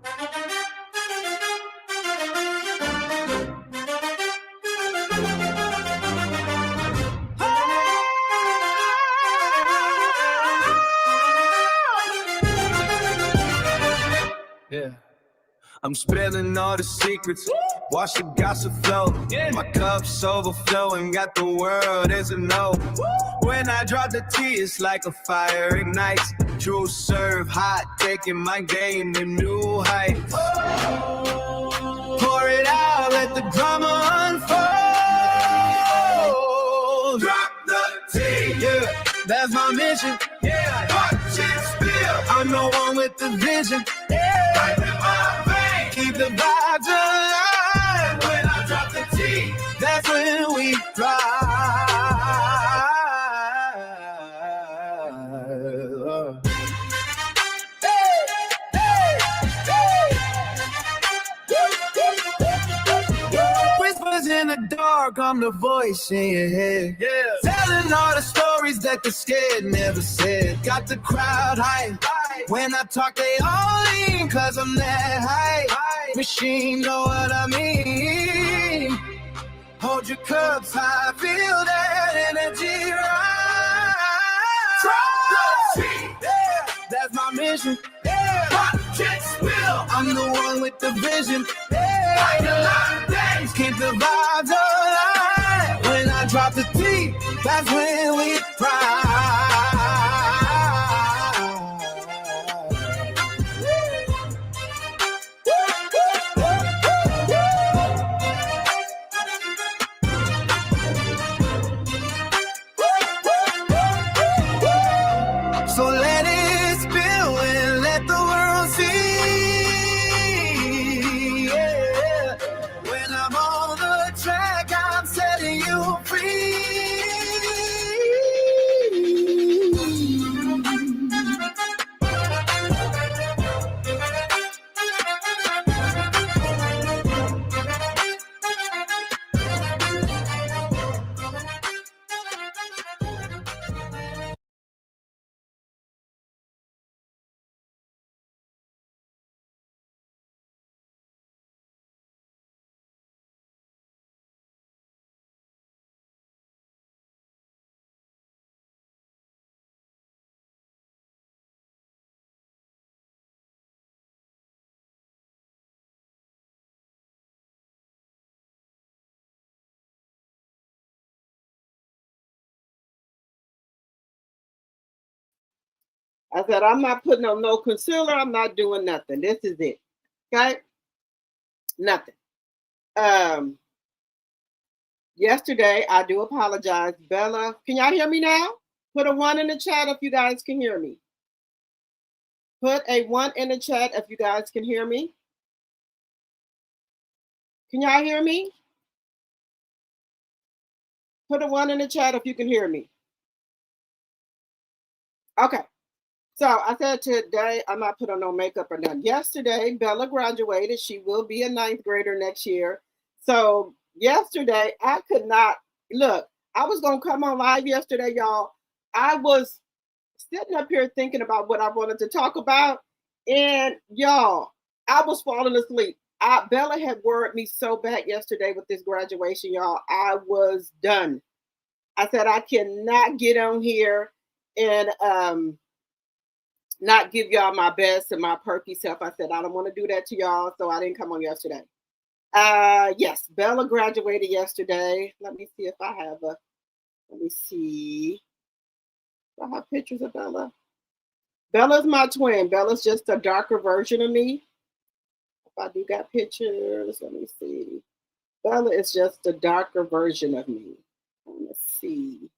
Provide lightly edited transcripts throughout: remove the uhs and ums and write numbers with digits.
Yeah. I'm spilling all the secrets, watch the gossip flow. My cup's overflowing, got the world as a no. When I drop the tea, it's like a fire ignites. True serve hot, taking my game to new heights. Pour it out, let the drama unfold. Drop the tea, yeah, that's my mission. Yeah, watch it spill. I'm the one with the vision. Yeah, right in my vein. Keep the vibes alive. When I drop the tea, that's when we drive. Whispers in the dark, I'm the voice in your head. Yeah. Telling all the stories that the scared never said. Got the crowd hype. When I talk, they all lean, cause I'm that high. Machine, know what I mean. Hold your cups high, feel that energy rise. Drop the tea, yeah, that's my mission. Yeah, watch it spill. I'm the one with the vision. Yeah, fight a lot of days, keep the vibes alive. When I drop the tea, that's when we ride. So let it spill and let the world see. Yeah. When I'm on the track, I'm setting you free. I said, I'm not putting on no concealer. I'm not doing nothing. This is it. Okay? Nothing. Yesterday, I do apologize. Bella, can y'all hear me now? Put a 1 in the chat if you guys can hear me. Put a 1 in the chat if you guys can hear me. Can y'all hear me? Put a 1 in the chat if you can hear me. Okay. So I said today, I'm not putting on no makeup or nothing. Yesterday, Bella graduated. She will be a 9th grader next year. So yesterday, I could not, look, I was going to come on live yesterday, y'all. I was sitting up here thinking about what I wanted to talk about. And y'all, I was falling asleep. Bella had worried me so bad yesterday with this graduation, y'all. I was done. I said, I cannot get on here and not give y'all my best and my perky self. I said, I don't want to do that to y'all, so I didn't come on yesterday. Yes, Bella graduated yesterday. Let me see if I have let me see. Do I have pictures of Bella? Bella's my twin. Bella's just a darker version of me. If I do got pictures, let me see. Bella is just a darker version of me. Let's see.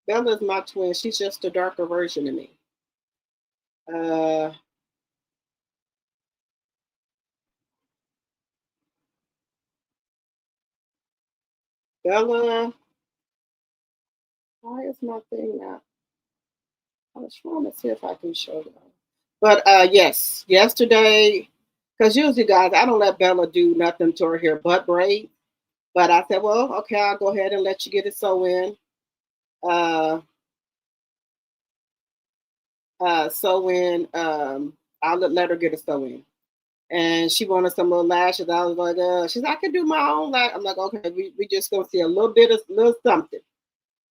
Bella's my twin. She's just a darker version of me. Bella, why is my thing not? I was trying to see if I can show them. But yes, yesterday, because usually, guys, I don't let Bella do nothing to her hair but braid. But I said, well, okay, I'll go ahead and let you get it sew in. sew in. I'll let her get a sew in. And she wanted some little lashes. I was like, she's like, I can do my own lash. I'm like, okay, we just gonna see a little bit of little something.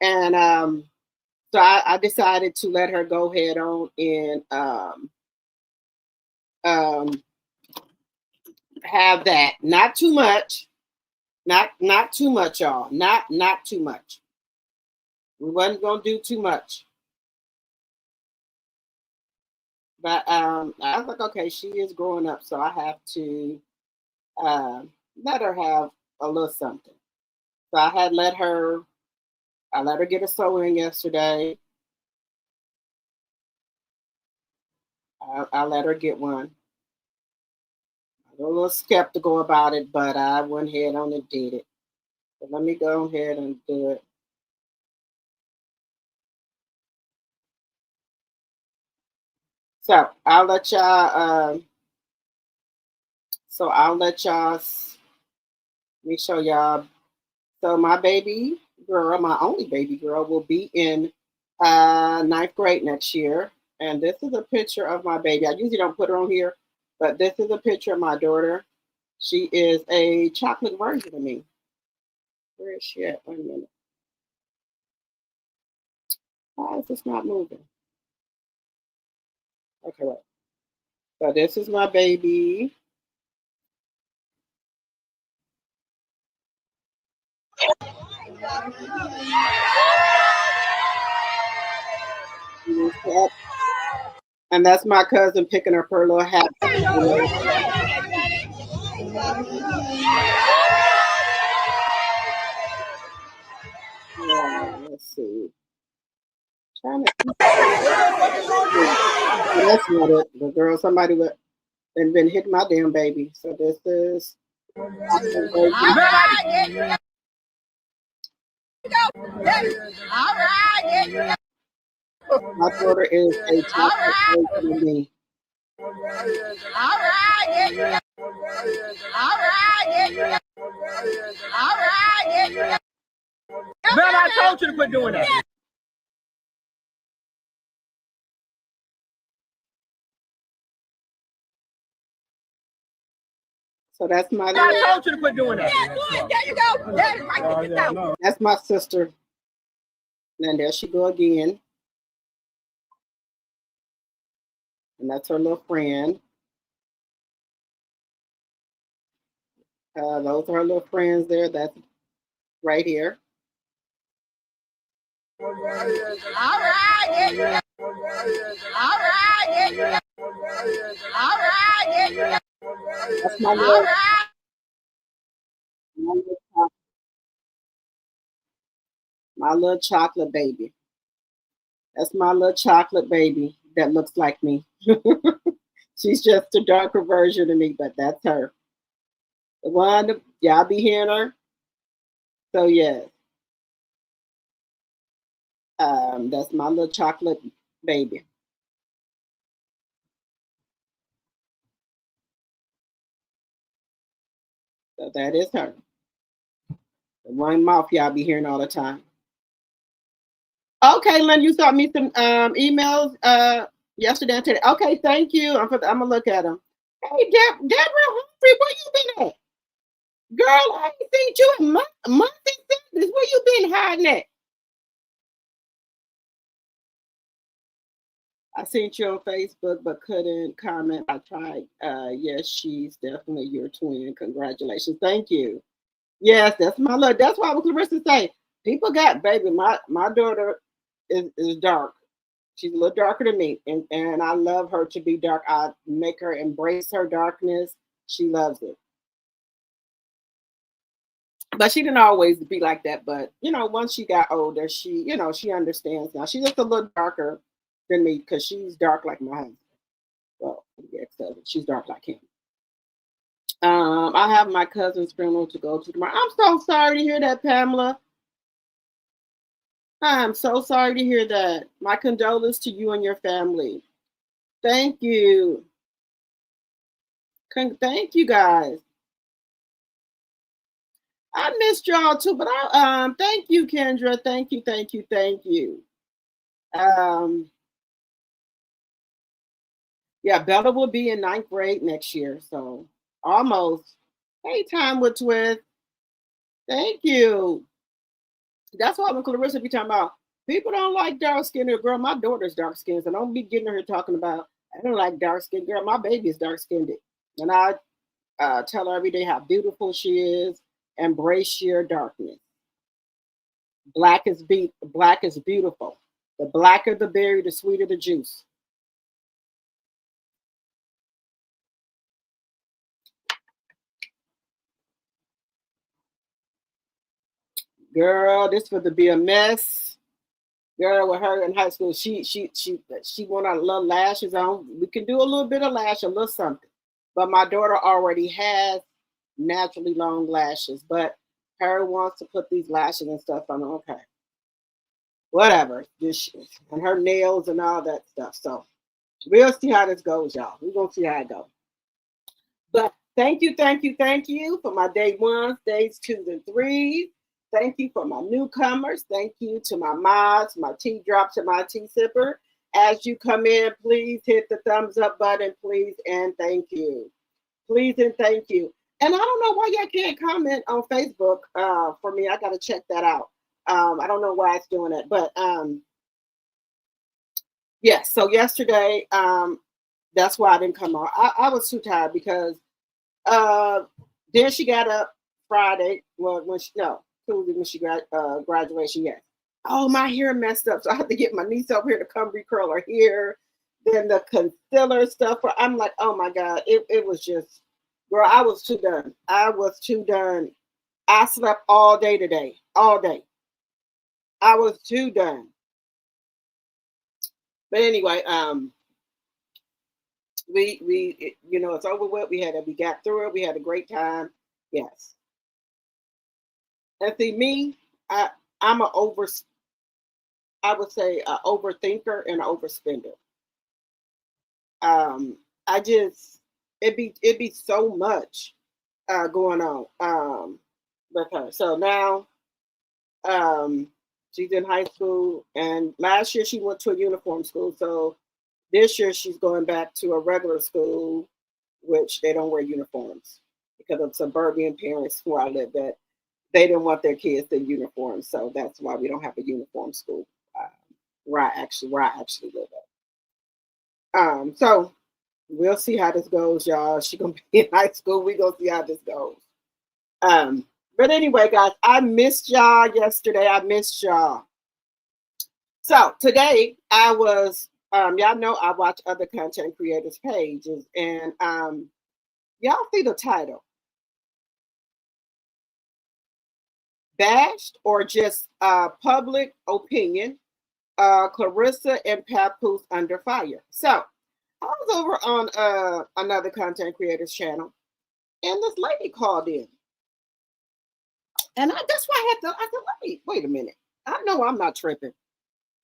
And so I decided to let her go ahead on and have that. Not too much. Not too much, y'all. Not too much. We wasn't gonna do too much. But I was like, okay, she is growing up, so I have to let her have a little something. So I let her get a sewing yesterday. I let her get one. I was a little skeptical about it, but I went ahead on and did it. So let me go ahead and do it. So I'll let y'all. Let me show y'all. So my baby girl, my only baby girl, will be in 9th grade next year. And this is a picture of my baby. I usually don't put her on here, but this is a picture of my daughter. She is a chocolate version of me. Where is she at? Wait a minute. Why is this not moving? Okay, wait. So this is my baby. And that's my cousin picking up her little hat. Let's see. Trying to that's not it. The girl, somebody would and been hitting my damn baby. So this is my daughter is a chocolate version of me. Man, I told you to quit doing that. So that's my. I told you to quit doing that. There you go. That's my sister. And there she go again. And that's her little friend. Those are her little friends there. That's right here. All right. All right. All right. That's my little, my little chocolate baby. That's my little chocolate baby that looks like me. She's just a darker version of me, but that's her. The one, y'all be hearing her. So yes, that's my little chocolate baby. So that is her. The one mouth y'all be hearing all the time. Okay, Lynn, you saw me some emails yesterday and today. Okay, thank you. I'm gonna look at them. Hey, Deborah Humphrey, where you been at? Girl, I ain't seen you in months and centuries. Where you been hiding at? I seen you on Facebook, but couldn't comment. I tried. Yes, she's definitely your twin. Congratulations. Thank you. Yes, that's my love. That's why I was Clarissa say. People got baby. My daughter is dark. She's a little darker than me, and I love her to be dark. I make her embrace her darkness. She loves it. But she didn't always be like that. But once she got older, she understands now. She's just a little darker than me because she's dark like my husband. Well, she's dark like him. I have my cousin's funeral to go to tomorrow. I'm so sorry to hear that, Pamela. I'm so sorry to hear that. My condolences to you and your family. Thank you. Thank you, guys. I missed y'all too, but I thank you, Kendra. Thank you, thank you, thank you. Yeah, Bella will be in 9th grade next year, so almost. Hey, time with Twist. Thank you. That's what Clarissa be talking about. People don't like dark skinned girl. My daughter's dark skinned, so don't be getting her talking about I don't like dark skinned girl. My baby is dark skinned, and I tell her every day how beautiful she is. Embrace your darkness. Black is beautiful. The blacker the berry, the sweeter the juice. Girl, this was to be a mess. Girl, with her in high school, she wanted a little lashes on. We can do a little bit of lash, a little something. But my daughter already has naturally long lashes, but her wants to put these lashes and stuff on. Okay, whatever. And her nails and all that stuff. So we'll see how this goes, y'all. We're gonna see how it goes. But thank you for my day 1s, days 2s, and 3s. Thank you for my newcomers. Thank you to my mods, my tea drops, and my tea sipper. As you come in, please hit the thumbs up button, please, and thank you. Please and thank you. And I don't know why y'all can't comment on Facebook for me. I got to check that out. I don't know why it's doing it, but yes. So yesterday, that's why I didn't come on. I was too tired because then she got up Friday. Well, Tuesday when she graduation. Yes. Oh, my hair messed up, so I had to get my niece over here to come recurl her hair. Then the concealer stuff. I'm like, oh my God, it was just, girl, I was too done. I slept all day today, all day. I was too done. But anyway, it's over with. We got through it. We had a great time. Yes. And see, me, I'm I would say an overthinker and an overspender. It'd be so much going on with her. So now she's in high school, and last year she went to a uniform school. So this year she's going back to a regular school, which they don't wear uniforms because of suburban parents where I live at. They didn't want their kids in uniforms, so that's why we don't have a uniform school where I actually live at. So we'll see how this goes, y'all. She's gonna be in high school. We gonna see how this goes. But anyway, guys, I missed y'all yesterday. I missed y'all. So today I was, y'all know I watch other content creators' pages, and y'all see the title. Bashed or just public opinion, Clarissa and Papoose under fire. So I was over on another content creator's channel, and this lady called in. And that's why I said, wait a minute. I know I'm not tripping.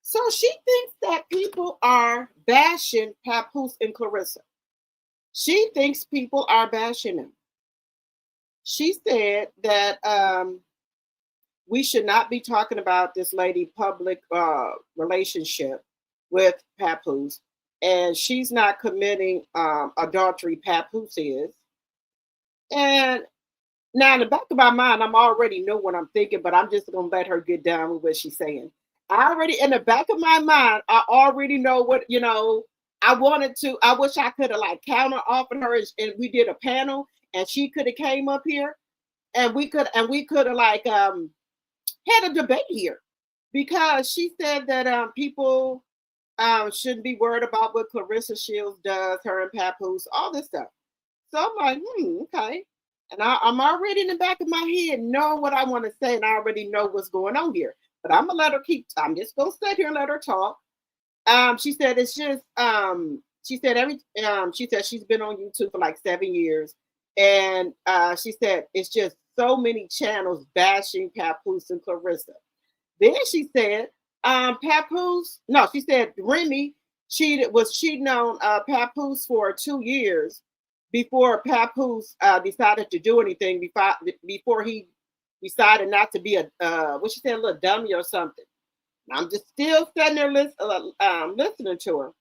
So she thinks that people are bashing Papoose and Clarissa. She thinks people are bashing them. She said that we should not be talking about this lady public relationship with Papoose, and she's not committing adultery. Papoose is. And now in the back of my mind, I'm already know what I'm thinking, but I'm just gonna let her get down with what she's saying. In the back of my mind, I already know what, I wanted to. I wish I could have counter offered her, and we did a panel, and she could have came up here, and we could have had a debate here, because she said that people shouldn't be worried about what Clarissa Shields does, her and Papoose, all this stuff. So I'm like, okay. And I'm already in the back of my head know what I want to say, and I already know what's going on here. But I'm just gonna sit here and let her talk. She said it's just she said she's been on YouTube for 7 years, and she said it's just so many channels bashing Papoose and Clarissa. Then she said she said Remy was cheating on Papoose for 2 years before Papoose decided to do anything, before he decided not to be a what she said, a little dummy or something. I'm just still sitting there listening to her.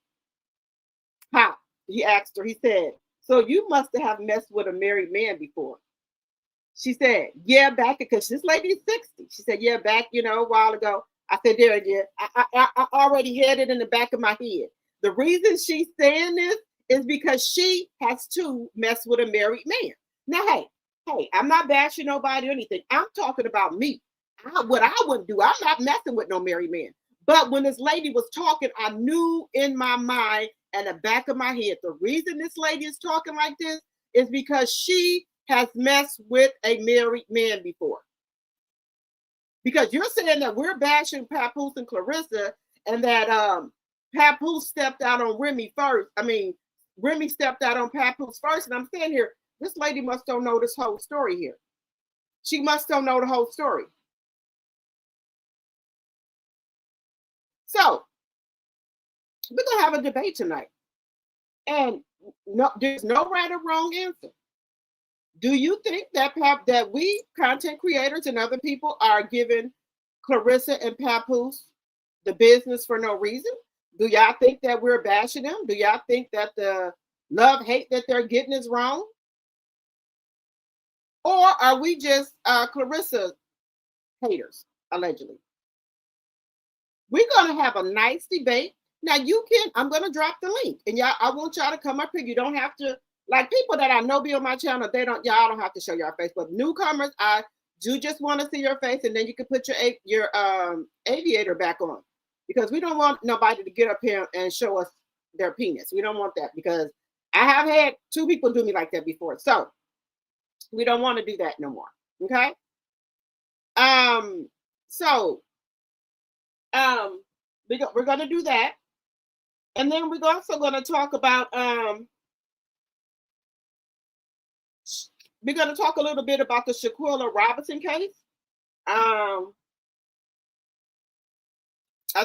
Pop, he asked her, he said, so you must have messed with a married man before. She said, yeah, back, because this lady's 60. She said, yeah, back, a while ago. I said, there it is. I already had it in the back of my head. The reason she's saying this is because she has to mess with a married man. Now, hey, I'm not bashing nobody or anything. I'm talking about me. What I wouldn't do, I'm not messing with no married man. But when this lady was talking, I knew in my mind and the back of my head, the reason this lady is talking like this is because she has messed with a married man before. Because you're saying that we're bashing Papoose and Clarissa, and that Papoose stepped out on Remy first. I mean, Remy stepped out on Papoose first, and I'm saying here, this lady must don't know this whole story here. She must don't know the whole story. So we're gonna have a debate tonight, and no, there's no right or wrong answer. Do you think that we content creators and other people are giving Clarissa and Papoose the business for no reason? Do y'all think that we're bashing them? Do y'all think that the love hate that they're getting is wrong? Or are we just Clarissa haters, allegedly? We're going to have a nice debate. Now I'm going to drop the link, and y'all, I want y'all to come up here. You don't have to, like people that I know be on my channel, y'all don't have to show your face, but newcomers, I do just want to see your face, and then you can put your aviator back on, because we don't want nobody to get up here and show us their penis. We don't want that, because I have had 2 people do me like that before. So we don't want to do that no more. Okay. We're going to do that. And then we're also going to talk about, we're going to talk a little bit about the Shaquilla Robinson case. I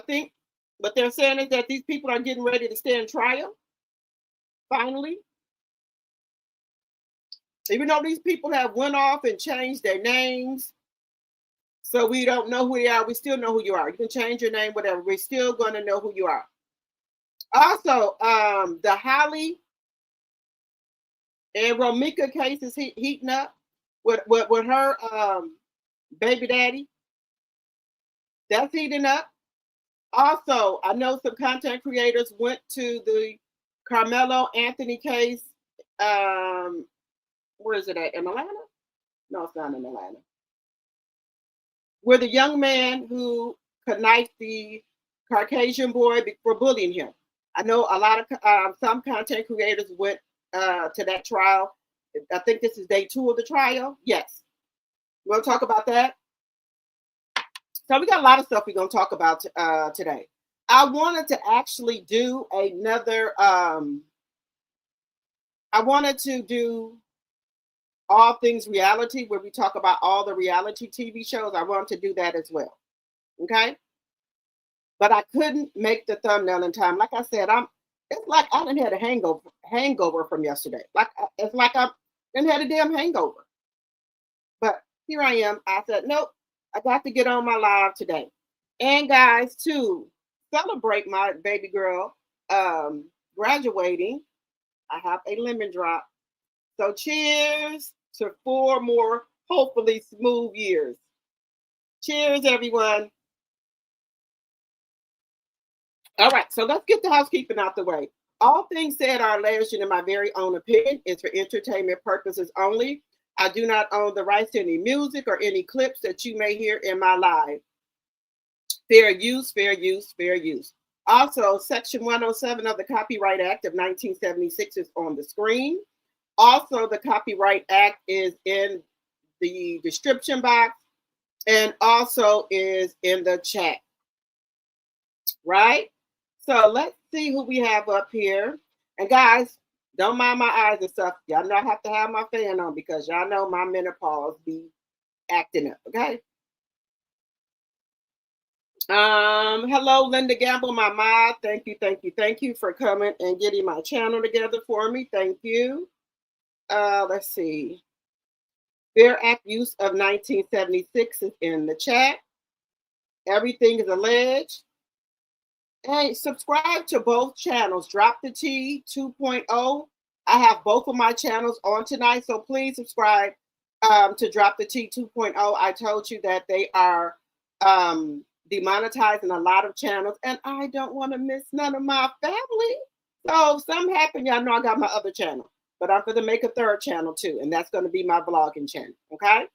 think what they're saying is that these people are getting ready to stand trial. Finally. Even though these people have went off and changed their names, so we don't know who they are, we still know who you are. You can change your name, whatever. We're still going to know who you are. Also, the Holly and Romika case is heating up with her baby daddy. That's heating up. Also, I know some content creators went to the Carmelo Anthony case. Where is it at? In Atlanta? No, it's not in Atlanta. Where the young man who knifed the Caucasian boy for bullying him. I know a lot of some content creators went to that trial. I think this is day 2 of the trial. Yes. You want to talk about that? So we got a lot of stuff we're going to talk about today. I wanted to actually do another, I wanted to do all things reality, where we talk about all the reality TV shows. I wanted to do that as well. Okay. But I couldn't make the thumbnail in time. Like I said, it's like I done had a hangover from yesterday. It's like I done had a damn hangover. But here I am. I said, nope, I got to get on my live today. And guys, to celebrate my baby girl graduating, I have a lemon drop. So cheers to 4 more, hopefully smooth years. Cheers, everyone. All right, so let's get the housekeeping out the way. All things said are alleged in my very own opinion. It's for entertainment purposes only. I do not own the rights to any music or any clips that you may hear in my live. Fair use, fair use, fair use. Also, Section 107 of the Copyright Act of 1976 is on the screen. Also, the Copyright Act is in the description box and also is in the chat. Right? So let's see who we have up here. And guys, don't mind my eyes and stuff. Y'all know I have to have my fan on, because y'all know my menopause be acting up. Okay? Hello, Linda Gamble, my mod. Thank you for coming and getting my channel together for me. Thank you. Let's see. Fair Act use of 1976 is in the chat. Everything is alleged. Hey, subscribe to both channels. Drop the T 2.0. I have both of my channels on tonight, so please subscribe to Drop the T 2.0. I told you that they are demonetizing a lot of channels, and I don't want to miss none of my family. So if something happened, y'all know I got my other channel, but I'm going to make a third channel too, and that's going to be my vlogging channel, okay?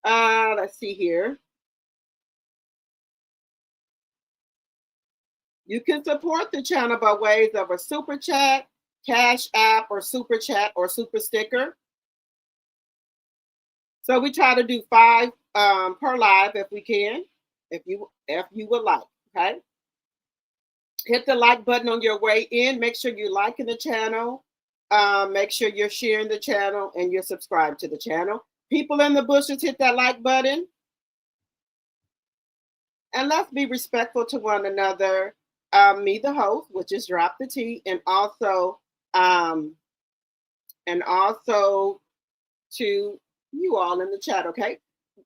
Let's see here. You can support the channel by ways of a super chat, cash app, or super chat, or super sticker. So we try to do 5 per live if we can, if you would like, okay? Hit the like button on your way in. Make sure you're liking the channel. Make sure you're sharing the channel and you're subscribed to the channel. People in the bushes, hit that like button. And let's be respectful to one another. Me, the host, which is Drop the T, and also to you all in the chat, okay?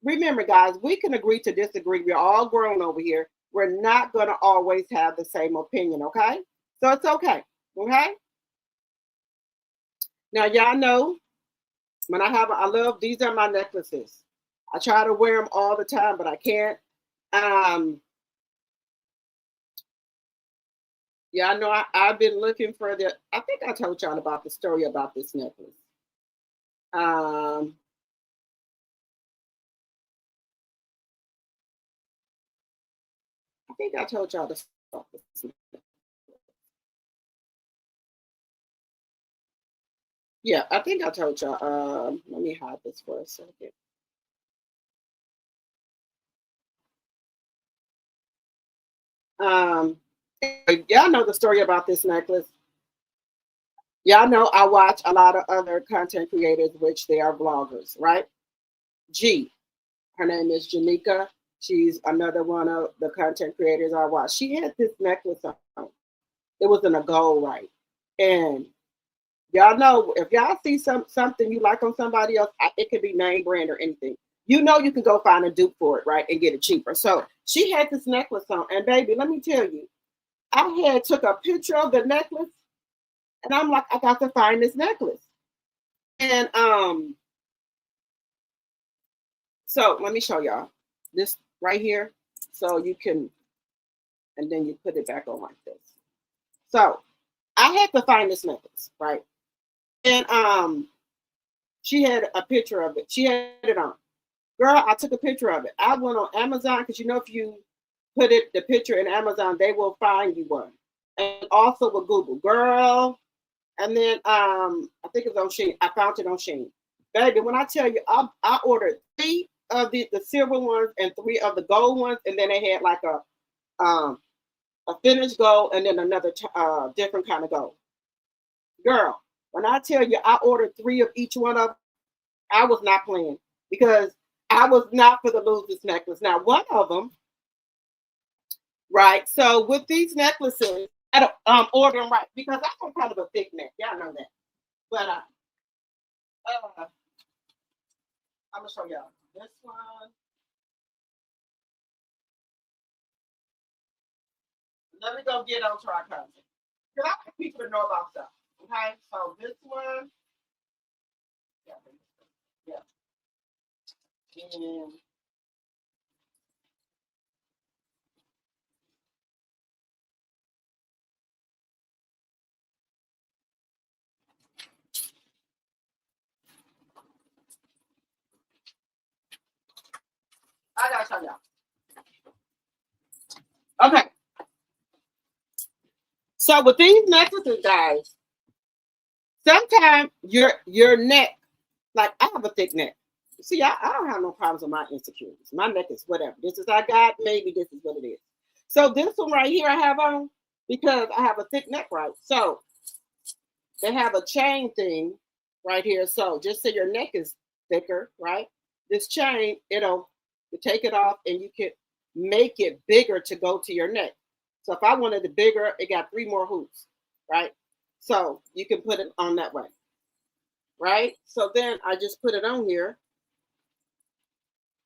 Remember, guys, we can agree to disagree. We're all grown over here. We're not going to always have the same opinion, okay? So it's okay, okay? Now, y'all know when I love, these are my necklaces. I try to wear them all the time, but I can't. Yeah, I know I've been looking for I think I told y'all about the story about this necklace. I think I told y'all this. Yeah, I think I told y'all. Let me hide this for a second. Y'all know the story about this necklace. Y'all know I watch a lot of other content creators, which they are vloggers, right? Her name is Janika. She's another one of the content creators I watch. She had this necklace on. It was in a gold, right? And y'all know, if y'all see something you like on somebody else, it could be name brand or anything. You know you can go find a dupe for it, right? And get it cheaper. So she had this necklace on. And baby, let me tell you, I took a picture of the necklace. And I'm like, I got to find this necklace. And so let me show y'all this right here. So you can, and then you put it back on like this. So I had to find this necklace, right? And she had a picture of it. She had it on. Girl, I took a picture of it. I went on Amazon, because you know if you put the picture in Amazon, they will find you one. And also with Google. Girl. And then I think it was on Shein. I found it on Shein. Baby, when I tell you, I ordered 3 of the silver ones and 3 of the gold ones, and then they had like a finished gold and then another different kind of gold. Girl, when I tell you I ordered 3 of each one of them, I was not playing, because I was not for the lose this necklace. Now, one of them, right? So with these necklaces, I don't order them right, because I have kind of a thick neck. Y'all know that. But I'm gonna show y'all this one. Let me go get on to our content, because I want people to know about stuff. Okay, so this one, yeah. And I gotta show y'all. Okay. So with these necklaces, guys, sometimes your neck, like I have a thick neck. See, I don't have no problems with my insecurities. My neck is whatever. This is I got, maybe this is what it is. So this one right here I have on, because I have a thick neck, right? So they have a chain thing right here. So just so your neck is thicker, right? This chain, you take it off and you can make it bigger to go to your neck. So if I wanted it bigger, it got 3 more hoops, right? So you can put it on that way. right? So then I just put it on here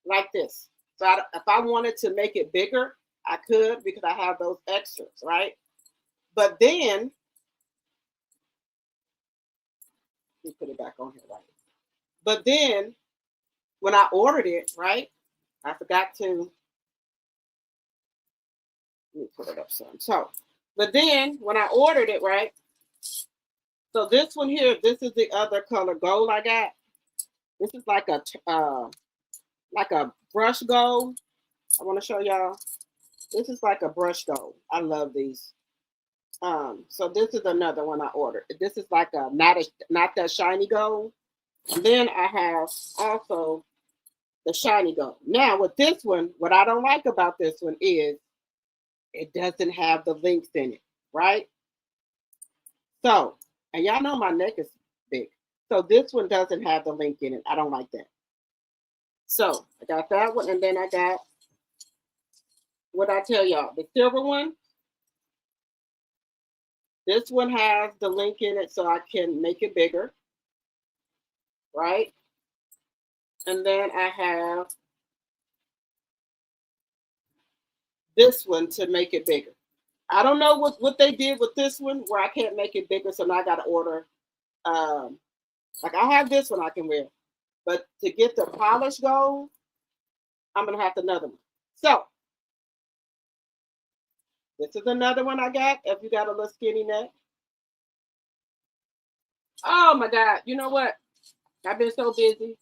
like this. So if I wanted to make it bigger, I could because I have those extras, right? But then, let me put it back on here, right? But then, when I ordered it, right, I forgot to, let me put it up some. So, but then when I ordered it, right, so this one here, this is the other color gold I got. This is like a brush gold. I want to show y'all. This is like a brush gold. I love these. So this is another one I ordered. This is like a not that shiny gold. And then I have also the shiny gold. Now with this one, what I don't like about this one is it doesn't have the links in it, right? So, and y'all know my neck is big. So this one doesn't have the link in it. I don't like that. So I got that one, and then I got what I tell y'all, the silver one. This one has the link in it so I can make it bigger, right? And then I have this one to make it bigger. I don't know what they did with this one where I can't make it bigger, so now I got to order. Like I have this one I can wear, but to get the polished gold, I'm gonna have another one. So this is another one I got. If you got a little skinny neck. Oh my God! You know what? I've been so busy.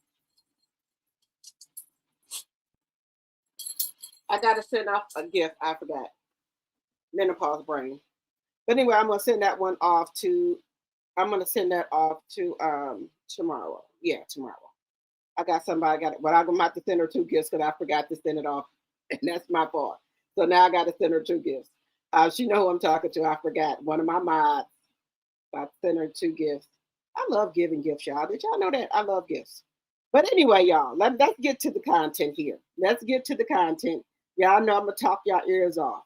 I gotta send off a gift. I forgot. Menopause brain. But anyway, I'm gonna send that one off to. I'm gonna send that off to tomorrow. Yeah, tomorrow. I got somebody got it. But I'm gonna have to send her 2 gifts because I forgot to send it off, and that's my fault. So now I got to send her 2 gifts. She know who I'm talking to. I forgot one of my mods. I sent her 2 gifts. I love giving gifts, y'all. Did y'all know that? I love gifts. But anyway, y'all, let's get to the content here. Let's get to the content. Y'all know I'm going to talk y'all ears off.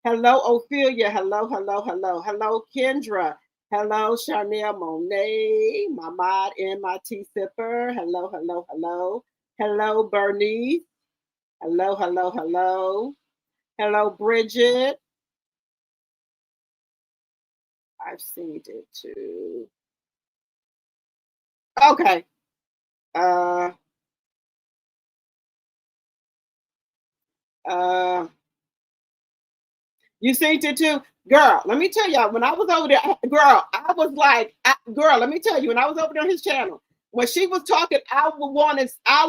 Hello, Ophelia. Hello, hello, hello. Hello, Kendra. Hello, Charnel Monet, my mod and my tea sipper. Hello, hello, hello. Hello, Bernice. Hello, hello, hello. Hello, Bridget. I've seen it too. Okay. You seen it too? Girl, let me tell y'all, when I was over there, girl, I was like, girl, let me tell you, when I was over there on his channel, when she was talking, I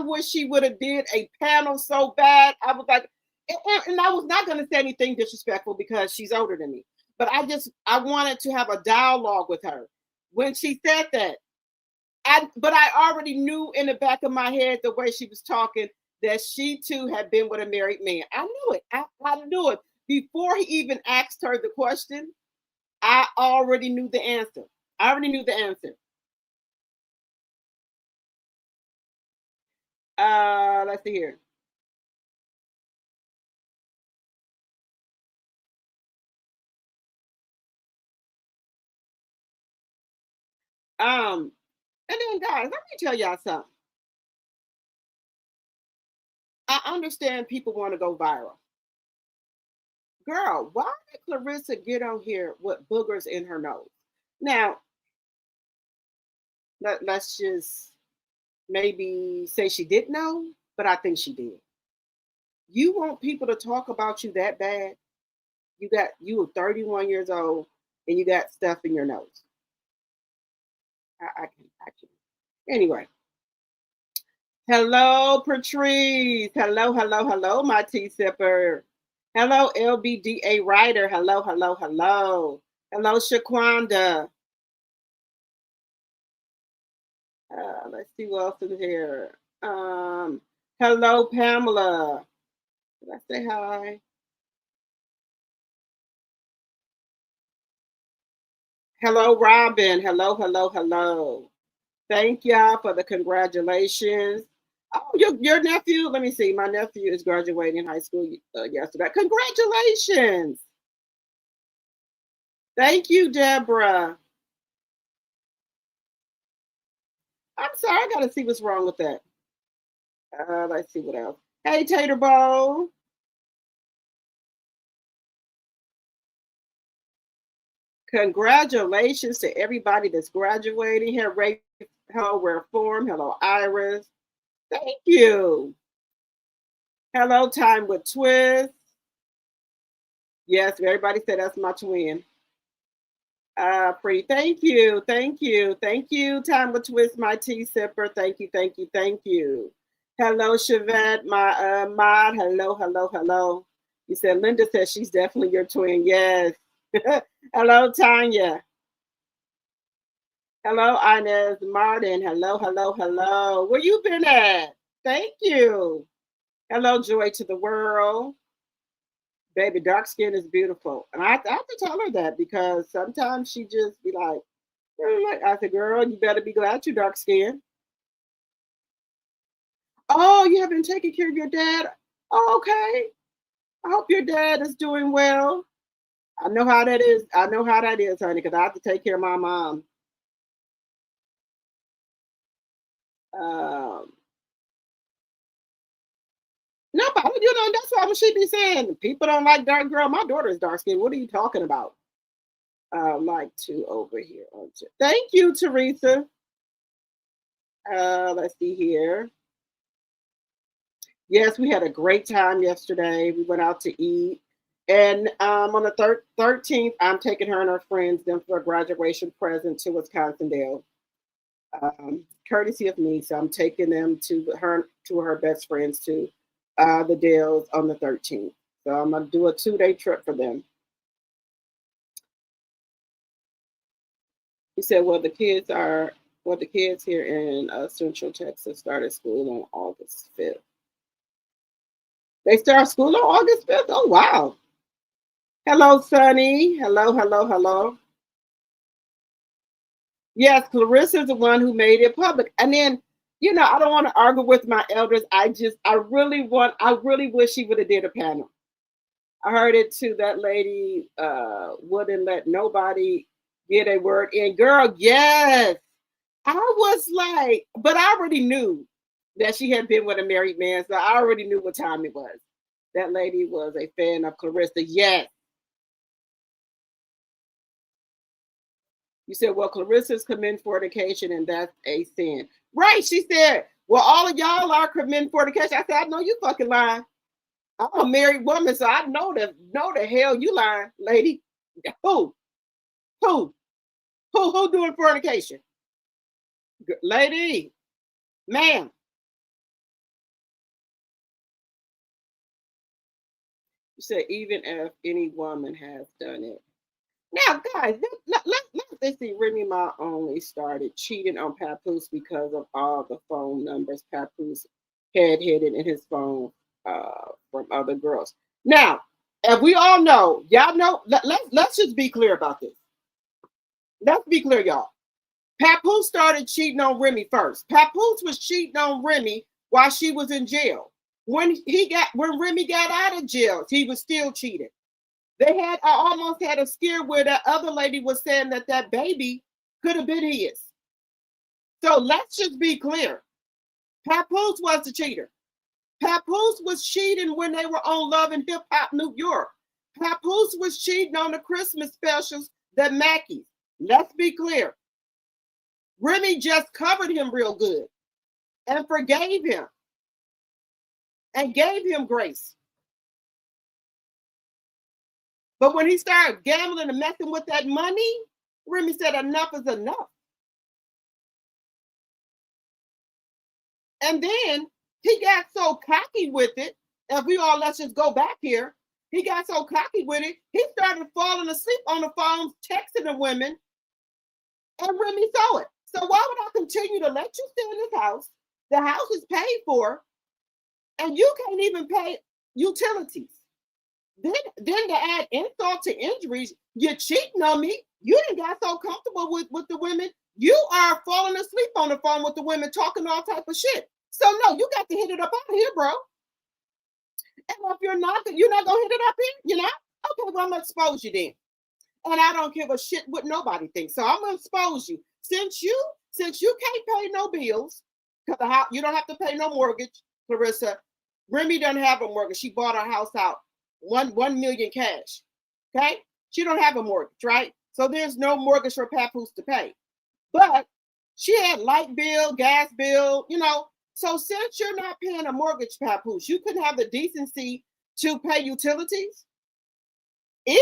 wish she would have did a panel so bad. I was like, and I was not going to say anything disrespectful because she's older than me, but I wanted to have a dialogue with her. When she said that, but I already knew in the back of my head the way she was talking that she too had been with a married man. I knew it. I knew it. Before he even asked her the question, I already knew the answer. I already knew the answer. Let's see here. And then guys, let me tell y'all something. I understand people want to go viral. Girl, why did Clarissa get on here with boogers in her nose? Now, let's just maybe say she didn't know, but I think she did. You want people to talk about you that bad? You were 31 years old and you got stuff in your nose. I can't. Anyway. Hello, Patrice. Hello, hello, hello, my tea sipper. Hello, LBDA writer. Hello, hello, hello. Hello, Shaquanda. Let's see what else is here. Hello, Pamela. Did I say hi? Hello, Robin. Hello, hello, hello. Thank y'all for the congratulations. Oh, your nephew, let me see. My nephew is graduating high school yesterday. Congratulations. Thank you, Deborah. I'm sorry, I gotta see what's wrong with that. Let's see what else. Hey, Tater Bowl. Congratulations to everybody that's graduating here. Ray, hello, Rare Form. Hello, Iris. Thank you. Hello, Time with Twist. Yes, everybody said that's my twin. Pretty. Thank you. Thank you. Thank you. Time with Twist, my tea sipper. Thank you. Thank you. Thank you. Hello, Chevette, my mod. Hello, hello, hello. You said Linda says she's definitely your twin. Yes. Hello, Tanya. Hello, Inez Martin. Hello, hello, hello. Where you been at? Thank you. Hello, Joy to the world. Baby, dark skin is beautiful. And I have to tell her that because sometimes she just be like, I said, girl, you better be glad you dark skin. Oh, you have been taking care of your dad? Oh, okay. I hope your dad is doing well. I know how that is. I know how that is, honey, because I have to take care of my mom. No, but that's why she be saying people don't like dark girl. My daughter is dark skinned. What are you talking about? Like two over here. Thank you, Teresa. Let's see here. Yes, we had a great time yesterday. We went out to eat. And on the 13th, I'm taking her and her friends then for a graduation present to Wisconsin-Dale. Courtesy of me. So I'm taking them to her best friends to the Dales on the 13th. So I'm going to do a 2-day trip for them. He said, the kids here in Central Texas started school on August 5th. They start school on August 5th? Oh, wow. Hello, Sunny. Hello, hello, hello. Yes, Clarissa's the one who made it public. And then, I don't want to argue with my elders. I really wish she would have did a panel. I heard it too. That lady wouldn't let nobody get a word in. Girl, yes. I was like, but I already knew that she had been with a married man, so I already knew what time it was. That lady was a fan of Clarissa. Yes. You said, Clarissa's committing fornication, and that's a sin. Right. She said, all of y'all are committing fornication. I said, I know you fucking lying. I'm a married woman, so I know the hell you lying, lady. Who doing fornication? Lady, ma'am. You said, even if any woman has done it. Now, guys, let's see. Remy Ma only started cheating on Papoose because of all the phone numbers Papoose had hidden in his phone from other girls. Now, as we all know, y'all know, let's just be clear about this. Let's be clear, y'all. Papoose started cheating on Remy first. Papoose was cheating on Remy while she was in jail. When Remy got out of jail, he was still cheating. I almost had a scare where that other lady was saying that baby could have been his. So let's just be clear. Papoose was the cheater. Papoose was cheating when they were on Love and Hip Hop New York. Papoose was cheating on the Christmas specials, the Mackies. Let's be clear. Remy just covered him real good and forgave him and gave him grace. But when he started gambling and messing with that money, Remy said enough is enough. And then he got so cocky with it. Let's just go back here. He got so cocky with it, he started falling asleep on the phones, texting the women, and Remy saw it. So why would I continue to let you stay in this house? The house is paid for, and you can't even pay utilities. Then to add insult to injuries, you're cheating on me. You didn't got so comfortable with the women. You are falling asleep on the phone with the women, talking all type of shit. So no, you got to hit it up out of here, bro. And if you're not gonna hit it up here, you're not? Okay, well, I'm gonna expose you then. And I don't give a shit what nobody thinks. So I'm gonna expose you. Since you since you can't pay no bills, because you don't have to pay no mortgage, Clarissa. Remy doesn't have a mortgage. She bought her house out, $1 million cash. Okay, she don't have a mortgage, right? So there's no mortgage for Papoose to pay. But she had light bill, gas bill, you know. So since you're not paying a mortgage, Papoose, you couldn't have the decency to pay utilities. Then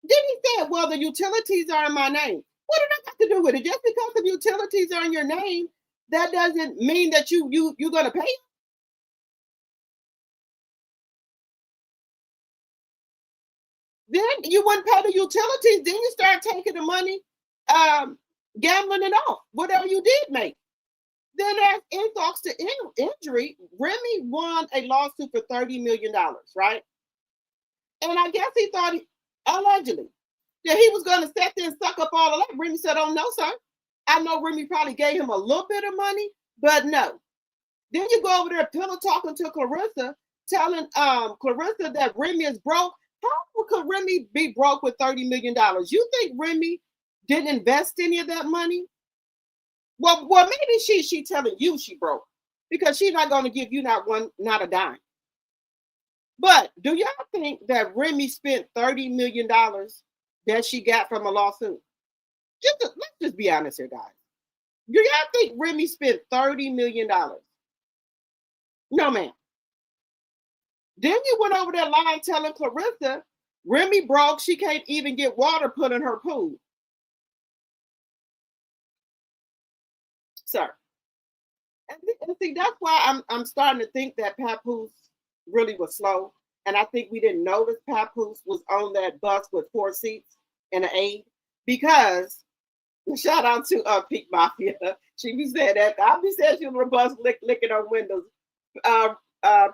he said, well, the utilities are in my name. What did I got to do with it? Just because the utilities are in your name, that doesn't mean that you're going to pay. Then you wouldn't pay the utilities. Then you start taking the money, gambling it off, whatever you did make. Then as insult to injury, Remy won a lawsuit for $30 million, right? And I guess he thought, allegedly, that he was going to sit there and suck up all of that. Remy said, oh, no, sir. I know Remy probably gave him a little bit of money, but no. Then you go over there pillow talking to Clarissa, telling Clarissa that Remy is broke. How could Remy be broke with $30 million? You think Remy didn't invest any of that money? Well, maybe she telling you she broke because she's not going to give you not a dime. But do y'all think that Remy spent $30 million that she got from a lawsuit? Let's just be honest here, guys. Do y'all think Remy spent $30 million? No, ma'am. Then you went over that line telling Clarissa, Remy broke, she can't even get water put in her pool. Sir. And see, that's why I'm starting to think that Papoose really was slow. And I think we didn't notice Papoose was on that bus with 4 seats and an aide. Because, shout out to Peak Mafia. She be saying that. I'll be saying she was on the bus licking on windows.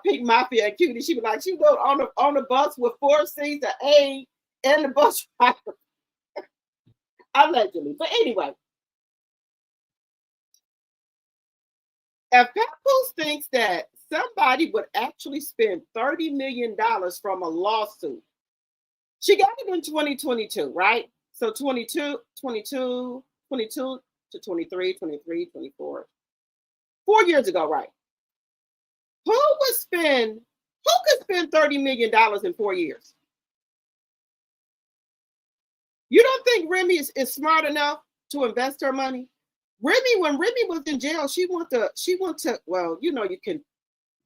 Peak Mafia and Cutie, she was like, she go on the bus with 4 seats, an aide, and the bus driver. Allegedly. But anyway. If Papoose thinks that somebody would actually spend $30 million from a lawsuit, she got it in 2022, right? So 22 to 23, 24. 4 years ago, right? Who could spend $30 million in 4 years? You don't think Remy is smart enough to invest her money? When Remy was in jail, she went to, well, you know, you can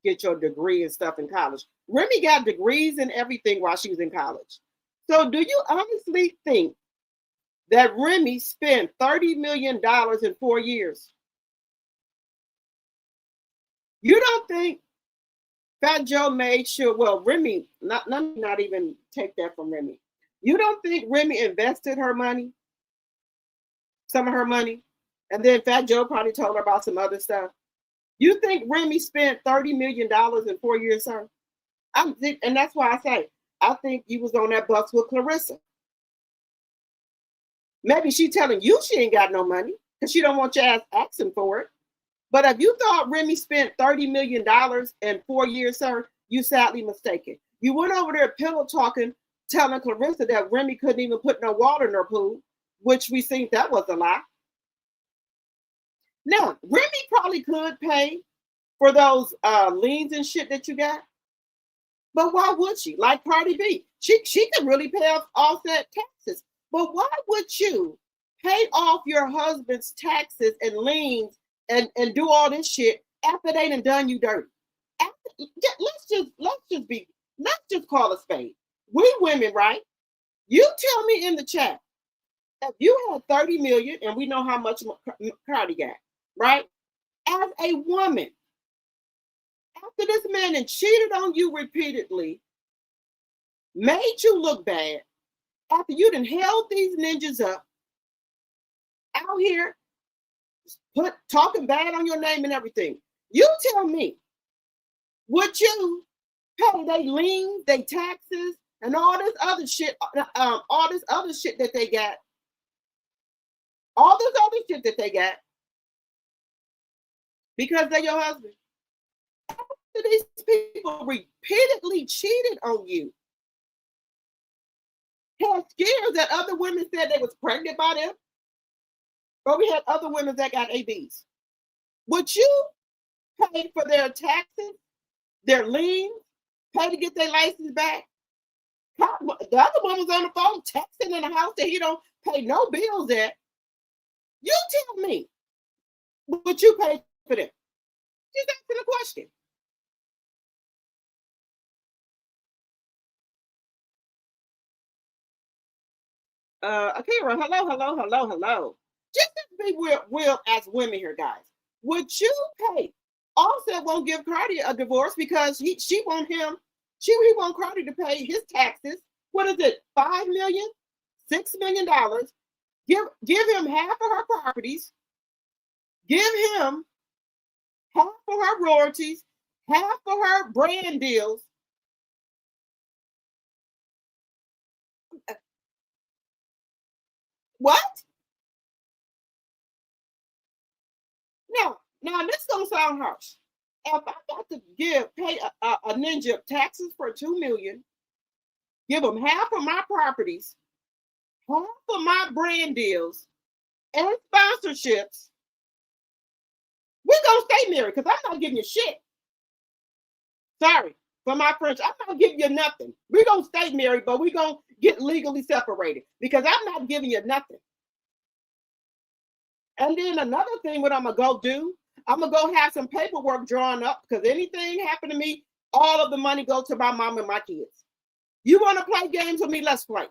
get your degree and stuff in college. Remy got degrees and everything while she was in college. So do you honestly think that Remy spent $30 million in 4 years? You don't think Fat Joe made sure, well, Remy, not even take that from Remy. You don't think Remy invested her money, some of her money? And then Fat Joe probably told her about some other stuff. You think Remy spent $30 million in 4 years, sir? And that's why I say, I think you was on that bus with Clarissa. Maybe she telling you she ain't got no money because she don't want your ass asking for it. But if you thought Remy spent $30 million in 4 years, sir, you sadly mistaken. You went over there pillow talking, telling Clarissa that Remy couldn't even put no water in her pool, which we think that was a lie. Now, Remy probably could pay for those liens and shit that you got. But why would she? Like Cardi B. She could really pay off offset taxes. But why would you pay off your husband's taxes and liens and do all this shit after they done you dirty? Let's just call a spade. We women, right? You tell me in the chat, if you had 30 million, and we know how much Cardi got, right? As a woman, after this man and cheated on you repeatedly, made you look bad, after you done held these ninjas up out here, talking bad on your name and everything, you tell me, would you pay they liens, they taxes, and all this other shit that they got, all this other shit that they got, because they're your husband? After these people repeatedly cheated on you, had scares that other women said they was pregnant by them, Or we had other women that got ABs. Would you pay for their taxes, their liens, pay to get their license back? The other one was on the phone texting in the house that he don't pay no bills at. You tell me, would you pay for them? Just asking a question. Akira, hello. Just to be real as women here, guys. Would you pay? Offset won't give Cardi a divorce because he want Cardi to pay his taxes. What is it? $5 million, $6 million. Give him half of her properties. Give him half of her royalties, half of her brand deals. What? Now this gonna sound harsh. If I got to pay a ninja taxes for $2 million, give him half of my properties, half of my brand deals, and sponsorships, we're gonna stay married because I'm not giving you shit. Sorry for my French, I'm not giving you nothing. We're gonna stay married, but we're gonna get legally separated because I'm not giving you nothing. And then another thing, what I'm gonna go do, I'm gonna go have some paperwork drawn up because anything happen to me, all of the money goes to my mom and my kids. You want to play games with me? Let's play.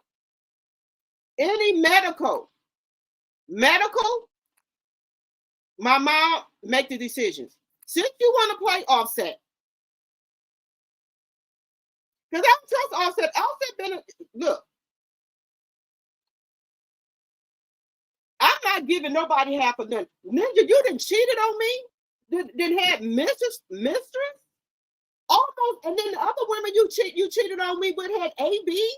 Any medical, my mom make the decisions. Since you want to play Offset, because I don't trust Offset. Offset look. I'm not giving nobody half of nothing. Ninja, you done cheated on me. Then had mistress, almost, and then the other women you cheated on me with had AB.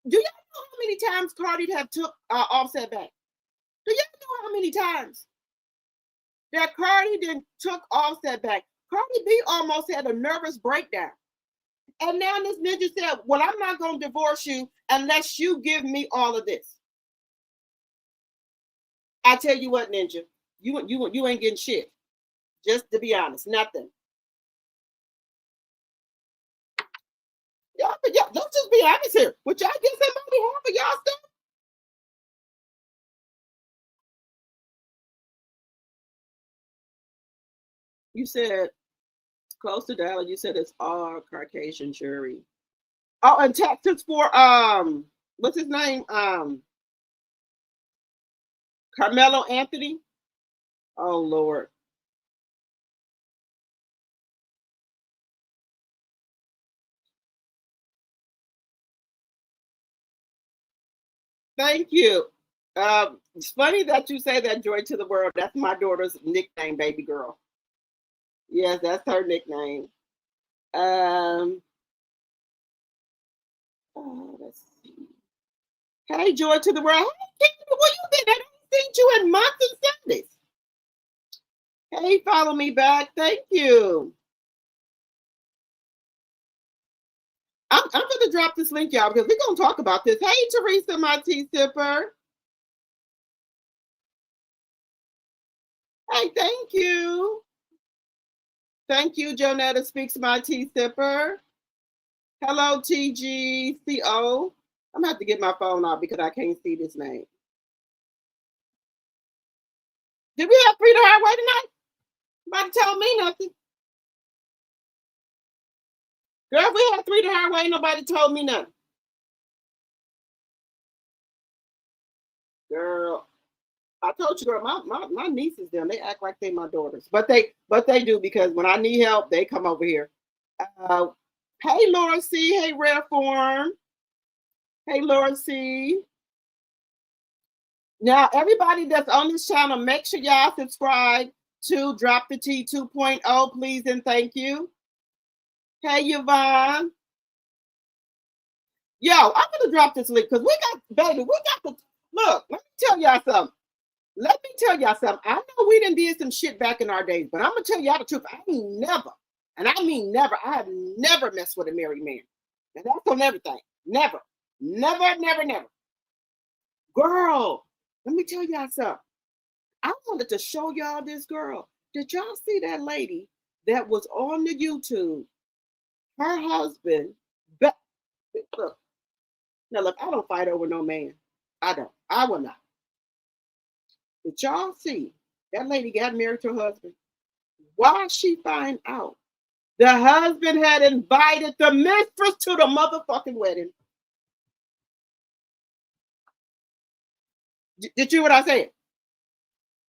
Do y'all know how many times Cardi have took Offset back? Do y'all know how many times that Cardi then took Offset back? Cardi B almost had a nervous breakdown. And now this ninja said, well, I'm not going to divorce you unless you give me all of this. I tell you what, ninja, you ain't getting shit. Just to be honest, nothing. Y'all, let's just be honest here. Would y'all give somebody half of y'all stuff? You said close to Dallas. You said it's all Caucasian jury. Oh, and Texas for what's his name? Carmelo Anthony. Oh Lord. Thank you. It's funny that you say that, Joy to the World. That's my daughter's nickname, baby girl. Yes, that's her nickname. Let's see. Hey, Joy to the World. Hey, where you been? I haven't seen you in months and Sundays. Hey, follow me back. Thank you. I'm going to drop this link, y'all, because we're going to talk about this. Hey, Teresa, my tea sipper. Hey, thank you. Thank you, Jonetta Speaks My Tea Sipper. Hello, TGCO. I'm going to have to get my phone out because I can't see this name. Did we have Frida Highway tonight? Nobody told me nothing. Girl, we had Frida Highway, nobody told me nothing. Girl, I told you, girl, my nieces, them, they act like they my daughters. But they do, because when I need help, they come over here. Hey, Laura C. Hey, Rare Form. Hey, Laura C. Now, everybody that's on this channel, make sure y'all subscribe to Drop the Tea 2.0, please and thank you. Hey, Yvonne. Yo, I'm going to drop this link because we got the, look, let me tell y'all something. I know we done did some shit back in our days, but I'm going to tell y'all the truth. I ain't never, and I mean never, I have never messed with a married man. And that's on everything. Never. Girl, let me tell y'all something. I wanted to show y'all this girl. Did y'all see that lady that was on the YouTube? Her husband, look, now look, I don't fight over no man. I don't. I will not. Did y'all see that lady got married to her husband? Why she find out the husband had invited the mistress to the motherfucking wedding? Did you hear what I said?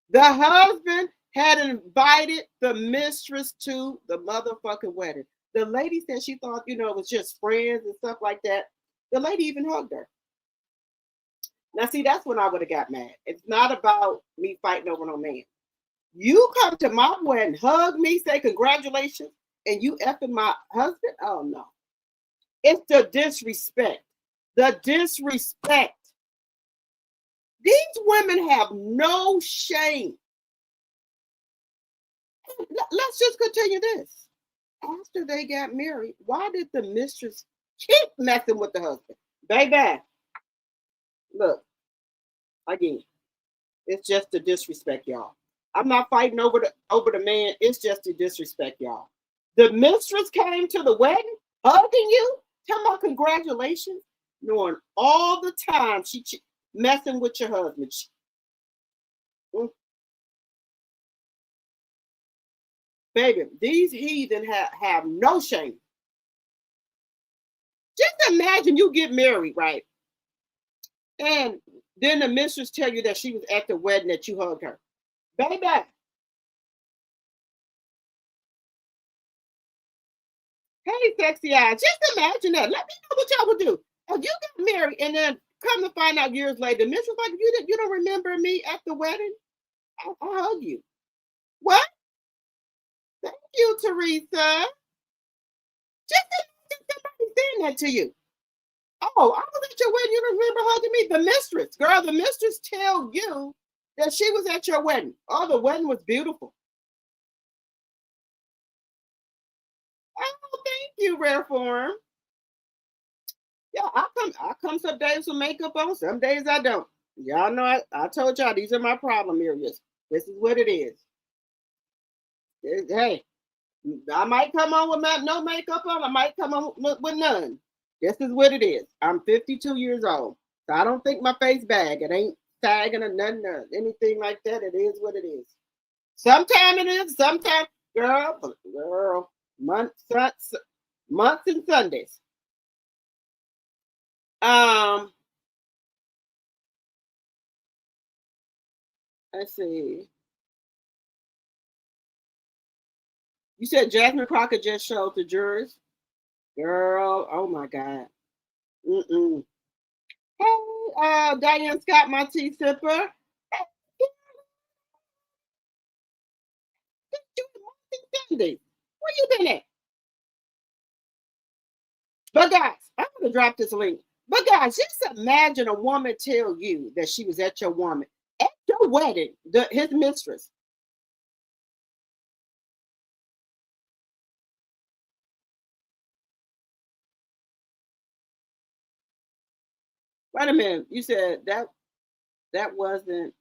The husband had invited the mistress to the motherfucking wedding. The lady said she thought, it was just friends and stuff like that. The lady even hugged her. Now, see, that's when I would have got mad. It's not about me fighting over no man. You come to my wedding, hug me, say congratulations, and you effing my husband? Oh, no. It's the disrespect. The disrespect. These women have no shame. Let's just continue this. After they got married, why did the mistress keep messing with the husband? Baby, look, again, it's just the disrespect, y'all. I'm not fighting over the man. It's just the disrespect, y'all. The mistress came to the wedding, hugging you, telling my congratulations, knowing all the time she messing with your husband. Baby, these heathen have no shame. Just imagine you get married, right? And then the mistress tell you that she was at the wedding that you hugged her. Baby. Hey, sexy eyes. Just imagine that. Let me know what y'all would do. If you got married and then come to find out years later, the mistress like, you don't remember me at the wedding? I'll hug you. What? Thank you, Teresa. Just imagine somebody saying that to you. Oh, I was at your wedding. You don't remember hugging me? The mistress. Girl, the mistress tell you that she was at your wedding. Oh, the wedding was beautiful. Oh, thank you, Rare Form. Yeah, I come some days with makeup on, some days I don't. Y'all know I told y'all these are my problem areas. This is what it is. Hey, I might come on with no makeup on. I might come on with none. This is what it is. I'm 52 years old. So I don't think my face bag. It ain't sagging or nothing, anything like that. It is what it is. Sometimes it is. Sometimes, girl, months and Sundays. Let's see. You said Jasmine Crockett just showed the jurors. Girl, oh my God. Hey, Diane Scott, my tea sipper. Sunday. Where you been at? But guys, I'm gonna drop this link. But guys, just imagine a woman tell you that she was at your wedding, his mistress. Wait a minute. You said that wasn't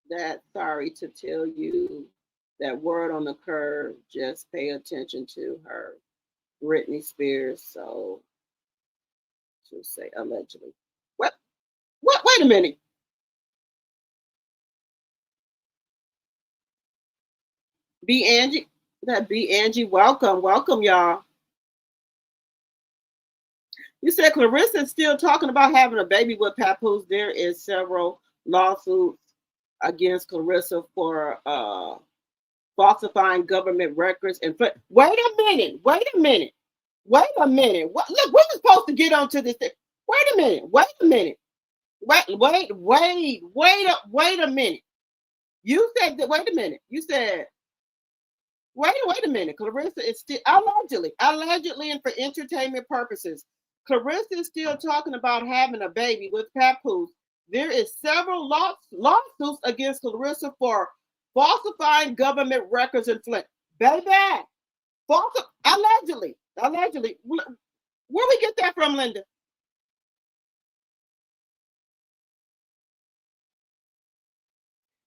that. Sorry to tell you that word on the curve. Just pay attention to her. Britney Spears. So to say allegedly. What? Wait a minute. B Angie. That B Angie. Welcome, y'all. You said Clarissa is still talking about having a baby with Papoose. There is several lawsuits against Clarissa for falsifying government records. And wait a minute. What? Look, we're supposed to get onto this thing. Wait a minute. Wait a minute. You said that. Wait a minute. You said. Wait a minute. Clarissa is still allegedly, and for entertainment purposes. Clarissa is still talking about having a baby with Papoose. There is several lawsuits against Clarissa for falsifying government records in Flint. Baby, allegedly. Where we get that from, Linda?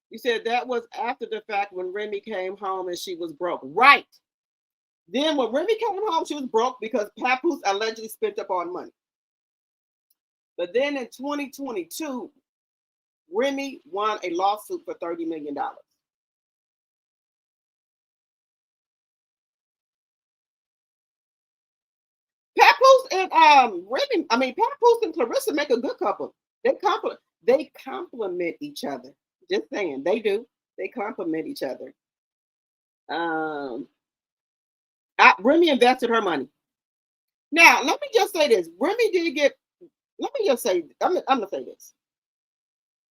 You said that was after the fact when Remy came home and she was broke. Right. Then when Remy came home, she was broke because Papoose allegedly spent up on money. But then in 2022, Remy won a lawsuit for $30 million. Papoose and Remy, Papoose and Clarissa make a good couple. They complement each other. Just saying, they do. They complement each other. Remy invested her money. Now, let me just say this. Remy did get, let me just say, I'm going to say this.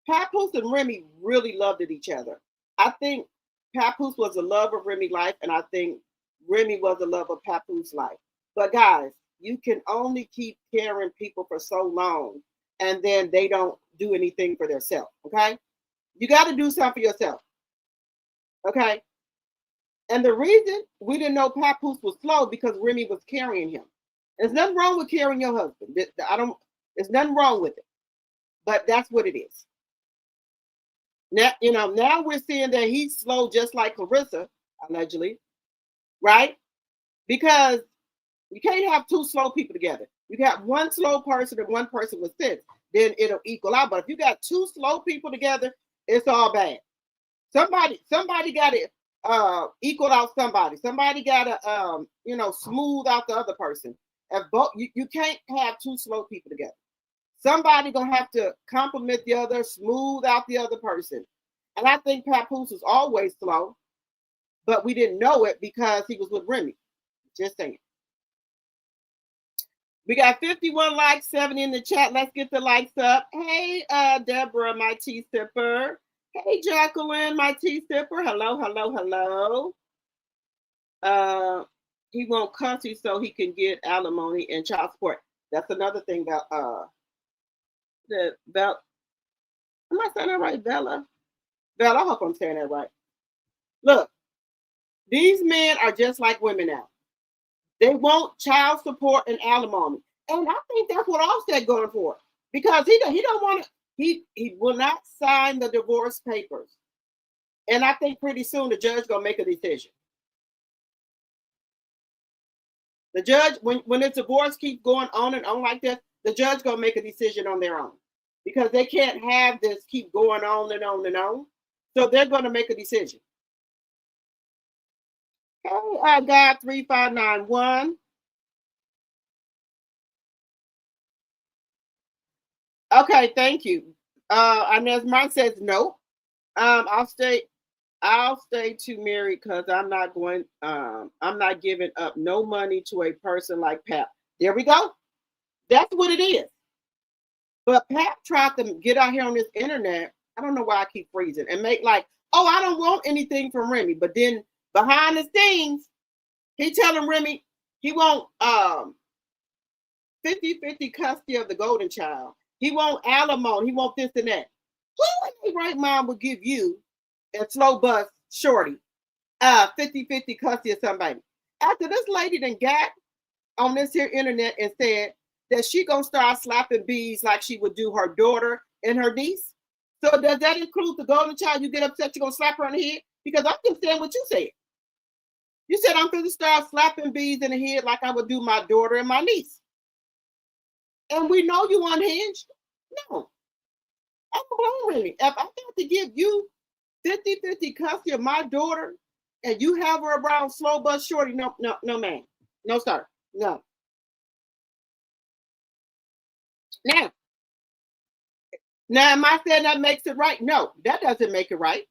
Papoose and Remy really loved each other. I think Papoose was the love of Remy's life, and I think Remy was the love of Papoose's life. But guys, you can only keep carrying people for so long, and then they don't do anything for themselves, okay? You got to do something for yourself, okay? And the reason we didn't know Papoose was slow because Remy was carrying him. There's nothing wrong with carrying your husband. There's nothing wrong with it. But that's what it is. Now, now we're seeing that he's slow just like Clarissa, allegedly, right? Because you can't have two slow people together. You got one slow person and one person with sense, then it'll equal out. But if you got two slow people together, it's all bad. Somebody got to equal out somebody. Somebody got to, smooth out the other person. If both, you can't have two slow people together. Somebody gonna have to compliment the other, smooth out the other person. And I think Papoose was always slow, but we didn't know it because he was with Remy. Just saying. We got 51 likes, 70 in the chat. Let's get the likes up. Hey, Deborah, my tea sipper. Hey, Jacqueline, my tea sipper. Hello, hello, hello. He won't cuss you so he can get alimony and child support. That's another thing about am I saying that right, Bella? Bella, I hope I'm saying that right. Look, these men are just like women now. They want child support and alimony. And I think that's what Offset going for. Because he don't want to, he will not sign the divorce papers. And I think pretty soon the judge gonna make a decision. The judge, when the divorce keeps going on and on like this, the judge gonna make a decision on their own. Because they can't have this keep going on and on and on. So they're gonna make a decision. Hey, I got 3591. Okay, thank you. Inez Mine says no. I'll stay to married because I'm not giving up no money to a person like Pap. There we go. That's what it is. But Pap tried to get out here on this internet. I don't know why I keep freezing and make like, oh, I don't want anything from Remy. But then behind the scenes, he telling Remy he want 50-50 custody of the golden child. He want alimony. He want this and that. Who in their right mind would give you a slow bus shorty 50-50 custody of somebody? After this lady then got on this here internet and said that she gonna start slapping bees like she would do her daughter and her niece. So does that include the golden child? You get upset, you're gonna slap her on the head? Because I can stand what you said. You said I'm gonna start slapping bees in the head like I would do my daughter and my niece. And we know you unhinged. No. I'm really. If I got to give you 50-50 custody of my daughter and you have her around slow bus shorty, no, man. No, sir. No. Now, am I saying that makes it right? No, that doesn't make it right.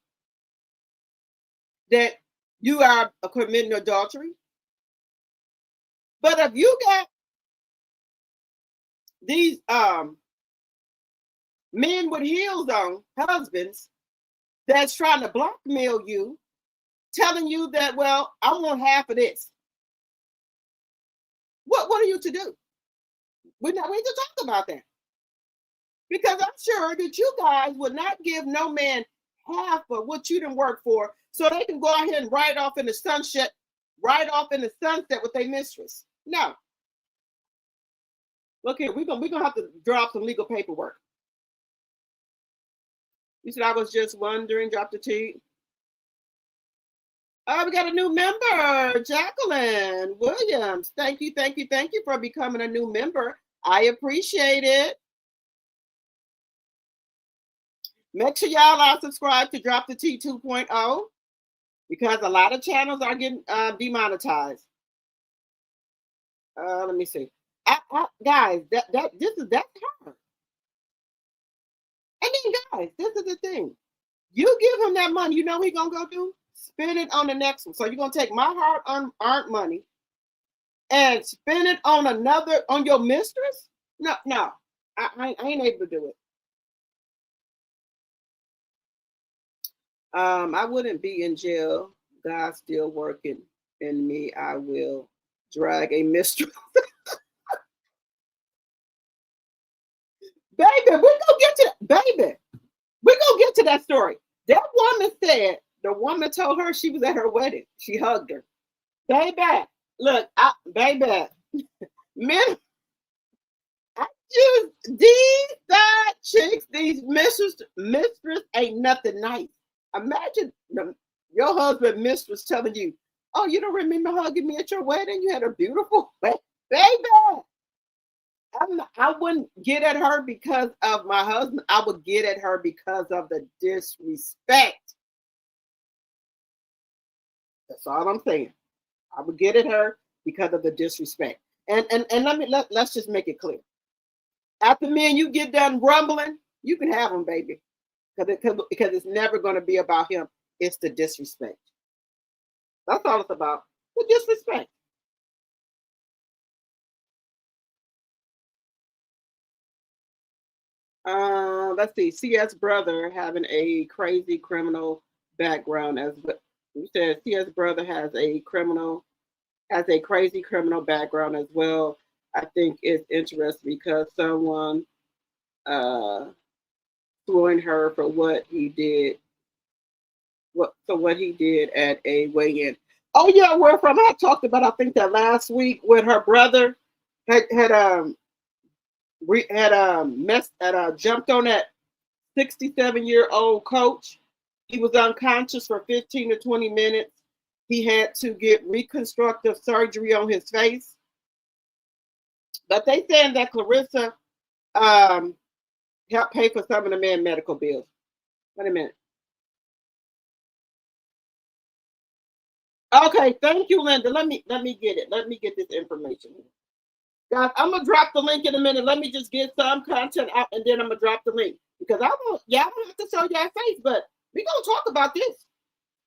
That you are committing adultery. But if you got these men with heels on, husbands, that's trying to blackmail you, telling you that, well, I want half of this. What are you to do? We need to talk about that. Because I'm sure that you guys would not give no man half of what you done work for so they can go out here and ride off in the sunset with their mistress. No. Look here, we're gonna have to draw up some legal paperwork. You said I was just wondering, drop the T. Oh, we got a new member, Jacqueline Williams. Thank you for becoming a new member. I appreciate it. Make sure y'all are subscribed to Drop the T 2.0 because a lot of channels are getting demonetized. Let me see. Guys, that's her. And then, guys, this is the thing. You give him that money, you know what he's gonna go do? Spend it on the next one. So you're gonna take my hard-earned money and spend it on your mistress? No, I ain't able to do it. I wouldn't be in jail. God's still working in me. I will drag a mistress. Baby, we're gonna get to that story. That woman said the woman told her she was at her wedding. She hugged her. Baby, look, baby, men, these side chicks, these mistress ain't nothing nice. Imagine your husband mistress telling you, oh, you don't remember hugging me at your wedding? You had a beautiful wedding. Baby, I wouldn't get at her because of my husband. I would get at her because of the disrespect. That's all I'm saying. I would get at her because of the disrespect. And let's just make it clear. After me and you get done rumbling, you can have him, baby. Because it's never going to be about him. It's the disrespect. That's all it's about. The disrespect. Let's see. CS brother having a crazy criminal background as well. You said CS brother has a crazy criminal background as well. I think it's interesting because someone suing her for what he did. What he did at a weigh-in. Oh yeah, where from? I talked about I think that last week when her brother had jumped on that 67-year-old coach. He was unconscious for 15 to 20 minutes. He had to get reconstructive surgery on his face. But they saying that Clarissa helped pay for some of the man's medical bills. Wait a minute. Okay, thank you, Linda. Let me get it. Let me get this information. Guys, I'm gonna drop the link in a minute. Let me just get some content out, and then I'm gonna drop the link because y'all don't have to show y'all face, but we gonna talk about this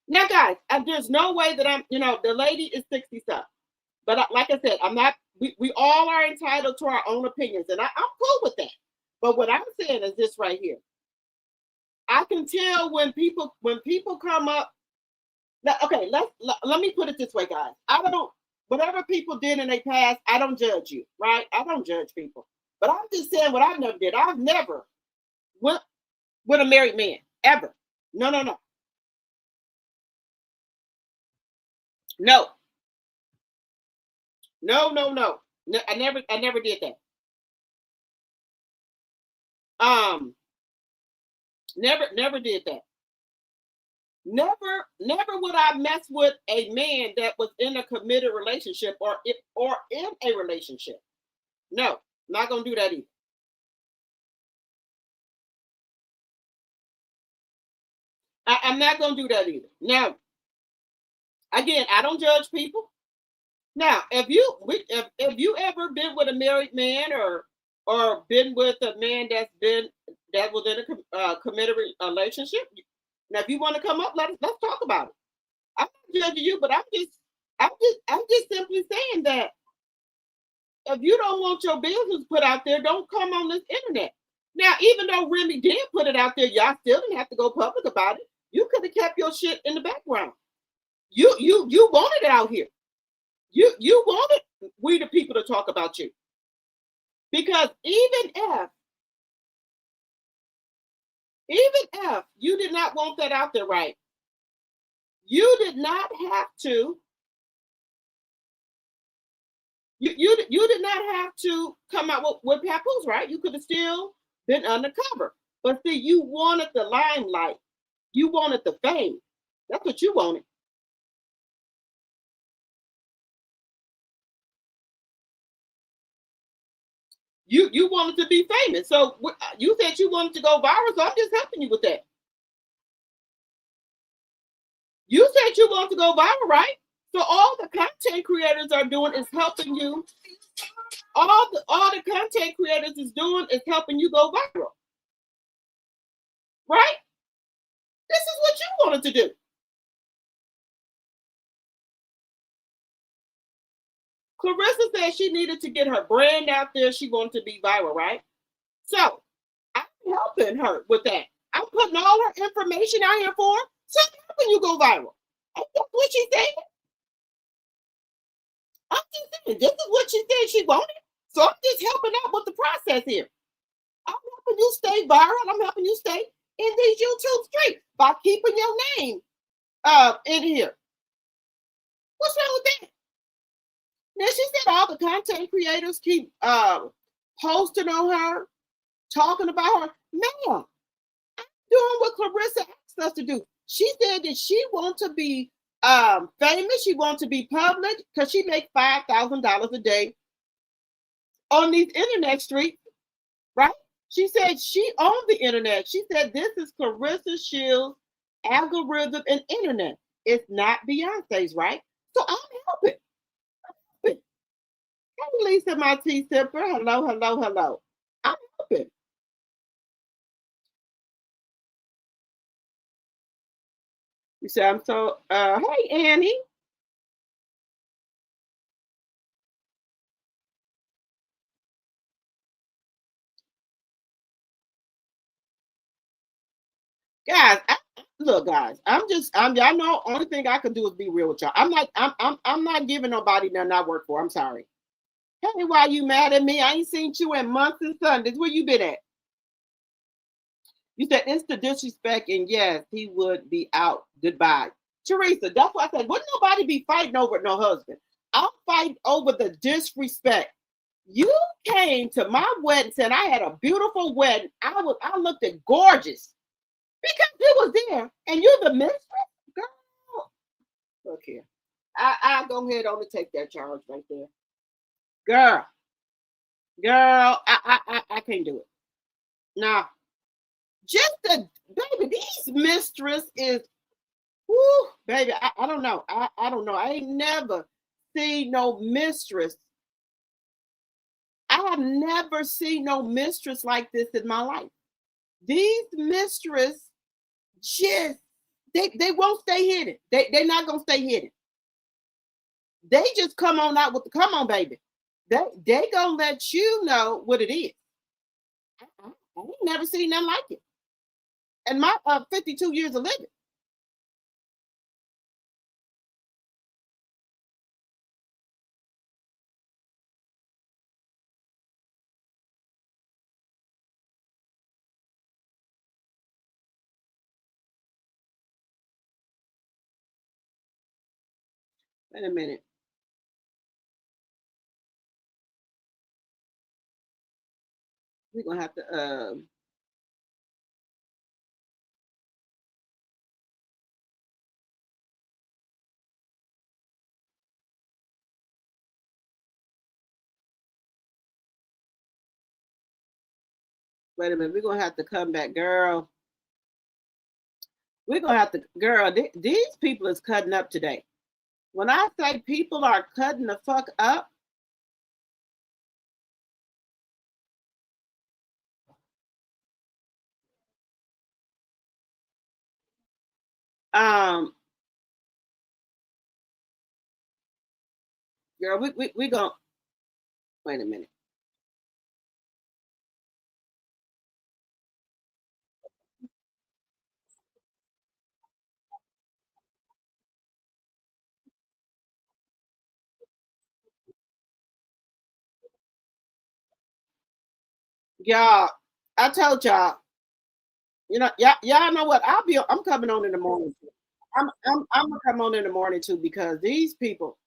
now, guys. There's no way that the lady is 60-something, but like I said, I'm not. We all are entitled to our own opinions, and I'm cool with that. But what I'm saying is this right here. I can tell when people come up. Okay, let me put it this way, guys. Whatever people did in their past, I don't judge you, right? I don't judge people. But I'm just saying what I never did. I've never went with a married man, ever. No. No. I never did that. Never did that. Never would I mess with a man that was in a committed relationship or in a relationship. No, not gonna do that either. I'm not gonna do that either. Now, again, I don't judge people. Now, if you ever been with a married man or been with a man that was in a committed relationship. Now, if you want to come up, let's talk about it. I'm not judging you, but I'm just simply saying that if you don't want your business put out there, don't come on this internet. Now, even though Remy did put it out there, y'all still didn't have to go public about it. You could have kept your shit in the background. You wanted it out here. You wanted we the people to talk about you. Because even if you did not want that out there, right? You did not have to. You did not have to come out with Papoose, right? You could have still been undercover. But see, you wanted the limelight. You wanted the fame. That's what you wanted. You wanted to be famous. So you said you wanted to go viral, so I'm just helping you with that. You said you want to go viral, right? So all the content creators are doing is helping you. All the content creators is doing is helping you go viral. Right? This is what you wanted to do. Clarissa said she needed to get her brand out there. She wanted to be viral, right? So I'm helping her with that. I'm putting all her information out here for her. So I'm helping you go viral. And that's what she said. I'm just saying, this is what she said she wanted. So I'm just helping out with the process here. I'm helping you stay viral. I'm helping you stay in these YouTube streets by keeping your name in here. What's wrong with that? Now she said all the content creators keep posting on her, talking about her. Ma'am, I'm doing what Clarissa asked us to do. She said that she wants to be famous. She wants to be public because she makes $5,000 a day on these internet streets, right? She said she owned the internet. She said this is Clarissa Shields' algorithm and internet. It's not Beyonce's, right? So I'm helping. Hey, Lisa, my tea sipper. Hello, hello, hello. I'm helping. You say I'm so hey Annie. Guys, look, guys, y'all know only thing I can do is be real with y'all. I'm not giving nobody nothing I work for. I'm sorry. Hey, why you mad at me? I ain't seen you in months and Sundays. Where you been at? You said it's the disrespect, and yes, he would be out. Goodbye. Teresa, that's why I said, wouldn't nobody be fighting over no husband? I'll fight over the disrespect. You came to my wedding saying I had a beautiful wedding. I looked at gorgeous because you was there, and you're the mistress, girl. Look here, I'll go ahead on and take that charge right there, girl. I can't do it. Nah, just the baby. These mistress is, whoo, baby. I don't know. I don't know. I ain't never seen no mistress. I have never seen no mistress like this in my life. These mistress just they won't stay hidden. They're not gonna stay hidden. They just come on out with the come on, baby. They gonna let you know what it is. I ain't never seen nothing like it. And my 52 years of living. Wait a minute. We're gonna have to wait a minute. We're gonna have to come back, girl. We're gonna have to, girl. These people is cutting up today. When I say people are cutting the fuck up, girl, we gonna wait a minute. Y'all, I told y'all, you know, y'all know what? I'm coming on in the morning. I'm gonna come on in the morning too because these people,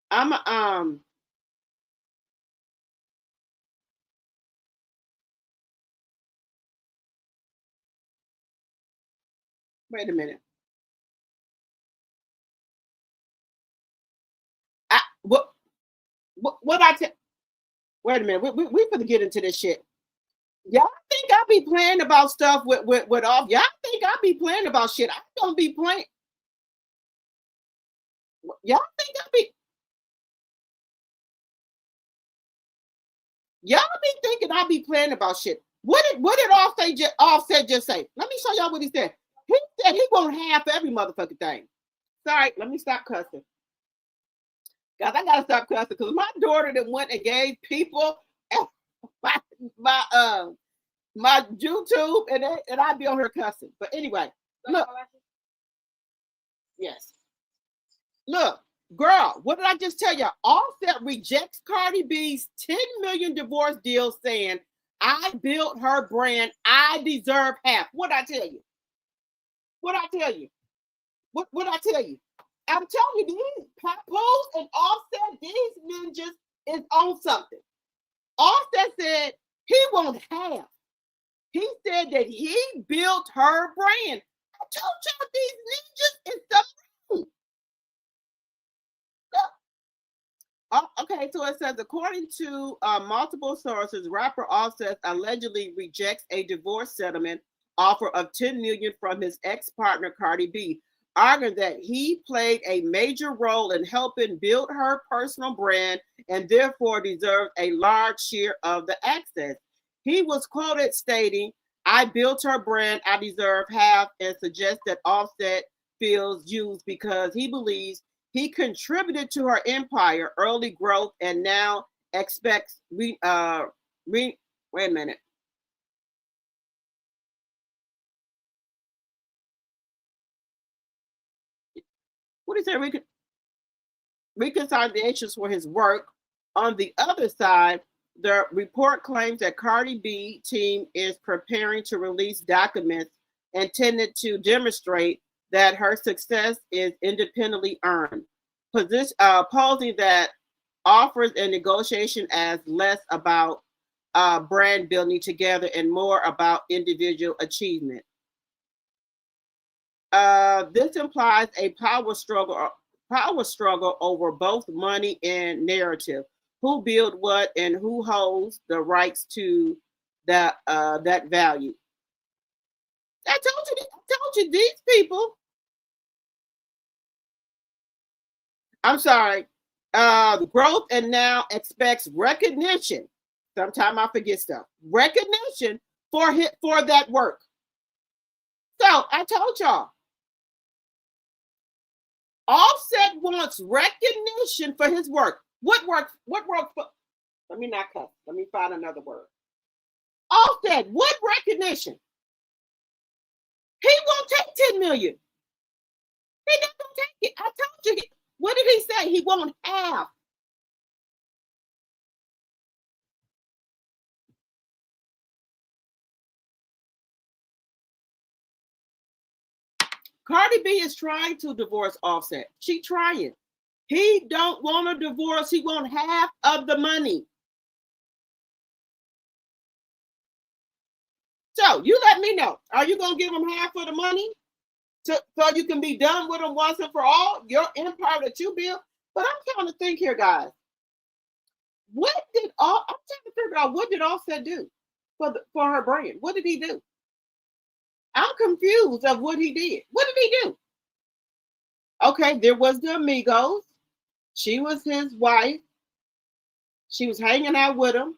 I'm Wait a minute. What I tell? Wait a minute. We finna get into this shit. Y'all think I be playing about stuff with off? Y'all think I be playing about shit? I don't be playing. Y'all think I be? Y'all be thinking I be playing about shit. What did Offset just say? Let me show y'all what he said. He said he won't have every motherfucking thing. Sorry, let me stop cussing. Guys, I gotta stop cussing because my daughter that went and gave people my YouTube and I'd be on her cussing. But anyway, look. Yes. Look, girl, what did I just tell you? Offset rejects Cardi B's 10 million divorce deal saying, I built her brand. I deserve half. What I tell you? What I tell you? What I tell you? I'm telling you, these Papoose and Offset, these ninjas is on something. Offset said he won't have. He said that he built her brand. I told y'all these ninjas is something. Okay, so it says, according to multiple sources, rapper Offset allegedly rejects a divorce settlement offer of $10 million from his ex-partner Cardi B, arguing that he played a major role in helping build her personal brand and therefore deserved a large share of the access. He was quoted stating, I built her brand, I deserve half, and suggests that Offset feels used because he believes he contributed to her empire, early growth, and now expects wait a minute. What is that? Reconciliations for his work. On the other side, the report claims that Cardi B team is preparing to release documents intended to demonstrate that her success is independently earned, posing that offers and negotiation as less about brand building together and more about individual achievement. This implies a power struggle over both money and narrative. Who build what and who holds the rights to that value? I told you these people. I'm sorry. Growth and now expects recognition. Sometimes I forget stuff. Recognition for that work. So I told y'all. Offset wants recognition for his work. What work for? Let me not cuss. Let me find another word. Offset, what recognition? He won't take 10 million. He not gonna take it. I told you. What did he say? He won't have. Cardi B is trying to divorce Offset. She trying. He don't want a divorce. He want half of the money. So you let me know. Are you gonna give him half of the money so you can be done with him once and for all? Your empire that you built. But I'm trying to think here, guys. I'm trying to figure out what did Offset do for her brand? What did he do? I'm confused of what he did. What did he do? Okay, there was the Amigos. She was his wife. She was hanging out with him.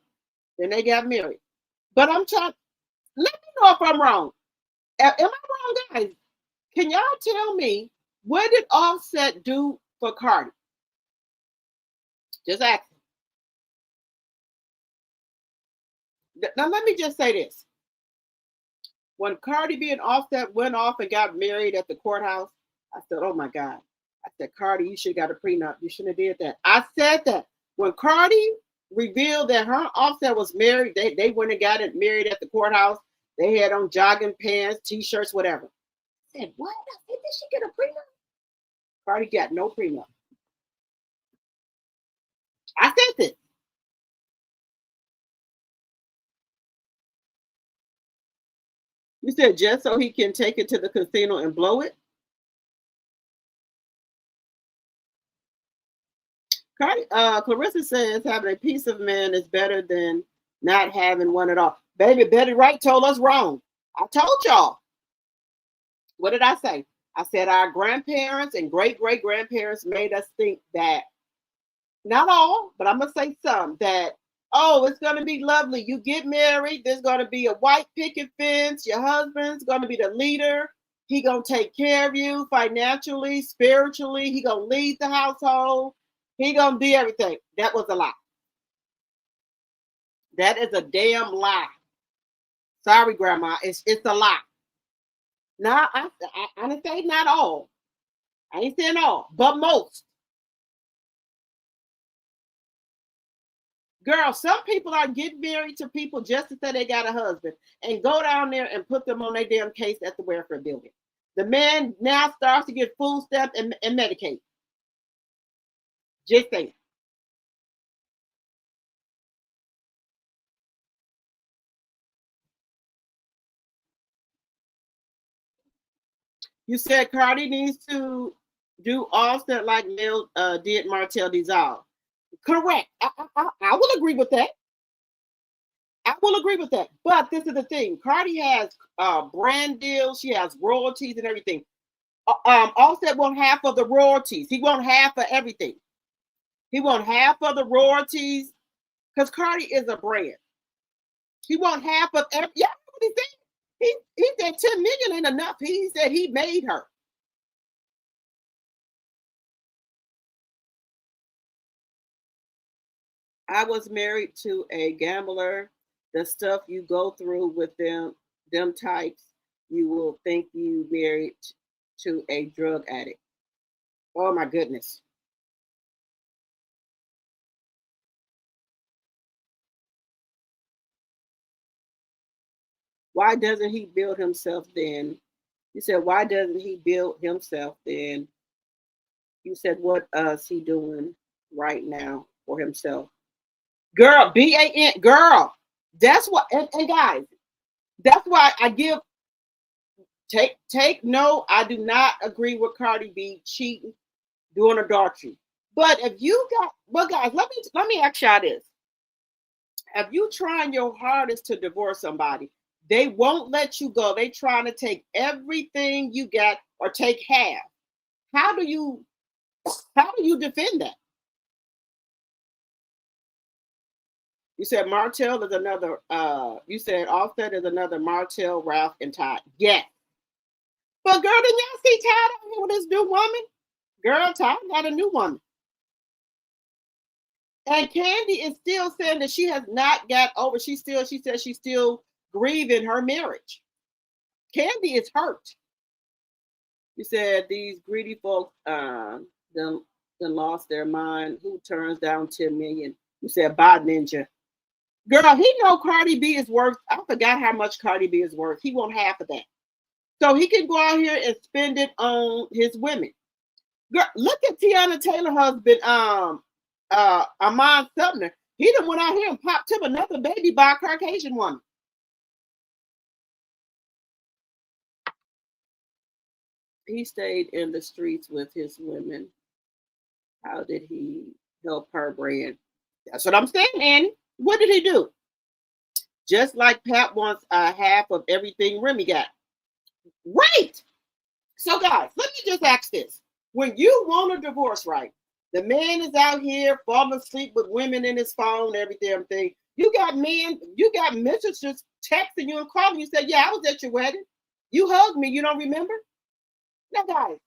Then they got married. But I'm trying. Let me know if I'm wrong. Am I wrong, guys? Can y'all tell me what did Offset do for Cardi? Just ask. Now let me just say this. When Cardi B and Offset went off and got married at the courthouse, I said, oh my God. I said, Cardi, you should have got a prenup. You shouldn't have did that. I said that. When Cardi revealed that her and Offset was married, they went and got it married at the courthouse. They had on jogging pants, t-shirts, whatever. I said, what? I said, did she get a prenup? Cardi got no prenup. I said this. You said just so he can take it to the casino and blow it? Clarissa says having a piece of man is better than not having one at all. Baby, Betty Wright told us wrong. I told y'all. What did I say? I said our grandparents and great-great-grandparents made us think that, not all, but I'm going to say some, that, oh, it's going to be lovely. You get married, there's going to be a white picket fence. Your husband's going to be the leader. He going to take care of you financially, spiritually. He going to lead the household. He going to do everything. That was a lie. That is a damn lie. Sorry, Grandma. It's a lie. Now, I didn't say not all. I ain't saying all, but most. Girl, some people are getting married to people just to say they got a husband and go down there and put them on their damn case at the welfare building. The man now starts to get food stamps and Medicaid. Just saying. You said Cardi needs to do Offset like Lil did Martell Dissolve. Correct. I will agree with that. I will agree with that. But this is the thing. Cardi has brand deals. She has royalties and everything. Offset won't half of the royalties. He won't half of everything. He won't half of the royalties because Cardi is a brand. He won't half of every. Yeah, what he said. He said 10 million ain't enough. He said he made her. I was married to a gambler. The stuff you go through with them types, you will think you married to a drug addict. Oh my goodness. Why doesn't he build himself then? You said, why doesn't he build himself then? You said, what is he doing right now for himself? Girl, BAN, girl. That's what, and guys, that's why I give, take no, I do not agree with Cardi B cheating, doing adultery. But if you got, well, guys, let me ask y'all this. If you trying your hardest to divorce somebody, they won't let you go. They trying to take everything you got or take half. How do you defend that? You said Martell is another, you said Offset is another Martell, Ralph, and Todd. Yes. But girl, didn't y'all see Todd out here with this new woman? Girl, Todd got a new woman. And Candy is still saying that she has not got over. She says she's still grieving her marriage. Candy is hurt. You said these greedy folks then lost their mind. Who turns down 10 million? You said Bob Ninja. Girl, he know Cardi B is worth. I forgot how much Cardi B is worth. He won't half of that. So he can go out here and spend it on his women. Girl, look at Tiana Taylor's husband, Amon Sumner. He done went out here and popped him another baby by a Caucasian woman. He stayed in the streets with his women. How did he help her brand? That's what I'm saying, Annie. What did he do? Just like Pat wants half of everything Remy got. Right. So, guys, let me just ask this. When you want a divorce, right? The man is out here falling asleep with women in his phone, every damn thing. You got mistresses texting you and calling you, say, yeah, I was at your wedding. You hugged me. You don't remember? Now, guys,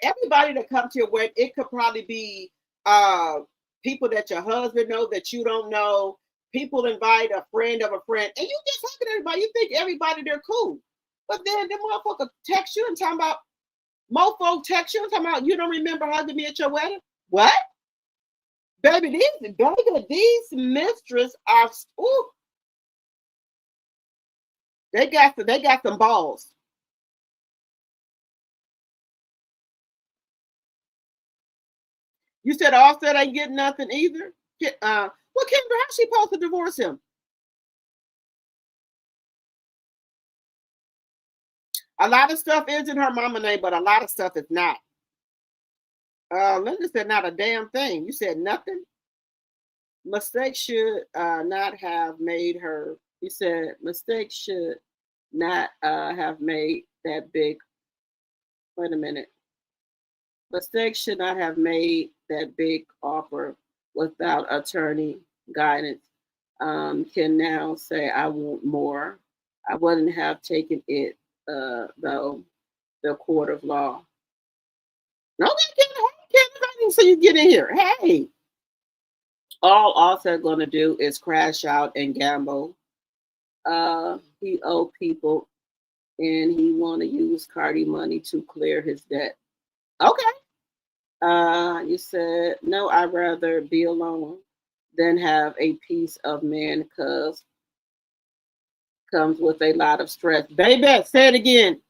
everybody that comes to your wedding, it could probably be people that your husband knows that you don't know. People invite a friend of a friend, and you just hugging everybody. You think everybody they're cool, but then the motherfucker text you and talking about mofo text you and talking about you don't remember hugging me at your wedding. What, baby? These mistresses are ooh, they got some balls. You said Offset ain't getting nothing either. Well, Kendra, how's she supposed to divorce him? A lot of stuff is in her mama name, but a lot of stuff is not. Linda said not a damn thing. You said nothing? Mistakes should not have made her. You said mistakes should not have made that big. Wait a minute. Mistakes should not have made that big offer without attorney guidance. Can now say I want more. I wouldn't have taken it though the court of law. No, so you get in here. Hey, all Offset gonna do is crash out and gamble. He owe people, and he want to use Cardi money to clear his debt. Okay. You said no. I'd rather be alone than have a piece of man, cause comes with a lot of stress. Baby, say it again.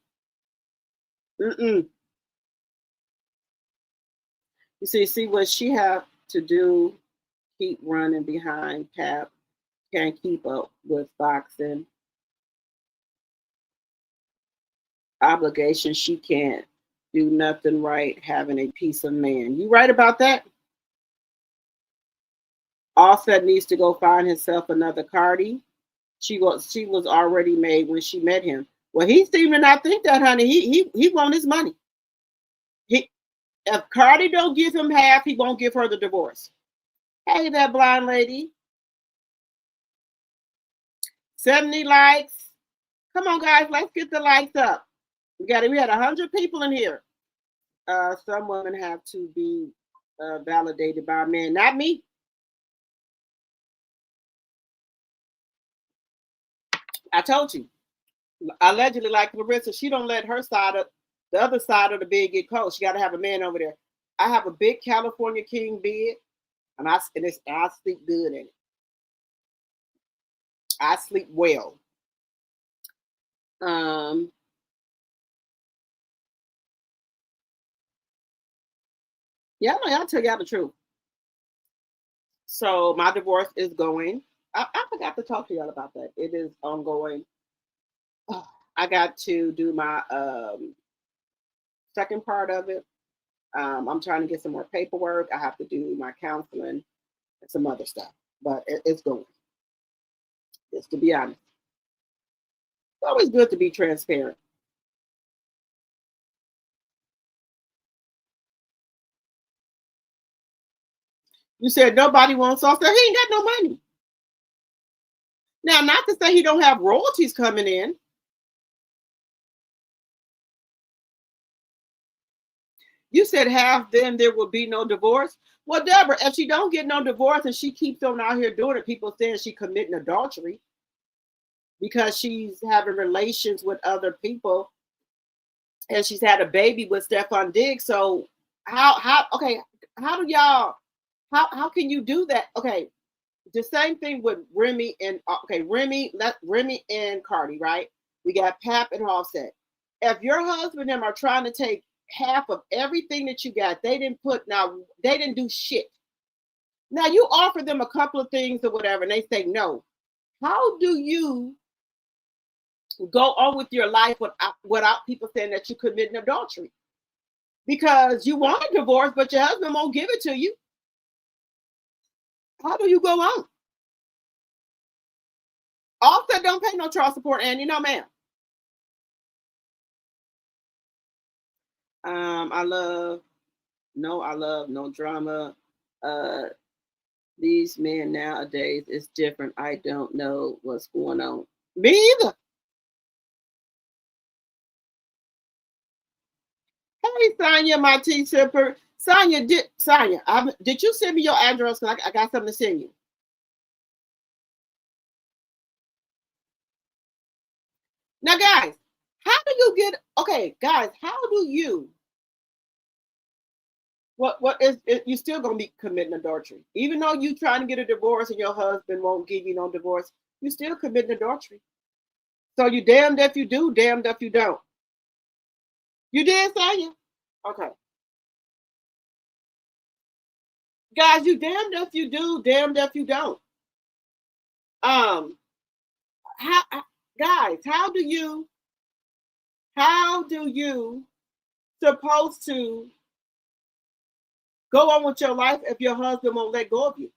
You see what she have to do, keep running behind Pap, can't keep up with boxing. Obligation, she can't do nothing right having a piece of man. You right about that? Offset needs to go find himself another Cardi. She was already made when she met him. Well, he seemed to not think that, honey. He want his money. If Cardi don't give him half, he won't give her the divorce. Hey, that blind lady. 70 likes. Come on, guys, let's get the likes up. We had 100 people in here. Some women have to be validated by men, not me. I told you. Allegedly, like Clarissa, she don't let her side of the other side of the bed get cold. She got to have a man over there. I have a big California king bed, and I sleep good in it. I sleep well. Yeah, I'll tell y'all the truth. So my divorce is going. I forgot to talk to y'all about that. It is ongoing. I got to do my second part of it. I'm trying to get some more paperwork. I have to do my counseling and some other stuff, but it's going. Just to be honest, it's always good to be transparent. You said nobody wants Offset. He ain't got no money. Now, not to say he don't have royalties coming in. You said half, then there will be no divorce. Well, Deborah, if she don't get no divorce and she keeps on out here doing it, people saying she committing adultery because she's having relations with other people and she's had a baby with Stefan Diggs. So how can you do that? Okay, the same thing with Remy and Remy and Cardi, right? We got Pap and Offset. If your husband and them are trying to take half of everything that you got, they didn't do shit. Now you offer them a couple of things or whatever, and they say no. How do you go on with your life without people saying that you committing adultery? Because you want a divorce, but your husband won't give it to you. How do you go on? Offset don't pay no child support, Andy. No, ma'am. I love no drama. These men nowadays is different. I don't know what's going on. Me either. Hey, Sonya, my tea sipper. Sonya, did you send me your address? I got something to send you. Now, guys, how do you get? Okay, guys, how do you? What is it, you still gonna be committing adultery, even though you trying to get a divorce and your husband won't give you no divorce? You still committing adultery. So you damned if you do, damned if you don't. You did, Sonya? Okay. Guys, you damned if you do, damned if you don't. How do How do you supposed to go on with your life if your husband won't let go of you?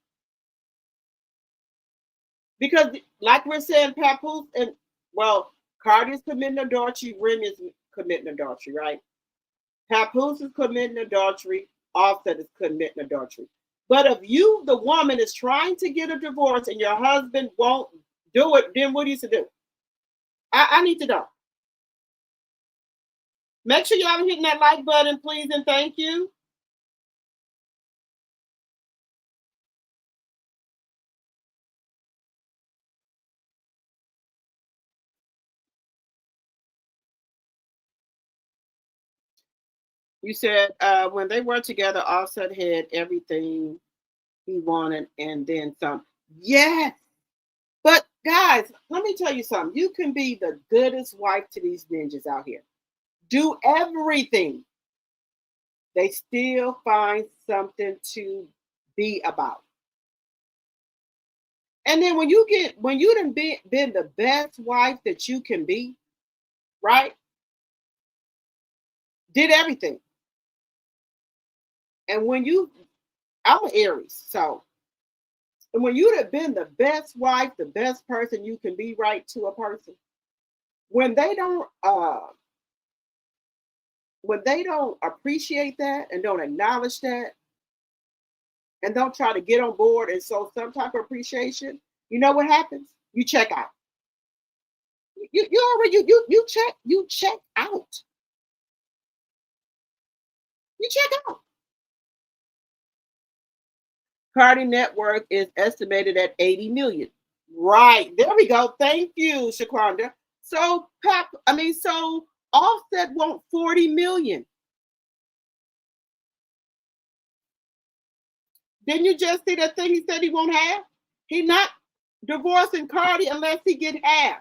Because like we're saying, Papoose, and well, Cardi is committing adultery, Remy is committing adultery, right? Papoose is committing adultery, Offset is committing adultery. But if you, the woman, is trying to get a divorce and your husband won't do it, then what do you do? I need to know. Make sure y'all are hitting that like button, please, and thank you. You said when they were together, Offset had everything he wanted and then some. Yes. But guys, let me tell you something. You can be the goodest wife to these ninjas out here. Do everything. They still find something to be about. And then when you done been the best wife that you can be, right? Did everything. And when I'm an Aries, so and when you'd have been the best wife, the best person you can be right to a person, when they don't appreciate that and don't acknowledge that and don't try to get on board and show some type of appreciation, you know what happens? You check out. You check out. You check out. Cardi network is estimated at 80 million. Right. There we go. Thank you, Shaquanda. So Offset want 40 million. Didn't you just see that thing he said he won't have? He not divorcing Cardi unless he get half.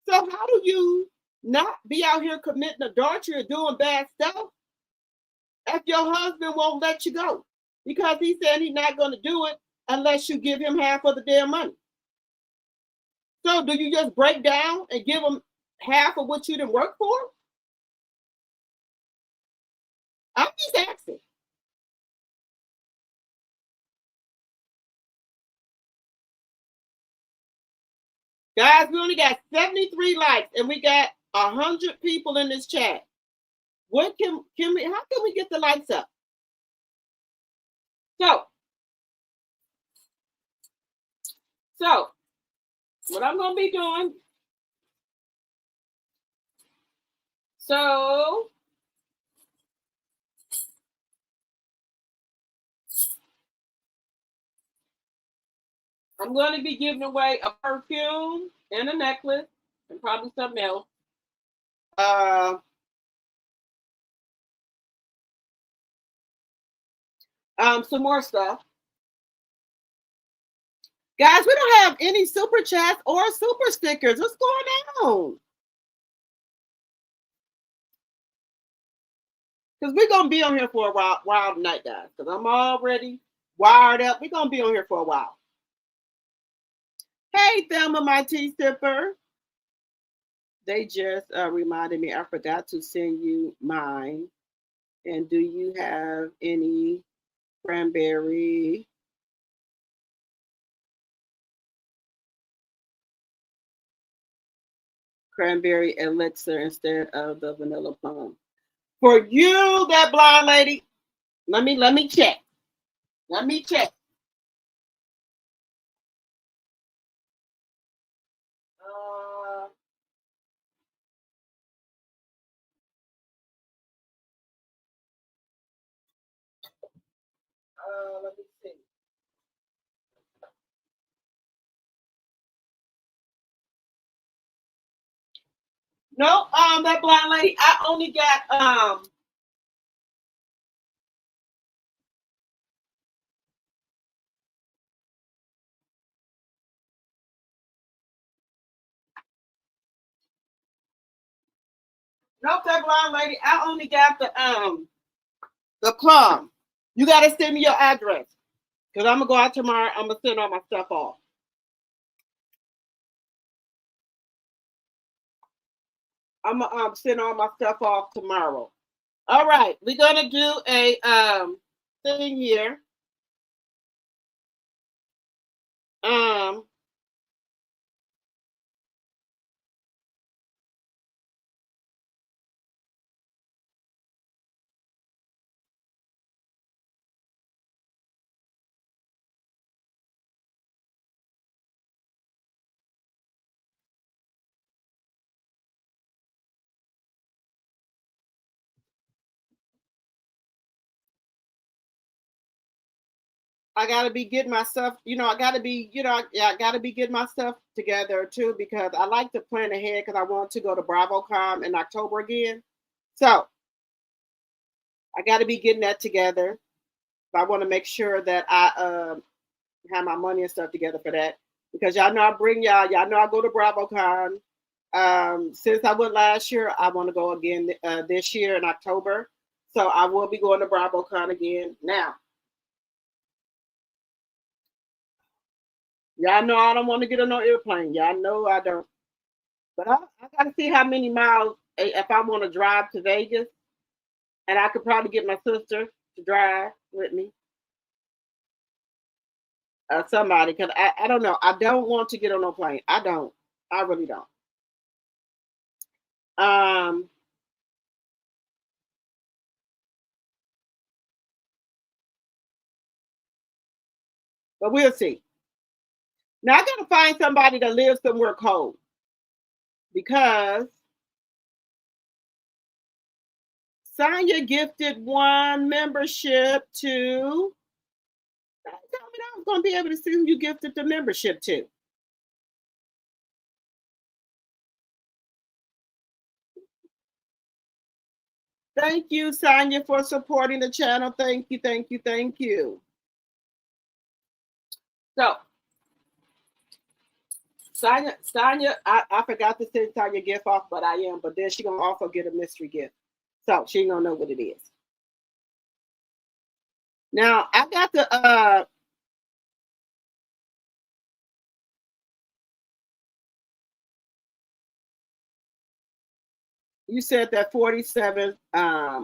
So how do you not be out here committing adultery or doing bad stuff if your husband won't let you go? Because he said he's not going to do it unless you give him half of the damn money. So do you just break down and give him half of what you didn't work for? I'm just asking. Guys, we only got 73 likes and we got 100 people in this chat. How can we get the likes up? So what I'm going to be doing, I'm going to be giving away a perfume and a necklace and probably something else. Some more stuff. Guys, we don't have any super chats or super stickers. What's going on? Because we're going to be on here for a while tonight, guys. Because I'm already wired up. We're going to be on here for a while. Hey, Thelma, my tea sipper. They just reminded me I forgot to send you mine. And do you have any cranberry elixir instead of the vanilla plum? For you, that blonde lady, let me check. Let me check. Let me see. No, that blonde lady, I only got nope, that blonde lady, I only got the plum. You gotta send me your address. Because I'm gonna go out tomorrow. I'm gonna send all my stuff off. I'm gonna send all my stuff off tomorrow. All right, we're gonna do a thing here. I gotta be getting my stuff, I gotta be, I gotta be getting my stuff together too, because I like to plan ahead because I want to go to BravoCon in October again. So I gotta be getting that together. I want to make sure that I have my money and stuff together for that. Because y'all know I bring y'all know I go to BravoCon. Since I went last year, I want to go again this year in October. So I will be going to BravoCon again. Now, y'all know I don't want to get on no airplane. Y'all know I don't. But I got to see how many miles, if I want to drive to Vegas. And I could probably get my sister to drive with me. Somebody, because I don't know. I don't want to get on no plane. I don't. I really don't. But we'll see. Now I gotta find somebody that lives somewhere cold, because Sonya gifted one membership to. Tell me that I was gonna be able to see who you gifted the membership to. Thank you, Sonya, for supporting the channel. Thank you, thank you, thank you. So, Sonya, I forgot to send Sonya a gift off, but I am. But then she's gonna also get a mystery gift, so she ain't gonna know what it is. Now I got the you said that 47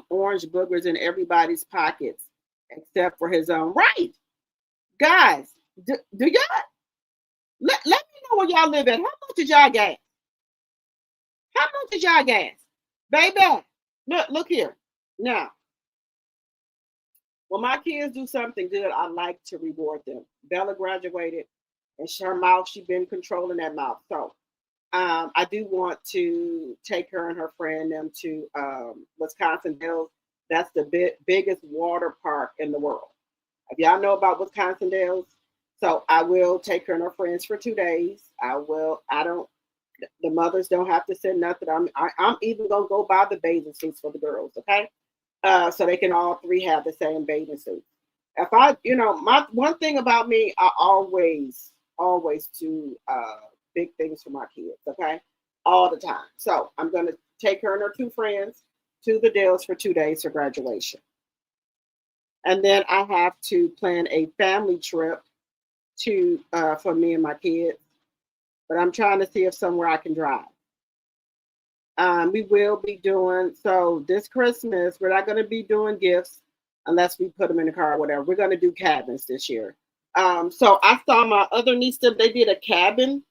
orange boogers in everybody's pockets except for his own. Right, guys, do y'all let me know where y'all live at? How much is y'all gas? How much is y'all gas, baby? Look here. Now, when my kids do something good, I like to reward them. Bella graduated, and her mouth, she's been controlling that mouth. So I do want to take her and her friend them to Wisconsin Dells. That's the biggest water park in the world. If y'all know about Wisconsin Dells, so I will take her and her friends for 2 days. The mothers don't have to send nothing. I'm even gonna go buy the bathing suits for the girls, okay? So they can all three have the same bathing suit. If I, my one thing about me, I always do big things for my kids, okay? All the time. So I'm gonna take her and her two friends to the Dells for 2 days for graduation. And then I have to plan a family trip for me and my kids. But I'm trying to see if somewhere I can drive. We will be doing, so this Christmas, we're not going to be doing gifts unless we put them in the car or whatever. We're going to do cabins this year. So I saw my other niece, they did a cabin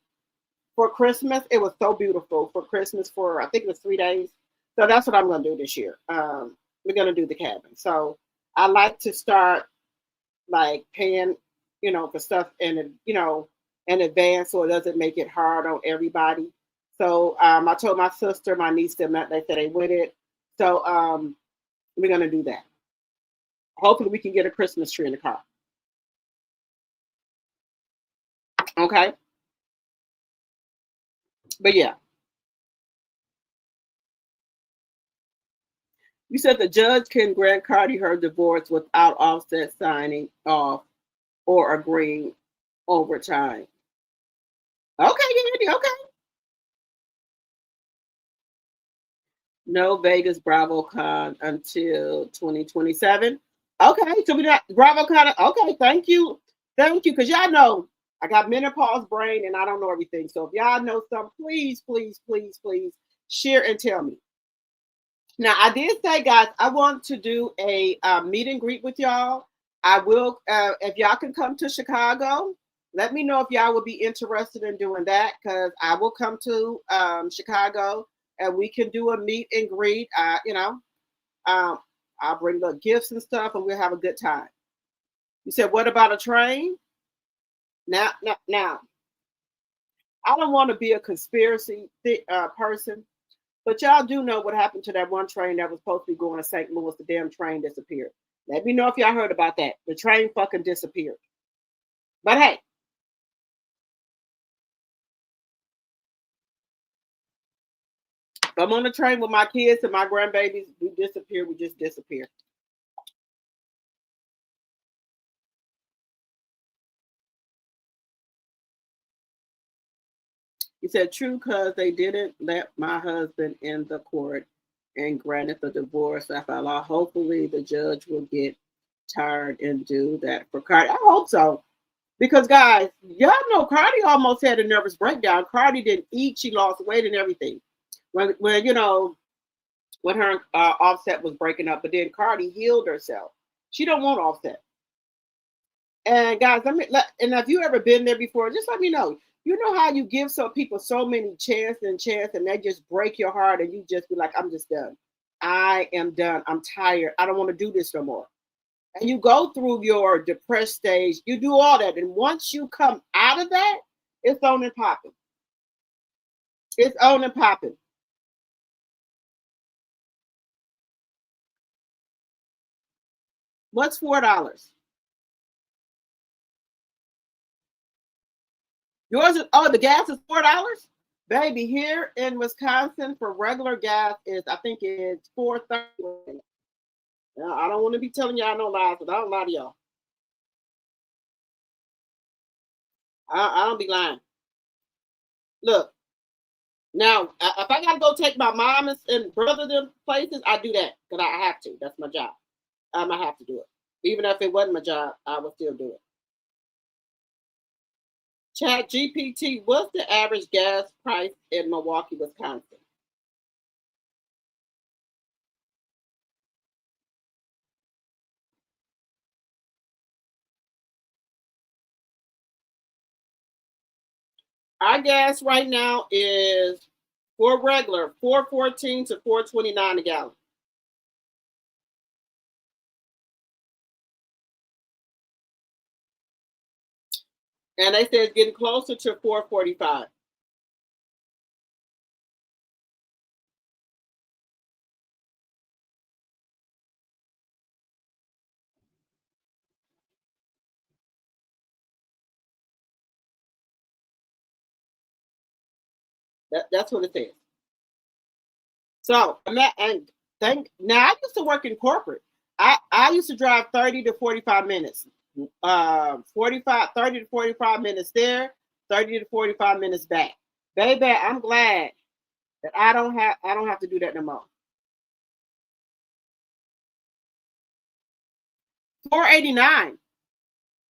for Christmas. It was so beautiful for Christmas for, I think it was 3 days. So that's what I'm going to do this year. We're going to do the cabin. So I like to start like paying, for stuff in advance so it doesn't make it hard on everybody. So I told my sister, my niece, they said they with it. So we're going to do that. Hopefully we can get a Christmas tree in the car. Okay. But yeah. You said the judge can grant Cardi her divorce without Offset signing off or agreeing over time. Okay, Andy, okay. No Vegas BravoCon until 2027. Okay, so we got BravoCon. Okay, thank you. Because y'all know I got menopause brain and I don't know everything. So if y'all know something, please share and tell me. Now, I did say, guys, I want to do a meet and greet with y'all. I will, if y'all can come to Chicago, let me know if y'all would be interested in doing that, because I will come to Chicago and we can do a meet and greet. You know, I'll bring the gifts and stuff and we'll have a good time. You said, what about a train? Now, I don't want to be a conspiracy person, but y'all do know what happened to that one train that was supposed to be going to St. Louis. The damn train disappeared. Let me know if y'all heard about that. The train fucking disappeared. But hey, if I'm on the train with my kids and my grandbabies, we disappear. We just disappear. He said, true, because they didn't let my husband in the court and granted the divorce after law. Hopefully the judge will get tired and do that for Cardi. I hope so. Because guys, y'all know Cardi almost had a nervous breakdown. Cardi didn't eat, she lost weight and everything. When you know, when her Offset was breaking up, but then Cardi healed herself. She don't want Offset. And guys, and if you ever been there before, just let me know. You know how you give some people so many chance, and they just break your heart, and you just be like, I'm just done. I am done. I'm tired. I don't want to do this no more. And you go through your depressed stage. You do all that. And once you come out of that, it's on and popping. It's on and popping. What's $4? Yours is, oh, the gas is $4? Baby, here in Wisconsin for regular gas is, I think it's $4.30. Now, I don't want to be telling y'all no lies, but I don't lie to y'all. I don't be lying. Look, now, if I got to go take my mom and brother to places, I do that because I have to. That's my job. I have to do it. Even if it wasn't my job, I would still do it. Chat GPT, what's the average gas price in Milwaukee, Wisconsin? Our gas right now is, for regular, $4.14 to $4.29 a gallon. And they say it's getting closer to $4.45. That's what it says. So now I used to work in corporate. I used to drive 30 to 45 minutes. 30 to 45 minutes there, 30 to 45 minutes back. Baby, I'm glad that I don't have to do that no more. $4.89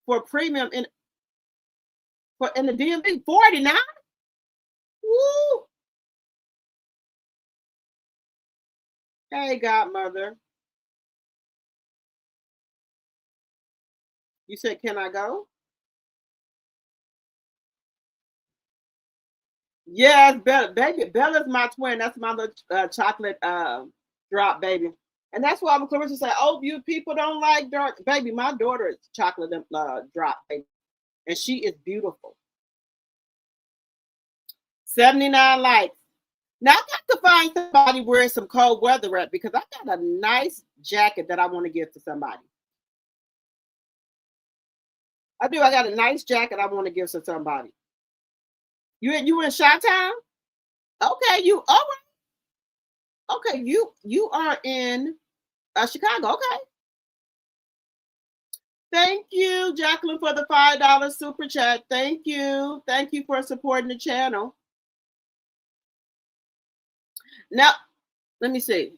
for premium in the DMV. $4.89. Woo! Hey, godmother. You said, can I go? Yes, Bella, baby. Bella's my twin. That's my little chocolate drop, baby. And that's why Clarissa said, oh, you people don't like dark. Baby, my daughter is chocolate drop, baby. And she is beautiful. 79 likes. Now I got to find somebody wearing some cold weather at, because I got a nice jacket that I want to give to somebody. I do. I got a nice jacket I want to give to somebody. You in Chi-Town? Okay, you all right. Okay, you are in Chicago. Okay. Thank you, Jacqueline, for the $5 super chat. Thank you. Thank you for supporting the channel. Now, let me see.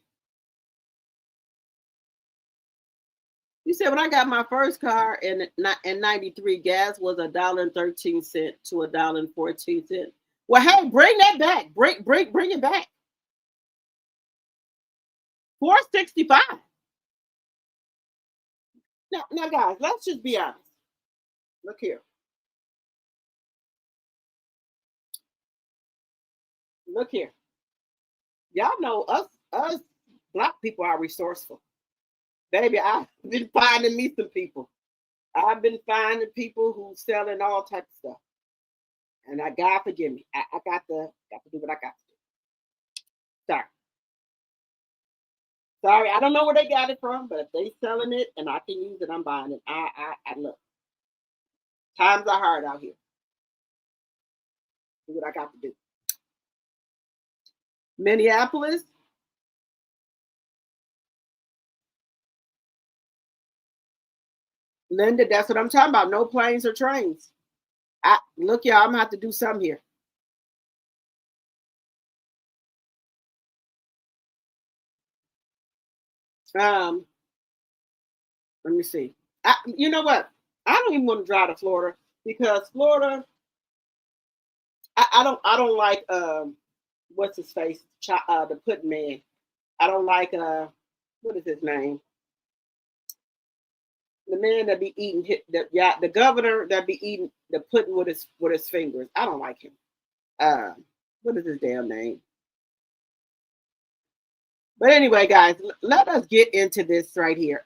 You said when I got my first car in 93, gas was $1.13 to $1.14. Well, hey, bring that back. Bring it back. $465. Now, guys, let's just be honest. Look here. Look here. Y'all know us Black people are resourceful. Baby, I've been finding me some people. I've been finding people who selling all types of stuff. And God forgive me. I got to do what I got to do. Sorry. Sorry, I don't know where they got it from, but if they selling it and I can use it, I'm buying it. I look. Times are hard out here. Do what I got to do. Minneapolis. Linda, that's what I'm talking about. No planes or trains. Look, y'all, I'm gonna have to do something here. Let me see. You know what? I don't even want to drive to Florida because Florida. I don't like what's his face, the pudding man. I don't like what is his name? The man that be eating the governor that be eating the pudding with his fingers. I don't like him. What is his damn name? But anyway, guys, let us get into this right here.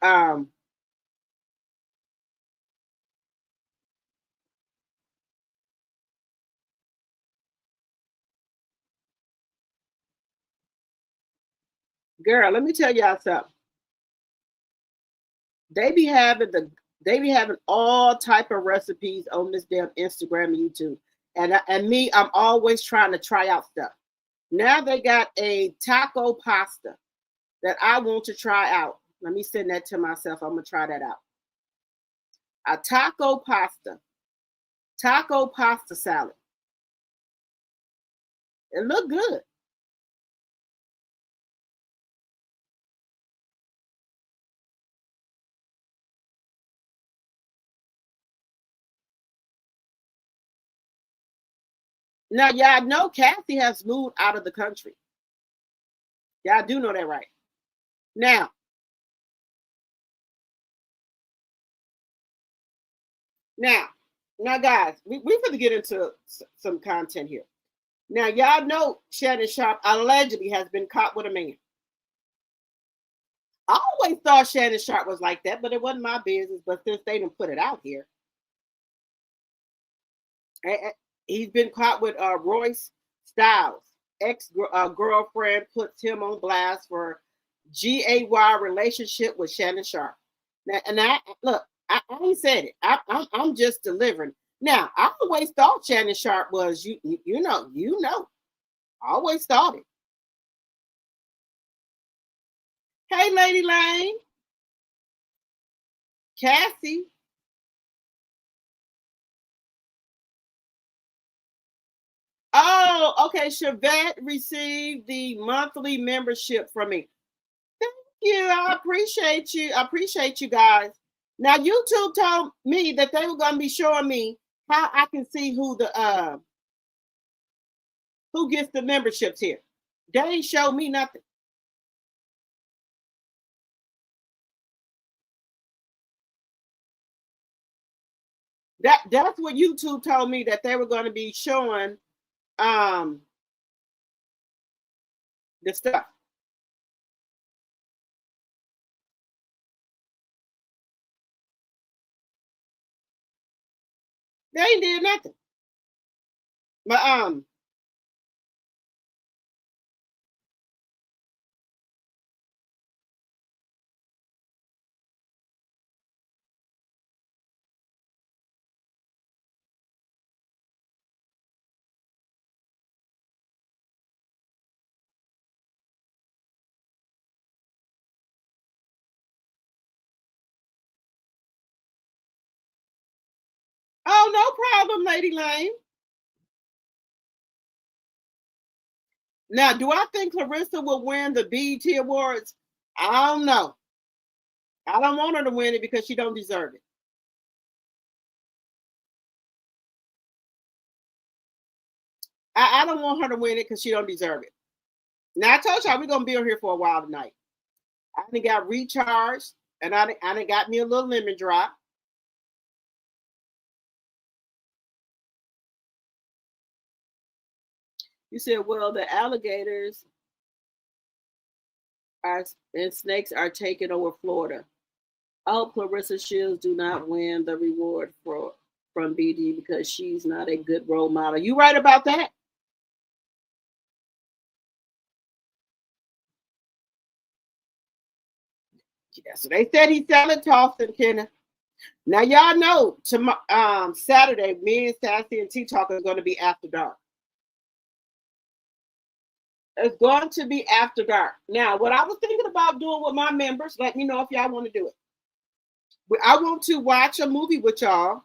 Girl, let me tell y'all something. They be having all type of recipes on this damn Instagram and YouTube. And me, I'm always trying to try out stuff. Now they got a taco pasta that I want to try out. Let me send that to myself. I'm gonna try that out. A taco pasta salad. It looked good. Now, y'all know Kathy has moved out of the country. Y'all do know that, right? Now, guys, we're going to get into some content here. Now, y'all know Shannon Sharpe allegedly has been caught with a man. I always thought Shannon Sharpe was like that, but it wasn't my business. But since they didn't put it out here, he's been caught with Royce Styles. Ex-girlfriend puts him on blast for GAY relationship with Shannon Sharpe. Now, look, I ain't said it. I'm just delivering. Now, I always thought Shannon Sharpe was, you know. I always thought it. Hey, Lady Lane. Cassie. Oh, okay. Chevette received the monthly membership from me. Thank you. I appreciate you. I appreciate you guys. Now, YouTube told me that they were going to be showing me how I can see who gets the memberships here. They ain't show me nothing. That's what YouTube told me, that they were going to be showing the stuff. They ain't did nothing. But oh, no problem, Lady Lane. Now, do I think Clarissa will win the BET Awards? I don't know. I don't want her to win it because she don't deserve it. I don't want her to win it because she don't deserve it. Now, I told y'all we're going to be on here for a while tonight. I done got recharged, and I done got me a little lemon drop. You said, well, the alligators and snakes are taking over Florida. I hope Clarissa Shields do not win the reward from BD because she's not a good role model. You right about that? Yeah, so they said he's selling Charleston, Kenna. Now y'all know tomorrow, Saturday, me and Sassy and T Talk are going to be after dark. It's going to be after dark. Now, what I was thinking about doing with my members, let me know if y'all want to do it. I want to watch a movie with y'all.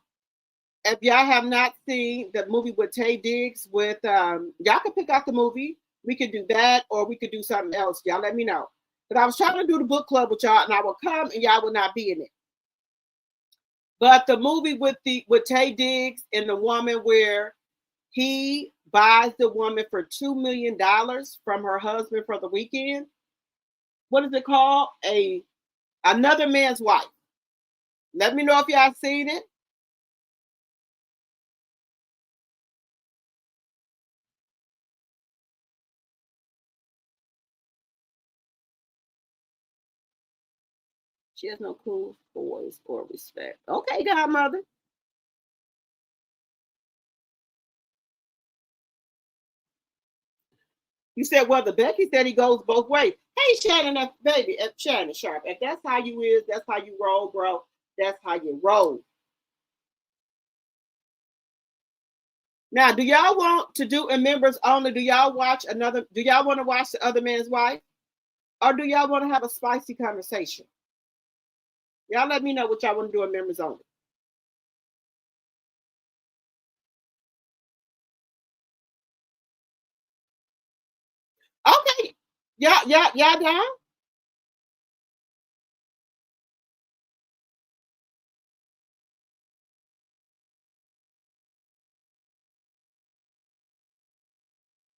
If y'all have not seen the movie with Taye Diggs, with y'all can pick out the movie. We could do that, or we could do something else. Y'all let me know. But I was trying to do the book club with y'all, and I will come, and y'all will not be in it. But the movie with Taye Diggs and the woman where he buys the woman for $2 million from her husband for the weekend. What is it called? Another Man's Wife. Let me know if y'all seen it. She has no cool voice or respect. Okay, godmother. You said, well, Becky said he goes both ways. Hey, Shannon, baby, Shannon Sharp. If that's how you is, that's how you roll, bro. That's how you roll. Now, do y'all want to do in members only? Do y'all want to watch The Other Man's Wife? Or do y'all want to have a spicy conversation? Y'all let me know what y'all want to do in members only. Okay. Y'all down?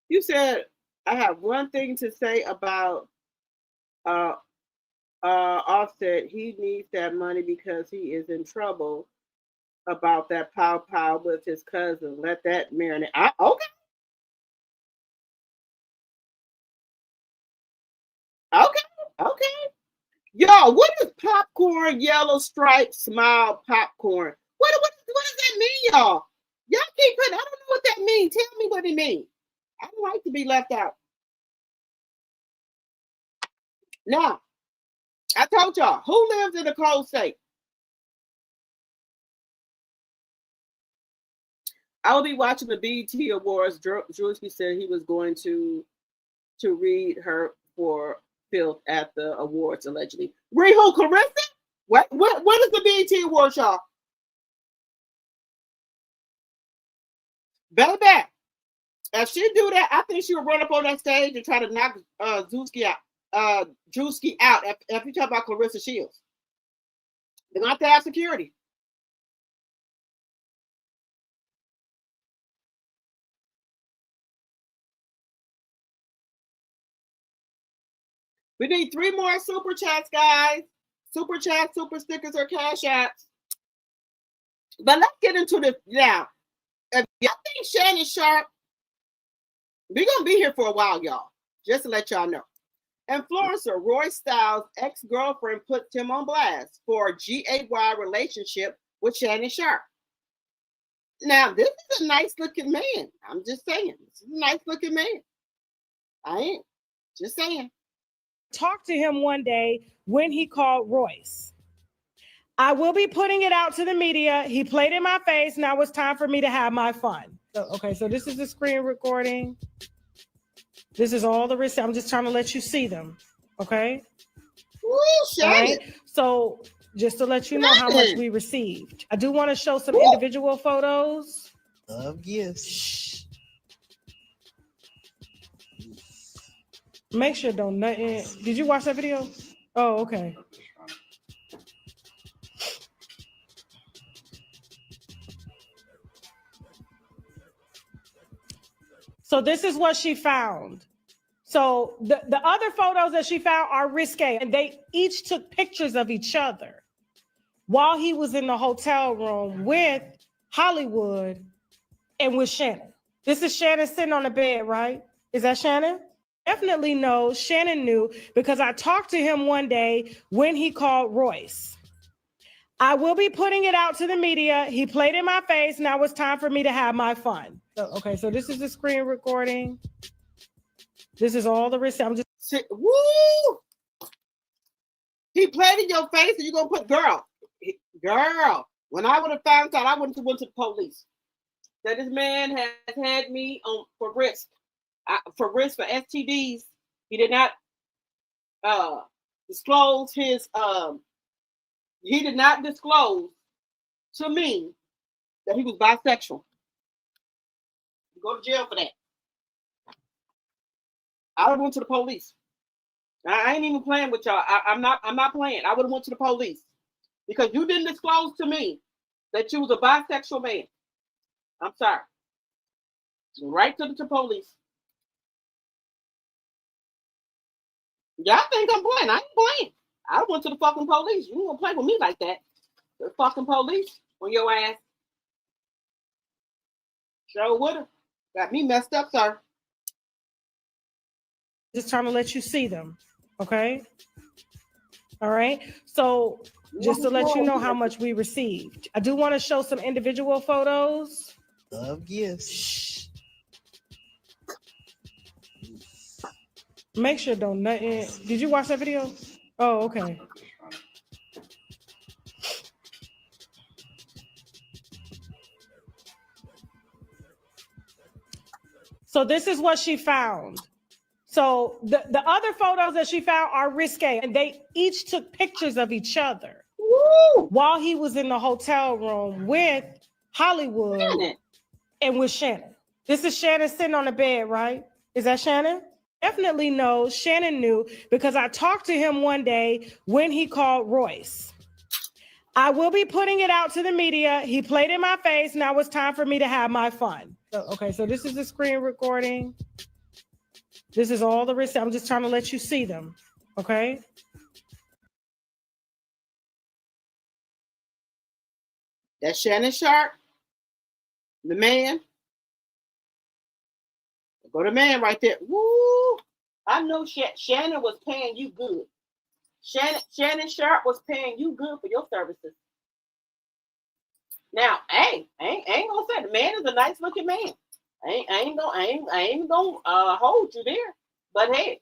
You said I have one thing to say about Offset. He needs that money because he is in trouble about that pow with his cousin. Let that marinate. Okay. Okay. Y'all, what is popcorn, yellow stripe, smile, popcorn? What does that mean, y'all? Y'all keep putting, I don't know what that means. Tell me what it means. I don't like to be left out. Now, I told y'all, who lives in a cold state? I will be watching the BET Awards. Drewski said he was going to read her for filth at the awards, allegedly. Read who, Clarissa? What is the BET Awards, y'all? Baby, if she do that, I think she would run up on that stage and try to knock Drewski out. If you talk about Clarissa Shields, they're going to have security. We need 3 more super chats, guys. Super chats, super stickers, or cash apps. But let's get into this now. If y'all think Shannon Sharp, we're going to be here for a while, y'all. Just to let y'all know. Influencer Roy Styles' ex-girlfriend puts him on blast for a GAY relationship with Shannon Sharp. Now, this is a nice-looking man. I'm just saying. This is a nice-looking man. I ain't. Just saying. Talked to him one day when he called Royce. I will be putting it out to the media. He played in my face. Now it's time for me to have my fun. So this is the screen recording. This is all the receipts. I'm just trying to let you see them. Okay? Ooh, Shannon. Right? So just to let you know how much we received. I do want to show some individual photos. Love gifts. Shh. Make sure don't nothing. Did you watch that video? Oh, okay. So this is what she found. So the other photos that she found are risque, and they each took pictures of each other while he was in the hotel room with Hollywood and with Shannon. This is Shannon sitting on the bed, right? Is that Shannon? Definitely no. Shannon knew because I talked to him one day when he called Royce. I will be putting it out to the media. He played in my face. Now it's time for me to have my fun. Okay, so this is the screen recording. This is all the rest. I'm just woo! He played in your face, and you're gonna put girl. When I would have found out, I wouldn't have went to the police. That this man has had me on for risk for STDs. He did not disclose his. He did not disclose to me that he was bisexual. You go to jail for that. I would have went to the police. I ain't even playing with y'all. I'm not playing. I would have went to the police because you didn't disclose to me that you was a bisexual man. I'm sorry. Right to the police. Y'all think I'm playing? I ain't playing. I went to the fucking police. You ain't gonna play with me like that. The fucking police on your ass. Sure would've. Got me messed up, sir. just trying to let you see them. Okay. All right. So just to let you know how much we received, I do want to show some individual photos. Love gifts. Shh. Make sure don't nothing. Did you watch that video? Oh, okay. So this is what she found. So the other photos that she found are risque, and they each took pictures of each other. Woo! While he was in the hotel room with Hollywood and with Shannon. This is Shannon sitting on the bed, right? Is that Shannon? Definitely no. Shannon knew because I talked to him one day when he called Royce. I will be putting it out to the media. He played in my face. Now it's time for me to have my fun. Okay, so this is the screen recording. This is all the rest. I'm just trying to let you see them. Okay. That's Shannon Sharp, the man. Go to man right there. Woo! I know Shannon was paying you good. Shannon Sharp was paying you good for your services. Now, hey, I ain't gonna say the man is a nice looking man. I ain't gonna hold you there. But hey,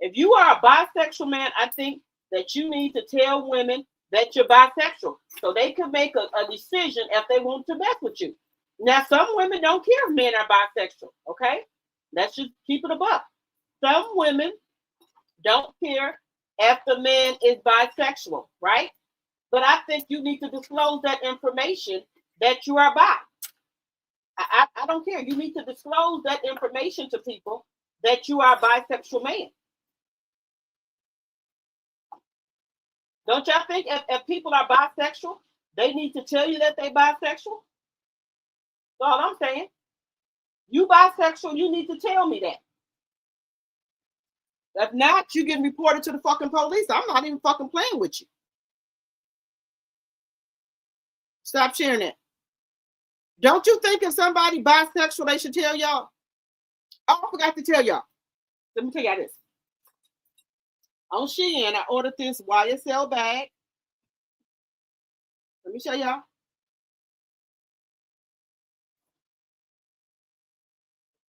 if you are a bisexual man, I think that you need to tell women that you're bisexual so they can make a decision if they want to mess with you. Now, some women don't care if men are bisexual, okay? Let's just keep it a buck. Some women don't care if the man is bisexual, right? But I think you need to disclose that information that you are bi. I don't care. You need to disclose that information to people that you are a bisexual man. Don't y'all think if people are bisexual, they need to tell you that they're bisexual? That's all I'm saying. You bisexual, you need to tell me that. If not, you get reported to the fucking police. I'm not even fucking playing with you. Stop sharing that. Don't you think if somebody bisexual, they should tell y'all? Oh, I forgot to tell y'all. Let me tell y'all this. On Shein, I ordered this YSL bag. Let me show y'all.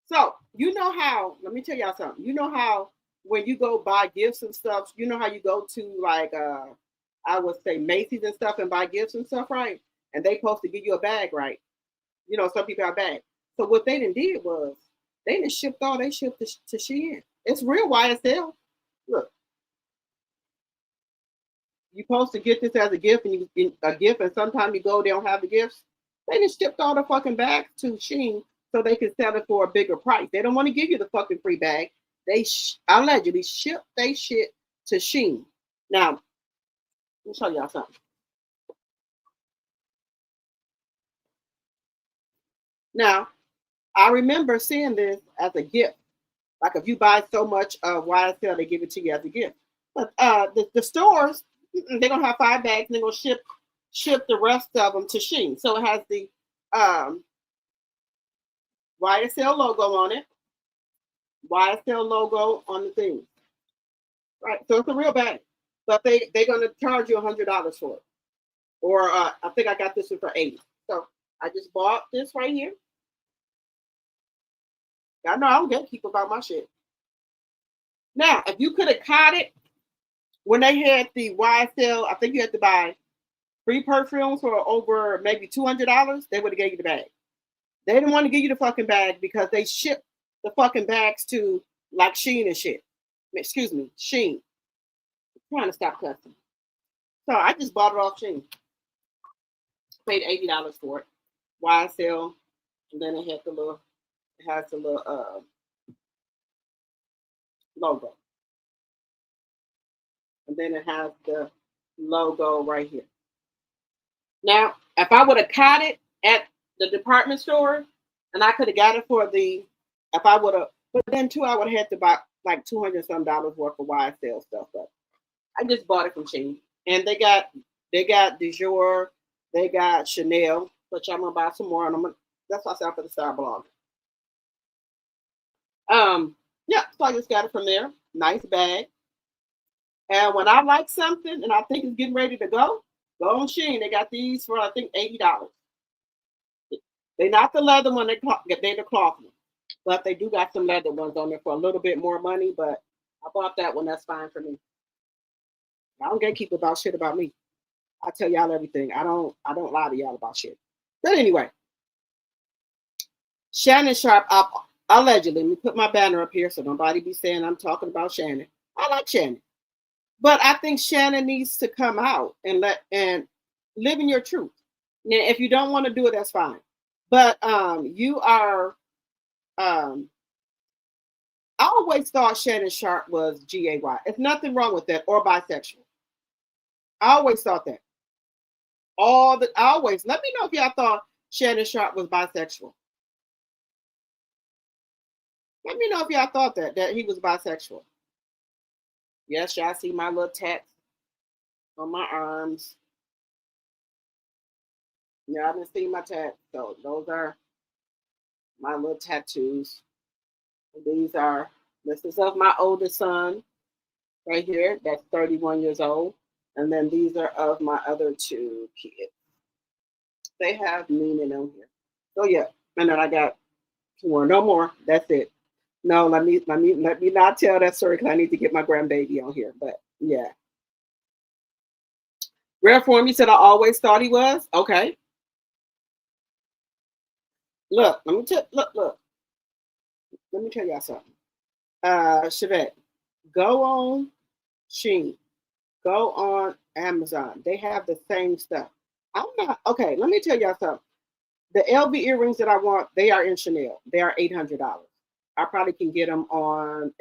So, you know how, let me tell y'all something. You know how when you go buy gifts and stuff, you know how you go to like, I would say Macy's and stuff and buy gifts and stuff, right? And they supposed to give you a bag, right? You know, some people have bags. So what they did was, they done shipped all they shit to Shein. It's real YSL. Look. You're supposed to get this as a gift, and and sometimes you go, they don't have the gifts. They just shipped all the fucking bags to Shein so they can sell it for a bigger price. They don't want to give you the fucking free bag. They allegedly shipped they shit to Shein. Now, let me show y'all something. Now, I remember seeing this as a gift Like if you buy so much YSL, they give it to you as a gift. But the stores, they're gonna have 5 bags and they're gonna ship the rest of them to Shein. So it has the YSL logo on it, YSL logo on the thing. Right. So it's a real bag. But they're gonna charge you $100 for it. Or I think I got this one for 80. So I just bought this right here. I know I don't gatekeep about my shit. Now, if you could have caught it when they had the YSL, I think you had to buy 3 perfumes for over maybe $200. They would have gave you the bag. They didn't want to give you the fucking bag because they shipped the fucking bags to like Shein and shit. Excuse me, Shein. I'm trying to stop cussing. So I just bought it off Shein. Paid $80 for it. YSL, and then it has the little logo. And then it has the logo right here. Now, if I would have caught it at the department store and I could have got it for but then too, I would have had to buy like $200 some worth of YSL stuff. But I just bought it from Shein. And they got Dior, they got Chanel, which I'm gonna buy some more, and that's why I said for the Star blog. Yeah, so I just got it from there. Nice bag. And when I like something and I think it's getting ready to go on Shein. They got these for I think $80. They're not the leather one, they're the cloth one. But they do got some leather ones on there for a little bit more money. But I bought that one, that's fine for me. I don't gatekeep about shit about me. I tell y'all everything. I don't lie to y'all about shit. But anyway, Shannon Sharp up allegedly. Let me put my banner up here so nobody be saying I'm talking about Shannon. I like Shannon, but I think Shannon needs to come out and live in your truth. Now, if you don't want to do it, that's fine. But you are. I always thought Shannon Sharp was gay. There's nothing wrong with that, or bisexual. I always thought that. Always. Let me know if y'all thought Shannon Sharp was bisexual. Let me know if y'all thought that he was bisexual. Yes, y'all see my little tats on my arms. Y'all didn't see my tats. So those are my little tattoos. This is of my oldest son right here. That's 31 years old. And then these are of my other 2 kids. They have meaning on here. So yeah, and then I got 2 more. No more. That's it. No, let me not tell that story because I need to get my grandbaby on here. But yeah. Rare form, you said I always thought he was? Okay. Look. Let me tell y'all something. Chevette, go on Shein. Go on Amazon. They have the same stuff. Okay, let me tell y'all something. The LV earrings that I want, they are in Chanel. They are $800. I probably can get them on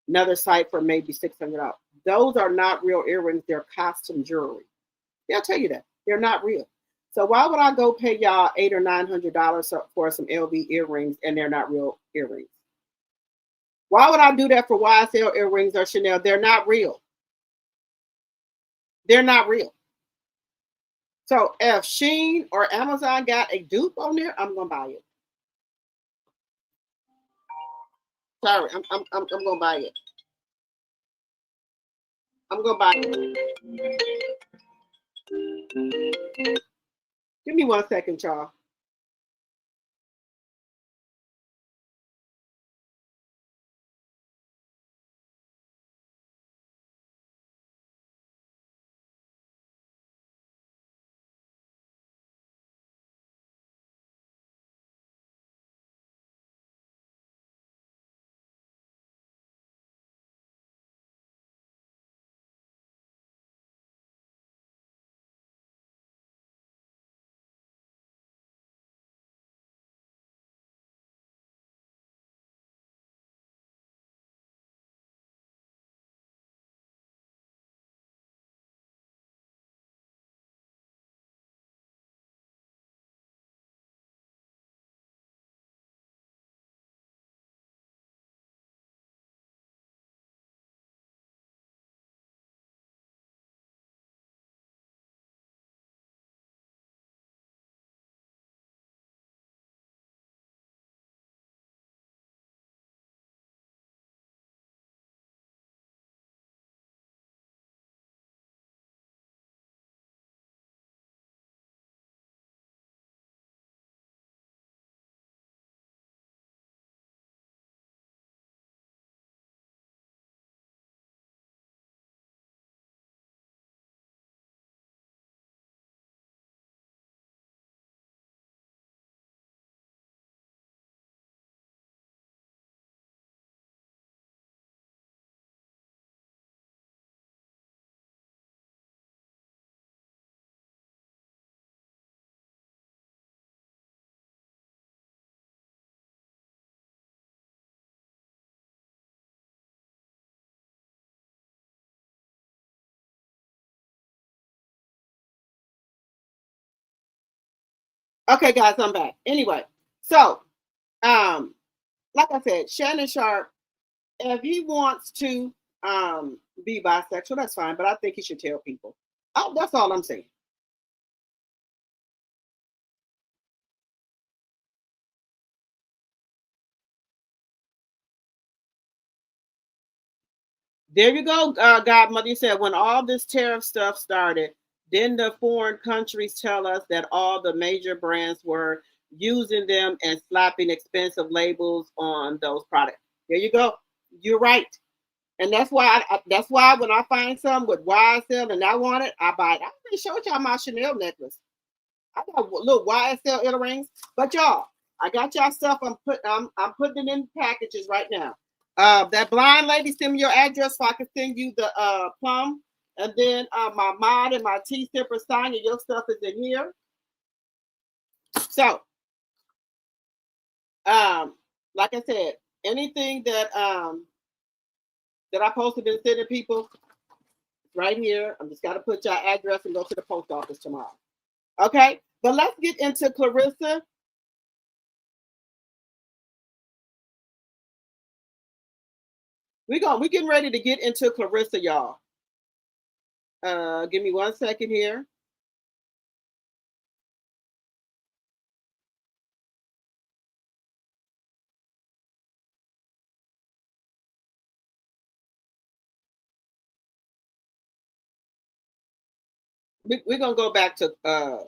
another site for maybe $600. Those are not real earrings. They're costume jewelry. They'll tell you that. They're not real. So why would I go pay y'all $800 or $900 for some LV earrings and they're not real earrings? Why would I do that for YSL earrings or Chanel? They're not real. They're not real. So if Shein or Amazon got a dupe on there, I'm gonna buy it. Sorry, I'm gonna buy it. I'm gonna buy it. Give me 1 second, y'all. Okay, guys, I'm back. Anyway, so like I said, Shannon Sharp, if he wants to be bisexual, that's fine, but I think he should tell people. Oh, that's all I'm saying. There you go, Godmother. You said when all this tariff stuff started, then the foreign countries tell us that all the major brands were using them and slapping expensive labels on those products. There you go. You're right. And that's why when I find some with YSL and I want it, I buy it. I already showed y'all my Chanel necklace. I got little YSL earrings. But y'all, I got y'all stuff. I'm putting it in packages right now. That blind lady, send me your address so I can send you the plum. And then my mod and my tea sipper sign, and your stuff is in here. So, like I said, anything that that I posted and sending people right here. I'm just got to put your address and go to the post office tomorrow. Okay, but let's get into Clarissa. We're getting ready to get into Clarissa, y'all. Give me 1 second here. We're gonna go back to now,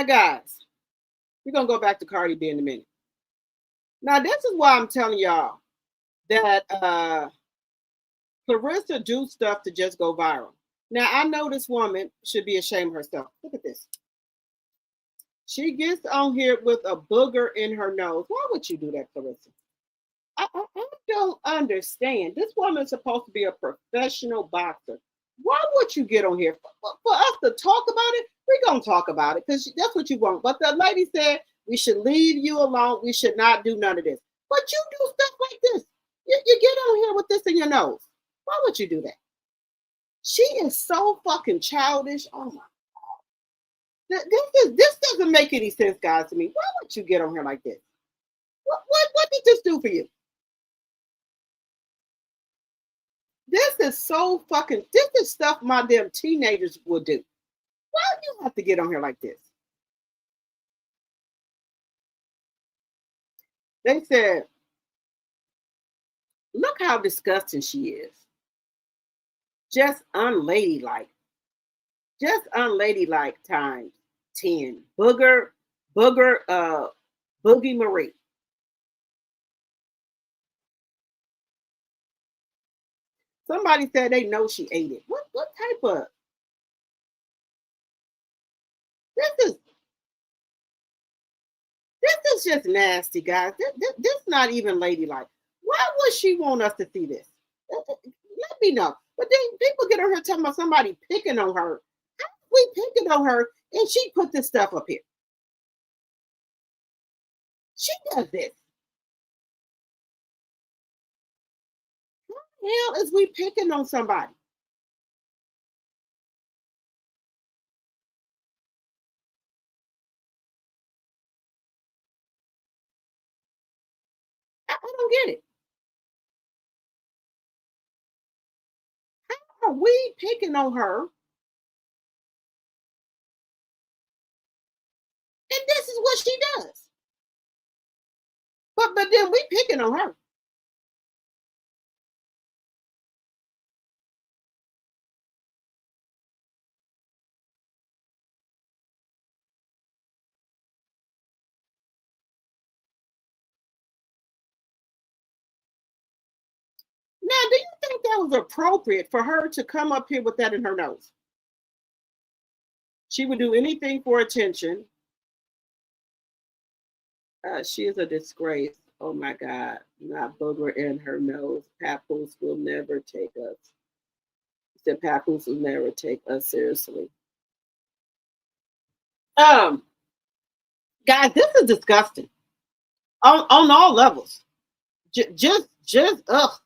guys. We're gonna go back to Cardi B in a minute. Now, this is why I'm telling y'all that Clarissa do stuff to just go viral. Now, I know this woman should be ashamed of herself. Look at this. She gets on here with a booger in her nose. Why would you do that, Clarissa? I don't understand. This woman is supposed to be a professional boxer. Why would you get on here? For us to talk about it, we're going to talk about it because that's what you want. But the lady said we should leave you alone. We should not do none of this. But you do stuff like this. You get on here with this in your nose. Why would you do that? She is so fucking childish. Oh my God. This doesn't make any sense, guys, to me. Why would you get on here like this? What did this do for you? This is so fucking, this is stuff my damn teenagers would do. Why do you have to get on here like this? They said, look how disgusting she is. Just unladylike. Just unladylike times 10. Boogie Marie. Somebody said they know she ate it. What type of? This is just nasty, guys. This not even ladylike. Why would she want us to see this? Let me know. But then people get on her talking about somebody picking on her. How are we picking on her and she put this stuff up here? She does this. How the hell is we picking on somebody? I don't get it. How are we picking on her? And this is what she does. But then we picking on her. Now, do you think that was appropriate for her to come up here with that in her nose? She would do anything for attention. She is a disgrace. Oh my God, not booger in her nose. Papoose will never take us. He said Papoose will never take us seriously. Guys, this is disgusting. On all levels. Just ugh.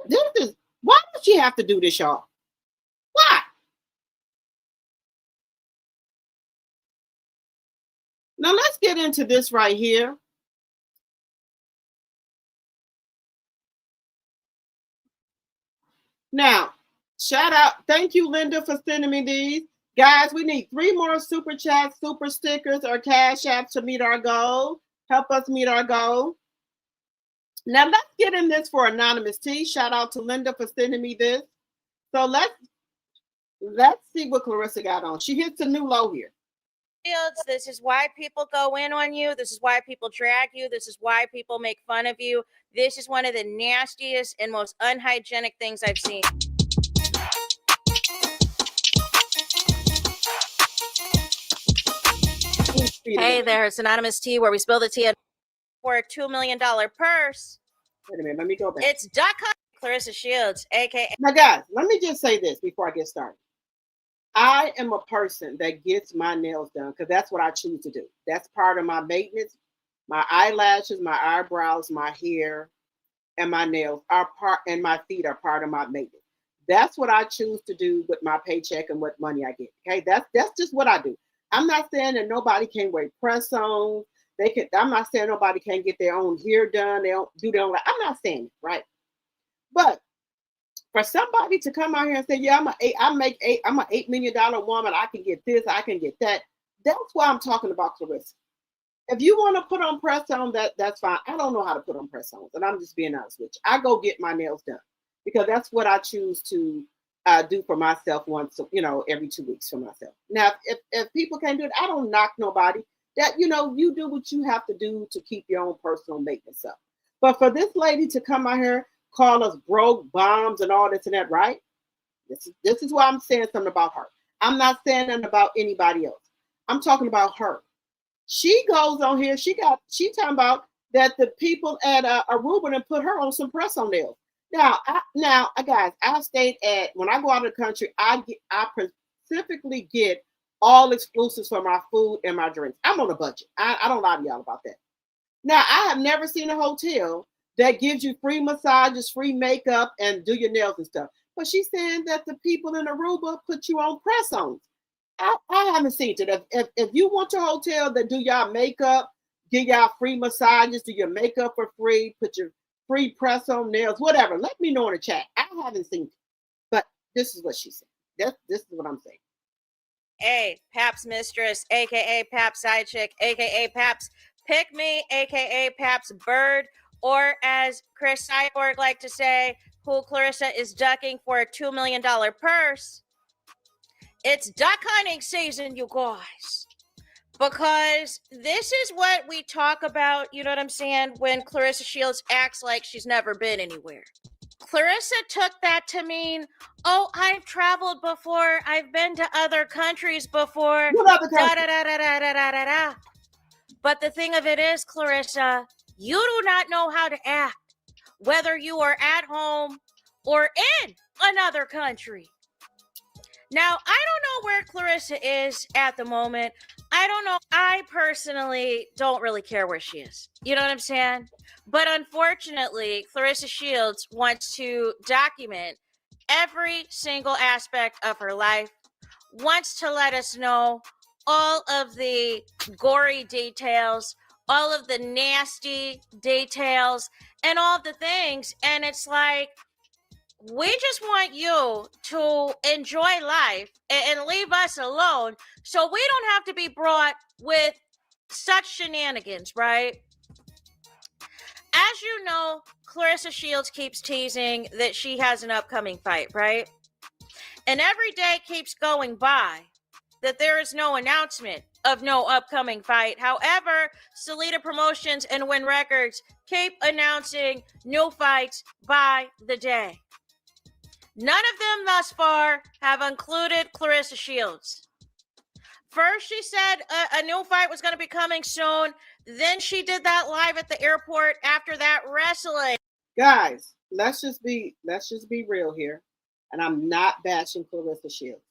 This is, why does she have to do this, y'all? Why? Now let's get into this right here. Now, shout out. Thank you, Linda, for sending me these. Guys, we need 3 more super chats, super stickers, or cash apps to meet our goal. Help us meet our goal. Now, let's get in this for Anonymous T. Shout out to Linda for sending me this. So let's see what Clarissa got on. She hits a new low here. This is why people go in on you. This is why people drag you. This is why people make fun of you. This is one of the nastiest and most unhygienic things I've seen. Hey there, it's Anonymous Tea, where we spill the tea for a $2 million purse. Wait a minute, let me go back. It's Clarissa Shields, aka. Now, guys, let me just say this before I get started. I am a person that gets my nails done because that's what I choose to do. That's part of my maintenance. My eyelashes, my eyebrows, my hair, and my nails are part, and my feet are part of my maintenance. That's what I choose to do with my paycheck and what money I get. Okay, that's just what I do. I'm not saying that nobody can wear press-ons. I'm not saying nobody can get their own hair done. They don't do their own. I'm not saying it, right? But for somebody to come out here and say, yeah, I'm an $8 million woman, I can get this, I can get that. That's why I'm talking about Clarissa. If you want to put on press-on, that's fine. I don't know how to put on press-ons, and I'm just being honest with you. I go get my nails done because that's what I choose to do for myself once, every 2 weeks for myself. Now, if people can't do it, I don't knock nobody. That, you do what you have to do to keep your own personal maintenance up. But for this lady to come out here, call us broke, bombs, and all this and that, right? This is why I'm saying something about her. I'm not saying nothing about anybody else. I'm talking about her. She goes on here. She talking about that the people at Aruba and put her on some press-on nails. Now, guys, I stayed at, when I go out of the country, I specifically get all exclusives for my food and my drinks. I'm on a budget. I don't lie to y'all about that. Now, I have never seen a hotel that gives you free massages, free makeup, and do your nails and stuff. But she's saying that the people in Aruba put you on press-ons. I haven't seen it. If you want your hotel that do y'all makeup, give y'all free massages, do your makeup for free, put your free press-on nails, whatever, let me know in the chat. I haven't seen it. But this is what she said. This is what I'm saying. Hey, Pap's mistress, aka Pap's side chick, aka Pap's pick me, aka Pap's bird, or as Chris Cyborg like to say, who Clarissa is ducking for a $2 million purse. It's duck hunting season, you guys. Because this is what we talk about, you know what I'm saying, when Clarissa Shields acts like she's never been anywhere. Clarissa took that to mean, oh, I've traveled before, I've been to other countries before. But the thing of it is, Clarissa, you do not know how to act, whether you are at home or in another country. Now, I don't know where Clarissa is at the moment. I don't know. I personally don't really care where she is. You know what I'm saying? But unfortunately, Clarissa Shields wants to document every single aspect of her life, wants to let us know all of the gory details, all of the nasty details, and all of the things. And it's like, we just want you to enjoy life and leave us alone so we don't have to be brought with such shenanigans, right? As you know, Clarissa Shields keeps teasing that she has an upcoming fight, right? And every day keeps going by that there is no announcement of no upcoming fight. However, Salida Promotions and Win Records keep announcing new fights by the day. None of them thus far have included Clarissa Shields. First, she said a new fight was going to be coming soon. Then she did that live at the airport. After that, wrestling. Guys, let's just be real here. And I'm not bashing Clarissa Shields.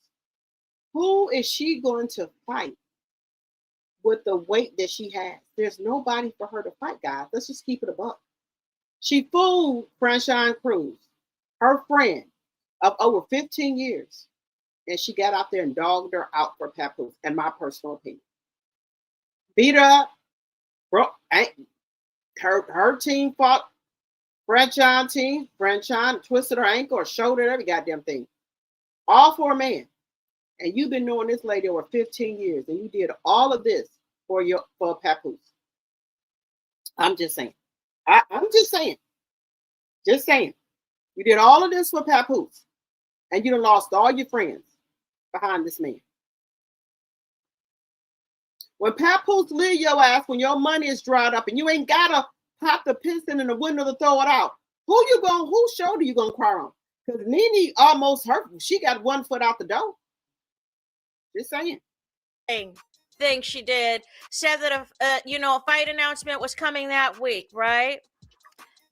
Who is she going to fight with the weight that she has? There's nobody for her to fight, guys. Let's just keep it a buck. She fooled Franchine Cruz, her friend of over 15 years, and she got out there and dogged her out for Papoose, in my personal opinion. beat her up, bro. Her team fought Franchine team. Franchine twisted her ankle or shoulder, every goddamn thing. All for a man. And you've been knowing this lady over 15 years, and you did all of this for Papoose. I'm just saying. I'm just saying. Just saying. You did all of this for Papoose, and you done lost all your friends behind this man. When Papoose leave your ass, when your money is dried up and you ain't gotta pop the piston in the window to throw it out, whose shoulder you gonna cry on? Because Nene almost hurt. She got one foot out the door. Just saying. Thing she did said that a fight announcement was coming that week, right?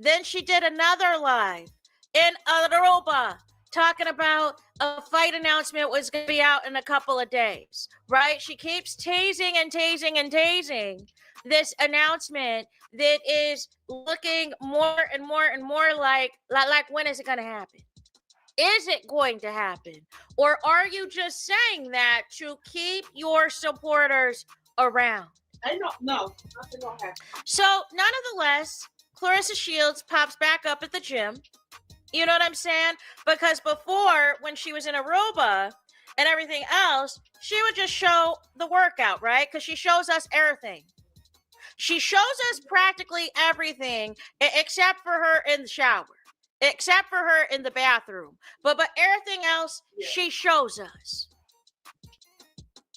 Then she did another live in Aruba talking about a fight announcement was going to be out in a couple of days, right? She keeps tasing and tasing and tasing this announcement that is looking more and more and more like when is it going to happen? Is it going to happen? Or are you just saying that to keep your supporters around? No, nothing gonna happen. So, nonetheless, Clarissa Shields pops back up at the gym. You know what I'm saying? Because before, when she was in Aruba and everything else, she would just show the workout, right? Because she shows us everything. She shows us practically everything except for her in the shower. Except for her in the bathroom. But everything else, yeah, she shows us.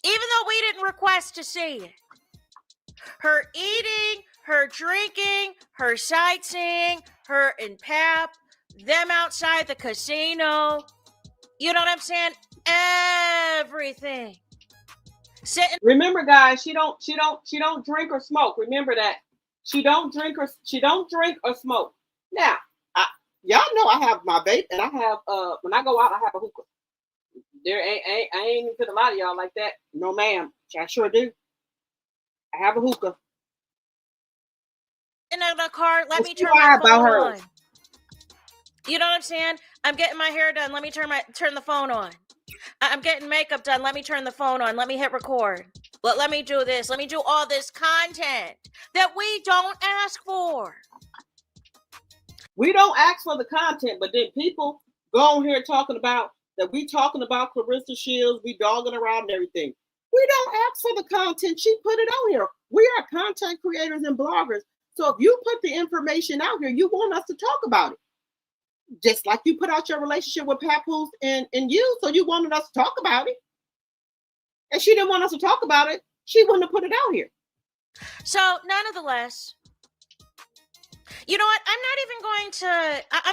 Even though we didn't request to see it. Her eating, her drinking, her sightseeing, her in Pap, them outside the casino. You know what I'm saying? Everything. Sitting. Remember, guys, she don't drink or smoke. Remember that. She don't drink or smoke. Now, y'all know I have my vape, and I have when I go out, I have a hookah. I ain't even to a lot of y'all like that. No, ma'am. I sure do. I have a hookah. In the car, let me turn my phone on. You know what I'm saying? I'm getting my hair done. Let me turn the phone on. I'm getting makeup done. Let me turn the phone on. Let me hit record. Let me do this. Let me do all this content that we don't ask for. We don't ask for the content, but then people go on here talking about that we talking about Clarissa Shields, we dogging around and everything. We don't ask for the content. She put it on here. We are content creators and bloggers. So if you put the information out here, you want us to talk about it. Just like you put out your relationship with Papoose and you, so you wanted us to talk about it. And she didn't want us to talk about it. She wouldn't have put it out here. So nonetheless, you know what? I'm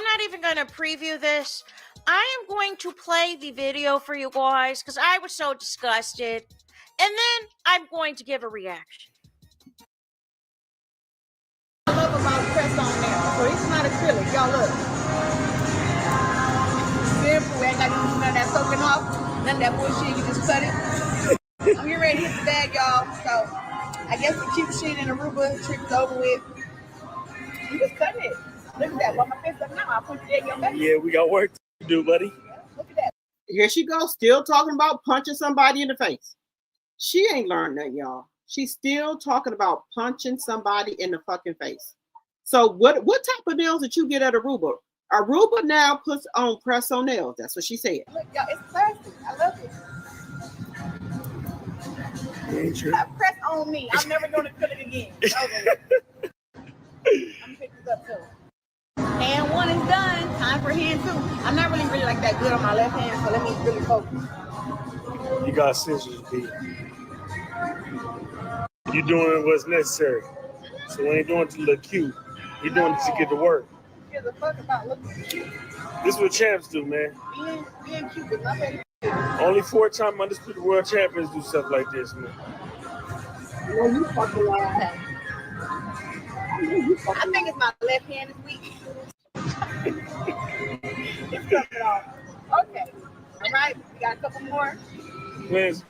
not even going to preview this. I am going to play the video for you guys because I was so disgusted. And then I'm going to give a reaction. I love about press on now. So it's not acrylic. Y'all look. Simple. Ain't got to use none of that soaking off. None of that bullshit. You just cut it. I'm getting ready to hit the bag, y'all. So I guess the cute shit in Aruba trip is over with. You just cut it. Look at that. While my face up now, I'll put it in your face. Yeah, we got work to do, buddy. Yeah, look at that. Here she goes, still talking about punching somebody in the face. She ain't learned that, y'all. She's still talking about punching somebody in the fucking face. So what type of nails did you get at Aruba? Aruba now puts on press-on nails. That's what she said. Look, y'all, it's classy. I love it. Ain't true. Press on me. I'm never going to cut it again. Okay. I'm picking this up too. Hand one is done. Time for hand two. I'm not really like that good on my left hand, so let me really focus. You got scissors, B. You doing what's necessary. So we ain't doing it to look cute. You doing it to get to work. Who gives a fuck about looking cute? This is what champs do, man. Being cute is not very cute. Only 4-time undisputed world champions do stuff like this, man. No, you fucking lying. I think it's my left hand is weak. It's coming off. Okay. All right. We got a couple more. Plans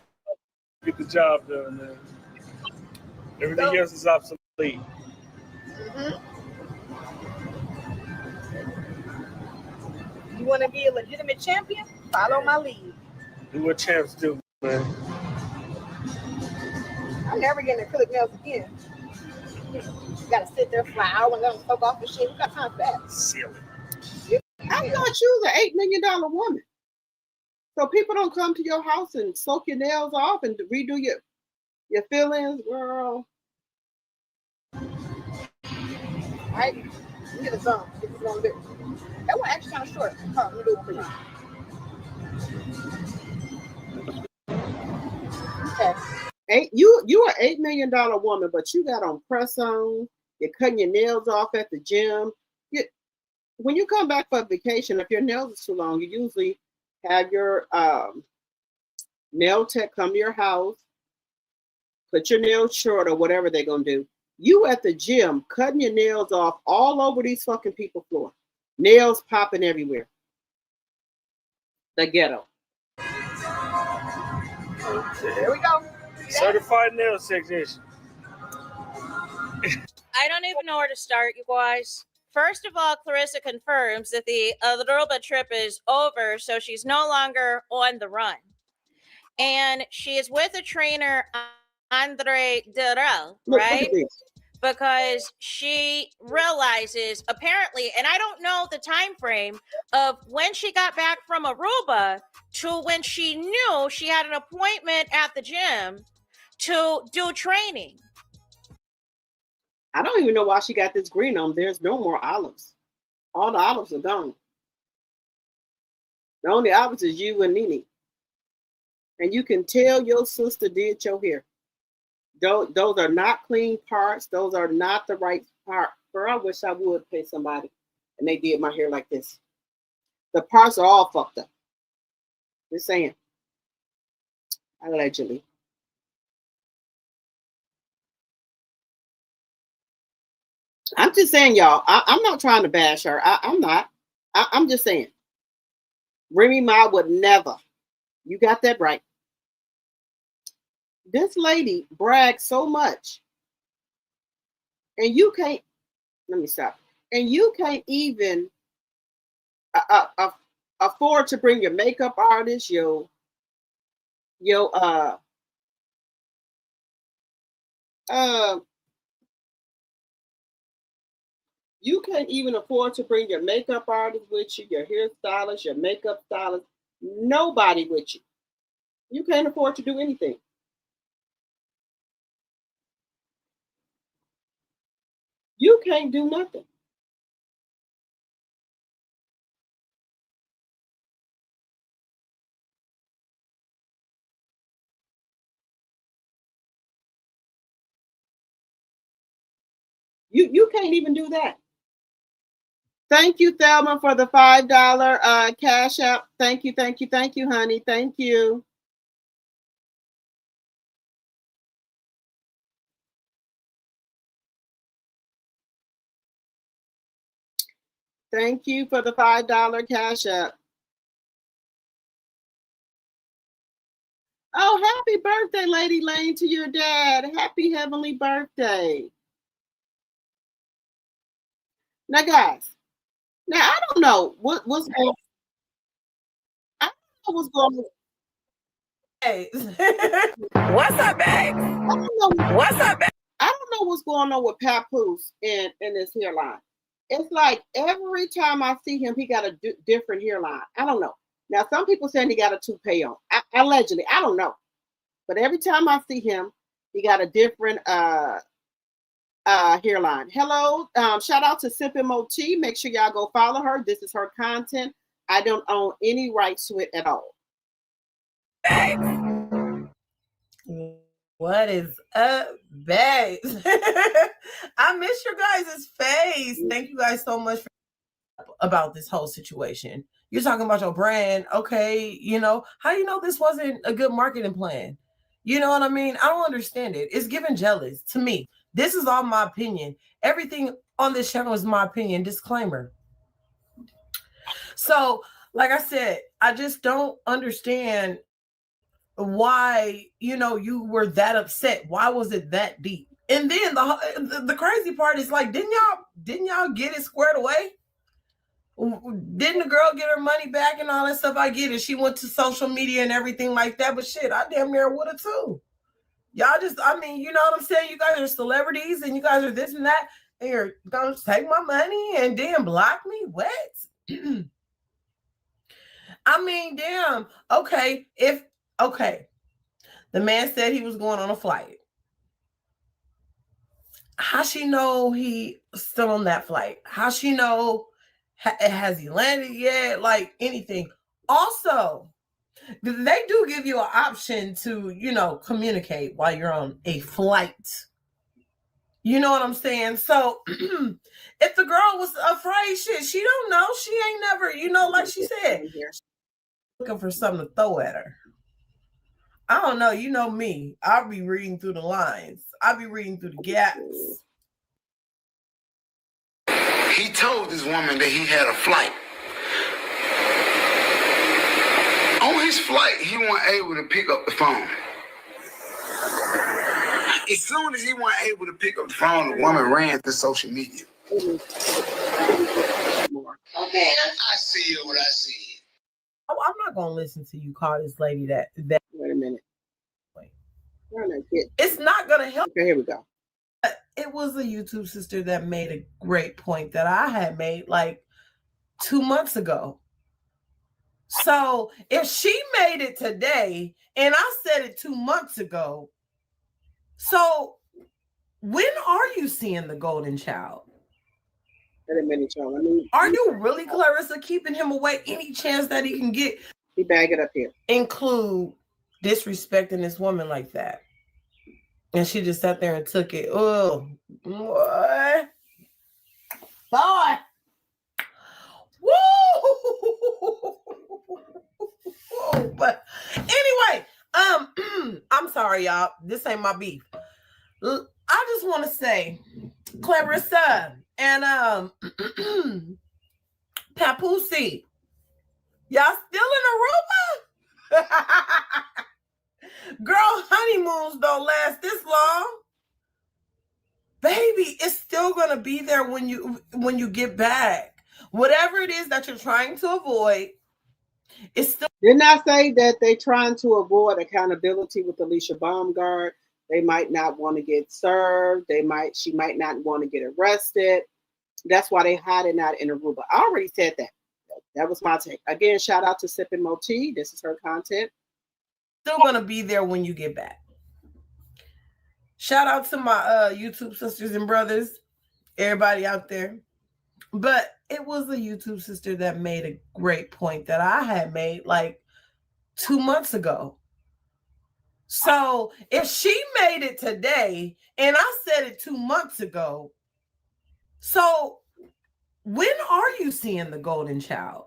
get the job done, man. Everything else is obsolete. Mm-hmm. You want to be a legitimate champion? Follow my lead. Do what champs do, man. I'm never getting acrylic nails again. You gotta sit there for an hour and let them soak off the shit. We got time for that. Silly. I thought you was an $8 million woman. So people don't come to your house and soak your nails off and redo your fillings, girl. Right? You get a thumb. Get this one bit. That one actually kind of short. Huh, let me do it for you. Okay. You an $8 million woman, but you got on press on. You're cutting your nails off at the gym. When you come back for vacation, if your nails are too long, you usually have your nail tech come to your house, put your nails short or whatever they're gonna do. You at the gym cutting your nails off all over these fucking people floor. Nails popping everywhere. The ghetto. There we go. Certified nail technician. I don't even know where to start, you guys. First of all, Clarissa confirms that the Aruba trip is over, so she's no longer on the run. And she is with a trainer, Andre Durrell, right? Because she realizes, apparently, and I don't know the time frame of when she got back from Aruba to when she knew she had an appointment at the gym to do training. I don't even know why she got this green on. There's no more olives. All the olives are gone. The only olives is you and Nene. And you can tell your sister did your hair. Those are not clean parts. Those are not the right part. Girl, I wish I would pay somebody and they did my hair like this. The parts are all fucked up. Just saying. Allegedly. I'm just saying, y'all. I'm not trying to bash her. I'm not. I'm just saying. Remy Ma would never. You got that right. This lady brags so much. And you can't. Let me stop. And you can't even afford to bring your makeup artist, you can't even afford to bring your makeup artist with you, your hairstylist, your makeup stylist, nobody with you. You can't afford to do anything. You can't do nothing. You can't even do that. Thank you, Thelma, for the $5 cash app. Thank you, honey. Thank you. Thank you for the $5 cash app. Oh, happy birthday, Lady Lane, to your dad. Happy heavenly birthday. Now, guys, I don't know what's going on. I don't know what's going on. Hey. What's up, babe? What's up, babe? I don't know what's going on with Papoose in his hairline. It's like every time I see him, he got a different hairline. I don't know. Now, some people saying he got a toupee on. Allegedly, I don't know. But every time I see him, he got a different hairline. Hello, shout out to Sippin' Moti. Make sure y'all go follow her. This is her content. I don't own any rights to it at all. What is up, babe? I miss your guys' face. Thank you guys so much about this whole situation. You're talking about your brand. Okay, how you know this wasn't a good marketing plan? You know what I mean? I don't understand it. It's giving jealous to me. This is all my opinion. Everything on this channel is my opinion. Disclaimer. So, like I said, I just don't understand why, you were that upset. Why was it that deep? And then the crazy part is like, didn't y'all get it squared away? Didn't the girl get her money back and all that stuff? I get it. She went to social media and everything like that, but shit, I damn near would have too. Y'all just, I mean, you know what I'm saying? You guys are celebrities and you guys are this and that, and you're gonna take my money and then block me? What? I mean, damn. Okay, the man said he was going on a flight. How she know he still on that flight? How she know has he landed yet? Like anything. Also, they do give you an option to, you know, communicate while you're on a flight. You know what I'm saying? So if the girl was afraid, shit, she don't know. She ain't never, you know, like she said, looking for something to throw at her. I don't know. You know me. I'll be reading through the lines. I'll be reading through the gaps. He told this woman that he had a flight. On his flight, he wasn't able to pick up the phone. As soon as he wasn't able to pick up the phone, the woman ran to social media. Okay, I see what I see. Oh, I'm not gonna listen to you call this lady that. Wait a minute. It's not gonna help. Okay, here we go. It was a YouTube sister that made a great point that I had made like 2 months ago. So if she made it today and I said it 2 months ago, so when are you seeing the golden child? Wait a minute, y'all. I mean, are you really, Clarissa, keeping him away any chance that he can get? He bag it up here. Include disrespecting this woman like that. And she just sat there and took it. Oh, boy. Boy. Woo! But anyway, I'm sorry, y'all. This ain't my beef. I just want to say, Clarissa and Papoose, y'all still in Aruba? Girl, honeymoons don't last this long. Baby, it's still gonna be there when you get back. Whatever it is that you're trying to avoid, it's still. Didn't I say that they're trying to avoid accountability with Alicia Baumgart? They might not want to get served. She might not want to get arrested. That's why they hiding out in Aruba. I already said that. That was my take. Again, shout out to Sippin' Moti. This is her content. Still gonna be there when you get back. Shout out to my YouTube sisters and brothers, everybody out there. But it was a YouTube sister that made a great point that I had made like 2 months ago. So if she made it today and I said it 2 months ago, so when are you seeing the golden child?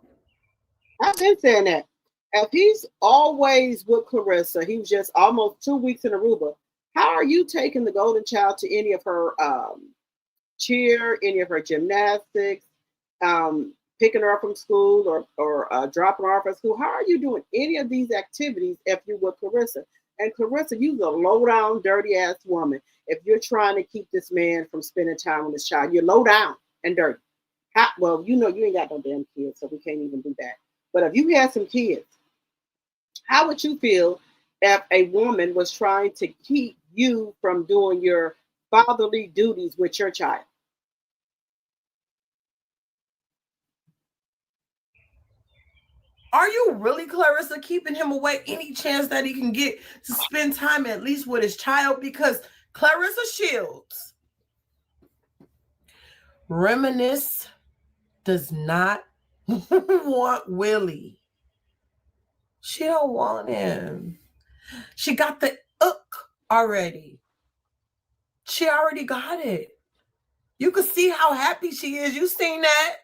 I've been saying that. If he's always with Clarissa, he was just almost 2 weeks in Aruba. How are you taking the golden child to any of her cheer, any of her gymnastics, picking her up from school or dropping her off at school? How are you doing any of these activities if you're with Clarissa? And Clarissa, you're a low down, dirty ass woman. If you're trying to keep this man from spending time with his child, you're low down and dirty. Well, you know you ain't got no damn kids, so we can't even do that. But if you had some kids, how would you feel if a woman was trying to keep you from doing your fatherly duties with your child? Are you really, Clarissa, keeping him away any chance that he can get to spend time at least with his child? Because Clarissa Shields, Reminisce does not want Willie. She don't want him. She got the already. She already got it. You can see how happy she is. You seen that?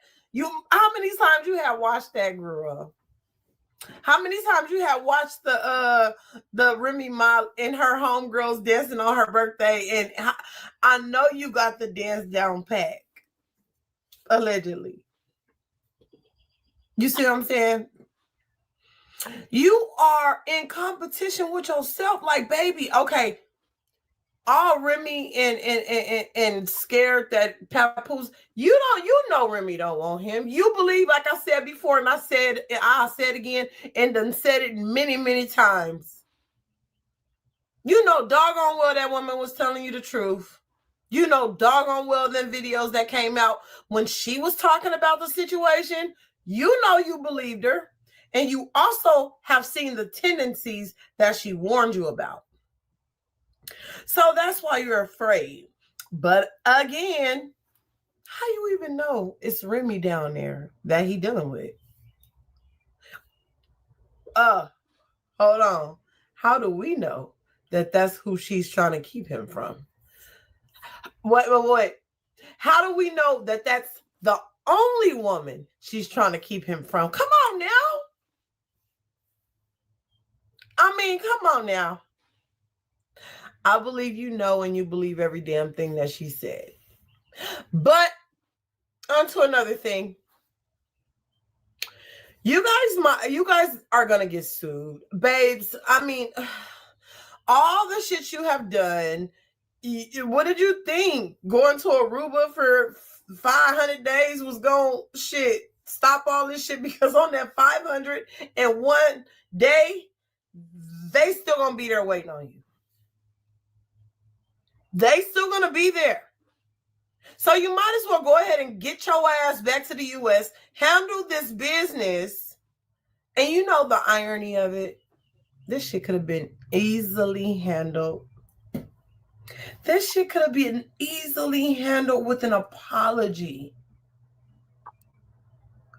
How many times you have watched that girl? How many times you have watched the Remy Ma and her homegirls dancing on her birthday? And I know you got the dance down pat. Allegedly. You see what I'm saying? You are in competition with yourself. Like, baby, okay. All Remy and scared that Papoose, you know Remy don't want him. You believe, like I said before, and I'll say it again, and done said it many, many times. You know doggone well that woman was telling you the truth. You know doggone well them videos that came out when she was talking about the situation. You know you believed her. And you also have seen the tendencies that she warned you about. So that's why you're afraid. But again, how you even know it's Remy down there that he dealing with? Hold on. How do we know that that's who she's trying to keep him from? Wait. How do we know that that's the only woman she's trying to keep him from? Come on now. I mean, come on now. I believe you know and you believe every damn thing that she said. But on to another thing. You guys are gonna get sued. Babes, I mean, all the shit you have done. What did you think? Going to Aruba for 500 days was gonna stop all this shit? Because on that 501 day, they still gonna be there waiting on you. They still gonna be there. So you might as well go ahead and get your ass back to the U.S., handle this business. And you know the irony of it? This shit could have been easily handled. This shit could have been easily handled with an apology.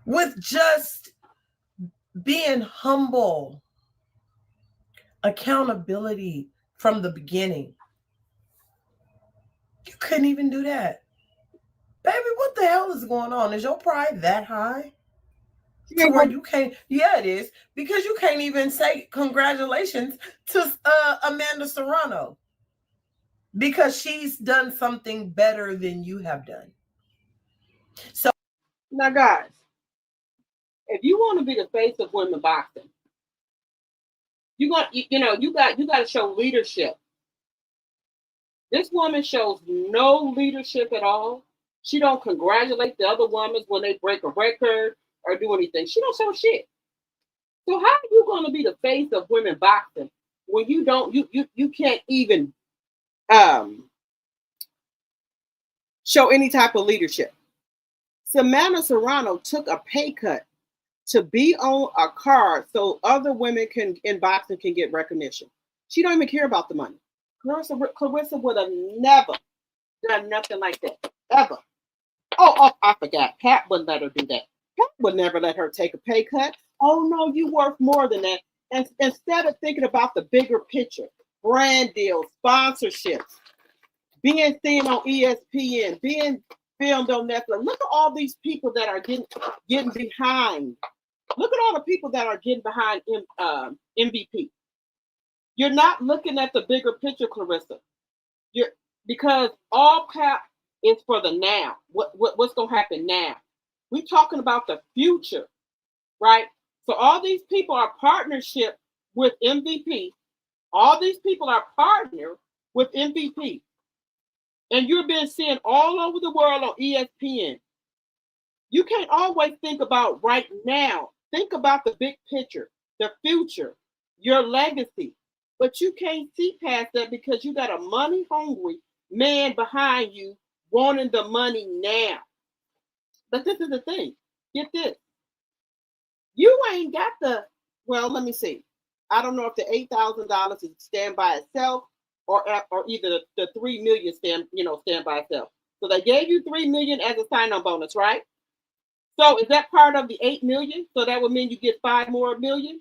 With just being humble. Accountability from the beginning. You couldn't even do that. Baby, what the hell is going on? Is your pride that high? To where you can't, yeah, it is. Because you can't even say congratulations to Amanda Serrano. Because she's done something better than you have done. So now, guys, if you want to be the face of women boxing, you got to show leadership. This woman shows no leadership at all. She don't congratulate the other women when they break a record or do anything. She don't show shit. So how are you going to be the face of women boxing when you don't? You can't even show any type of leadership. Samantha Serrano took a pay cut to be on a card so other women in boxing can get recognition. She don't even care about the money. Clarissa would have never done nothing like that, ever. Oh, I forgot. Pat wouldn't let her do that. Pat would never let her take a pay cut. Oh, no, you worth more than that. And instead of thinking about the bigger picture, brand deals, sponsorships, being seen on ESPN, being filmed on Netflix. Look at all these people that are getting behind. Look at all the people that are getting behind MVP. You're not looking at the bigger picture, Clarissa. Because all Pat is for the now. What's going to happen now? We're talking about the future, right? So all these people are partnership with MVP. All these people are partnered with MVP. And you're being seen all over the world on ESPN. You can't always think about right now. Think about the big picture, the future, your legacy. But you can't see past that because you got a money-hungry man behind you wanting the money now. But this is the thing. Get this. You ain't got well, let me see. I don't know if the $8,000 is stand by itself or either the $3 million stand by itself. So they gave you $3 million as a sign-on bonus, right? So is that part of the $8 million? So that would mean you get $5 more million?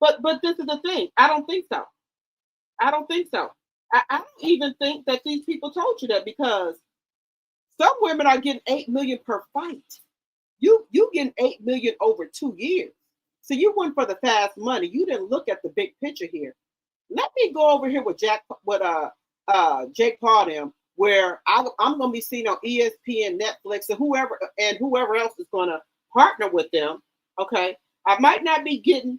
But this is the thing. I don't think so. I don't even think that these people told you that, because some women are getting $8 million per fight. You getting $8 million over 2 years. So you went for the fast money. You didn't look at the big picture here. Let me go over here with Jake Paul them, where I'm going to be seen on ESPN, Netflix, and whoever else is going to partner with them. Okay, I might not be getting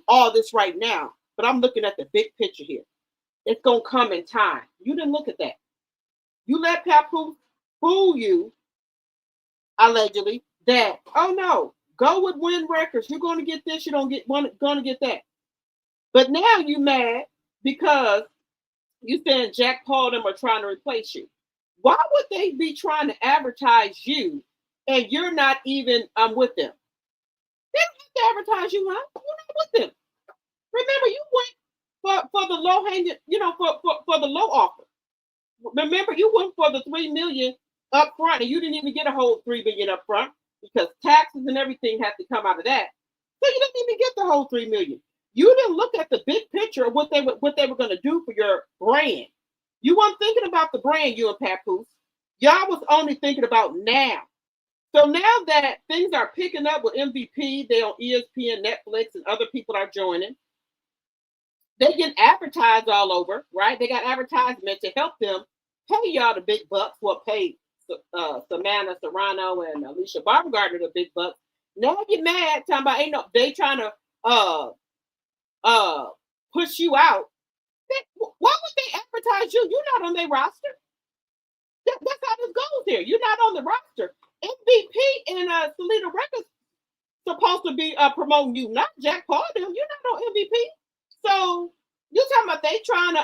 all this right now, but I'm looking at the big picture here. It's going to come in time. You didn't look at that. You let Papoose fool you, allegedly, that, oh no, go with Win Records. You're going to get this. You don't going to get that. But now you mad because you saying Jack Paul them are trying to replace you. Why would they be trying to advertise you and you're not even with them? They don't have to advertise you, huh? You're not with them. Remember, you went for the low hanging, for the low offer. Remember, you went for the $3 million up front, and you didn't even get a whole $3 million up front because taxes and everything had to come out of that. So you didn't even get the whole $3 million. You didn't look at the big picture of what they were going to do for your brand. You weren't thinking about the brand, you and Papoose. Y'all was only thinking about now. So now that things are picking up with MVP, they're on ESPN, Netflix, and other people are joining. They get advertised all over, right? They got advertisements to help them pay y'all the big bucks. What paid Samantha Serrano and Alicia Baumgartner the big bucks. Now you're mad, talking about they trying to push you out. Why would they advertise you? You're not on their roster. That's how this goes here. You're not on the roster. MVP and Salida Records supposed to be promoting you, not Jack Paul. You're not on MVP. So you talking about they trying to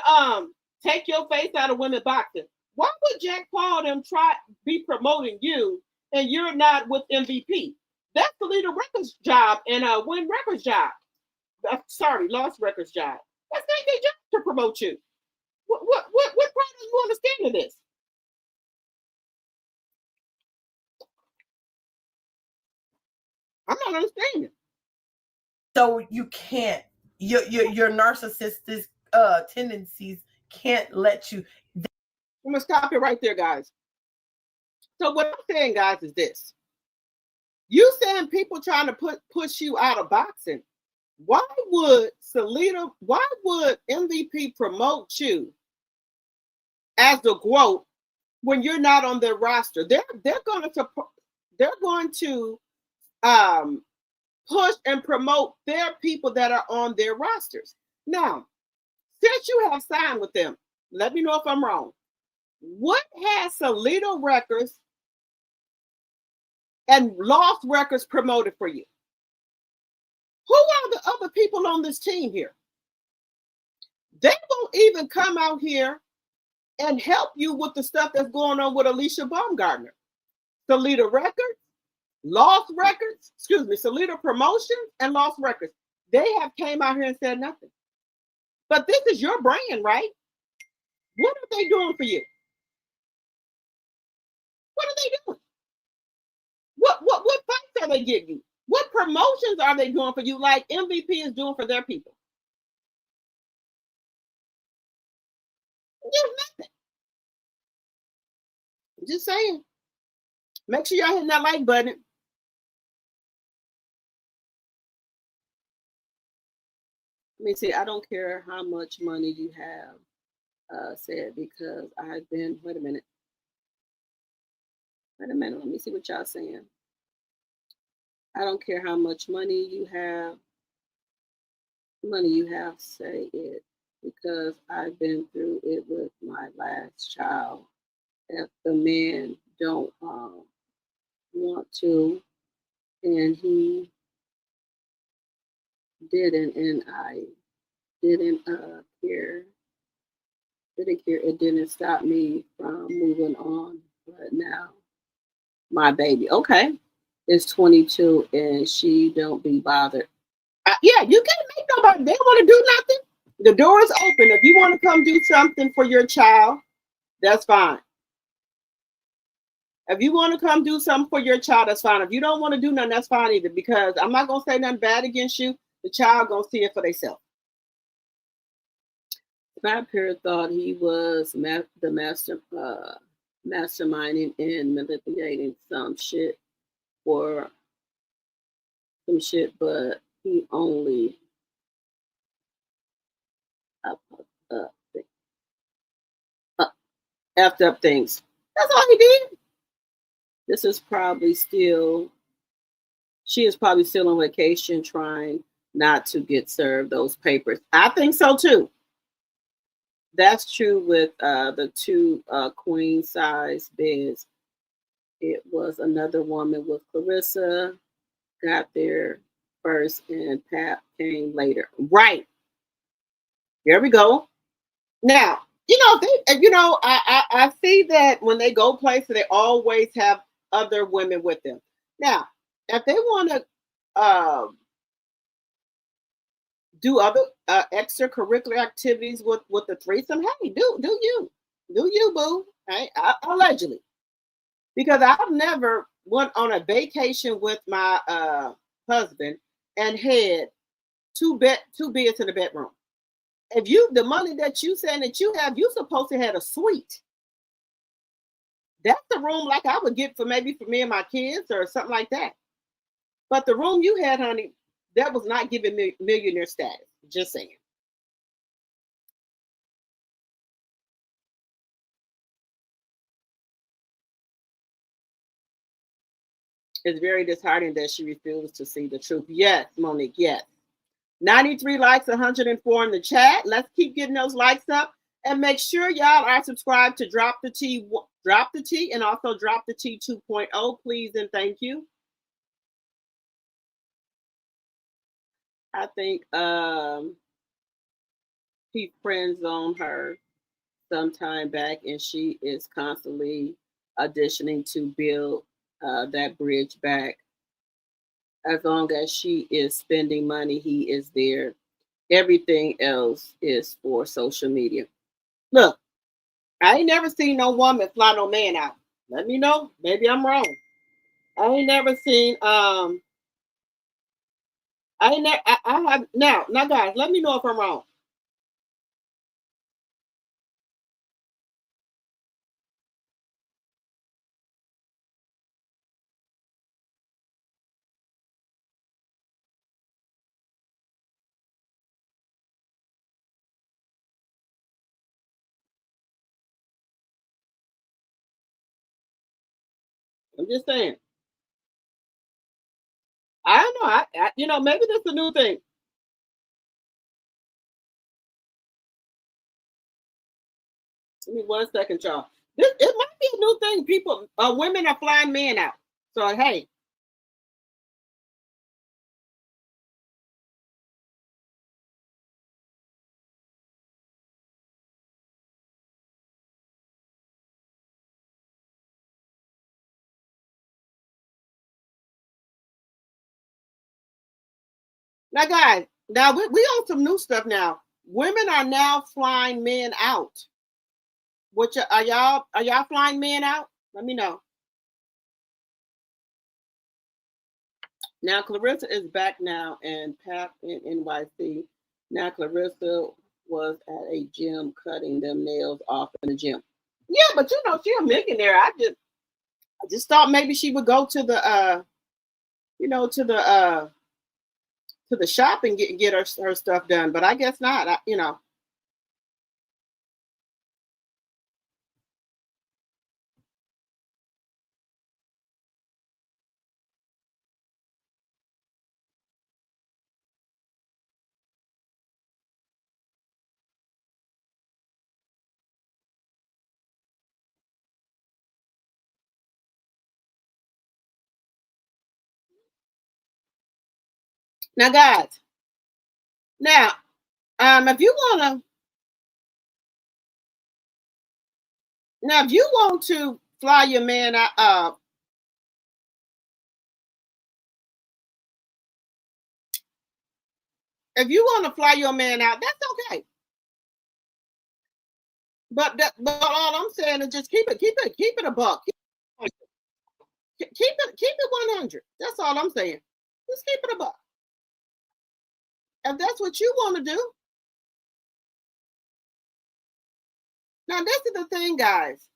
take your face out of women boxing. Why would Jack Paul them be promoting you and you're not with MVP? That's the Leader Records job and Win Records job. Lost Records job. That's not their job to promote you. What part do you understand in this? I'm not understanding. So you can't. Your narcissistic tendencies can't let you. I'm gonna stop it right there, guys. So what I'm saying, guys, is this: you saying people trying to push you out of boxing. Why would MVP promote you as the GOAT when you're not on their roster? They're going to push and promote their people that are on their rosters. Now, since you have signed with them, let me know if I'm wrong. What has Salida Records and Lost Records promoted for you? Who are the other people on this team here? They won't even come out here and help you with the stuff that's going on with Alicia Baumgartner. Salida Records, Lost Records, Salida Promotions and Lost Records. They have came out here and said nothing. But this is your brand, right? What are they doing for you? What are they doing? What fights are they giving you? What promotions are they doing for you like MVP is doing for their people? There's nothing. I'm just saying. Make sure y'all hit that like button. Let me see. I don't care how much money you have, said, because I've been, wait a minute. Let me see what y'all saying. I don't care how much money you have, say it, because I've been through it with my last child. If the man don't want to, and he didn't, and I didn't care, it didn't stop me from moving on. But now, my baby, okay, is 22 and she don't be bothered. Yeah, you can't make nobody, they want to do nothing. The door is open. If you want to come do something for your child, that's fine. If you want to come do something for your child, that's fine. If you don't want to do nothing, that's fine either, because I'm not going to say nothing bad against you. The child going to see it for themselves. My parent thought he was the masterminding and manipulating some shit, but he only effed up things. That's all he did. She is probably still on vacation trying not to get served those papers. I think so too. That's true with the two queen size beds. It was another woman with Clarissa got there first and Pap came later. Right. Here we go. Now, I see that when they go places, they always have other women with them. Now, if they want to do other extracurricular activities with the threesome, hey, do you boo? Hey, allegedly, because I've never went on a vacation with my husband and had two beds in the bedroom. If the money that you saying that you have, you supposed to have a suite. That's the room like I would get for me and my kids or something like that. But the room you had, honey, that was not giving me millionaire status. Just saying. It's very disheartening that she refused to see the truth. Yes, Monique, yes. 93 likes, 104 in the chat. Let's keep getting those likes up. And make sure y'all are subscribed to Drop the Tea, and also Drop the Tea 2.0, please and thank you. I think he friend zoned her sometime back, and she is constantly auditioning to build that bridge back. As long as she is spending money, he is there. Everything else is for social media. Look, I ain't never seen no woman fly no man out. Let me know. Maybe I'm wrong. I ain't never seen I have now guys, let me know if I'm wrong. I'm just saying. I don't know. Maybe that's a new thing. Give me 1 second, y'all. It might be a new thing. People, women are flying men out. So hey. Now, guys, we on some new stuff now. Women are now flying men out. Are y'all flying men out? Let me know. Now Clarissa is back now and Pap in NYC. Now Clarissa was at a gym cutting them nails off in the gym. Yeah, but she's a millionaire. I just thought maybe she would go to the to the shop and get her stuff done, but I guess not. Now, guys. Now, if you want to fly your man out, if you want to fly your man out, that's okay. But all I'm saying is just keep it a buck. Keep it 100. That's all I'm saying. Just keep it a buck. If that's what you want to do. Now, this is the thing, guys.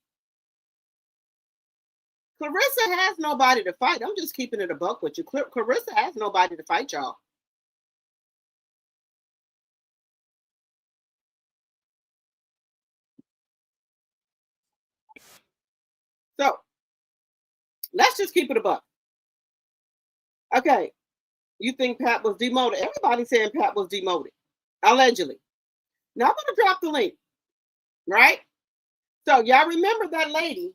Clarissa has nobody to fight. I'm just keeping it a buck with you. Clarissa has nobody to fight, y'all. So, let's just keep it a buck. Okay. You think Pat was demoted? Everybody's saying Pat was demoted. Allegedly. Now, I'm going to drop the link. Right? So, y'all remember that lady.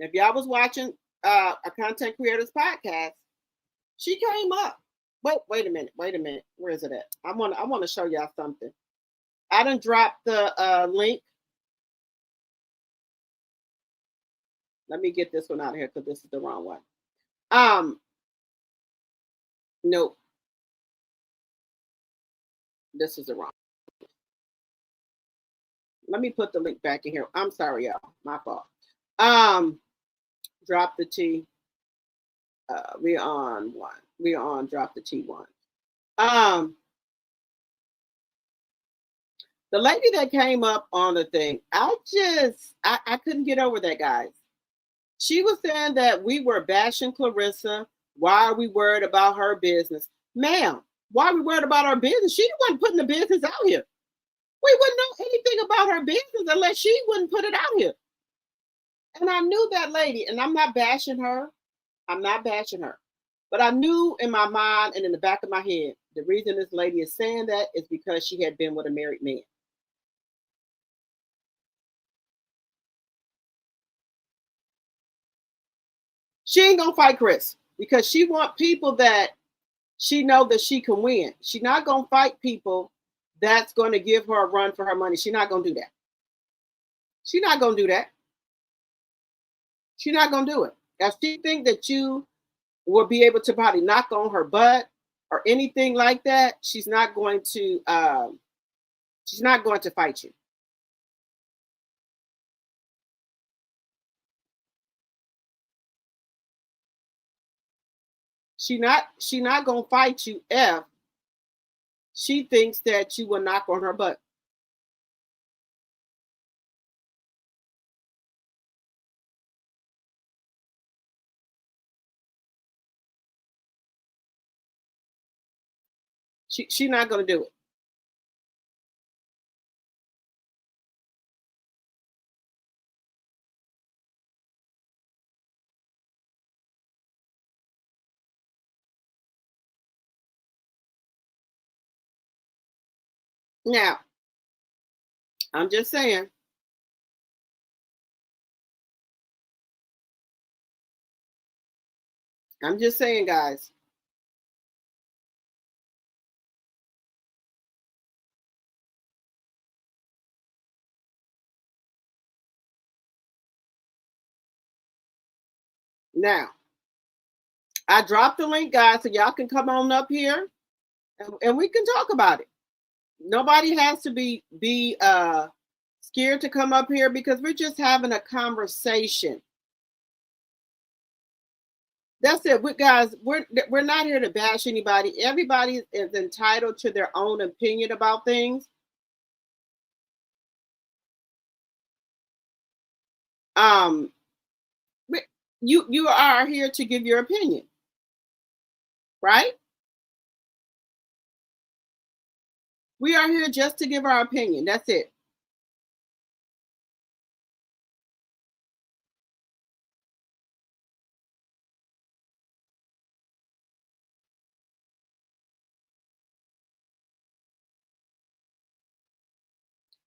If y'all was watching a content creators podcast, she came up. Wait a minute. Where is it at? I want to show y'all something. I done dropped the link. Let me get this one out of here because this is the wrong one. Nope. This is the wrong. Let me put the link back in here. I'm sorry, y'all. My fault. Drop the T. We're on one. We're on drop the T1. The lady that came up on the thing, I couldn't get over that, guys. She was saying that we were bashing Clarissa. Why are we worried about her business? Ma'am, why are we worried about our business? She wasn't putting the business out here. We wouldn't know anything about her business unless she wouldn't put it out here. And I knew that lady, and I'm not bashing her. I'm not bashing her. But I knew in my mind and in the back of my head, the reason this lady is saying that is because she had been with a married man. She ain't gonna fight Chris because she want people that she know that she can win. She's not gonna fight people that's going to give her a run for her money. She's not gonna do that. She's not gonna do that. She's not gonna do it. If she think that you will be able to probably knock on her butt or anything like that, she's not going to fight you. She not gonna fight you if she thinks that you will knock on her butt. She's not gonna do it. Now, I'm just saying. I'm just saying, guys. Now, I dropped the link, guys, so y'all can come on up here and we can talk about it. Nobody has to be scared to come up here because we're just having a conversation. That's it. Guys, we're not here to bash anybody. Everybody is entitled to their own opinion about things. You are here to give your opinion, right? We are here just to give our opinion. That's it.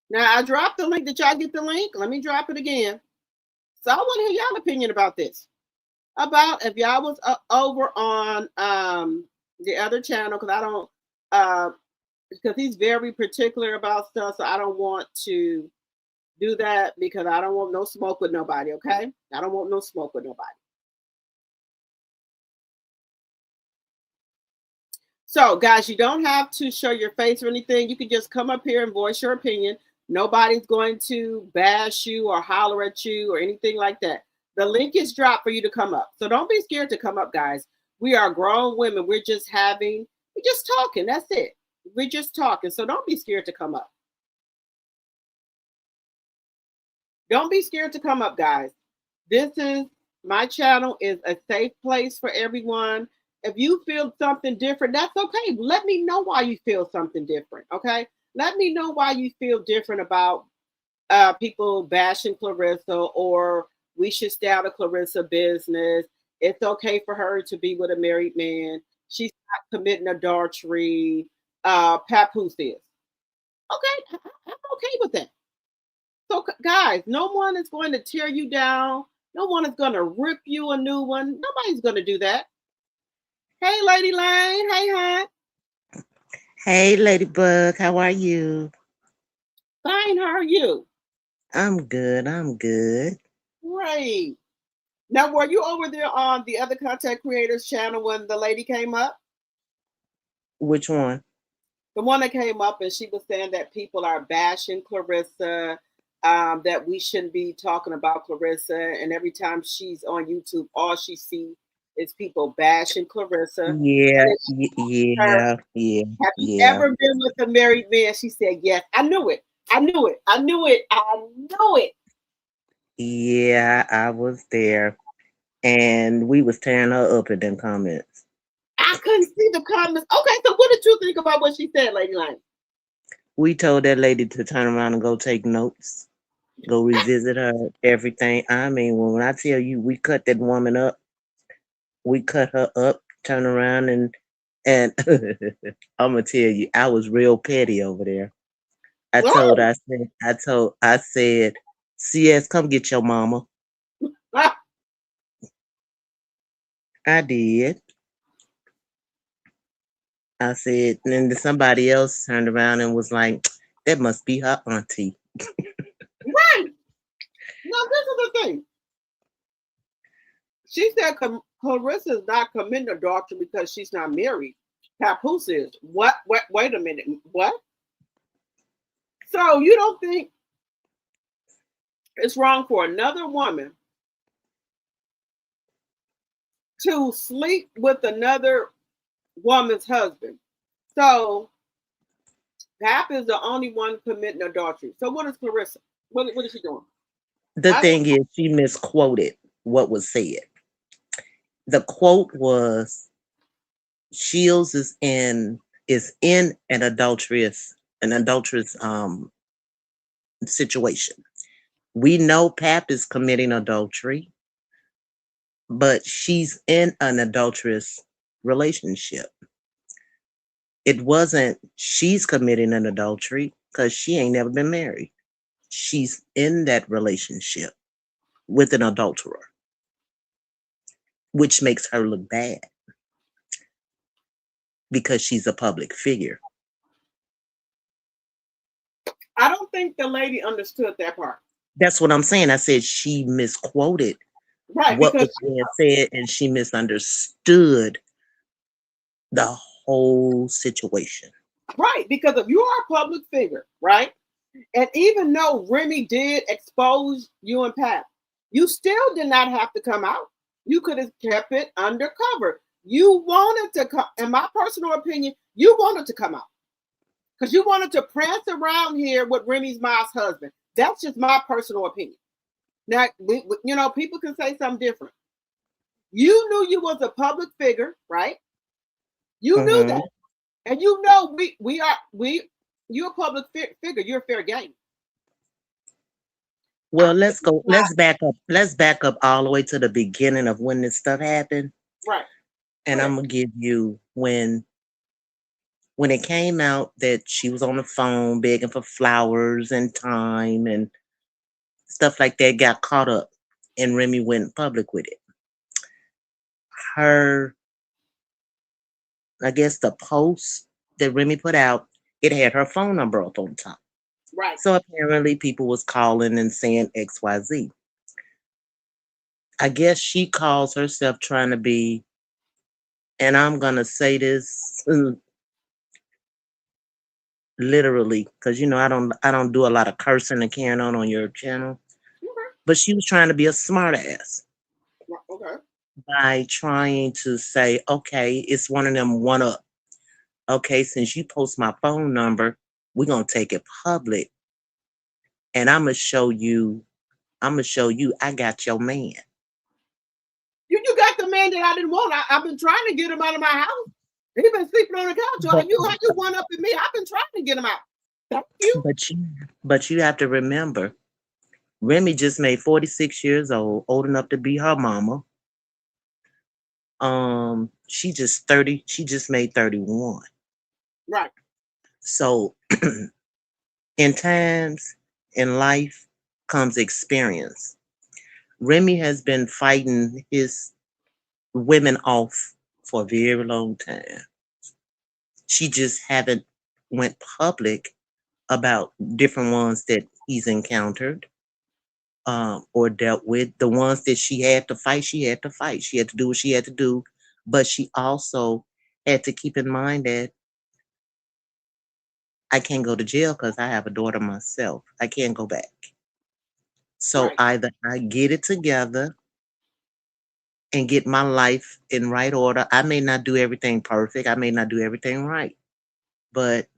Now, I dropped the link. Did y'all get the link? Let me drop it again. So I want to hear y'all opinion about this. About if y'all was over on the other channel, because I don't, because he's very particular about stuff, so I don't want to do that because I don't want no smoke with nobody, okay? I don't want no smoke with nobody. So, guys, you don't have to show your face or anything. You can just come up here and voice your opinion. Nobody's going to bash you or holler at you or anything like that. The link is dropped for you to come up. So don't be scared to come up, guys. We are grown women. We're just talking. That's it. We're just talking. So don't be scared to come up. Don't be scared to come up, guys. My channel is a safe place for everyone. If you feel something different, that's okay. Let me know why you feel something different, okay? Let me know why you feel different about people bashing Clarissa, or we should stay out of Clarissa business. It's okay for her to be with a married man. She's not committing adultery. Papoose is. Okay, I'm okay with that. So, guys, no one is going to tear you down. No one is going to rip you a new one. Nobody's going to do that. Hey, Lady Lane. Hey, hon. Hey, Ladybug. How are you? Fine, how are you? I'm good. I'm good. Great. Now, were you over there on the other content creators channel when the lady came up? Which one? The one that came up and she was saying that people are bashing Clarissa, that we shouldn't be talking about Clarissa. And every time she's on YouTube, all she sees is people bashing Clarissa. Yeah, Her, yeah, have you yeah. ever been with a married man? She said, yes. I knew it. I knew it. I knew it. I knew it. Yeah, I was there. And we was tearing her up in them comments. I couldn't see the comments. Okay, so what did you think about what she said, Lady Lang? We told that lady to turn around and go take notes, go revisit her, everything. I mean, when I tell you we cut that woman up, we cut her up, turn around and I'm gonna tell you, I was real petty over there. I said, CS, come get your mama. I did. I said, and then somebody else turned around and was like, that must be her auntie. Right. Now, this is the thing. She said Clarissa is not committing adultery because she's not married. Papoose is. What? Wait a minute. What? So you don't think it's wrong for another woman to sleep with another woman's husband? So Pap is the only one committing adultery. So what is Clarissa? What is she doing? The thing is, she misquoted what was said. The quote was, Shields is in an adulterous situation. We know Pap is committing adultery, but she's in an adulterous relationship. It wasn't she's committing an adultery because she ain't never been married. She's in that relationship with an adulterer, which makes her look bad because she's a public figure. I don't think the lady understood that part. That's what I'm saying. I said she misquoted what was being said, and she misunderstood the whole situation. Right, because if you are a public figure, right? And even though Remy did expose you and Pat, you still did not have to come out. You could have kept it undercover. You wanted to come, in my personal opinion, you wanted to come out. Because you wanted to prance around here with Remy's mom's husband. That's just my personal opinion. Now, people can say something different. You knew you was a public figure, right? You knew that. And you know you're a public figure, you're fair game. Well, let's back up all the way to the beginning of when this stuff happened. Right. And I'm gonna give you when it came out that she was on the phone begging for flowers and time and stuff like that, got caught up, and Remy went public with it. I guess the post that Remy put out, it had her phone number up on top. Right. So apparently people was calling and saying XYZ. I guess she calls herself trying to be, and I'm gonna say this literally, because I don't do a lot of cursing and carrying on your channel. But she was trying to be a smart ass. Okay. By trying to say, okay, it's one of them one up. Okay, since you post my phone number, we're gonna take it public. And I'm gonna show you I got your man. You got the man that I didn't want. I've been trying to get him out of my house. He's been sleeping on the couch. How you one up in me? I've been trying to get him out. Thank you. But you have to remember, Remy just made 46 years old enough to be her mama. She just made 31. Right. So in times in life comes experience. Remy has been fighting his women off for a very long time. She just haven't went public about different ones that he's encountered or dealt with. The ones that she had to fight, she had to fight. She had to do what she had to do. But she also had to keep in mind that I can't go to jail because I have a daughter myself. I can't go back. So Right. either I get it together and get my life in right order. I may not do everything perfect. I may not do everything right. But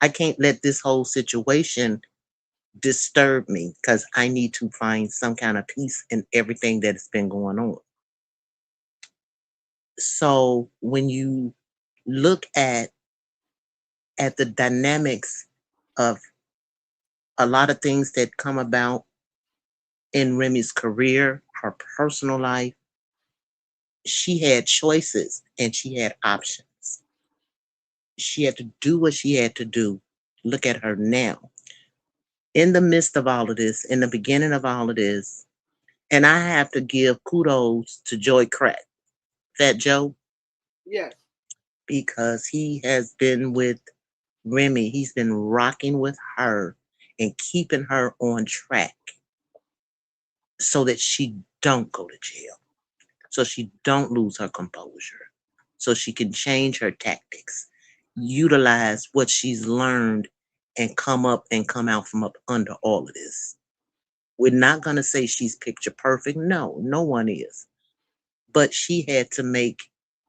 I can't let this whole situation disturb me because I need to find some kind of peace in everything that has been going on. So when you look at the dynamics of a lot of things that come about in Remy's career, her personal life, she had choices and she had options. She had to do what she had to do. Look at her now. In the midst of all of this, in the beginning of all of this, and I have to give kudos to Joy Crack, Fat Joe, Yes. because he has been with Remy. He's been rocking with her and keeping her on track so that she don't go to jail, so she don't lose her composure, so she can change her tactics, utilize what she's learned, and come up and come out from up under all of this. We're not going to say she's picture perfect. No, no one is. But she had to make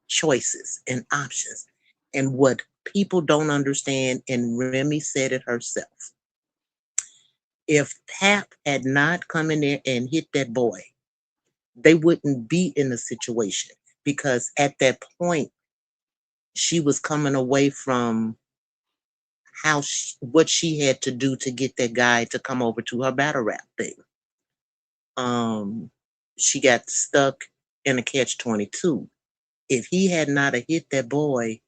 choices and options. And what people don't understand, and Remy said it herself, if Pap had not come in there and hit that boy, they wouldn't be in the situation because at that point, she was coming away from what she had to do to get that guy to come over to her battle rap thing. She got stuck in a catch-22. If he had not have hit that boy,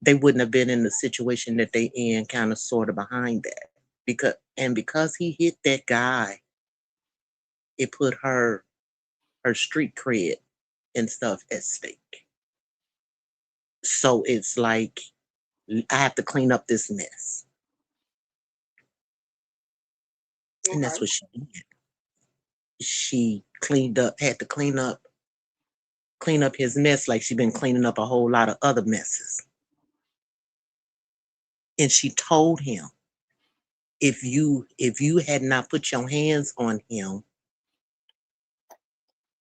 they wouldn't have been in the situation that they in, kind of sort of behind that. Because he hit that guy, it put her street cred and stuff at stake. So it's like I have to clean up this mess. Okay. And that's what she did. She had to clean up his mess like she'd been cleaning up a whole lot of other messes. And she told him, if you had not put your hands on him,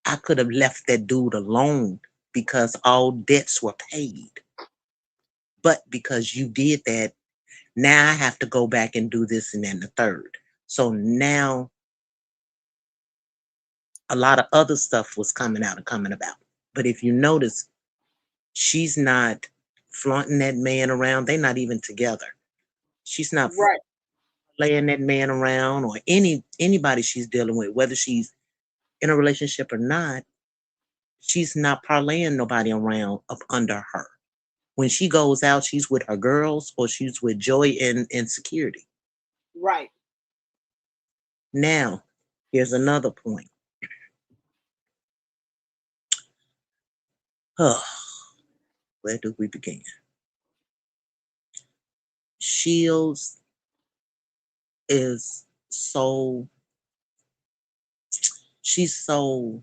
I could have left that dude alone because all debts were paid. But because you did that, now I have to go back and do this and then the third. So now a lot of other stuff was coming out and coming about. But if you notice, she's not flaunting that man around. They're not even together. She's not Right. laying that man around or anybody she's dealing with, whether she's in a relationship or not. She's not parlaying nobody around up under her. When she goes out, she's with her girls or she's with Joy and Security. Right. Now, here's another point. Where do we begin? Shields is she's so,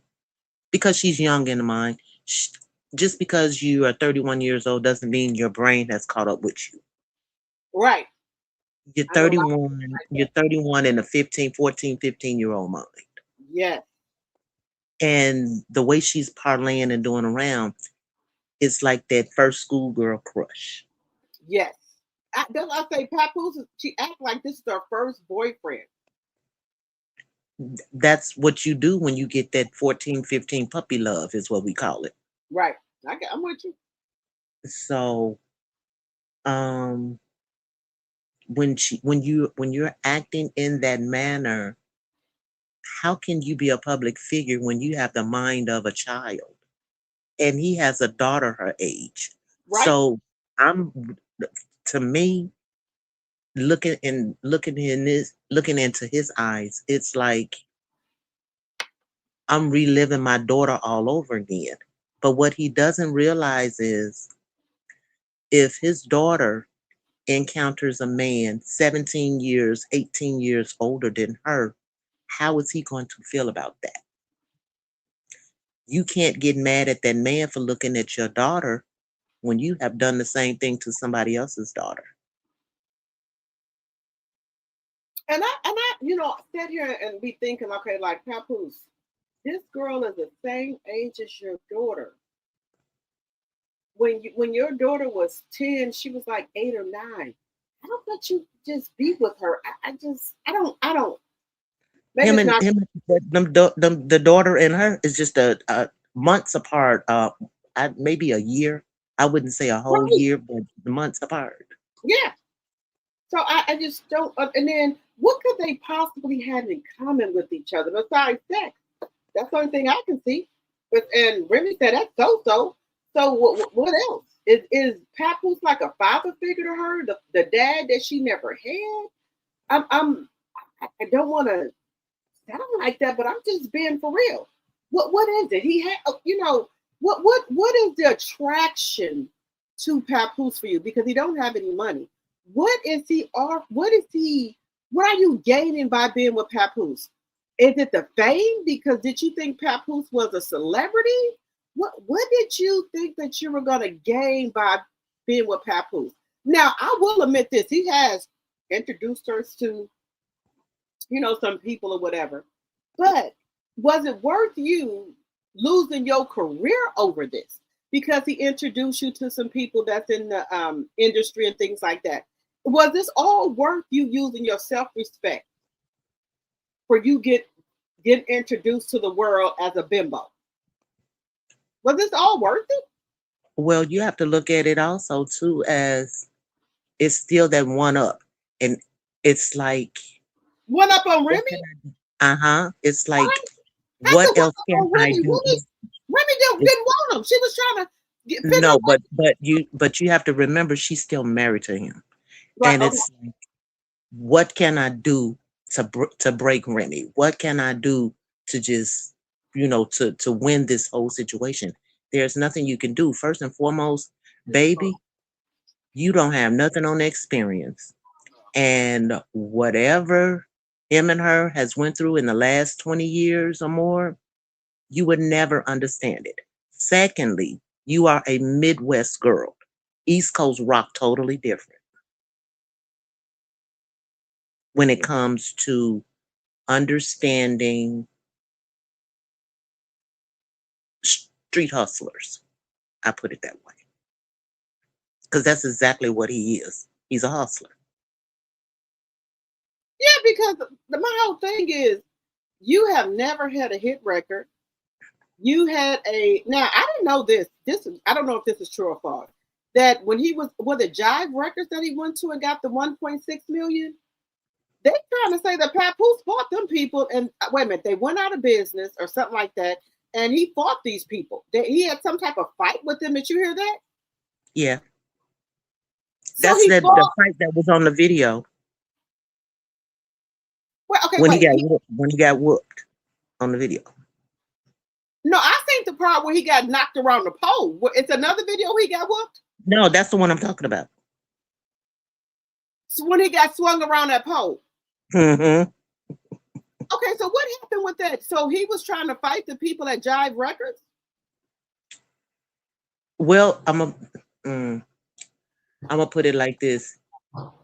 because she's young in the mind, just because you are 31 years old doesn't mean your brain has caught up with you. Right. You're 31 in a 14, 15-year-old mind. Yes. And the way she's parlaying and doing around, it's like that first schoolgirl crush. Yes. That's why I say Papoose, she act like this is her first boyfriend. That's what you do when you get that 14, 15 puppy love is what we call it. Right. I'm with you. So when you're acting in that manner, how can you be a public figure when you have the mind of a child? And he has a daughter her age. Right. So to me, looking into his eyes, it's like I'm reliving my daughter all over again. But what he doesn't realize is if his daughter encounters a man 17 years, 18 years older than her, how is he going to feel about that? You can't get mad at that man for looking at your daughter when you have done the same thing to somebody else's daughter. And I, sit here and be thinking, okay, like Papoose, this girl is the same age as your daughter. When your daughter was 10, she was like 8 or 9. How could you just be with her? I don't. Maybe The daughter and her is just a months apart. Maybe a year. I wouldn't say a whole year, but months apart. Yeah. So I just don't. And then what could they possibly have in common with each other besides sex? That's the only thing I can see. And Remy said that's so. So what else? Is Papoose like a father figure to her? The dad that she never had? I don't want to sound like that, but I'm just being for real. What is it? He had, what is the attraction to Papoose for you? Because he don't have any money. What are you gaining by being with Papoose? Is it the fame? Because did you think Papoose was a celebrity? What did you think that you were gonna gain by being with Papoose? Now I will admit this, he has introduced us to, some people or whatever. But was it worth you losing your career over this? Because he introduced you to some people that's in the industry and things like that. Was this all worth you using your self-respect for you get introduced to the world as a bimbo? Was this all worth it? Well, you have to look at it also too as it's still that one up, and it's like one up on Remy. It's like what else can I do? Remy didn't want him. She was trying to get. No, but you have to remember she's still married to him, right, and it's like, what can I do to break Remy? What can I do to just to win this whole situation? There's nothing you can do. First and foremost, baby, you don't have nothing on experience. And whatever him and her has went through in the last 20 years or more, you would never understand it. Secondly, you are a Midwest girl. East Coast rock totally different when it comes to understanding street hustlers. I put it that way. Because that's exactly what he is. He's a hustler. Yeah, because my whole thing is you have never had a hit record. You had now I didn't know this. I don't know if this is true or false. That when he was the Jive Records that he went to and got the 1.6 million, they trying to say that Papoose fought them people and wait a minute, they went out of business or something like that, and he fought these people. He had some type of fight with them. Did you hear that? Yeah. That's the fight that was on the video. Well, okay, when he got whooped on the video. No, I think the part where he got knocked around the pole. It's another video where he got whooped? No, that's the one I'm talking about. So when he got swung around that pole. Mm-hmm. Okay, so what happened with that? So he was trying to fight the people at Jive Records? Well, I'm gonna put it like this.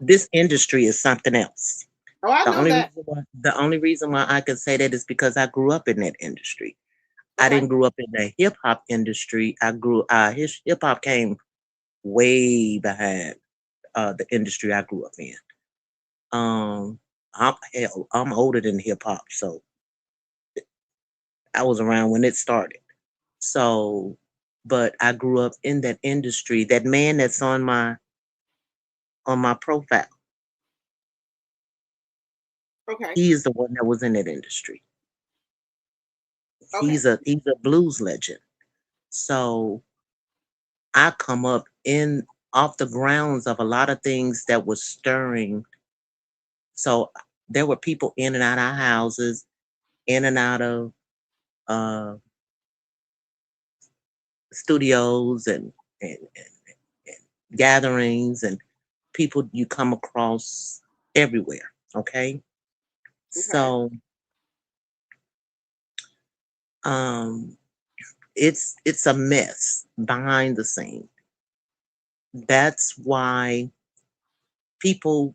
This industry is something else. Oh, I know that. The only reason why I can say that is because I grew up in that industry. Okay. I didn't grow up in the hip hop industry. His hip hop came way behind the industry I grew up in. I'm older than hip hop, so I was around when it started. So, but I grew up in that industry. That man that's on my profile. Okay. He is the one that was in that industry. Okay. He's a blues legend. So I come up off the grounds of a lot of things that was stirring. So there were people in and out of our houses, in and out of studios and gatherings, and people you come across everywhere. Okay. So it's a mess behind the scene. That's why people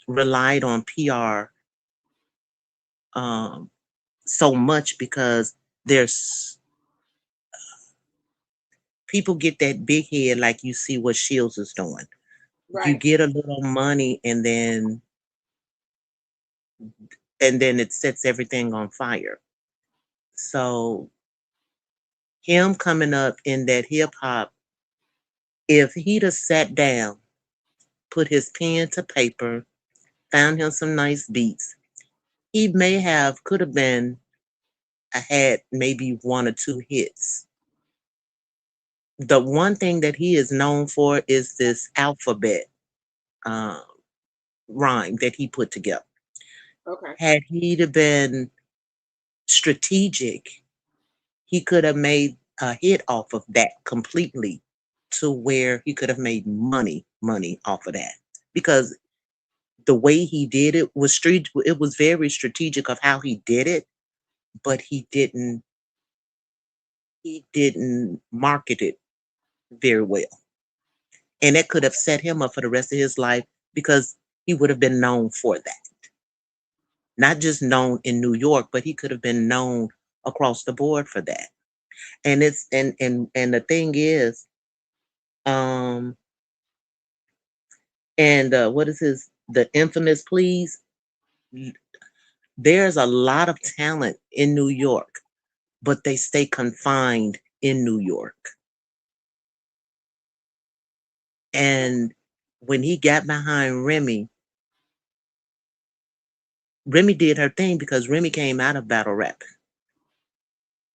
relied on PR so much, because there's people get that big head, like you see what Shields is doing. You get a little money and then it sets everything on fire. So him coming up in that hip hop, if he'd have sat down, put his pen to paper, found him some nice beats, he could have been had maybe 1 or 2 hits. The one thing that he is known for is this alphabet rhyme that he put together. Had he been strategic, he could have made a hit off of that completely, to where he could have made money off of that, because the way he did it was it was very strategic of how he did it, but he didn't market it very well. And that could have set him up for the rest of his life, because he would have been known for that. Not just known in New York, but he could have been known across the board for that. And it's and the thing is, what is the infamous Please? There's a lot of talent in New York, but they stay confined in New York. And when he got behind Remy did her thing, because Remy came out of battle rap.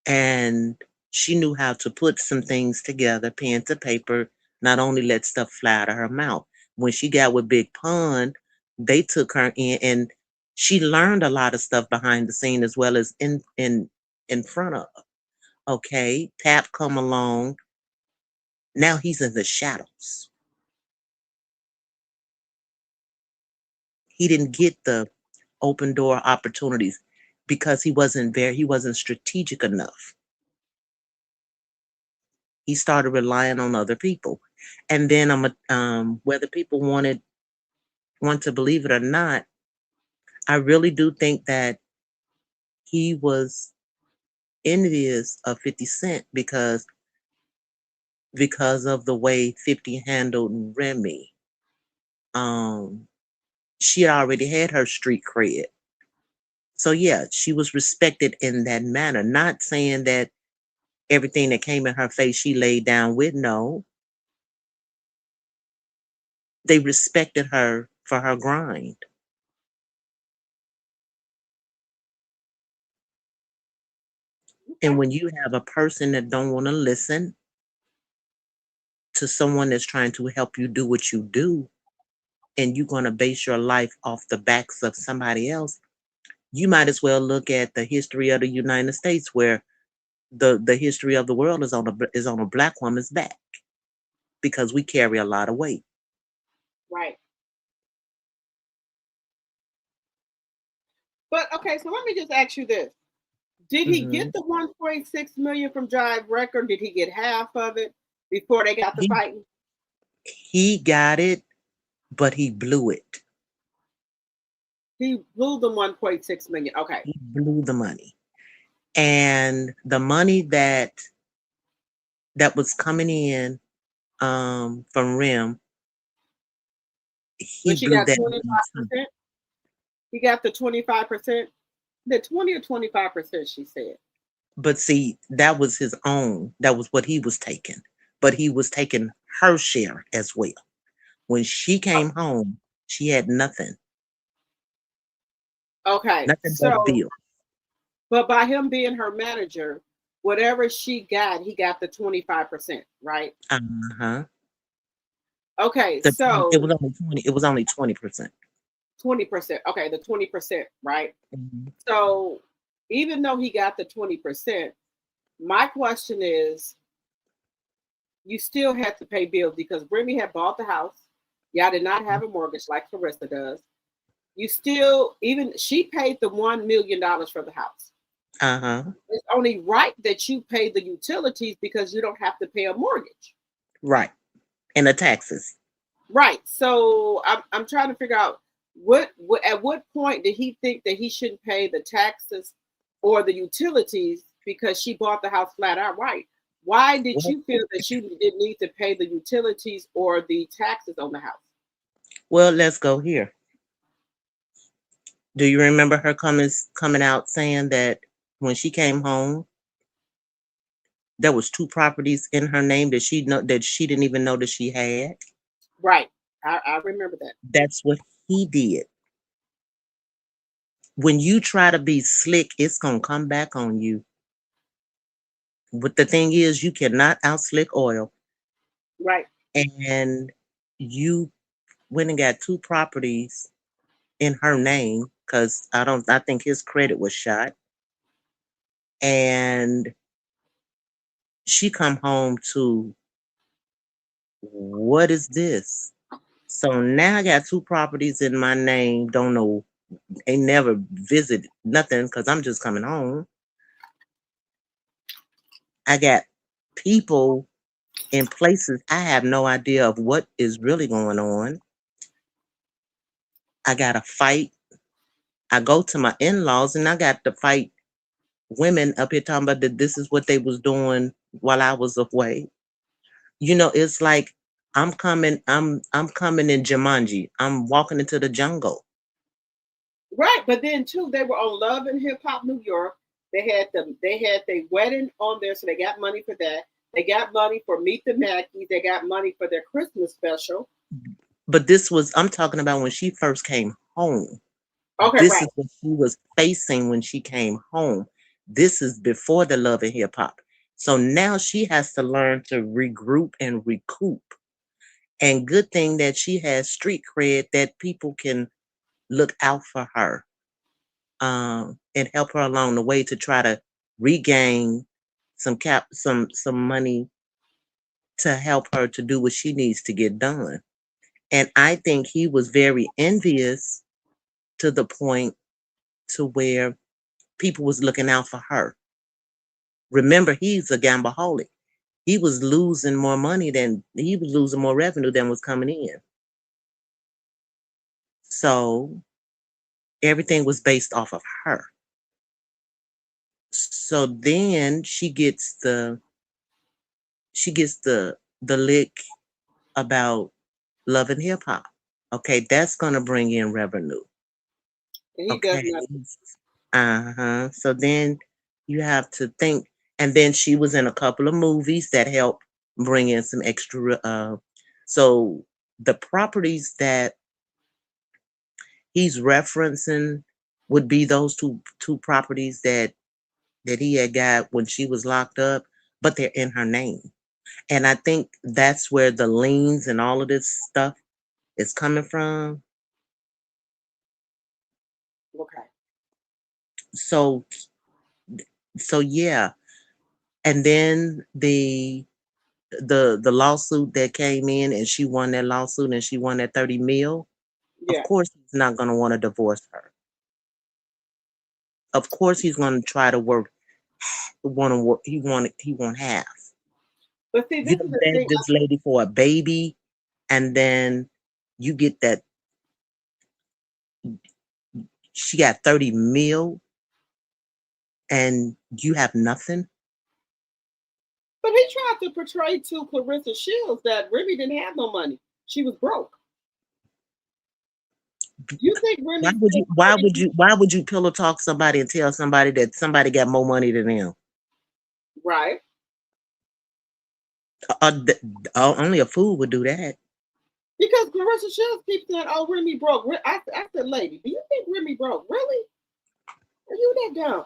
And she knew how to put some things together, pen to paper, not only let stuff fly out of her mouth. When she got with Big Pun, they took her in, and she learned a lot of stuff behind the scene as well as in front of. Okay, Pap come along. Now he's in the shadows. He didn't get the open door opportunities because he wasn't strategic enough. He started relying on other people. And then whether people want to believe it or not, I really do think that he was envious of 50 Cent because of the way 50 handled Remy. She already had her street cred. So yeah, she was respected in that manner. Not saying that everything that came in her face she laid down with. No. They respected her for her grind. And when you have a person that don't want to listen to someone that's trying to help you do what you do, and you're going to base your life off the backs of somebody else, you might as well look at the history of the United States, where the history of the world is on a Black woman's back, because we carry a lot of weight. Right. But okay, so let me just ask you this. Did he get the 1.6 million from Jive Record? Did he get half of it before they got the fighting? He got it, but he blew it. He blew the 1.6 million. Okay. He blew the money. And the money that was coming in from Rem, he blew that. 25%. He got the 25%. The 20 or 25%, she said. But see, that was his own. That was what he was taking. But he was taking her share as well. When she came home, she had nothing. Okay. Nothing but a bill. But by him being her manager, whatever she got, he got the 25%, right? Uh-huh. Okay, so it was only 20. It was only 20%. 20%. Okay, the 20%, right? Mm-hmm. So even though he got the 20%, my question is, you still had to pay bills because Remy had bought the house. Y'all did not have a mortgage like Clarissa does. You still, even she paid the $1 million for the house. It's only right that you pay the utilities because you don't have to pay a mortgage. Right. And the taxes. Right. So I'm trying to figure out what at what point did he think that he shouldn't pay the taxes or the utilities because she bought the house flat out right? Why did you feel that you didn't need to pay the utilities or the taxes on the house? Well, let's go here. Do you remember her coming out saying that when she came home, there was 2 properties in her name that she didn't even know that she had? Right. I remember that. That's what he did. When you try to be slick, it's gonna come back on you. But the thing is, you cannot outslick oil. Right. And you went and got 2 properties in her name because I think his credit was shot. And she come home to, what is this? So now I got 2 properties in my name. Don't know, ain't never visit nothing because I'm just coming home. I got people in places I have no idea of what is really going on. I got to fight. I go to my in-laws and I got to fight women up here talking about that this is what they was doing while I was away. You know, it's like I'm coming in Jumanji. I'm walking into the jungle. Right, but then too, they were on Love and Hip Hop New York. They had their wedding on there, so they got money for that. They got money for Meet the Mackies. They got money for their Christmas special. But I'm talking about when she first came home. Okay, this right. is what she was facing when she came home. This is before the Love and Hip Hop. So now she has to learn to regroup and recoup. And good thing that she has street cred that people can look out for her and help her along the way to try to regain some money to help her to do what she needs to get done. And I think he was very envious to the point to where people was looking out for her. Remember, he's a gambaholic. He was losing more revenue than was coming in. So everything was based off of her. So then she gets the lick about Love and Hip Hop. Okay, that's gonna bring in revenue. Okay. So then you have to think, and then she was in a couple of movies that helped bring in some extra. So the properties that he's referencing would be those two properties that he had got when she was locked up, but they're in her name. And I think that's where the liens and all of this stuff is coming from. Okay. So yeah. And then the lawsuit that came in and she won that lawsuit and she won that 30 mil. Yeah. Of course he's not going to want to divorce her. Of course he's going to try to work. He won't have. But see, you beg this lady for a baby, and then you get that she got 30 mil, and you have nothing. But he tried to portray to Clarissa Shields that Remy didn't have no money; she was broke. You think Remy? Why would you pillow talk somebody and tell somebody that somebody got more money than them? Right. Only a fool would do that. Because Clarissa Shields keeps saying, "Oh, Remy broke." I said, "Lady, do you think Remy broke? Really? Are you that dumb?"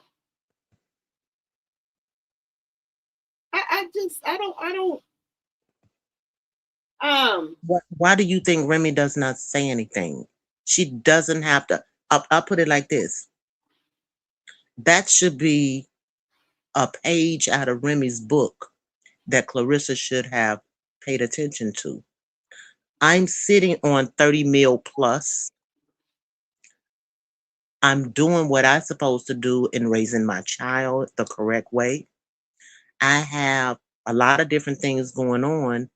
I don't. Why do you think Remy does not say anything? She doesn't have to. I'll put it like this. That should be a page out of Remy's book that Clarissa should have paid attention to. I'm sitting on 30 mil plus. I'm doing what I'm supposed to do in raising my child the correct way. I have a lot of different things going on,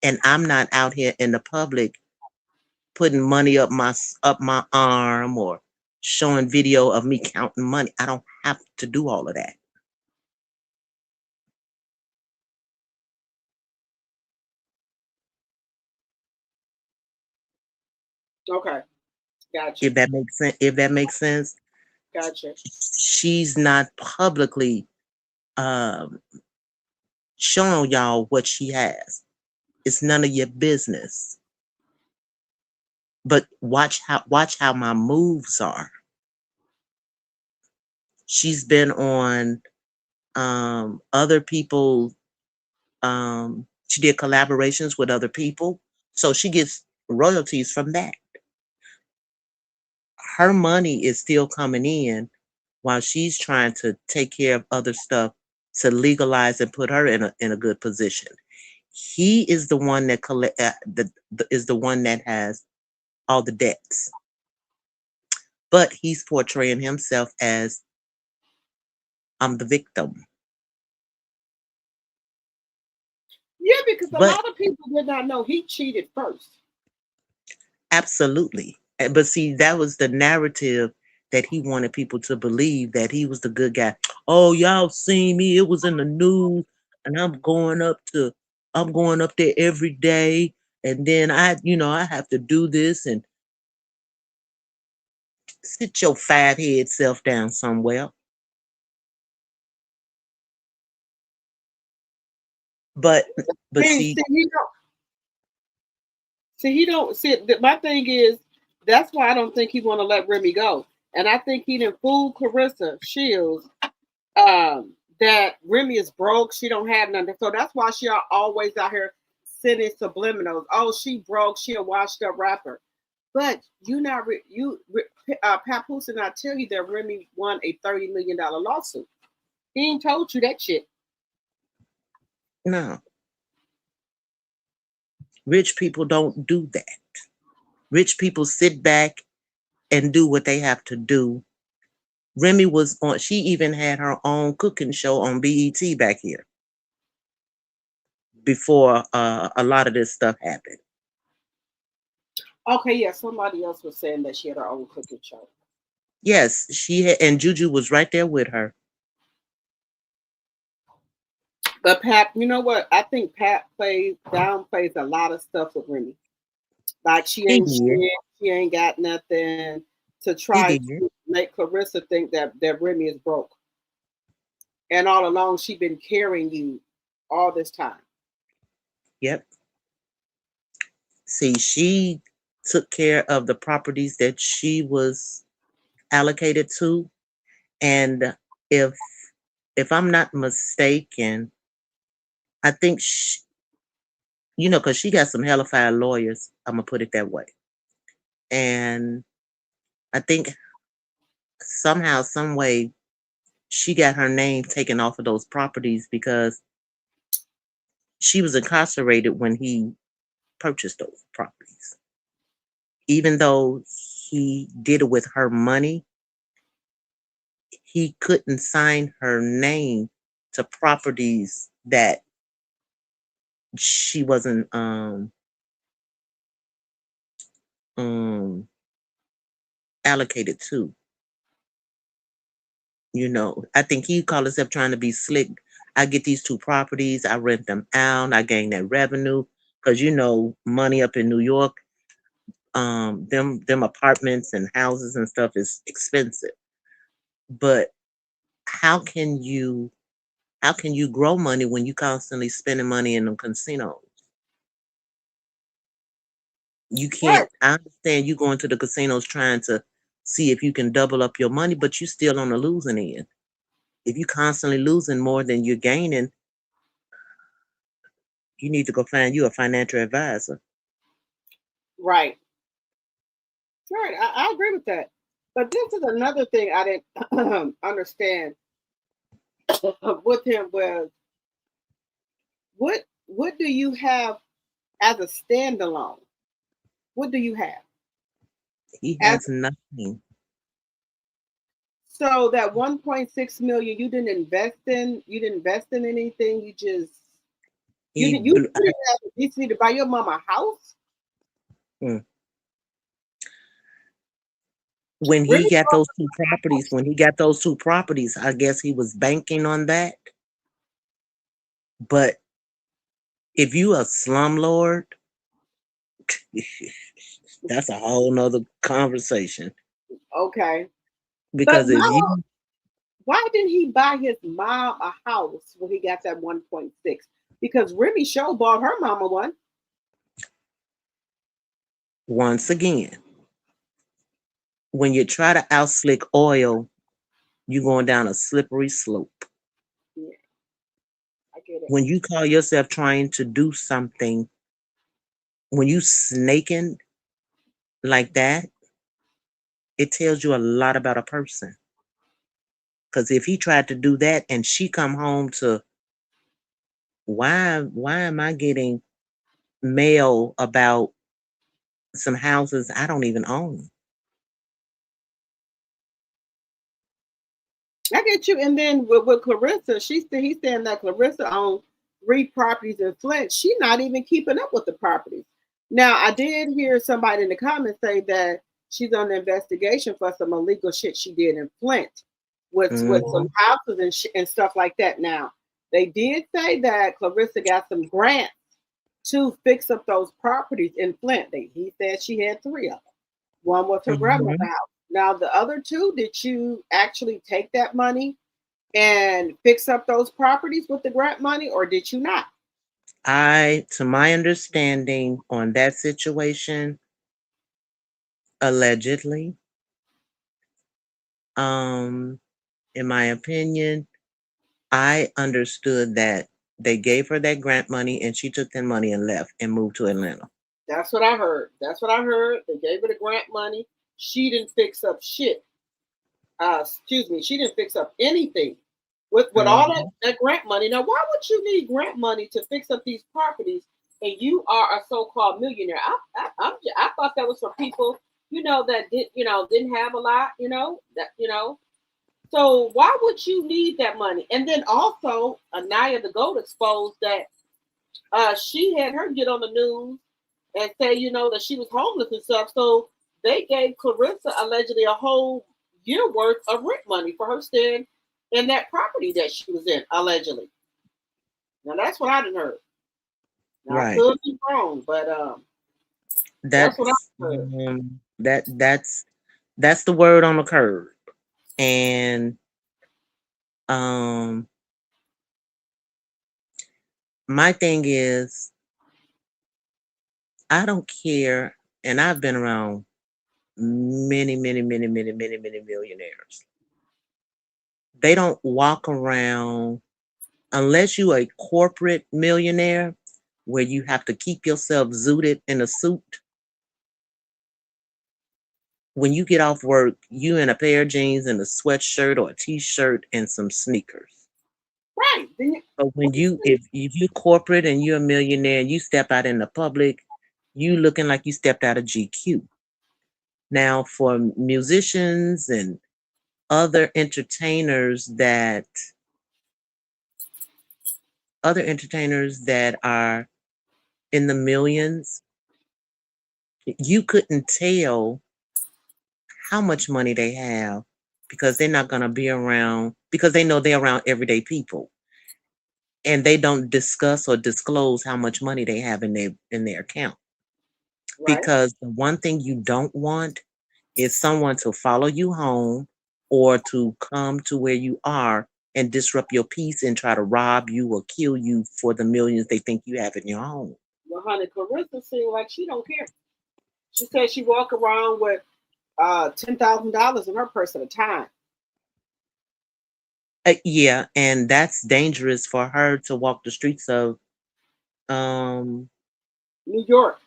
and I'm not out here in the public putting money up my arm or showing video of me counting money. I don't have to do all of that. Okay, gotcha. If that makes sense. If that makes sense. Gotcha. She's not publicly showing y'all what she has. It's none of your business. But watch how my moves are. She's been on other people. She did collaborations with other people, so she gets royalties from that. Her money is still coming in while she's trying to take care of other stuff to legalize and put her in a good position. He is the one that is the one that has all the debts, but he's portraying himself as I'm the victim. Yeah, because a lot of people did not know he cheated first. Absolutely. But see, that was the narrative that he wanted people to believe, that he was the good guy. Oh, y'all seen me. It was in the news, and I'm going up there every day. And then I have to do this, and sit your fat-head self down somewhere. But see, he don't see. My thing is, that's why I don't think he want to let Remy go, and I think he didn't fool Clarissa Shields that Remy is broke. She don't have nothing, so that's why she always out here sending subliminals. Oh, she broke. She a washed up rapper. But Papoose and I tell you that Remy won a $30 million lawsuit. He ain't told you that shit. No. Rich people don't do that. Rich people sit back and do what they have to do. Remy she even had her own cooking show on BET back here before a lot of this stuff happened. Okay, yeah, somebody else was saying that she had her own cooking show. Yes, she had, and Juju was right there with her. But Pat, you know what? I think Pat downplays a lot of stuff with Remy. Like she ain't shit, she ain't got nothing, to try to make Clarissa think that Remy is broke. And all along she been carrying you all this time. Yep. See, she took care of the properties that she was allocated to. And if I'm not mistaken, I think because she got some hellified lawyers, I'm gonna put it that way. And I think somehow, some way, she got her name taken off of those properties because she was incarcerated when he purchased those properties. Even though he did it with her money, he couldn't sign her name to properties that she wasn't allocated to. I think he called himself trying to be slick. I get these 2 properties, I rent them out, I gain that revenue. Because money up in New York, them apartments and houses and stuff is expensive. But how can you grow money when you constantly spending money in them casinos? You can't. I understand you going to the casinos trying to see if you can double up your money, but you're still on the losing end. If you constantly losing more than you're gaining, you need to go find you a financial advisor. Right. Right. I agree with that. But this is another thing I didn't understand with him was what do you have as a standalone? What do you have? He has nothing. So that 1.6 million, you didn't invest in anything. You just you didn't have a DC to buy your mom a house. When he got those two properties, I guess he was banking on that. But if you a slumlord, that's a whole nother conversation. Okay. Because but if you, why didn't he buy his mom a house when he got that 1.6? Because Remy Show bought her mama one. once again, when you try to outslick oil, you're going down a slippery slope. Yeah, I get it. When you call yourself trying to do something, when you snaking like that, it tells you a lot about a person. Because if he tried to do that and she come home to, why am I getting mail about some houses I don't even own? I get you. And then with Clarissa, he's saying that Clarissa owns 3 properties in Flint. She's not even keeping up with the properties. Now, I did hear somebody in the comments say that she's on the investigation for some illegal shit she did in Flint with some houses and stuff like that. Now, they did say that Clarissa got some grants to fix up those properties in Flint. He said she had 3 of them. One was her grandma's house. Now, the other 2, did you actually take that money and fix up those properties with the grant money, or did you not? To my understanding on that situation, allegedly, in my opinion, I understood that they gave her that grant money and she took that money and left and moved to Atlanta. That's what I heard. They gave her the grant money. She didn't fix up shit. She didn't fix up anything with all that grant money. Now, why would you need grant money to fix up these properties? And you are a so-called millionaire. I thought that was for people, that didn't have a lot, So why would you need that money? And then also, Anaya the Goat exposed that she had her get on the news and say, that she was homeless and stuff. So they gave Clarissa allegedly a whole year worth of rent money for her staying in that property that she was in, allegedly. Now that's what I didn't heard. Now, right. I could be wrong, but that's what I heard. That's the word on the curb. And my thing is, I don't care, and I've been around many millionaires. They don't walk around, unless you a corporate millionaire where you have to keep yourself zooted in a suit. When you get off work, you in a pair of jeans and a sweatshirt or a t-shirt and some sneakers. Right. But when if you're corporate and you're a millionaire and you step out in the public, you looking like you stepped out of GQ. Now, for musicians and other entertainers that are in the millions, you couldn't tell how much money they have because they're not going to be around, because they know they're around everyday people. And they don't discuss or disclose how much money they have in their account. Right. Because the one thing you don't want is someone to follow you home or to come to where you are and disrupt your peace and try to rob you or kill you for the millions they think you have in your home. Well, honey, Clarissa seems like she don't care. She said she walk around with $10,000 in her purse at a time. Yeah, and that's dangerous for her to walk the streets of New York.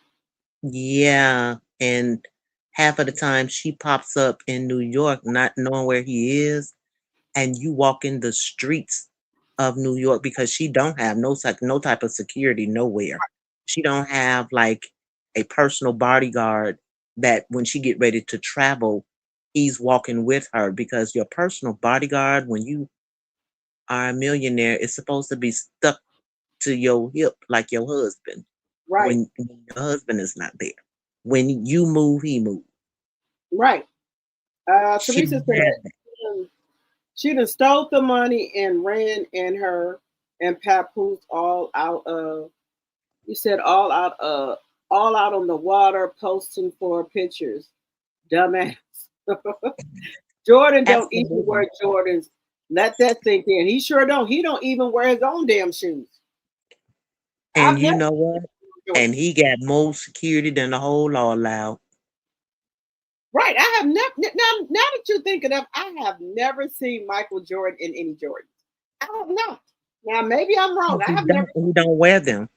Yeah, and half of the time she pops up in New York not knowing where he is, and you walk in the streets of New York because she don't have no type of security nowhere. She don't have like a personal bodyguard that when she get ready to travel, he's walking with her, because your personal bodyguard when you are a millionaire is supposed to be stuck to your hip like your husband Right, when your husband is not there. When you move, he moves. right. She Teresa don't have that. said she done stole the money and ran in her and Papoose all out of, you said all out on the water posting for pictures. Dumbass. Jordan don't even Absolutely. wear Jordans. Let that sink in. He sure don't. He don't even wear his own damn shoes. And I've you never know what? seen Jordan. And he got more security than the whole law allowed. Right. I have never now that you think it up, I have never seen Michael Jordan in any Jordans. I don't know. Now maybe I'm wrong. I have never. He don't wear them.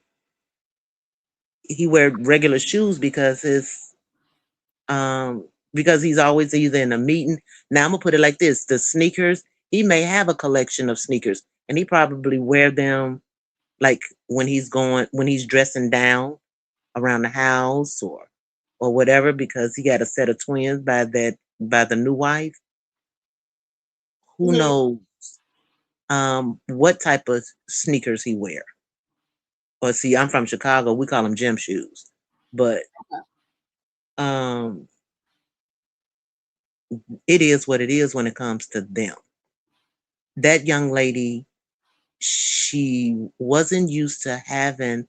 He wear regular shoes because he's always either in a meeting. Now I'm gonna put it like this: the sneakers, he may have a collection of sneakers, and he probably wear them like when he's dressing down around the house or whatever, because he got a set of twins by the new wife. Who Mhm. knows what type of sneakers he wear? Or see, I'm from Chicago, we call them gym shoes, but um it is what it is when it comes to them. That young lady, she wasn't used to having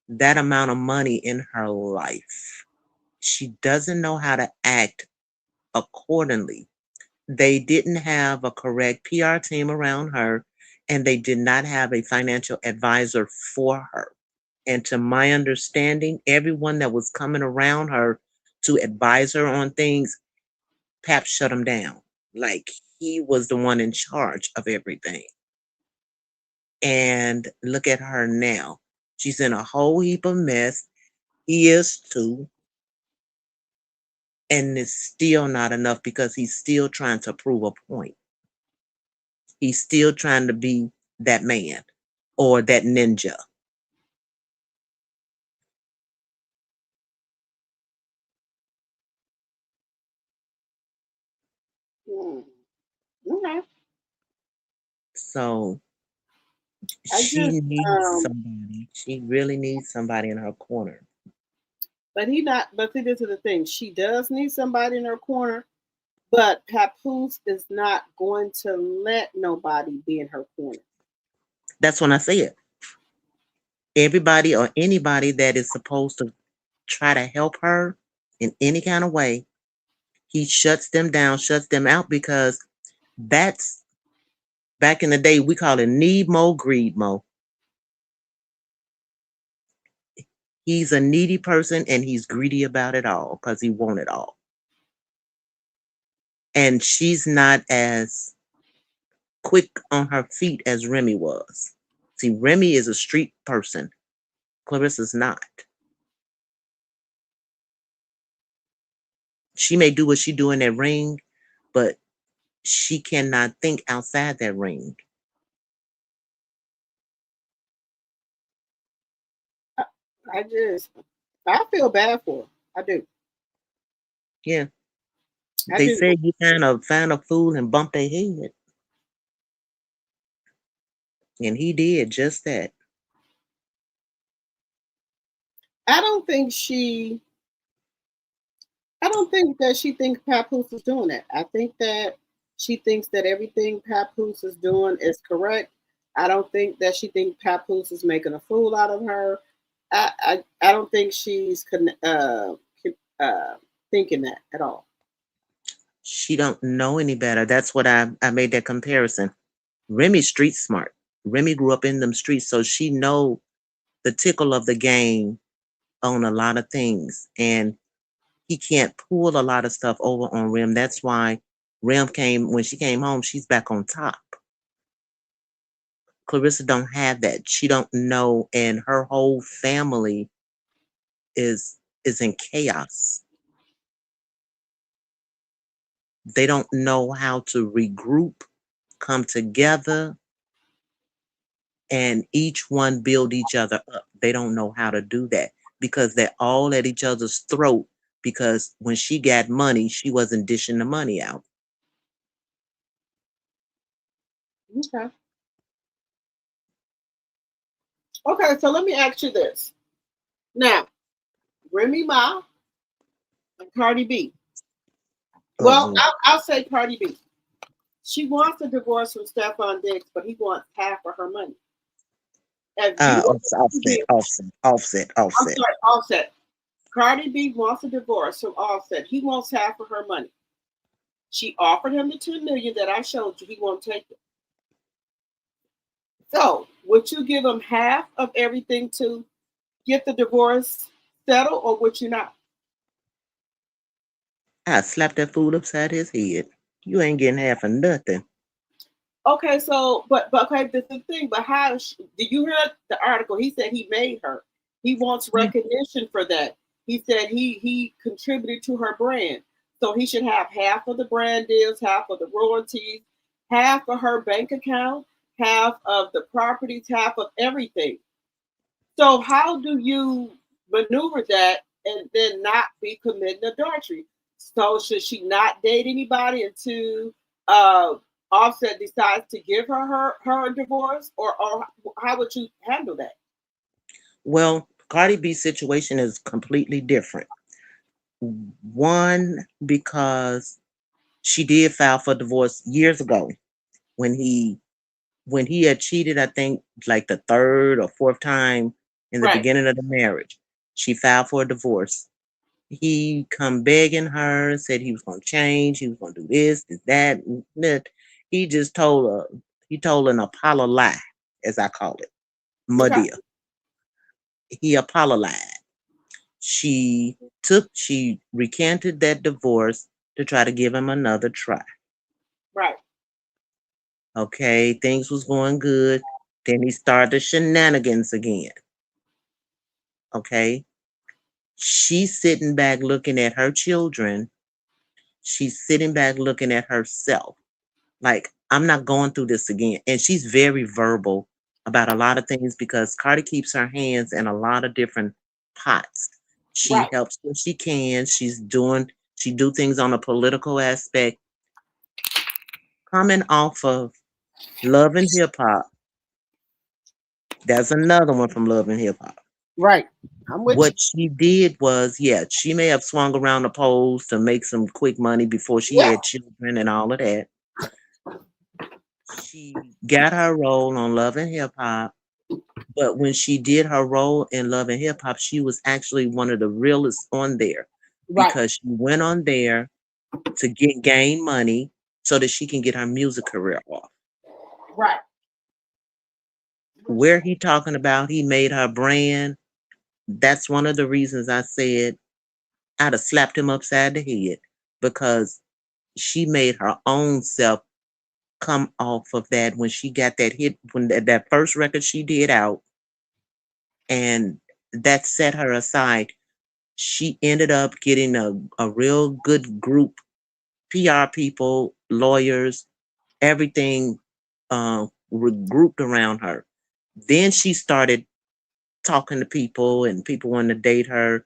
that amount of money in her life. She doesn't know how to act accordingly. They didn't have a correct PR team around her, and they did not have a financial advisor for her. And to my understanding, everyone that was coming around her to advise her on things, Pap shut him down. Like he was the one in charge of everything. And look at her now. She's in a whole heap of mess. He is too. And it's still not enough because he's still trying to prove a point. He's still trying to be that man or that ninja. Okay. So I she just needs somebody. She really needs somebody in her corner. but he not but see this is the thing. She does need somebody in her corner, but Papoose is not going to let nobody be in her corner. That's when I say it. Everybody or anybody that is supposed to try to help her in any kind of way, he shuts them down, shuts them out, because that's back in the day, we call it need mo, greed mo. He's a needy person and he's greedy about it all because he wants it all. And she's not as quick on her feet as Remy was. See, Remy is a street person. Clarissa's not. She may do what she do in that ring, but she cannot think outside that ring. I feel bad for her. I do. Yeah. I They do. say you find a fool and bump their head. And he did just that. I don't think she I don't think that she thinks Papoose is doing that. I think that she thinks that everything Papoose is doing is correct. I don't think that she thinks Papoose is making a fool out of her. I don't think she's thinking that at all. She don't know any better. That's what I made that comparison. Remy's street smart. Remy grew up in them streets, so she know the tickle of the game on a lot of things. And he can't pull a lot of stuff over on Rem. That's why when she came home, she's back on top. Clarissa don't have that. She don't know, and her whole family is in chaos. They don't know how to regroup, come together, and each one build each other up. They don't know how to do that because they're all at each other's throat, because when she got money, she wasn't dishing the money out. Okay. Okay, so let me ask you this. Now, Remy Ma and Cardi B. Well, I'll say Cardi B. She wants a divorce from Stephon Diggs, but he wants half of her money. Offset. I'm sorry, Offset. Cardi B wants a divorce from Offset. He wants half of her money. She offered him the $10 million that I showed you. He won't take it. So, would you give him half of everything to get the divorce settled, or would you not? I slapped that fool upside his head. You ain't getting half of nothing. Okay, so but okay, this is the thing. But how did you hear the article? He said he made her. He wants recognition for that. He said he contributed to her brand, so he should have half of the brand deals, half of the royalties, half of her bank account, half of the properties, half of everything. So how do you maneuver that and then not be committing adultery? So should she not date anybody until Offset decides to give her a divorce, or how would you handle that? Well, Cardi B's situation is completely different. One, because she did file for divorce years ago when he had cheated, I think like the third or fourth time in the beginning of the marriage. She filed for a divorce. He come begging her, said he was going to change, he was going to do this, that, and that. He just told an Apollo lie, as I call it, Madea. He apologized. She recanted that divorce to try to give him another try. Right. Okay, things was going good. Then he started the shenanigans again. Okay. She's sitting back looking at her children. She's sitting back looking at herself. Like, I'm not going through this again. And she's very verbal about a lot of things because Cardi keeps her hands in a lot of different pots. She helps when she can. She do things on a political aspect. Coming off of Love and Hip Hop. That's another one from Love and Hip Hop. Right. What she did was, she may have swung around the poles to make some quick money before she had children and all of that. She got her role on Love and Hip Hop, but when she did her role in Love and Hip Hop, she was actually one of the realest on there because she went on there to gain money so that she can get her music career off. Right. Where he talking about he made her brand, that's one of the reasons I said I'd have slapped him upside the head, because she made her own self come off of that when she got that hit, when that first record she did out, and that set her aside. She ended up getting a real good group, PR people, lawyers, everything regrouped around her. Then she started talking to people and people wanted to date her.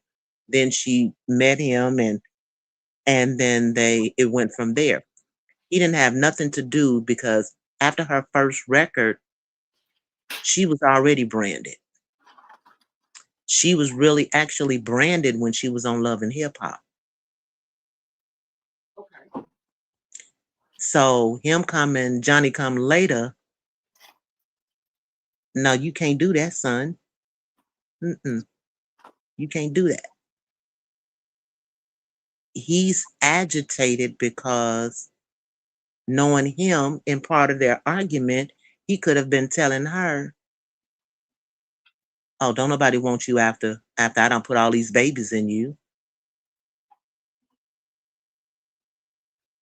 Then she met him and then it went from there. He didn't have nothing to do because after her first record, she was already branded. She was really actually branded when she was on Love and Hip Hop. Okay. So Johnny come later. No, you can't do that, son. You can't do that. He's agitated because knowing him in part of their argument, he could have been telling her, oh, don't nobody want you after I done put all these babies in you.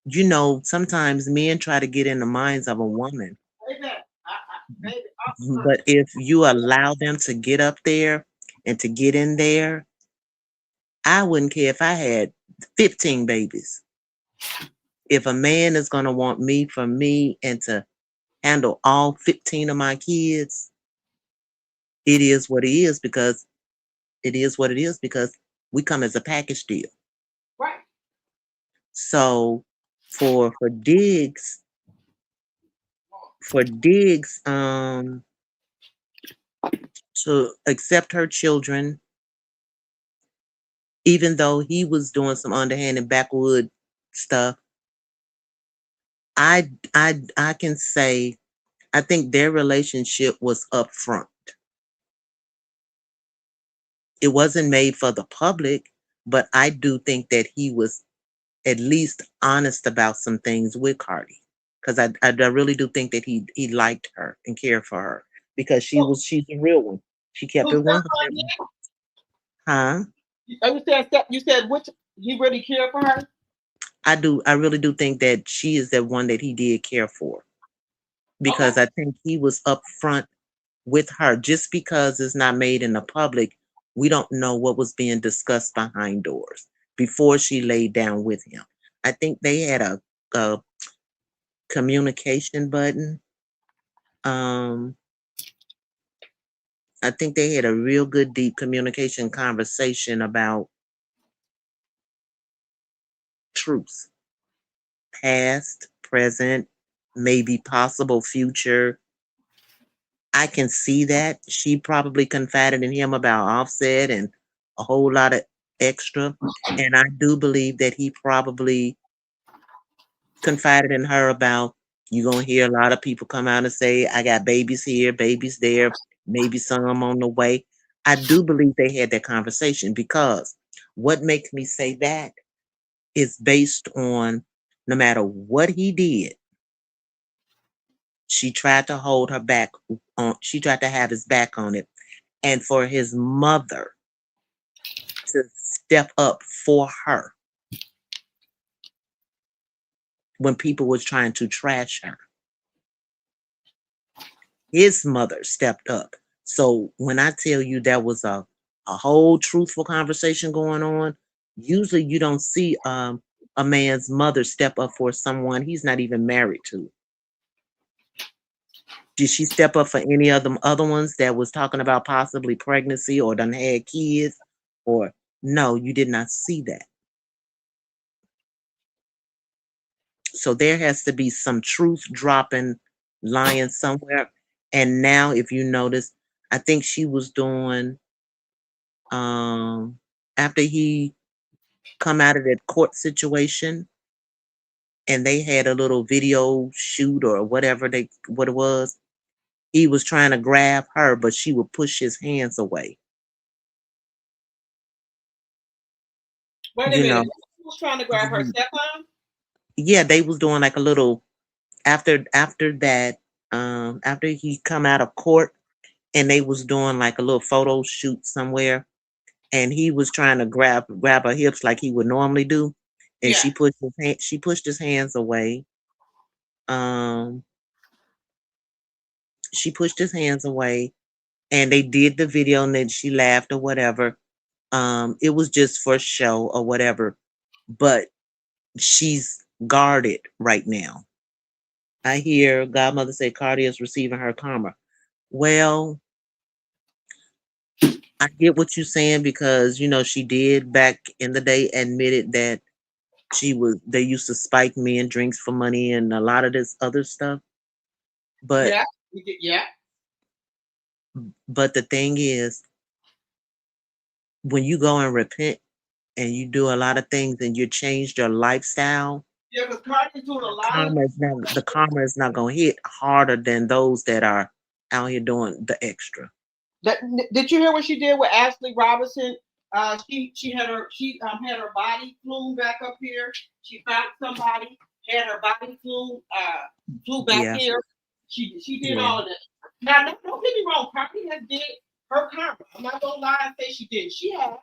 You know, sometimes men try to get in the minds of a woman. But if you allow them to get up there and to get in there, I wouldn't care if I had 15 babies. If a man is going to want me for me and to handle all 15 of my kids, it is what it is because it is what it is because we come as a package deal. Right. So for Diggs, to accept her children, even though he was doing some underhanded backwood stuff, I can say I think their relationship was upfront. It wasn't made for the public, but I do think that he was at least honest about some things with Cardi. Because I really do think that he liked her and cared for her because she's a real one. She kept it 100. Huh? You said which he really cared for her? I really do think that she is the one that he did care for. Because I think he was upfront with her. Just because it's not made in the public, we don't know what was being discussed behind doors before she laid down with him. I think they had a communication button. I think they had a real good deep communication conversation about truth, past, present, maybe possible future. I can see that she probably confided in him about Offset and a whole lot of extra. And I do believe that he probably confided in her about, you're going to hear a lot of people come out and say, I got babies here, babies there, maybe some on the way. I do believe they had that conversation because what makes me say that is based on no matter what he did, she tried to hold her back on, she tried to have his back on it. And for his mother to step up for her when people was trying to trash her. His mother stepped up. So when I tell you there was a whole truthful conversation going on, usually you don't see a man's mother step up for someone he's not even married to. Did she step up for any of them other ones that was talking about possibly pregnancy or done had kids? Or no, you did not see that. So there has to be some truth dropping, lying somewhere. And now, if you notice, I think she was doing, after he come out of that court situation, and they had a little video shoot or whatever what it was, he was trying to grab her, but she would push his hands away. Wait a minute. Who was trying to grab her stepmom? Yeah, they was doing like a little after that, after he come out of court, and they was doing like a little photo shoot somewhere, and he was trying to grab her hips like he would normally do, and she pushed his hands away. She pushed his hands away, and they did the video, and then she laughed or whatever. It was just for show or whatever, but she's guarded right now. I hear Godmother say Cardi is receiving her karma. Well, I get what you're saying because, you know, she did back in the day admitted that they used to spike men drinks for money and a lot of this other stuff. But but the thing is, when you go and repent and you do a lot of things and you changed your lifestyle, because Cardi's doing a lot the karma is not going to hit harder than those that are out here doing the extra. Did you hear what she did with Ashley Robinson? She had her body flew back up here. She found somebody, had her body flew back here. She did all of that. Now don't get me wrong, Cardi has did her karma. I'm not gonna lie and say she did. She has,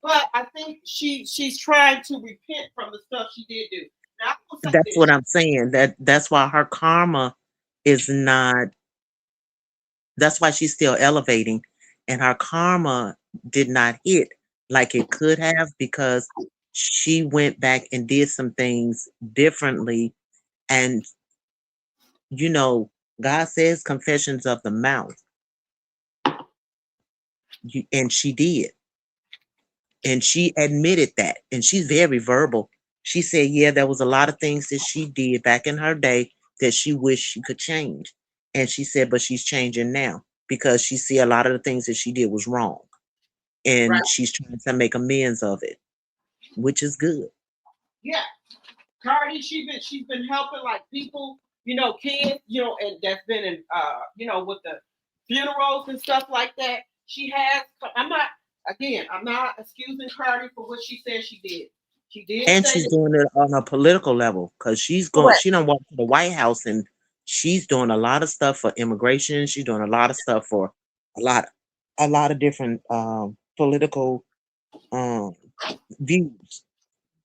but I think she's trying to repent from the stuff she did do. Now, that's what I'm saying. That's why her karma is not. That's why she's still elevating, and her karma did not hit like it could have because she went back and did some things differently. And, you know, God says confessions of the mouth. And she did. And she admitted that. And she's very verbal. She said, yeah, there was a lot of things that she did back in her day that she wished she could change. And she said, but she's changing now because she see a lot of the things that she did was wrong. And Right. she's trying to make amends of it, which is good. Yeah. Cardi, she's been helping like people, kids, and that's been in with the funerals and stuff like that. She has. I'm not excusing Cardi for what she said she did. She did, And say she's that, doing it on a political level because correct. she done walked to the White House and she's doing a lot of stuff for immigration. She's doing a lot of stuff for a lot of different political views.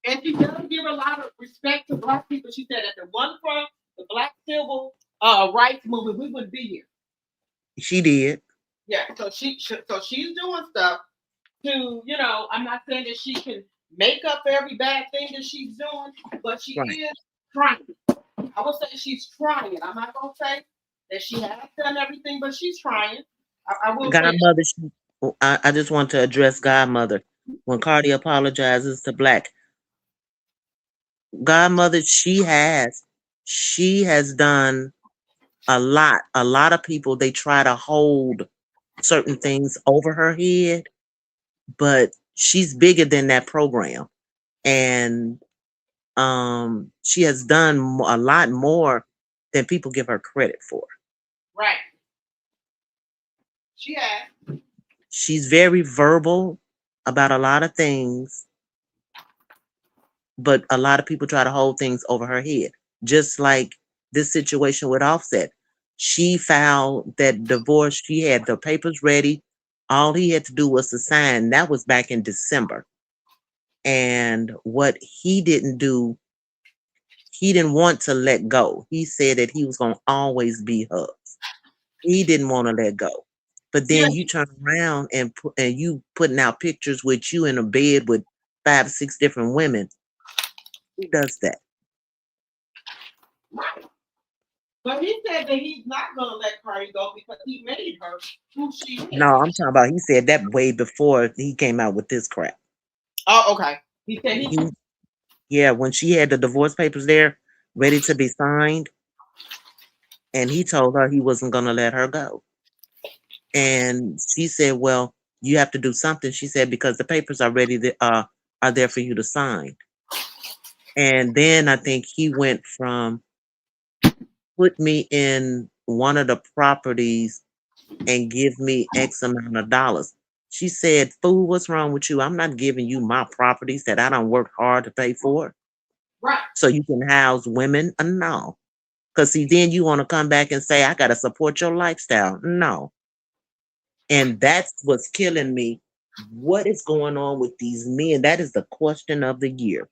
And she does give a lot of respect to Black people. She said that the one for the Black civil rights movement, we wouldn't be here. She did. Yeah, so she's doing stuff to, I'm not saying that she can make up every bad thing that she's doing, but she Right. is trying. I would say she's trying. I'm not gonna say that she has done everything, but she's trying. I will say Godmother, I just want to address Godmother. When Cardi apologizes to Black, Godmother, she has done a lot. A lot of people, they try to hold certain things over her head, but she's bigger than that program. And she has done a lot more than people give her credit for. right. She has. She's very verbal about a lot of things, but a lot of people try to hold things over her head. Just like this situation with Offset. She filed that divorce. She had the papers ready. All he had to do was to sign. That was back in December. And what he didn't do, he didn't want to let go. He said that he was going to always be hers. He didn't want to let go. But then you turn around and you putting out pictures with you in a bed with 5 or 6 different women. Who does that? But he said that he's not gonna let Cardi go because he made her who she is. No, I'm talking about he said that way before he came out with this crap. Oh, okay. He said yeah, when she had the divorce papers there ready to be signed, and he told her he wasn't gonna let her go. And she said, well, you have to do something. She said, because the papers are ready are there for you to sign. And then I think he went from put me in one of the properties and give me X amount of dollars. She said, fool, what's wrong with you? I'm not giving you my properties that I don't work hard to pay for. Right. So you can house women? No. Because see, then you want to come back and say, I got to support your lifestyle. No. And that's what's killing me. What is going on with these men? That is the question of the year.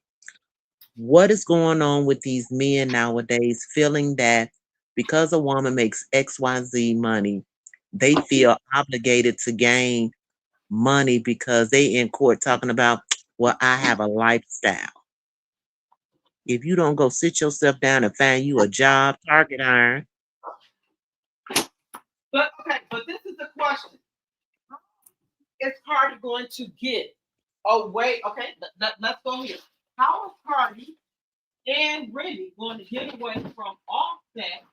What is going on with these men nowadays feeling that because a woman makes XYZ money, they feel obligated to gain money because they in court talking about, well, I have a lifestyle. If you don't go sit yourself down and find you a job, target iron. But this is the question. Is Cardi going to get away? Okay, let's go here. How is Cardi and Remy going to get away from Offset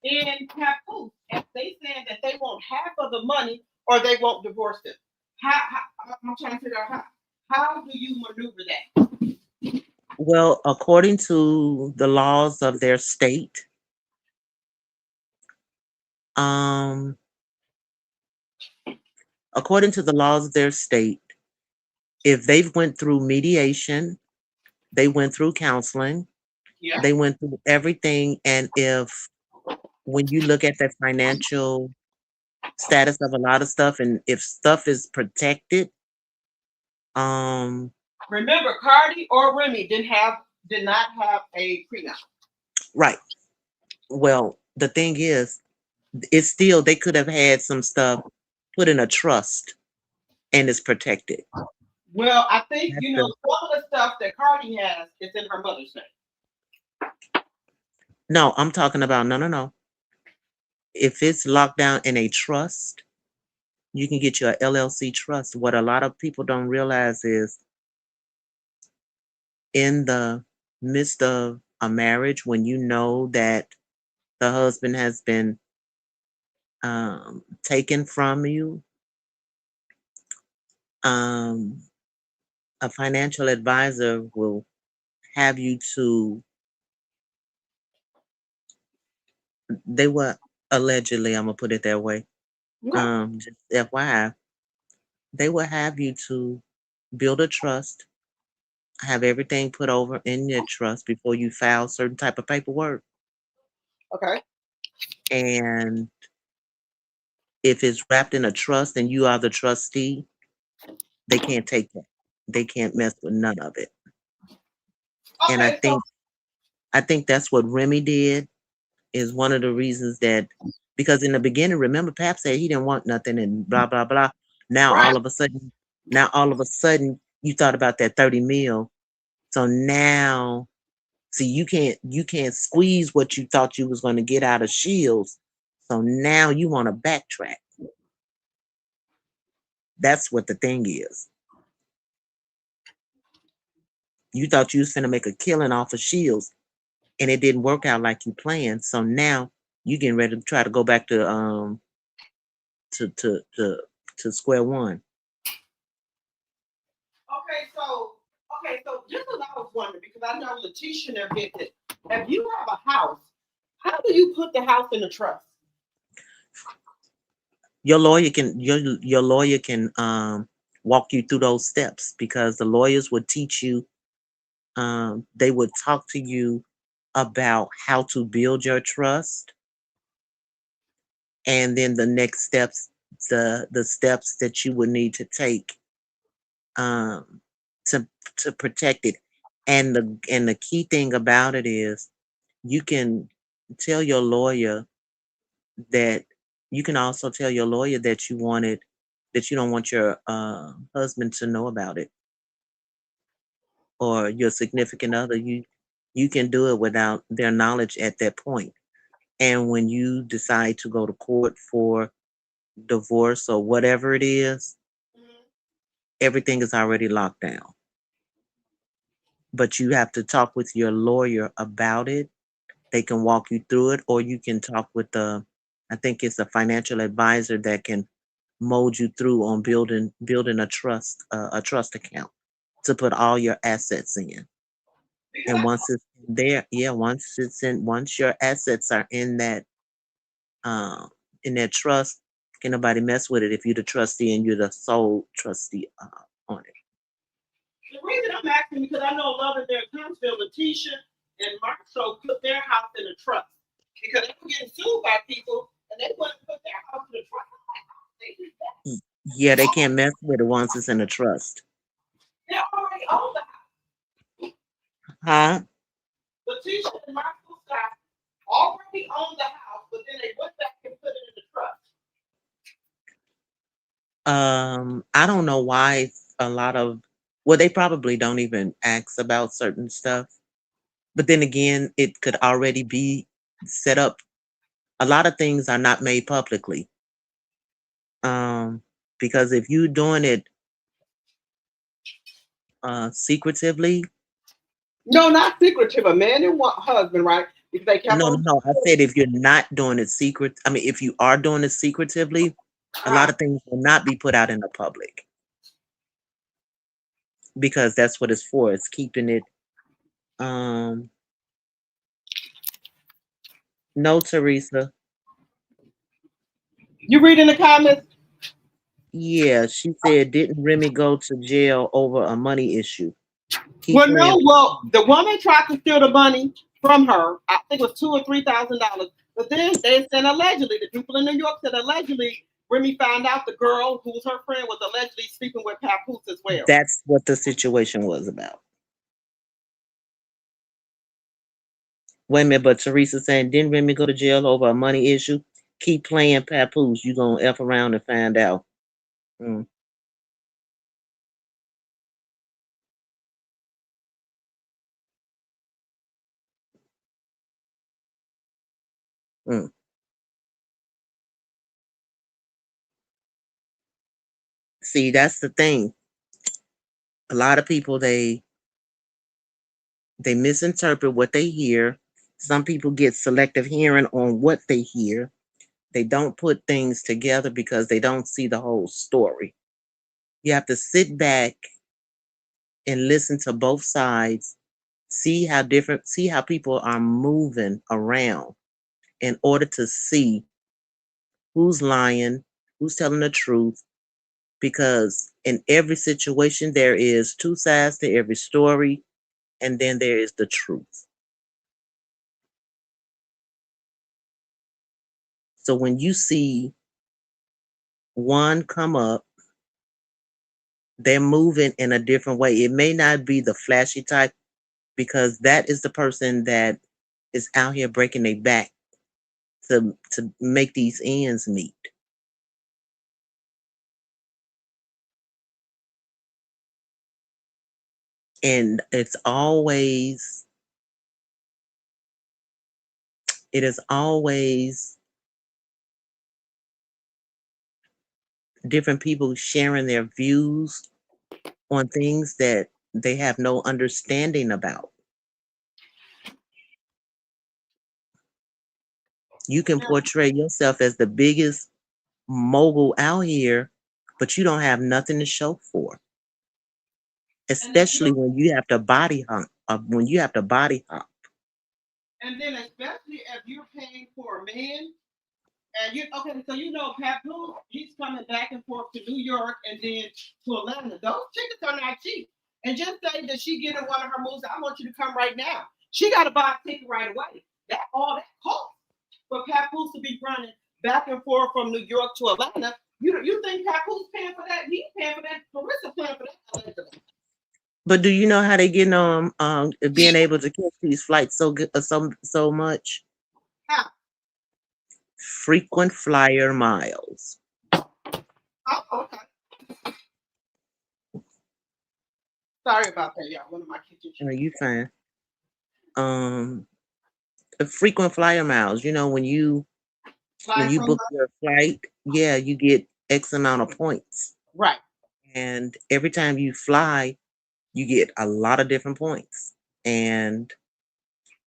and Papoose if they saying that they want half of the money or they won't divorce them? How I'm trying to figure out how do you maneuver that? Well, according to the laws of their state, if they've went through mediation, they went through counseling, they went through everything, and when you look at the financial status of a lot of stuff, and if stuff is protected, remember, Cardi or Remy did not have a prenup. Right. Well, the thing is, it's still, they could have had some stuff put in a trust and it's protected. Well, I think, some of the stuff that Cardi has is in her mother's name. No, I'm talking about, no. If it's locked down in a trust, You can get your LLC trust. What a lot of people don't realize is in the midst of a marriage, when you know that the husband has been taken from you, a financial advisor will have you to, they will allegedly, I'm going to put it that way, just FYI, they will have you to build a trust, have everything put over in your trust before you file certain type of paperwork. Okay. And if it's wrapped in a trust and you are the trustee, they can't take that. They can't mess with none of it. Okay, And I think that's what Remy did, is one of the reasons that, because in the beginning, remember Pap said he didn't want nothing and blah blah blah. Now all of a sudden you thought about that 30 mil. So now, see, you can't squeeze what you thought you was going to get out of Shields. So now you want to backtrack. That's what the thing is. You thought you was finna make a killing off of Shields, and it didn't work out like you planned. So now you getting ready to try to go back to square one. Okay, so just as I was wondering, because I know Letitia and everything, if you have a house, how do you put the house in a trust? Your lawyer can walk you through those steps, because the lawyers would teach you, they would talk to you about how to build your trust, and then the next steps, the steps that you would need to take to protect it. And the key thing about it is, you can tell your lawyer that you can also tell your lawyer that you don't want your husband to know about it, or your significant other. You can do it without their knowledge at that point. And when you decide to go to court for divorce or whatever it is, everything is already locked down. But you have to talk with your lawyer about it. They can walk you through it, or you can talk with I think it's a financial advisor that can mold you through on building a trust account to put all your assets in. And once it's there, once your assets are in that trust, can nobody mess with it if you're the trustee and you're the sole trustee on it. The reason I'm asking, because I know a lot of their counsel, Letitia and Marshall, put their house in a trust because they were getting sued by people and they wouldn't put their house in a trust. Yeah, they can't mess with it once it's in a trust. They already own the house. Huh? Letitia and Marshall Scott already own the house, but then they went back and put it in the trust. I don't know why a lot of, they probably don't even ask about certain stuff. But then again, it could already be set up. A lot of things are not made publicly. Because if you're doing it secretively. No, not secretive. A man and one husband, right? If they kept No. I said if you're not doing it secret, if you are doing it secretively, a lot of things will not be put out in the public. Because that's what it's for. It's keeping it. No, Teresa. You read in the comments? Yeah, she said, didn't Remy go to jail over a money issue? The woman tried to steal the money from her. I think it was $2,000 or $3,000. But then they said allegedly, the people in New York said allegedly, Remy found out the girl who was her friend was allegedly sleeping with Papoose as well. That's what the situation was about. Wait a minute, but Teresa saying, didn't Remy go to jail over a money issue? Keep playing Papoose. You gonna F around and find out. Mm. Mm. see, that's the thing. A lot of people, they misinterpret what they hear. Some people get selective hearing on what they hear. They don't put things together because they don't see the whole story. You have to sit back and listen to both sides, see how people are moving around in order to see who's lying, who's telling the truth, because in every situation there is two sides to every story, and then there is the truth. So when you see one come up, they're moving in a different way. It may not be the flashy type, because that is the person that is out here breaking their back to make these ends meet. And it is always different people sharing their views on things that they have no understanding about. You can portray yourself as the biggest mogul out here, but you don't have nothing to show for. Especially when you have to body hump. And then especially if you're paying for a man, and so Papoose, he's coming back and forth to New York and then to Atlanta. Those tickets are not cheap. And just say that she get in one of her moves, I want you to come right now. She got to buy a ticket right away. All that costs for Papoose to be running back and forth from New York to Atlanta. You think Papoose paying for that? He's paying for that. Clarissa paying for that. But do you know how they getting being able to catch these flights so much? How? Frequent flyer miles. Oh, okay. Sorry about that, y'all. One of my kitchen. Are you fine? Frequent flyer miles. You know, when you book your flight, yeah, you get X amount of points. Right. And every time you fly, you get a lot of different points. And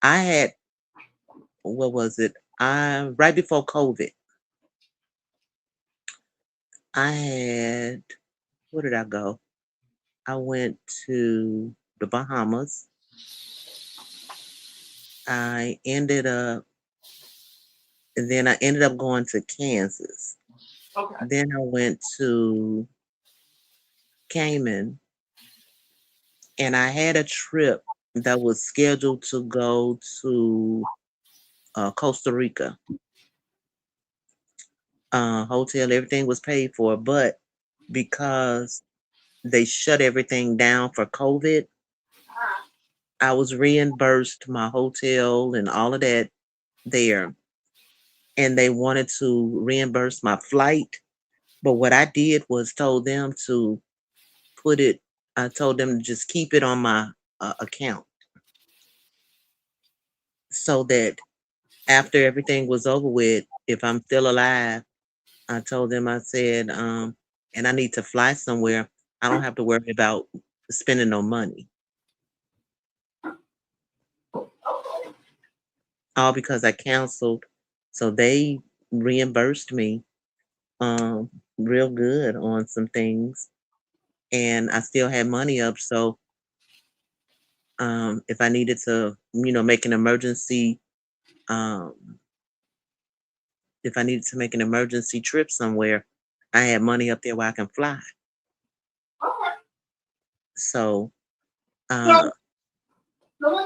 I had, what was it? Right before COVID, I had, where did I go? I went to the Bahamas. I ended up going to Kansas. Okay. Then I went to Cayman, and I had a trip that was scheduled to go to Costa Rica. Hotel, everything was paid for, but because they shut everything down for COVID, I was reimbursed my hotel and all of that there. And they wanted to reimburse my flight. But what I did was told them to just keep it on my account, so that after everything was over with, if I'm still alive, I told them, I said, and I need to fly somewhere, I don't have to worry about spending no money. All because I canceled. So they reimbursed me real good on some things. And I still had money up. So if I needed to, make an emergency, trip somewhere, I had money up there where I can fly. Okay. So let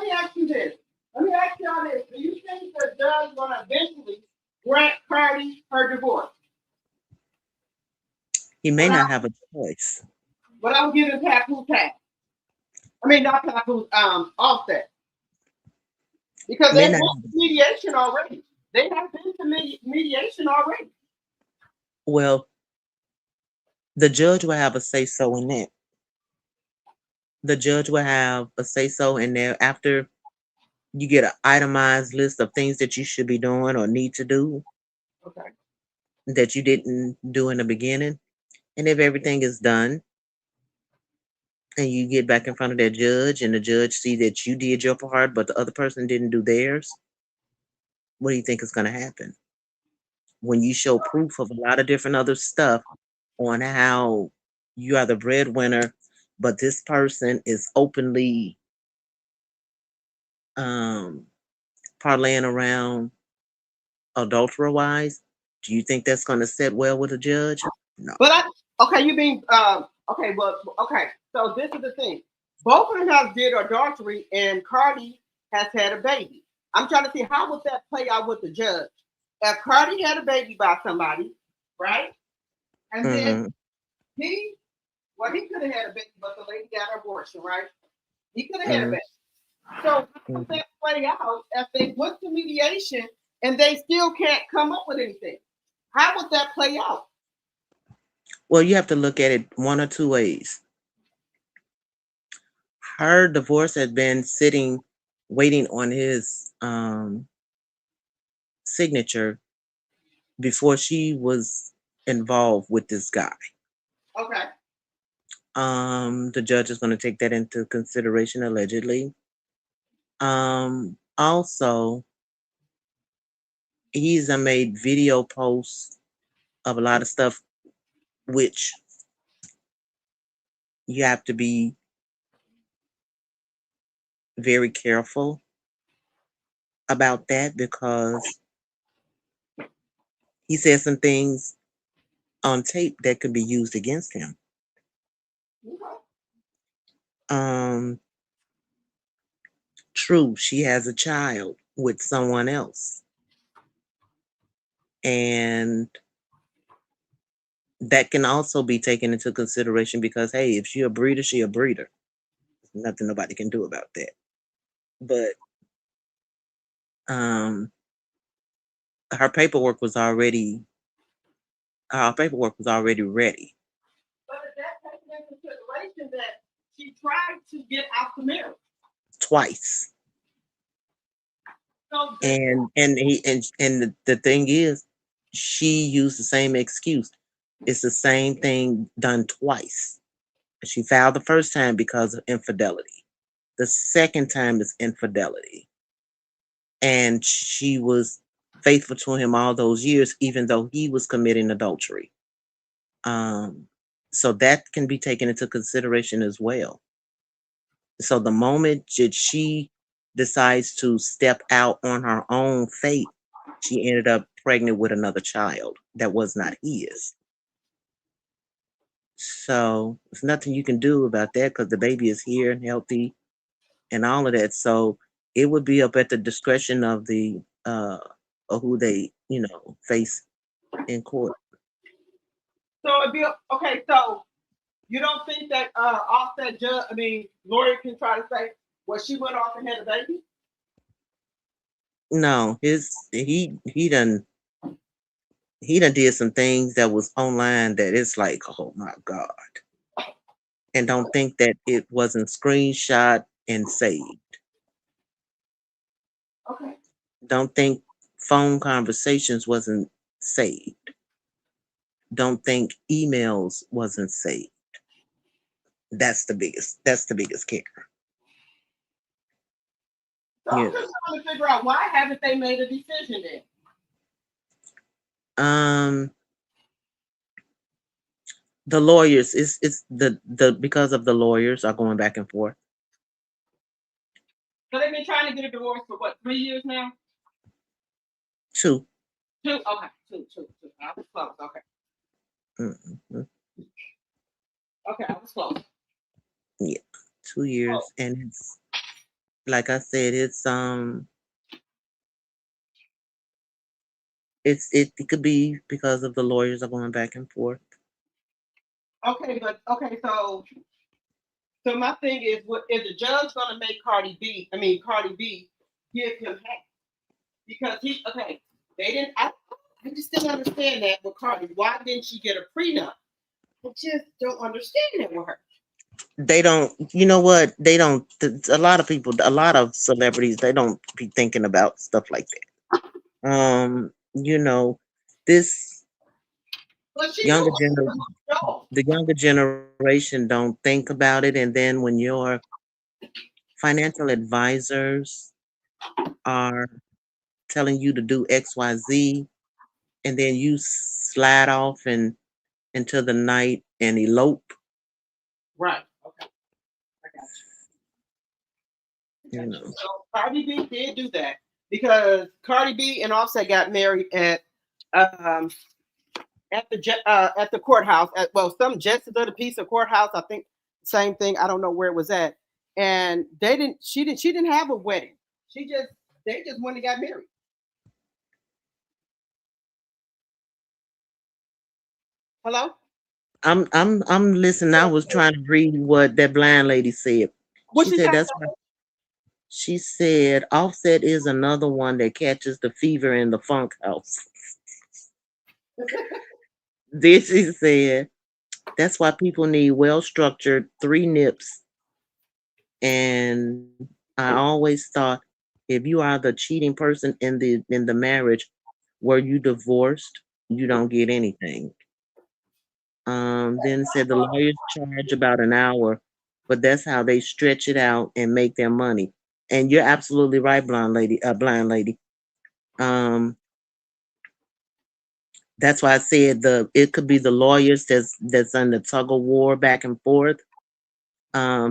me ask you this. Let me ask y'all this. Do you think the judge going to eventually grant Cardi her divorce? He may not have a choice. But I'm giving Papoose pass. I mean, not Papoose, Offset. Because they went to mediation already. They have been to mediation already. Well, the judge will have a say-so in that. The judge will have a say-so in there after you get an itemized list of things that you should be doing or need to do. Okay. That you didn't do in the beginning. And if everything is done and you get back in front of that judge and the judge see that you did your part, but the other person didn't do theirs, what do you think is going to happen? When you show proof of a lot of different other stuff on how you are the breadwinner, but this person is openly parlaying around adultery-wise, do you think that's going to sit well with a judge? No. But okay, you mean okay, well, okay. So this is the thing. Both of them have did adultery, and Cardi has had a baby. I'm trying to see how would that play out with the judge. If Cardi had a baby by somebody, right? And then he could have had a baby, but the lady got an abortion, right? He could have had a baby. So how would that play out if they went to mediation and they still can't come up with anything? How would that play out? Well, you have to look at it one or two ways. Her divorce had been sitting, waiting on his signature before she was involved with this guy. Okay. The judge is going to take that into consideration, allegedly. Also, he's made video posts of a lot of stuff, which you have to be very careful about that, because he said some things on tape that could be used against him. True, she has a child with someone else, and that can also be taken into consideration, because hey, if she a breeder, she a breeder. There's nothing nobody can do about that. But her paperwork was already ready. But is that taken into consideration that she tried to get out the marriage Twice. So And the thing is, she used the same excuse. It's the same thing done twice. She filed the first time because of infidelity. The second time is infidelity. And she was faithful to him all those years, even though he was committing adultery. So that can be taken into consideration as well. So the moment that she decides to step out on her own fate, she ended up pregnant with another child that was not his. So there's nothing you can do about that, because the baby is here and healthy and all of that. So it would be up at the discretion of the of who they, face in court. So it'd be okay. So you don't think that lawyer can try to say, well, she went off and had a baby? No, he done did some things that was online that it's like, oh my God. And don't think that it wasn't screenshot and saved. Okay. Don't think phone conversations wasn't saved. Don't think emails wasn't saved. That's the biggest kicker. So I'm just trying to figure out, why haven't they made a decision then? The lawyers, it's the because of the lawyers are going back and forth. So they've been trying to get a divorce for what, 3 years now? 2. Okay, two. I was close. Okay. Mm-hmm. Okay, I was close. Yeah, 2 years, and it's like I said, it could be because of the lawyers are going back and forth. Okay, so my thing is, is the judge going to make Cardi B give him half? Because they didn't. I just didn't understand that with Cardi. Why didn't she get a prenup? I just don't understand it with her. They don't. You know what? They don't. A lot of people, a lot of celebrities, they don't be thinking about stuff like that. This younger generation. the younger generation don't think about it, and then when your financial advisors are telling you to do XYZ, and then you slide off and into the night and elope. Right. Okay. I got you. You know. So Cardi B did do that because Cardi B and Offset got married at the courthouse at some Justice of the Peace or courthouse. I think same thing. I don't know where it was at. And she didn't have a wedding. They just went and got married. Hello? I'm listening. I was trying to read what that blind lady said. She said that's why. She said Offset is another one that catches the fever in the funk house. Then she said that's why people need well-structured 3 nips. And I always thought if you are the cheating person in the marriage, were you divorced, you don't get anything. Then said the lawyers charge about an hour, but that's how they stretch it out and make their money. And you're absolutely right, blind lady. That's why I said it could be the lawyers that's in the tug of war back and forth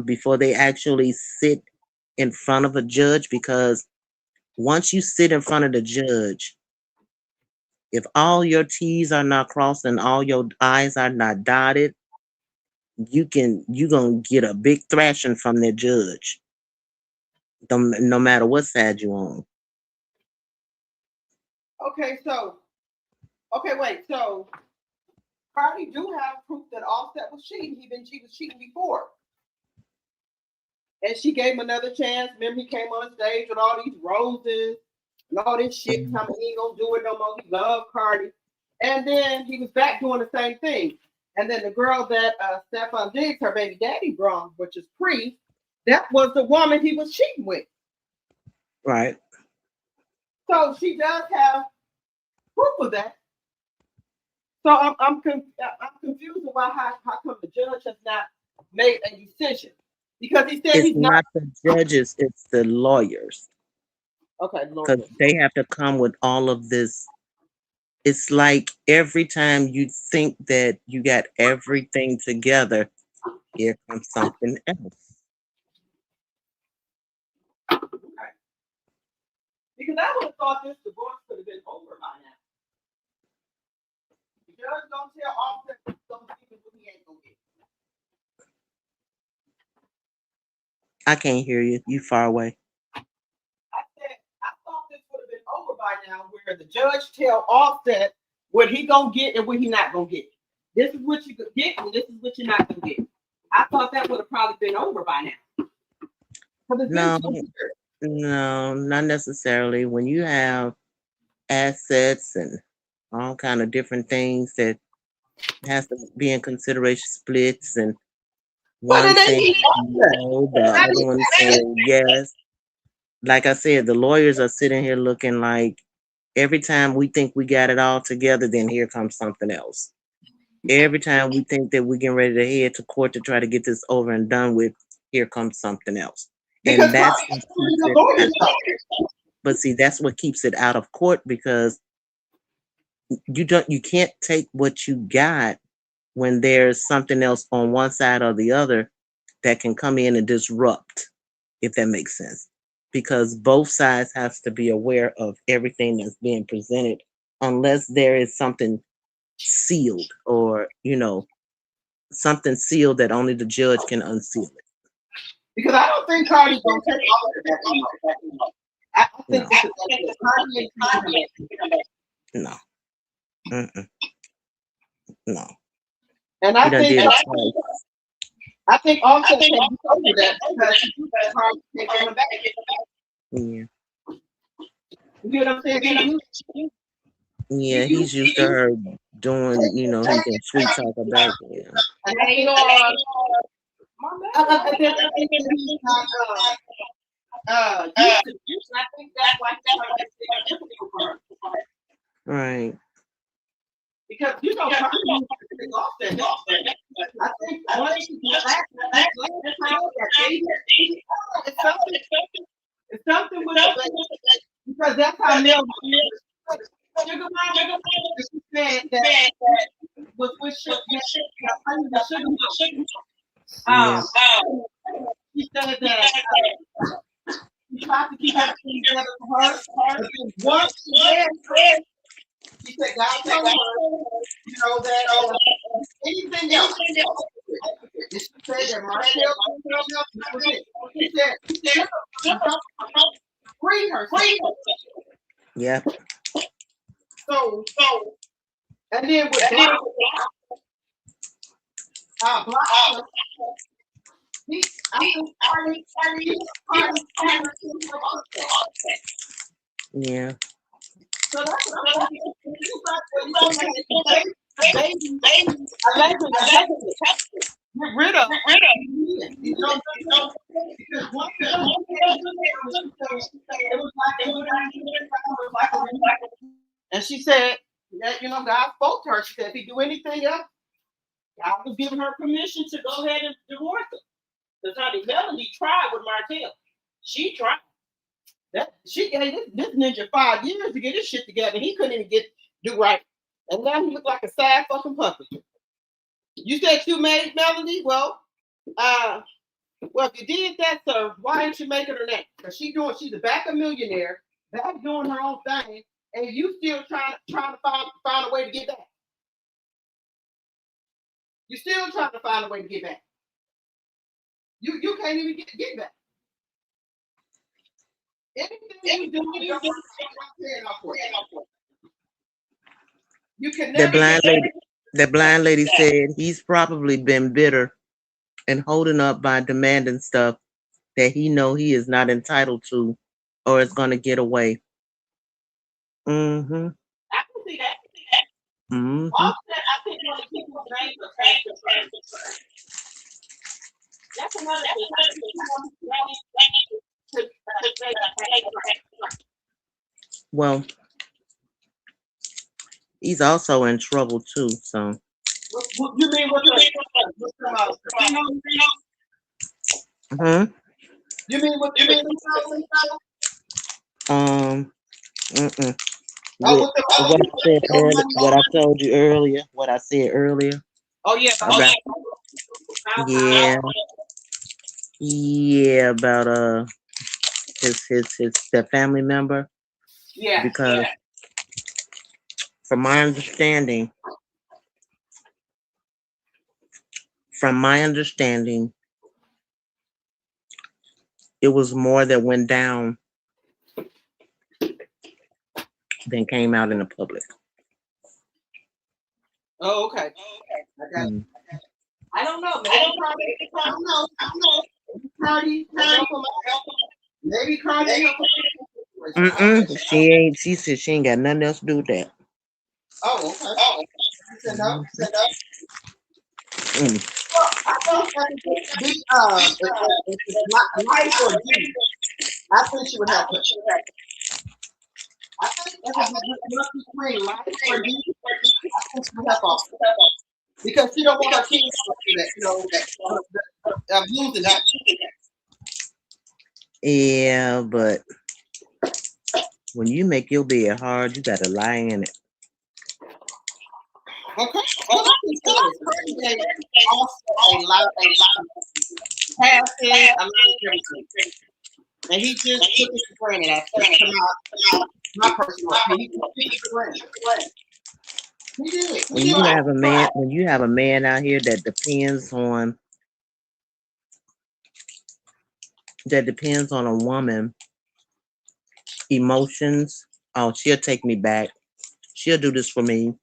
before they actually sit in front of a judge, because once you sit in front of the judge, if all your T's are not crossed and all your I's are not dotted, you're gonna get a big thrashing from the judge, no matter what side you're on. Wait. So Cardi do have proof that Offset was cheating. She was cheating before. And she gave him another chance. Remember, he came on stage with all these roses and all this shit. He ain't gonna do it no more. He loved Cardi. And then he was back doing the same thing. And then the girl that Stephon Diggs, her baby daddy brought, which is Pre, that was the woman he was cheating with. Right. So she does have proof of that. So I'm confused about how come the judge has not made a decision. Because he said it's he's not the judges, it's the lawyers. Okay, because they have to come with all of this. It's like every time you think that you got everything together, here comes something else. Because I would have thought this divorce could have been over by now. The judge don't tell Offset don't give what he ain't gonna get. I can't hear you. You far away. I said I thought this would have been over by now, where the judge tell Offset what he gonna get and what he not gonna get. This is what you could get and this is what you're not gonna get. I thought that would have probably been over by now. No, not necessarily. When you have assets and all kind of different things that has to be in consideration, splits, and one thing no, the other one saying yes. Like I said, the lawyers are sitting here looking like every time we think we got it all together, then here comes something else. Every time we think that we're getting ready to head to court to try to get this over and done with, here comes something else. And that's what keeps it, but see, that's what keeps it out of court, because you can't take what you got when there's something else on one side or the other that can come in and disrupt, if that makes sense. Because both sides have to be aware of everything that's being presented, unless there is something sealed or, something sealed that only the judge can unseal it. Because I don't think Cardi's gonna take all of that. I think Cardi and no. No. And I think also can be over that because Cardi can't get him back. Yeah. You know what I'm saying? Yeah, he's used to her doing, he can sweet talk about it. And I think Right. Because you know, I think once you get back, it's something with the because that's how Mel Sugar Mama she said that was with Sugar. She said that she tried to keep everything together for her. But then once she said, God told her, you know, that anything else. She said that Marcel, she said, free her. Yeah. So, and then with Block, Yeah. So that's get rid of. Because once and she said that, you know, God spoke to her. She said, if he do anything else, God was giving her permission to go ahead and divorce him. Because honey, Melanie tried with Martell. She tried. That she gave this ninja 5 years to get his shit together. He couldn't even do right. And now he looked like a sad fucking puppet. You said you made Melanie? Well, if you did that, sir, why ain't you making her that? Because she's a backup millionaire, back doing her own thing, and you still trying to find a way to get back. You're still trying to find a way to get back. You can't even get back. Anything you do, you can never. The blind lady said he's probably been bitter and holding up by demanding stuff that he know he is not entitled to or is going to get away. Mm-hmm. I can see that. Mm-hmm. Offset, I think one of the people's names are that's another thing. Well, he's also in trouble too, so. You mean what You mean what What I told you earlier, what I said earlier. Oh yeah. Yeah, about his the family member. Yeah. Because from my understanding, it was more that went down than came out in the public. Oh, okay. I don't know. Maybe I don't know. Cardi. Maybe Cardi. She said she ain't got nothing else to do with that. Oh, okay. Oh, said no. I thought life or duty. I think she would have to. I think it would be between life or duty. I think she would have off. Because she don't want her kids that losing that. Yeah, but when you make your bed hard, you gotta lie in it. Okay. Well, also a lot of everything. And he just took it for granted. My personal opinion. He took it for granted. He did. When you have a man out here that depends on a woman emotions. Oh, she'll take me back. She'll do this for me.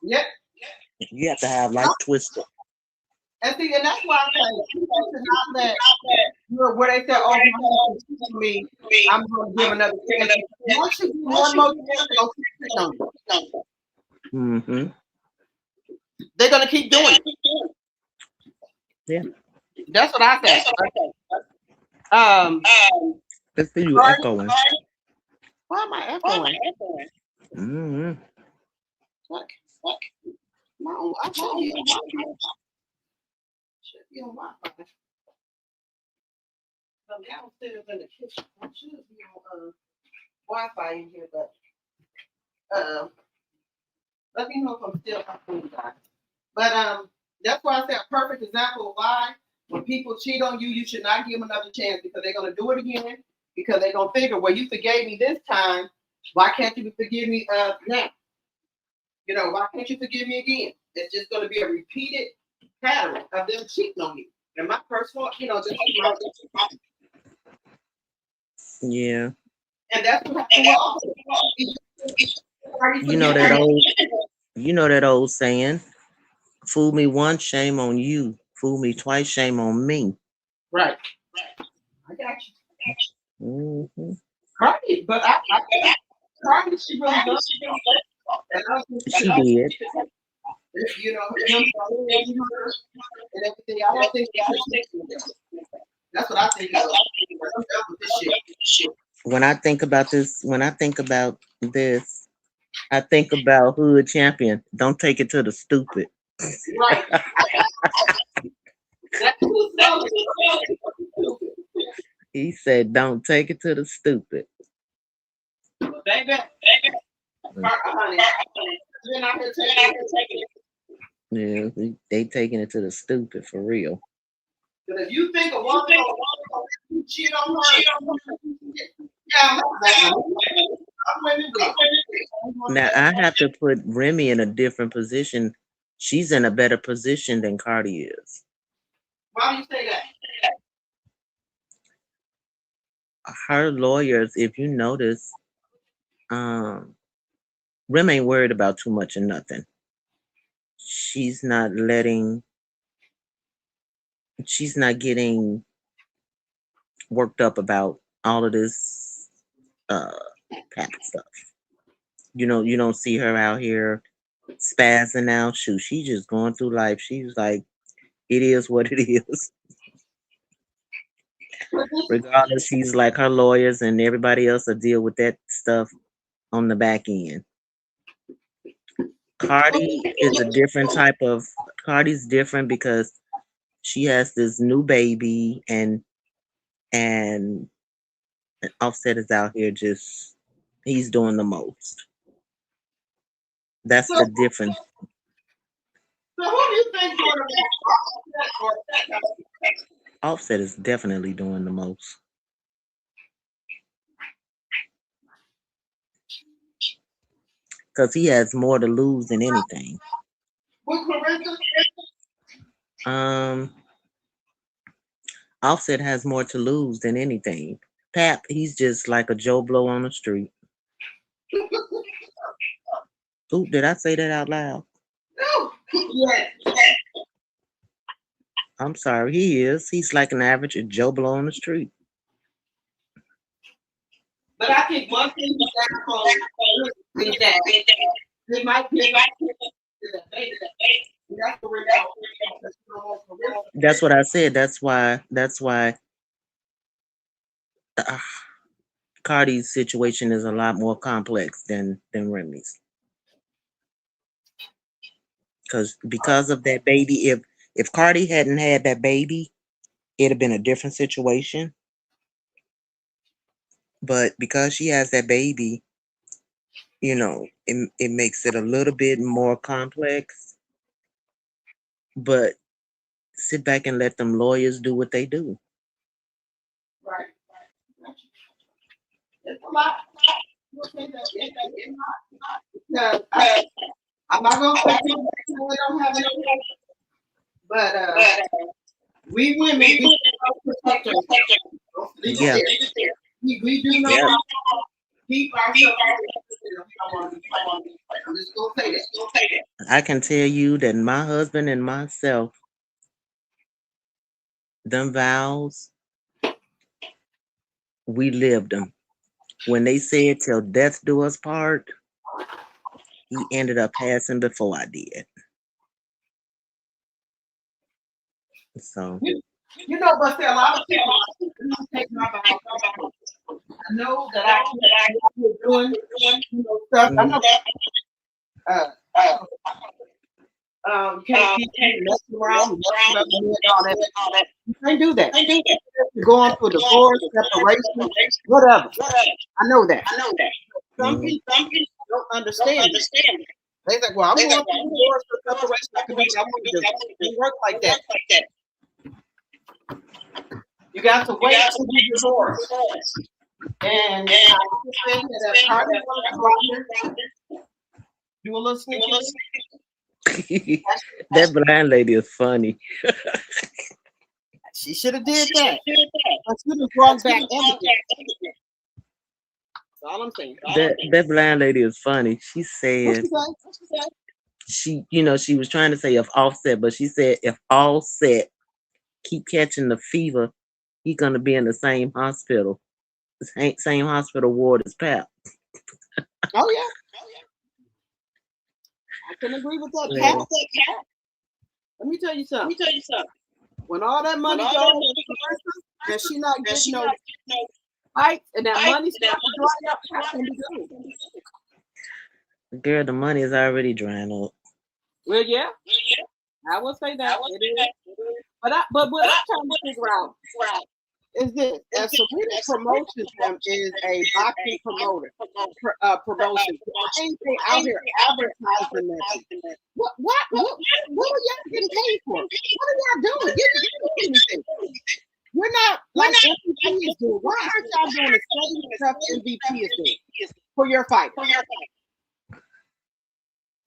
Yep. You have to have life twisted. And see, and that's why I say people should not let where they say, "Oh, you me, I'm going to give another chance." Once you do one more chance, Mm-hmm. They're going to keep doing it. Yeah. That's what I say. Let's see you echoing. Why am I echoing? Mm-hmm. Look. My own, I should be on Wi-Fi. Should be on Wi-Fi. I'm downstairs in the kitchen. I should be on Wi-Fi in here, but let me know if I'm still talking, guys. But that's why I said a perfect example of why when people cheat on you, you should not give them another chance because they're gonna do it again. Because they're gonna figure, well, you forgave me this time. Why can't you forgive me now? You know, why can't you forgive me again? It's just gonna be a repeated pattern of them cheating on you. And my personal, you know, just Yeah. and that's what You know that old saying, fool me once, shame on you. Fool me twice, shame on me. Right. I got you. Mm-hmm. Cardi, but Cardi, she really does. She did. You know, and everything. I don't think that's what I think. I'm done with this shit. When I think about this, I think about hood champion. Don't take it to the stupid. Right. He said, don't take it to the stupid. Baby. Yeah, they taking it to the stupid for real. But if you think a woman you cheat on her, now I have to put Remy in a different position. She's in a better position than Cardi is. Why do you say that? Her lawyers, if you notice, Rem ain't worried about too much of nothing. She's not getting worked up about all of this PAP stuff. You know, you don't see her out here spazzing out. Shoot, she's just going through life. She's like, it is what it is. Regardless, she's like her lawyers and everybody else will deal with that stuff on the back end. Cardi is a different type of. Cardi's different because she has this new baby and Offset is out here just he's doing the most. That's the difference. So who do you think Offset is definitely doing the most. Because he has more to lose than anything. Offset has more to lose than anything. Pap, he's just like a Joe Blow on the street. Ooh, did I say that out loud? No. Yes. I'm sorry, he is. He's like an average Joe Blow on the street. But I think one thing is that they might be that's what I said. That's why Cardi's situation is a lot more complex than Remy's. Because of that baby, if Cardi hadn't had that baby, it'd have been a different situation. But because she has that baby, you know, it makes it a little bit more complex. But sit back and let them lawyers do what they do. Right. It's a lot. I'm not going to say we don't have any, but we women, we protect ourselves. Yeah. We do not keep ourselves. I'm just going to say that. I can tell you that my husband and myself, them vows, we lived them. When they said till death do us part, he ended up passing before I did. So you know, but there are a lot of people take my vows. I know that I doing stuff. I know that You can't be messing around, all that. You can't do that. You're going through divorce, separation, whatever. I know that. Some people don't understand it. They think, well, I'm going through divorce or separation. I can do what I want to do. It doesn't work like that. You got to wait till you divorce. And I think that part of do a little sneaky. That blind lady is funny. She should have did that. But she just brought back everything. That's all I'm saying. That blind lady is funny. She said she was trying to say if Offset, but she said if Offset keep catching the fever, he's gonna be in the same hospital ward as Pap. Oh yeah. I can agree with that. Yeah. Let me tell you something. When all that money goes and she not getting no fight and that money starts to dry up, how can we do? Girl, the money is already drying up. Well, yeah. I will say that. It is. But what I'm trying to figure out is this: as Serena Promotions is a boxing promotion. I ain't out here advertising that. What are y'all getting paid for? What are y'all doing? You're not doing anything. You're not like MVP is doing. Why aren't y'all doing the same stuff MVP is doing for your fight?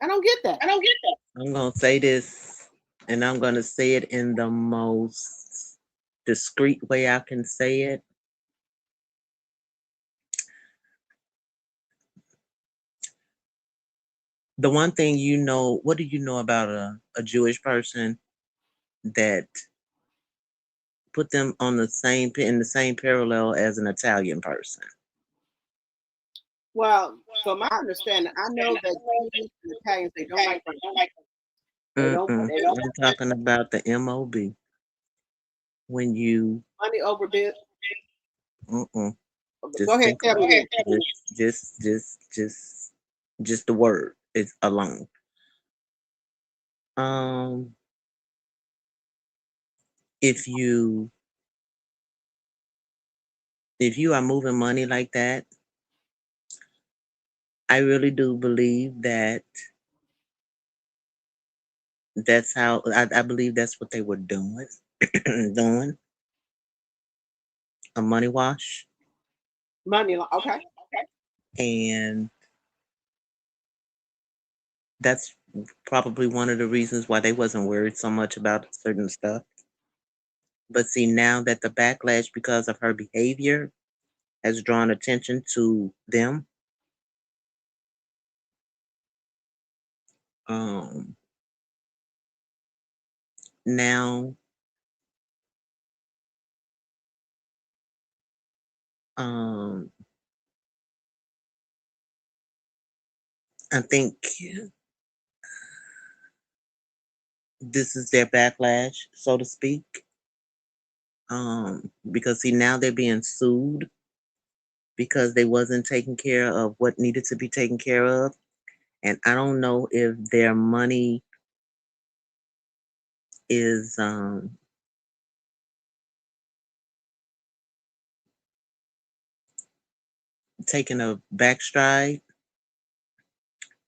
I don't get that. I'm gonna say this, and I'm gonna say it in the most discreet way I can say it. The one thing what do you know about a Jewish person that put them on in the same parallel as an Italian person? Well, from my understanding, I know that Jews and Italians, they don't like them. I'm talking about the MOB. When you money over bid. Go ahead, tell me. Just the word is alone. If you are moving money like that, I really do believe that that's how I believe that's what they were doing. Doing a money wash. Okay. And that's probably one of the reasons why they wasn't worried so much about certain stuff. But see, now that the backlash because of her behavior has drawn attention to them, now I think this is their backlash, so to speak. Because see, now they're being sued because they wasn't taking care of what needed to be taken care of. And I don't know if their money is taking a backstride,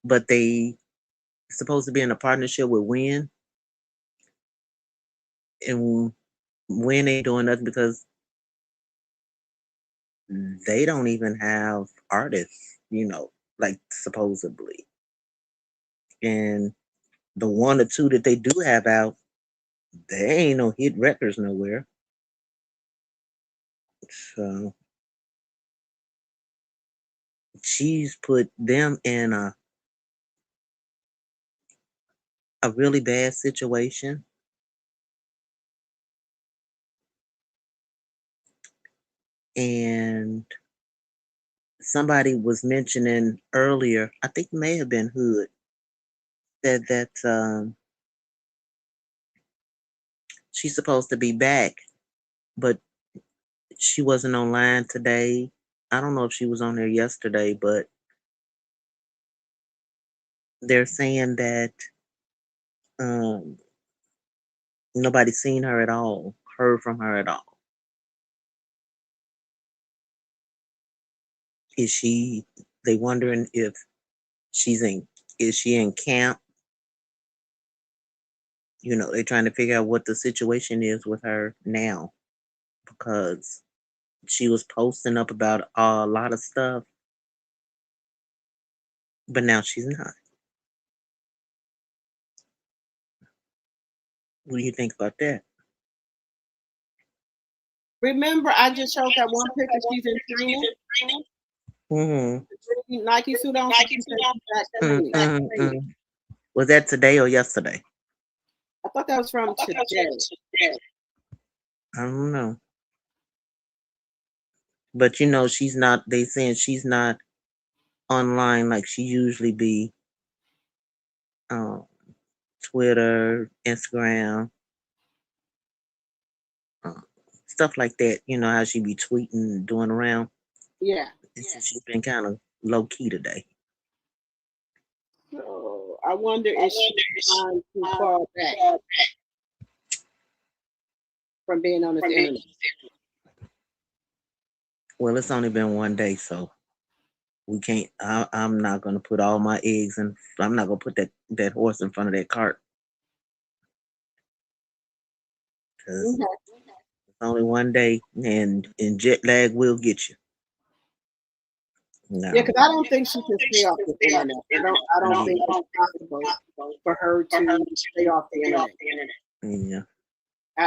but they supposed to be in a partnership with Win, and Win ain't doing nothing because they don't even have artists, like supposedly. And the one or two that they do have out, there ain't no hit records nowhere. So she's put them in a really bad situation. And somebody was mentioning earlier, I think it may have been Hood, said that she's supposed to be back, but she wasn't online today. I don't know if she was on there yesterday, but they're saying that Nobody's seen her at all, heard from her at all. They wondering if is she in camp? You know, they're trying to figure out what the situation is with her now, because she was posting up about a lot of stuff, but now she's not. What do you think about that? Remember, I just showed that one picture. She's in training. Mm-hmm. Nike suit on. Was that today or yesterday? I thought that was from today. I don't know. But you know, she's not. They saying she's not online like she usually be. Twitter, Instagram, stuff like that. You know how she be tweeting and doing around. Yeah. She's been kind of low key today. So I wonder if she's trying to fall back from being on this internet. Well, it's only been one day, so we can't. I'm not gonna put all my eggs in. I'm not gonna put that horse in front of that cart. Because it's only one day, and jet lag will get you. No. Yeah, because I don't think she can stay off the internet. I don't think it's possible for her to stay off the internet. Yeah.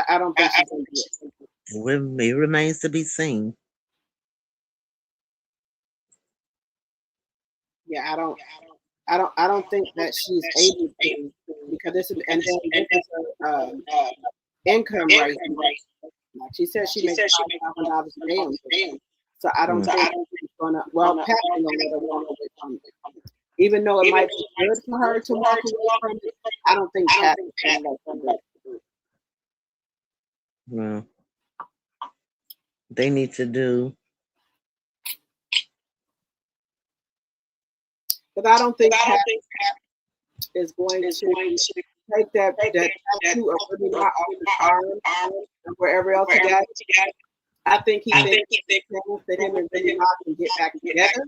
I don't think she can do it. It remains to be seen. Yeah, I don't think that she's able to, because this is her income rate. Like she said, she makes $5,000 a day. So I don't think she's gonna. Well, Pat will let her walk away from it. Even though it might be good for her to walk away from it, I don't think Pat is gonna let her do it. Well, they need to do. But I don't think Pat is going to take that tattoo of Remy Ma off his arm and wherever else he got it. I think he thinks that him and Remy Ma can get back together.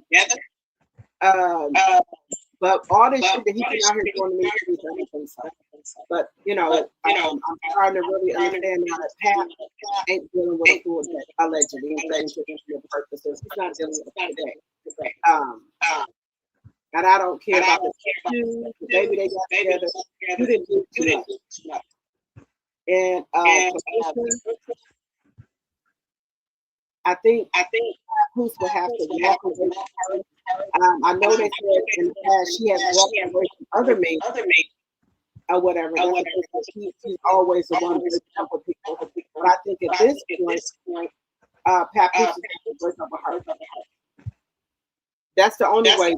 But all this shit that he's been out here doing to me, I don't think so. But you know, I'm trying to really understand now that Pat ain't dealing with a fool that allegedly and for purposes. He's not dealing with it today. And I don't care about the tattoo, the baby they got together. You didn't do too much. And I think Papoose will have to walk away from her. I know they said in the past she has walked away from other men or whatever. She's always the one to help with people. But I think at this point, Papoose is going to break up with her. That's the only way.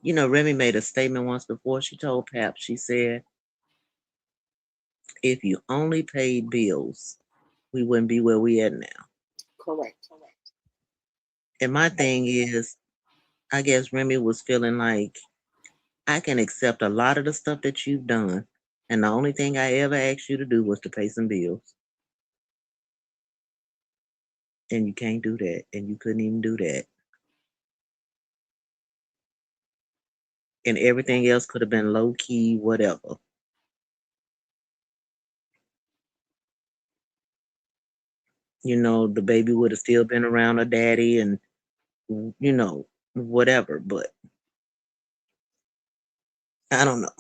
You know, Remy made a statement once before. She told Pap, she said, if you only paid bills, we wouldn't be where we at now. Correct. And my thing is, I guess Remy was feeling like, I can accept a lot of the stuff that you've done, and the only thing I ever asked you to do was to pay some bills. And you can't do that, and you couldn't even do that. And everything else could have been low key, whatever. You know, the baby would have still been around her daddy and, you know, whatever. But I don't know.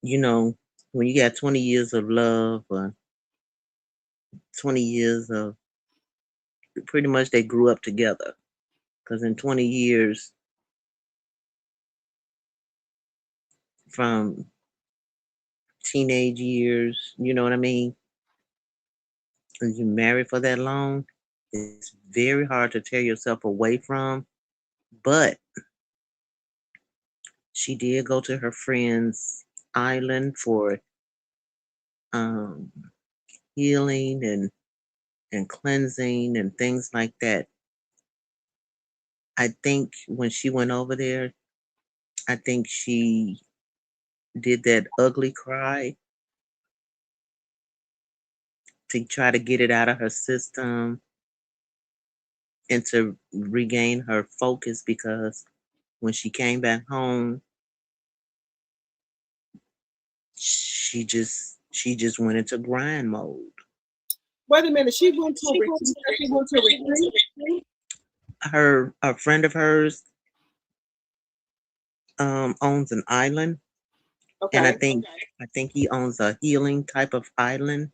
You know, when you got 20 years of love or 20 years of, pretty much they grew up together. Because in 20 years, from teenage years, you know what I mean? And you married for that long, it's very hard to tear yourself away from. But she did go to her friend's island for healing and cleansing and things like that. I think when she went over there, I think she did that ugly cry to try to get it out of her system and to regain her focus, because when she came back home, she just went into grind mode. Wait a minute, she went to a retreat. She went to a retreat. A friend of hers owns an island, and I think he owns a healing type of island.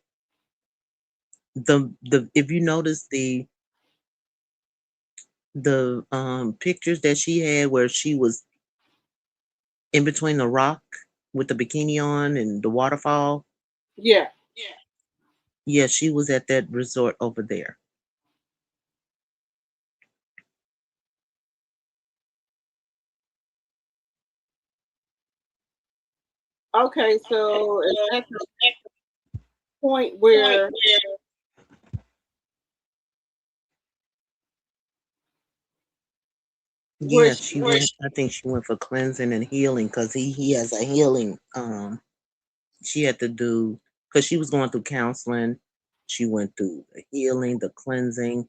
The if you notice the pictures that she had where she was in between the rock with the bikini on and the waterfall. Yeah. Yeah, she was at that resort over there. Okay, so at the point where Yeah, she went. I think she went for cleansing and healing, because he has a healing. She had to do, because she was going through counseling. She went through the healing, the cleansing,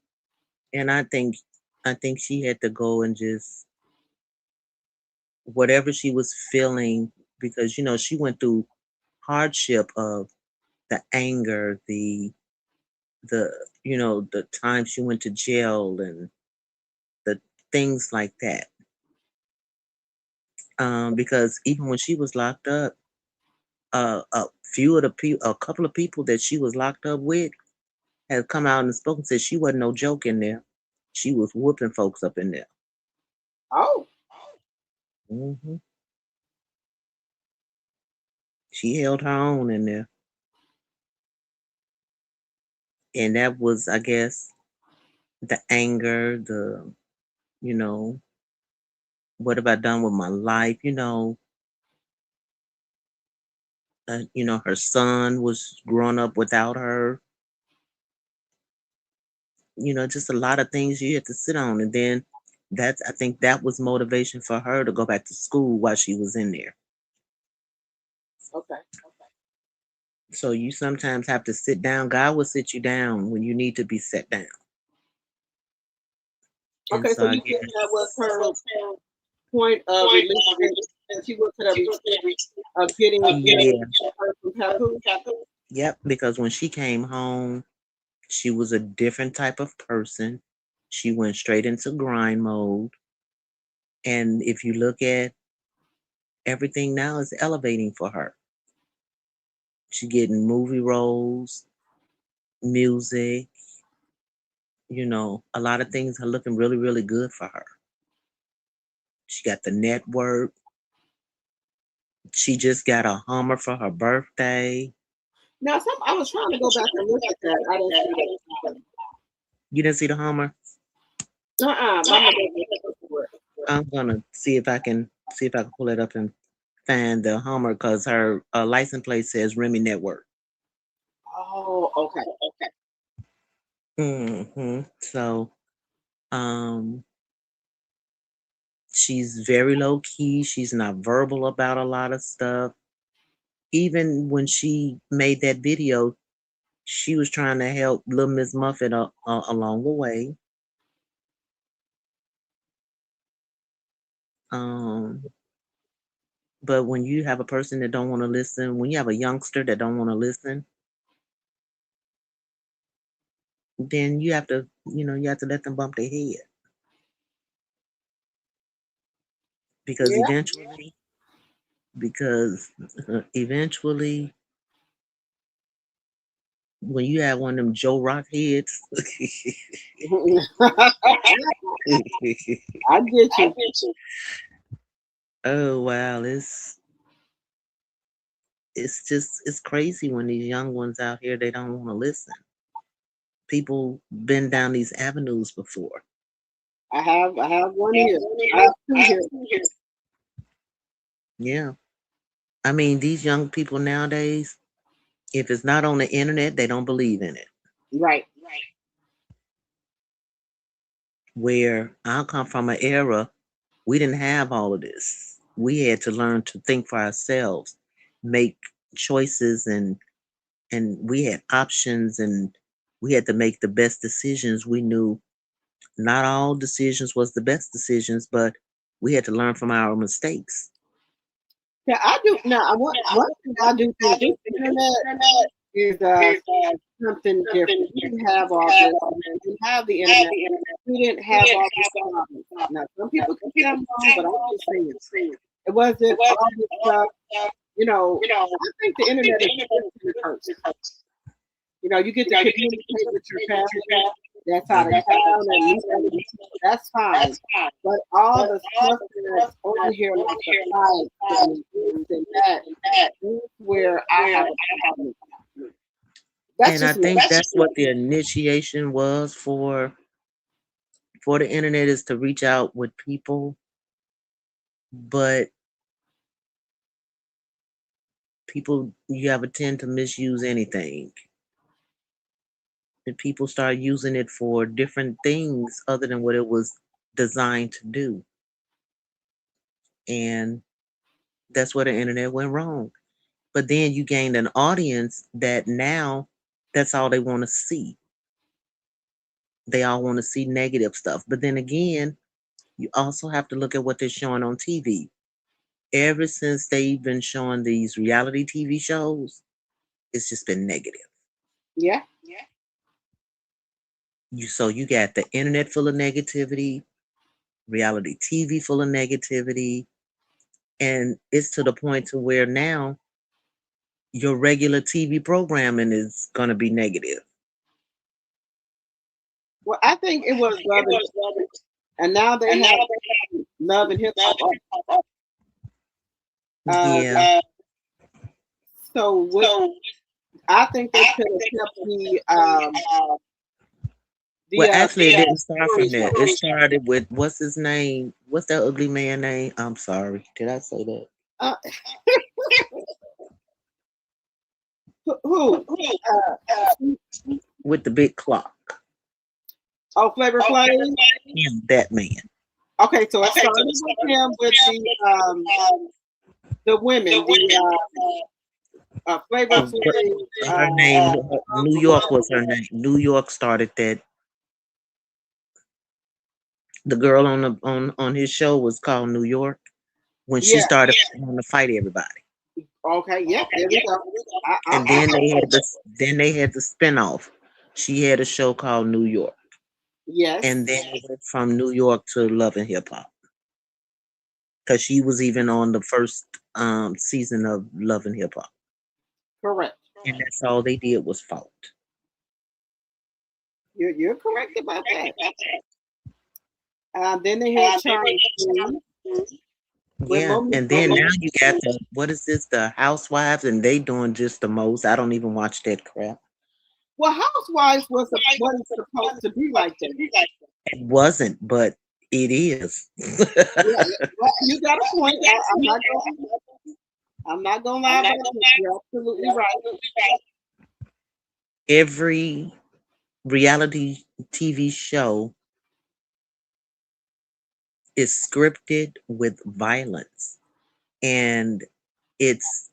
and I think she had to go and just whatever she was feeling, because she went through hardship of the anger, the the time she went to jail and the things like that. Because even when she was locked up, a couple of people that she was locked up with had come out and spoken, said she wasn't no joke in there. She was whooping folks up in there. Oh. Hmm. She held her own in there. And that was, I guess, the anger, what have I done with my life? Her son was growing up without her. Just a lot of things you had to sit on. And then I think that was motivation for her to go back to school while she was in there. Okay. So you sometimes have to sit down. God will sit you down when you need to be set down. Okay, so you think that was her point of release. She went to the retreat of getting her from Papoose. Yep, because when she came home, she was a different type of person. She went straight into grind mode. And if you look at everything now, is elevating for her. She's getting movie roles, music, a lot of things are looking really, really good for her. She got the network. She just got a Hummer for her birthday. Now, I was trying to go back and look at that. I didn't see that. You didn't see the Hummer? I'm gonna see if I can pull it up and find the Hummer, because her license plate says Remy Network. Oh, okay. So, she's very low key. She's not verbal about a lot of stuff. Even when she made that video, she was trying to help Little Miss Muffet along the way. But when you have a person that don't want to listen, when you have a youngster that don't want to listen, then you have to let them bump their head. Because eventually, when you have one of them Joe Rock heads, I get you. Oh wow, it's crazy when these young ones out here, they don't want to listen. People been down these avenues before. I have one here. I have two here. Yeah. I mean, these young people nowadays, if it's not on the internet, they don't believe in it. Right. where I come from an era, we didn't have all of this. We had to learn to think for ourselves, make choices, and we had options, and we had to make the best decisions. We knew not all decisions was the best decisions, but we had to learn from our mistakes. Yeah, I do. Now, one thing I do think this internet is something different. We didn't have all this. We didn't have the internet. We didn't have all this problems. Now, some people can say I'm wrong, but I'm just saying it wasn't all this stuff. You know, I think the internet is the first. You know, you get to communicate with your family. That's out of town, and that's fine. But all the stuff that's over here, like the fight and that's where I have a problem. And I think that's what the initiation was for the internet, is to reach out with people. But people, you have a tend to misuse anything. And people start using it for different things other than what it was designed to do. And that's where the internet went wrong. But then you gained an audience that now that's all they want to see. They all want to see negative stuff. But then again, you also have to look at what they're showing on TV. Ever since they've been showing these reality TV shows, it's just been negative. Yeah. So you got the internet full of negativity, reality TV full of negativity, and it's to the point to where now your regular TV programming is going to be negative. Well, I think it was Love and now they have Love and Hip Hop. Yeah. So I think they could have kept well, actually, it didn't start from that. It started with, what's his name? What's that ugly man name? I'm sorry. Did I say that? Who? With the big clock. Oh, Flavor Flav? Yeah, that man. Okay, so it started with him with the women. Flavor Flav. Her name, New York was her name. New York started that. The girl on his show was called New York when she started wanting to fight everybody. Okay, yeah, there we go. And then they had the spinoff. She had a show called New York. Yes. And then it went from New York to Love and Hip Hop. Because she was even on the first season of Love and Hip Hop. Correct. And that's all they did was fought. You're correct about that. Then they had Charlie. Yeah, and then now you got the, what is this, the Housewives, and they doing just the most. I don't even watch that crap. Well, Housewives wasn't supposed to be like that. It wasn't, but it is. Well, you got a point. I'm not gonna lie about it. You're absolutely right. Every reality TV show is scripted with violence, and it's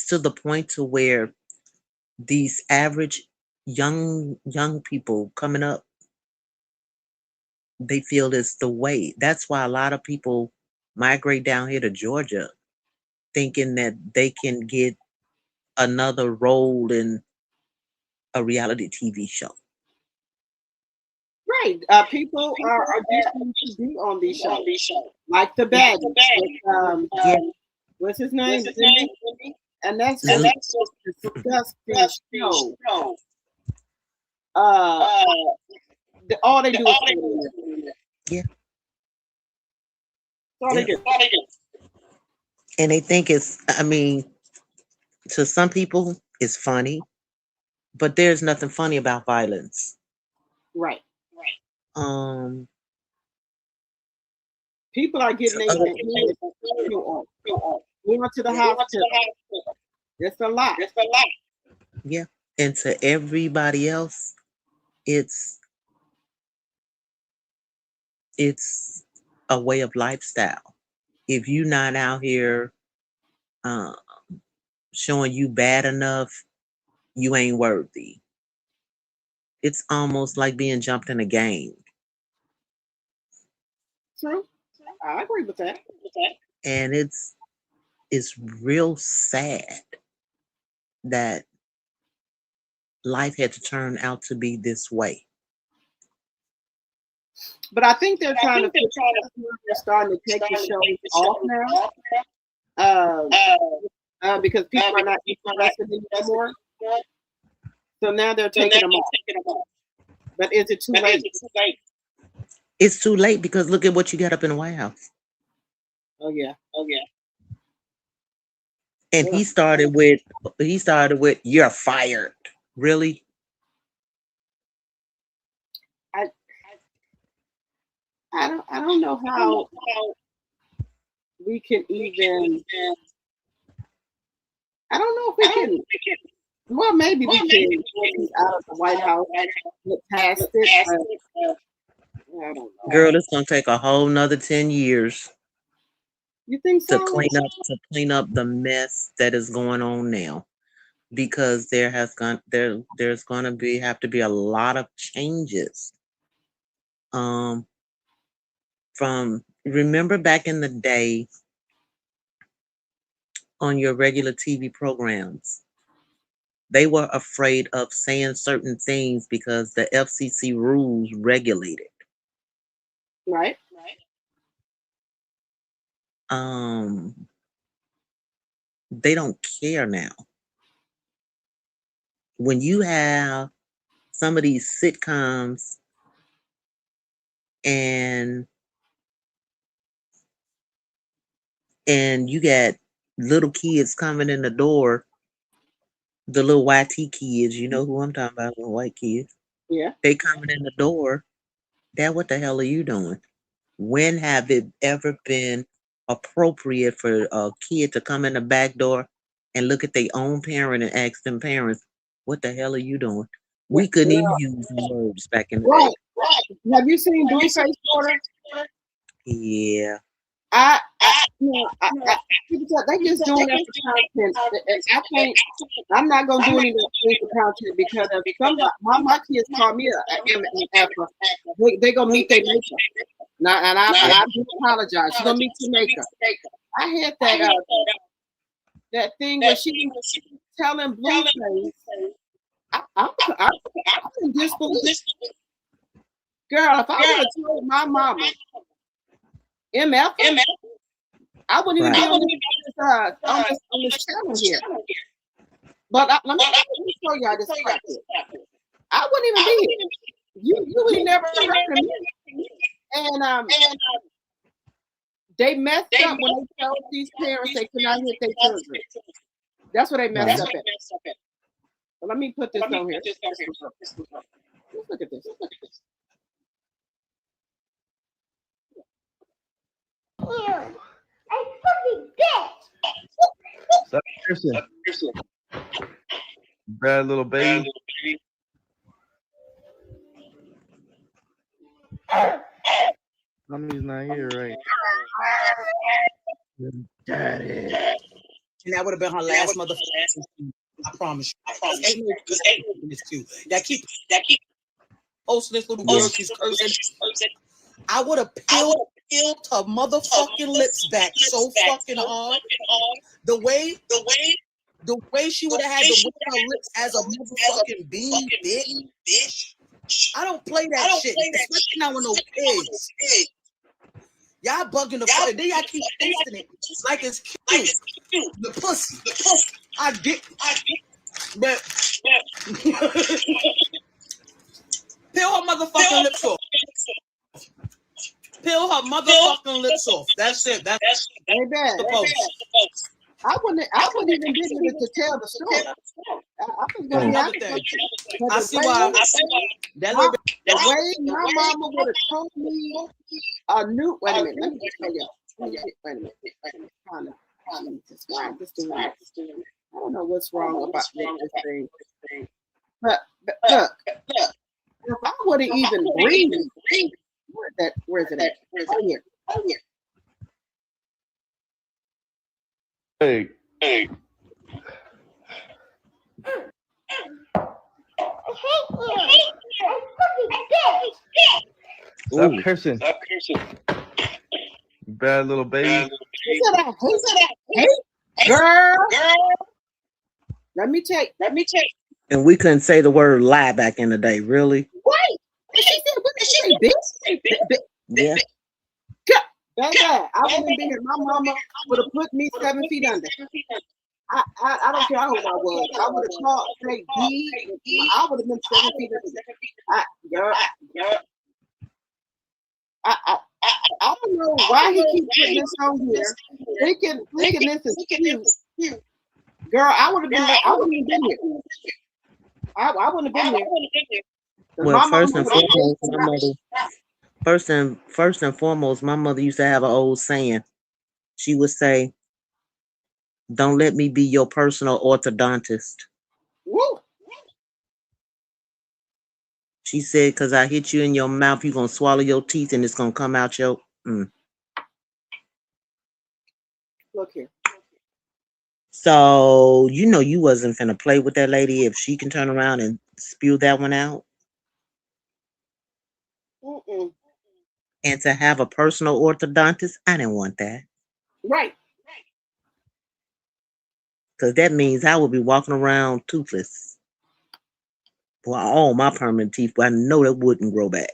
to the point to where these average young people coming up, they feel it's the way. That's why a lot of people migrate down here to Georgia thinking that they can get another role in a reality TV show. Right. People are destined to be on these shows. Like the bad. What's his name? And that's just a disgusting show. All they do is yeah. All they do. And they think it's, I mean, to some people it's funny, but there's nothing funny about violence. Right. People are getting their going to the hospital. It's a lot. Yeah. And to everybody else, it's it's a way of lifestyle. If you're not out here showing you bad enough, you ain't worthy. It's almost like being jumped in a game. True. I agree with that. And it's real sad that life had to turn out to be this way. But I think they're trying to they're starting to take the shows off now. Because people are not interested anymore. So now they're taking them off. But is it too late? It's too late because look at what you got up in the White House. Oh yeah. And he started with "You're fired." Really? I don't know how we can even. I don't know if we can. Well, maybe we can get out of the White House, get past it. But I don't know. Girl, it's gonna take a whole nother 10 years. You think so? To clean up the mess that is going on now, because there's going to have to be a lot of changes. From remember back in the day on your regular TV programs, they were afraid of saying certain things because the FCC rules regulated. Right. They don't care now. When you have some of these sitcoms and you got little kids coming in the door, the little YT kids, you know who I'm talking about, little white kids. Yeah. They coming in the door. Dad, what the hell are you doing? When have it ever been appropriate for a kid to come in the back door and look at their own parent and ask them parents, what the hell are you doing? We couldn't even use the words back in the day. Right. Have you seen Blueface Porter? Yeah. They just doing that for content. I'm not gonna do anything for content because if my kids call me an MFer, they gonna meet their maker. Now, and I do apologize. She's gonna meet your maker. I had that thing where she was telling Blueface, I'm in disbelief. Girl, if I would have told my mama MF, I wouldn't even be on this channel here. But let me show y'all this crap here. I wouldn't even be here. You would never heard of me. And they messed up when they told these parents they could not hit their children. That's what they messed up at. So let me put this on here. Let's look at this. Stop cursing. Bad little baby. Mommy's not here, right? Daddy. And that would have been her last motherfucker. I promise you. That keep posting this little girl. She's cursing. I would have peeled her motherfucking lips back so fucking hard. The way she would have had to wear her lips as a motherfucking bean, bitch. I don't play that shit, especially not with no kids. Y'all bugging the fuck. Then y'all keep tasting it like it's cute. The pussy. I get. But peel her motherfucking lips off. Peel her motherfucking lips off. That's it. That's the post. I wouldn't even be able to tell the story. I was gonna be honest. I see why. The way my mama would have told me a new. Wait a minute. Let me just tell y'all. Wait a minute. Trying to describe this to me. I don't know what's wrong about this thing. But look, if I would have even breathed, that? Where is it at? Oh, here. Hey. Stop cursing. You bad little baby. Who said I hate? Girl. Let me check. And we couldn't say the word lie back in the day, really? Right. And she said, what did she say, bitch? Yeah. Baby, I wouldn't have been here. My mama would have put me 7 feet under. I don't care how old I was. I would have called, say, D. I would have been 7 feet under. Girl. I don't know why he keeps putting this on here. Thinking this is cute. Girl, I would have been like, I wouldn't have been here. I wouldn't have been here. Well, first and foremost, my mother. First and foremost, my mother used to have an old saying. She would say, "Don't let me be your personal orthodontist." Woo. She said, "Cause I hit you in your mouth, you're gonna swallow your teeth, and it's gonna come out your." Look here. So you wasn't finna play with that lady if she can turn around and spew that one out. And to have a personal orthodontist, I didn't want that. Right. Because that means I would be walking around toothless. Well, all my permanent teeth, but I know that wouldn't grow back.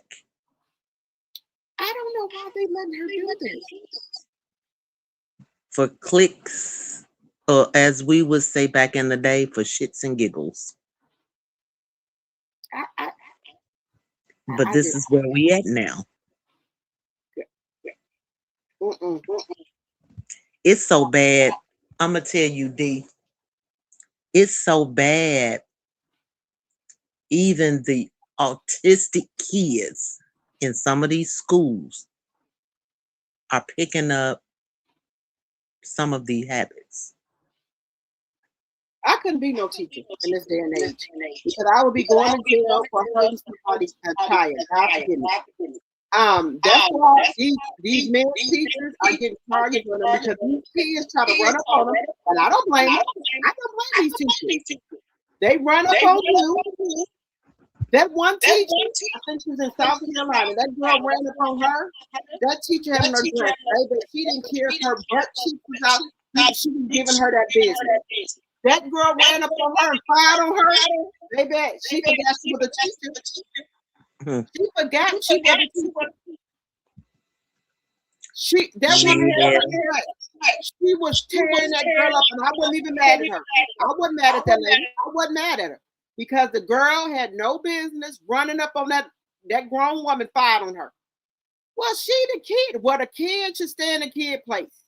I don't know why they letting her do this. For clicks, or as we would say back in the day, for shits and giggles. But this is where we at now. It's so bad. I'm going to tell you, D. It's so bad. Even the autistic kids in some of these schools are picking up some of the habits. I couldn't be no teacher in this day and age because I would be going to jail for hurting somebody's child. God forgive me. That's why these male teachers are getting targeted on them because these kids try to run up on them, and I don't blame them. I don't blame these teachers. They run up on you. That one teacher, I think she was in South Carolina, that girl ran up on her. That teacher had no dress, baby. She didn't care if her butt cheek was out. She was giving her that business. That girl ran up on her and fired on her. Baby, she forgot she was a teacher. She forgot she was a teacher. That woman she was tearing that girl up, and I wasn't even mad at her. I wasn't mad at that lady. I wasn't mad at her because the girl had no business running up on that grown woman, fired on her. Well, she the kid. Well, the kid should stay in the kid place.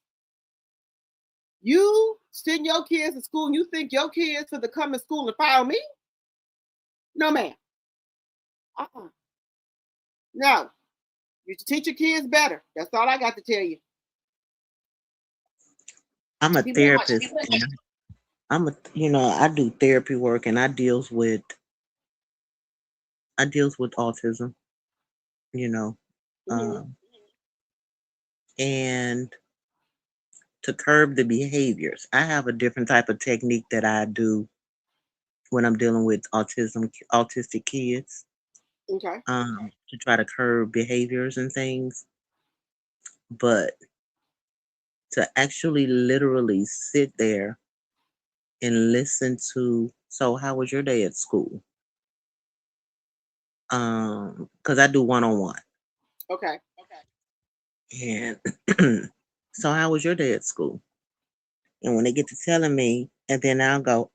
You send your kids to school and you think your kids for to come to school and fire me? No, ma'am. No. You should teach your kids better. That's all I got to tell you. I'm a therapist. I do therapy work and I deals with autism, and to curb the behaviors. I have a different type of technique that I do when I'm dealing with autistic kids. Okay. To try to curb behaviors and things. But to actually literally sit there and listen to, so how was your day at school? Because I do one-on-one. Okay. And so how was your day at school? And when they get to telling me, and then I'll go,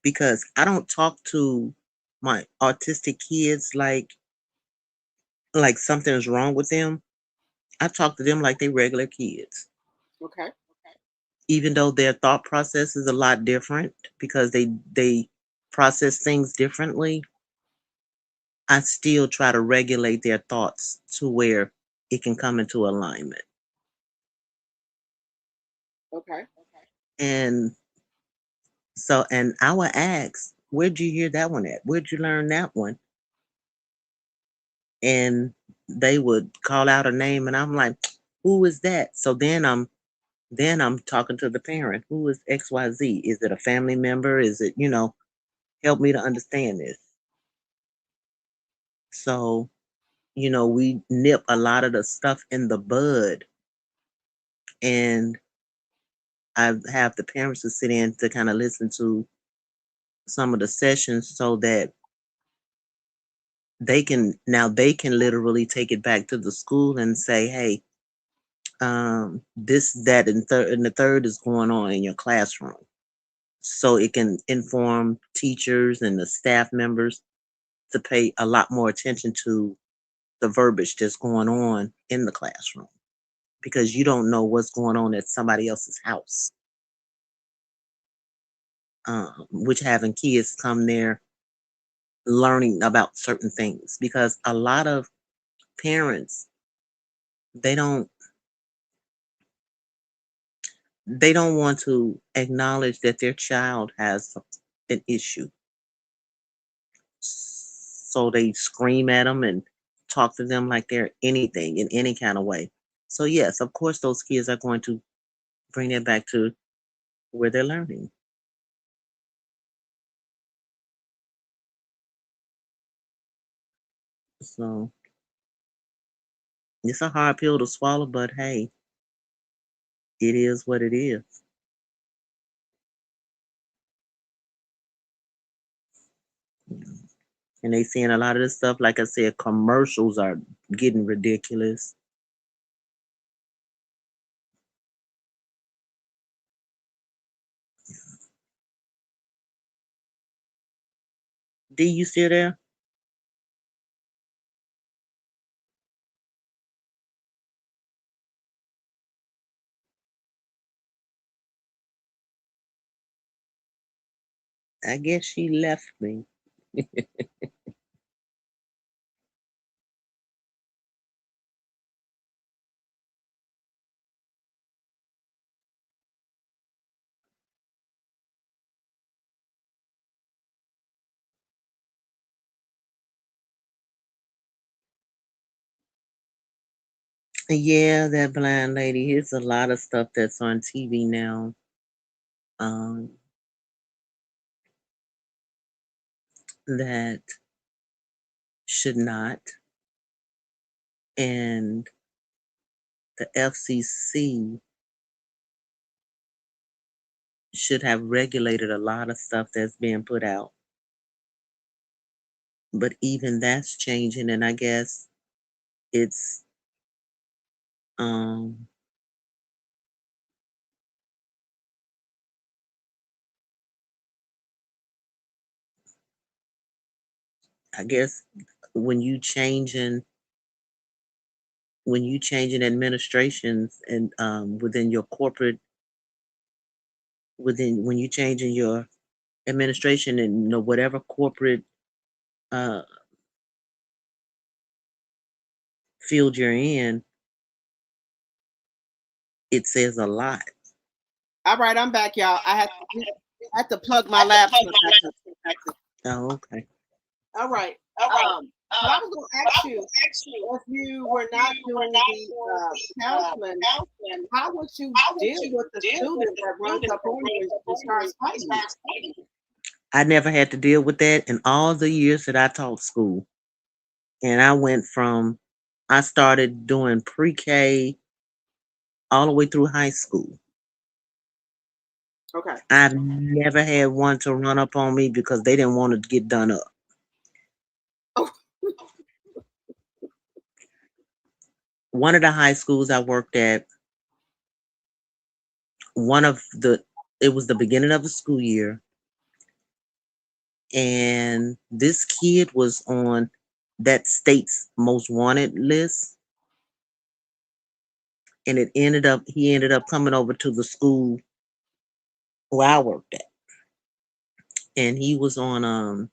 because I don't talk to my autistic kids like something's wrong with them. I talk to them like they regular kids. Okay. Even though their thought process is a lot different because they process things differently, I still try to regulate their thoughts to where it can come into alignment. Okay. And so, and I would ask, where'd you hear that one at? Where'd you learn that one? And they would call out a name, and I'm like, who is that? So then I'm talking to the parent. Who is XYZ? Is it a family member? Is it, help me to understand this. So, we nip a lot of the stuff in the bud, and I have the parents to sit in to kind of listen to some of the sessions so that they can literally take it back to the school and say, hey, this, that, and the third is going on in your classroom. So it can inform teachers and the staff members to pay a lot more attention to the verbiage that's going on in the classroom, because you don't know what's going on at somebody else's house. Which having kids come there learning about certain things, because a lot of parents, they don't want to acknowledge that their child has an issue. So they scream at them and talk to them like they're anything in any kind of way. So yes, of course, those kids are going to bring it back to where they're learning. So it's a hard pill to swallow, but hey, it is what it is. And they seeing a lot of this stuff. Like I said, commercials are getting ridiculous. D, you still there? I guess she left me. Yeah, that blind lady. Here's a lot of stuff that's on TV now. That should not. And the FCC should have regulated a lot of stuff that's being put out. But even that's changing, and I guess it's I guess when you changing administrations and within your corporate, when you changing your administration and whatever corporate field you're in, it says a lot. All right, I'm back, y'all. I had to plug my laptop back up. Oh, okay. All right. I was going to ask you, if you were not doing the counseling, how would you deal with the student that runs up on you and starts fighting? I never had to deal with that in all the years that I taught school. And I started doing pre-K all the way through high school. Okay. I've never had one to run up on me because they didn't want to get done up. Oh. One of the high schools I worked at, it was the beginning of the school year, and this kid was on that state's most wanted list, and he ended up coming over to the school where I worked at, and he was on a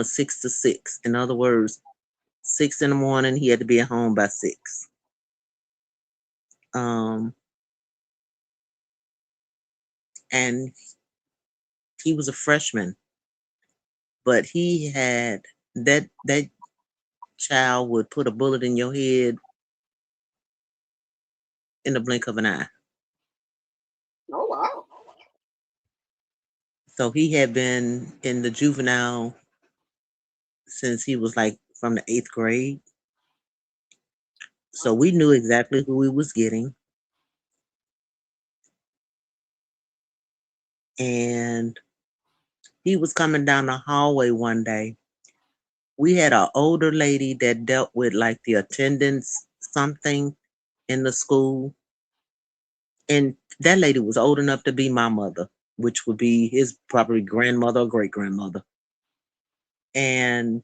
6 to 6. In other words, 6 in the morning, he had to be at home by 6. And he was a freshman, but he had that child would put a bullet in your head in the blink of an eye. Oh, wow. So he had been in the juvenile since he was like from the 8th grade. So we knew exactly who he was getting. And he was coming down the hallway one day. We had an older lady that dealt with like the attendance something in the school. And that lady was old enough to be my mother, which would be his probably grandmother or great-grandmother. And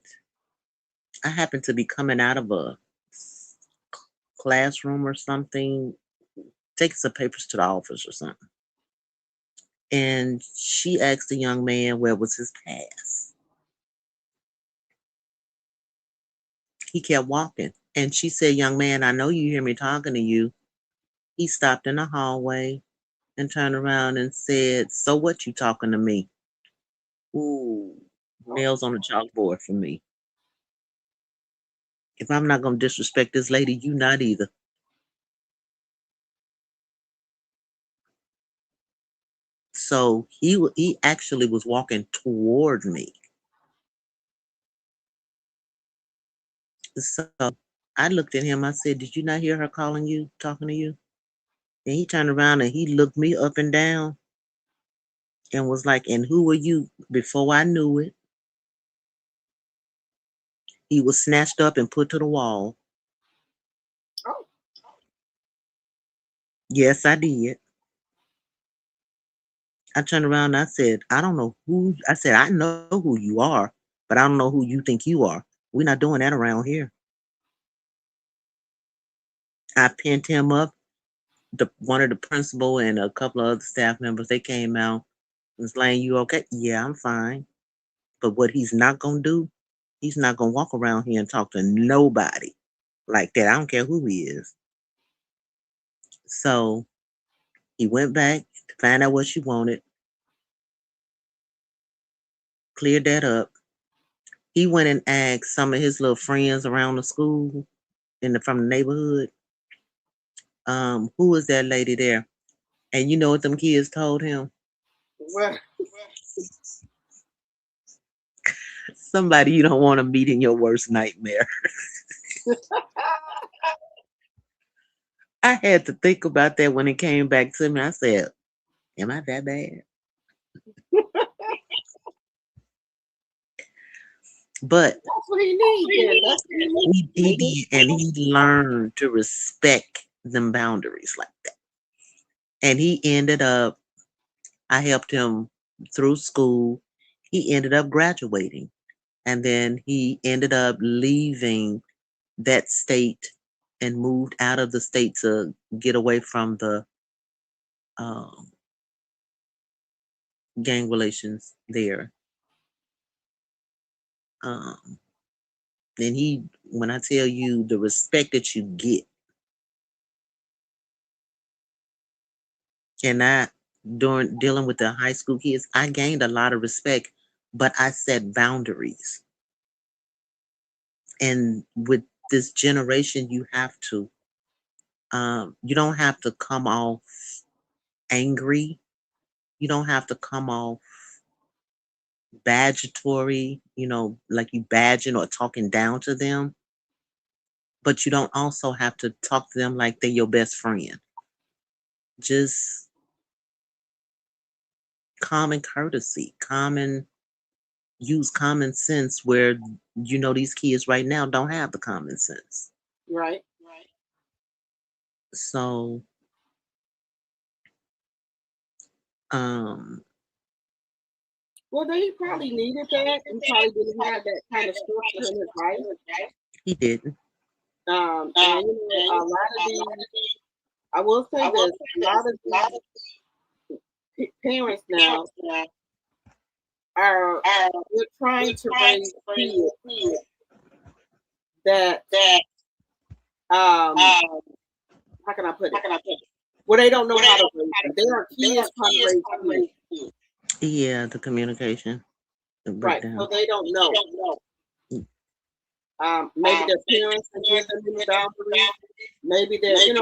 I happened to be coming out of a classroom or something, taking some papers to the office or something. And she asked the young man where was his pass. He kept walking. And she said, young man, I know you hear me talking to you. He stopped in the hallway and turned around and said, so what you talking to me? Ooh, nails on the chalkboard for me. If I'm not going to disrespect this lady, you not either. So he actually was walking toward me. So I looked at him. I said, did you not hear her calling you, talking to you? And he turned around and he looked me up and down and was like, and who are you? Before I knew it, he was snatched up and put to the wall. Oh. Yes, I did. I turned around and I said, I don't know who, I said, I know who you are, but I don't know who you think you are. We're not doing that around here. I pinned him up. One of the principal and a couple of other staff members, they came out and was like, you okay? Yeah, I'm fine. But what he's not going to do, he's not going to walk around here and talk to nobody like that. I don't care who he is. So he went back to find out what she wanted, cleared that up. He went and asked some of his little friends around the school from the neighborhood, who is that lady there? And you know what them kids told him? What? Somebody you don't want to meet in your worst nightmare. I had to think about that when it came back to me. I said, am I that bad? But that's what he needs. He did, and he learned to respect them boundaries like that. And he ended up, I helped him through school. He ended up graduating. And then he ended up leaving that state and moved out of the state to get away from the gang relations there. And when I tell you the respect that you get, and during dealing with the high school kids, I gained a lot of respect, but I set boundaries. And with this generation, you have to, you don't have to come off angry. You don't have to come off badgetory, like you badging or talking down to them. But you don't also have to talk to them like they're your best friend. Just common courtesy, use common sense where these kids right now don't have the common sense. Right. So well, then he probably needed that. He probably didn't have that kind of structure in his life. He didn't. And a lot of these, I will say this, a lot of these parents now are we're trying to raise kids that how can I put it? Well, they don't know how to raise them. They are kids trying to raise kids. Yeah, the communication. Right. So they don't know. Maybe their parents can give them these boundaries. Maybe there's a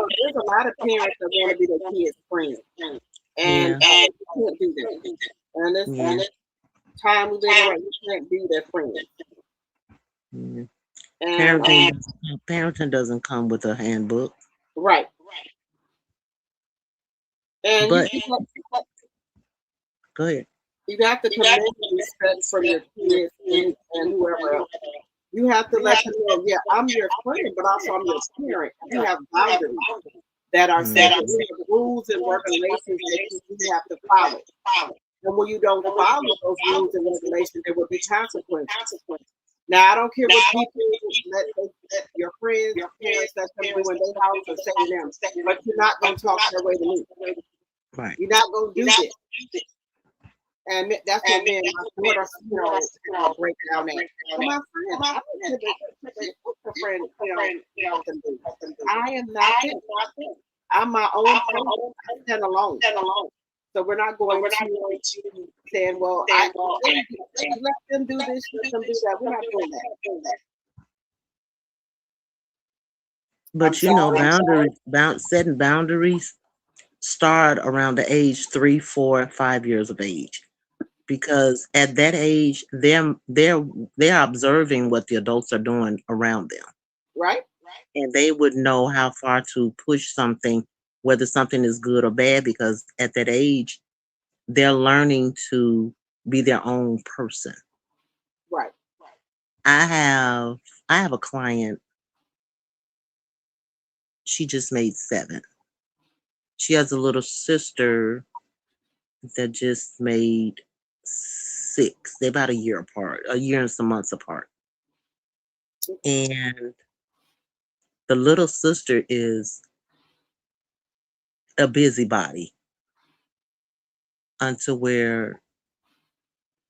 lot of parents that want to be their kids' friends, and you can't do that. And this time we live in, right, you can't be their friend. Yeah. And Parenting doesn't come with a handbook. right. And But go ahead. You have to command respect from your kids and whoever else. You have to let them know, yeah, I'm your friend, but also I'm your parent. You have boundaries that are set. You have rules and regulations that you have to follow. And when you don't follow those rules and regulations, there will be consequences. Now, I don't care what people let your friends, your parents, let them do in their house or say to them, but you're not going to talk that way to me. Right. You're not going to do this. And that's what me and my daughter, break down there. My friend, I don't friend, I am not them. I'm my own person. I stand alone. So we're not going to saying, well, let them do this, let them do that. We're not doing that. But setting boundaries start around the age 3, 4, 5 years of age. Because at that age, they're observing what the adults are doing around them. Right. And they would know how far to push something, whether something is good or bad, because at that age, they're learning to be their own person. Right. I have a client. She just made 7. She has a little sister that just made 6. They're about a year apart, a year and some months apart. And the little sister is a busybody unto where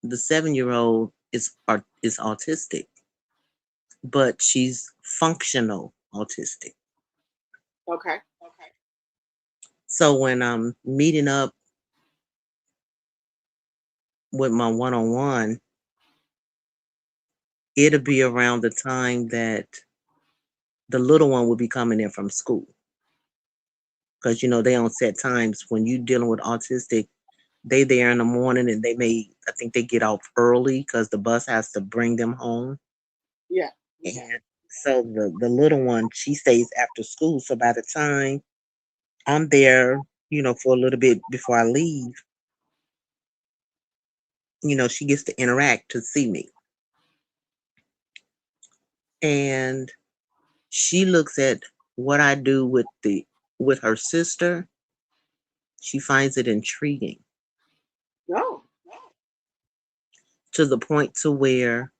the 7-year-old is autistic, but she's functional autistic. Okay. So when I'm meeting up with my one-on-one, it'll be around the time that the little one will be coming in from school. Because, they on set times when you're dealing with autistic, they there in the morning and I think they get off early because the bus has to bring them home. Yeah. And so the little one, she stays after school. So by the time I'm there, for a little bit before I leave, she gets to interact to see me. And she looks at what I do with her sister. She finds it intriguing. No. To the point to where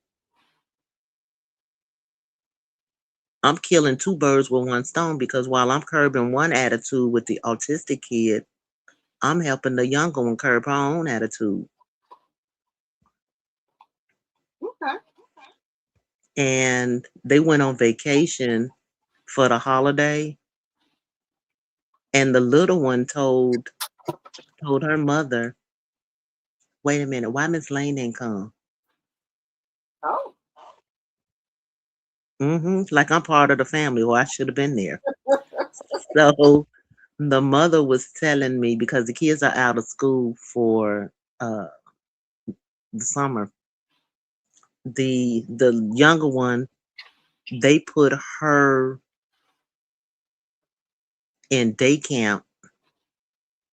I'm killing 2 birds with 1 stone, because while I'm curbing one attitude with the autistic kid, I'm helping the younger one curb her own attitude. Okay. And they went on vacation for the holiday. And the little one told her mother, wait a minute, why Miss Lane didn't come? Oh. Like I'm part of the family, or I should have been there. So the mother was telling me, because the kids are out of school for the summer, the younger one, they put her in day camp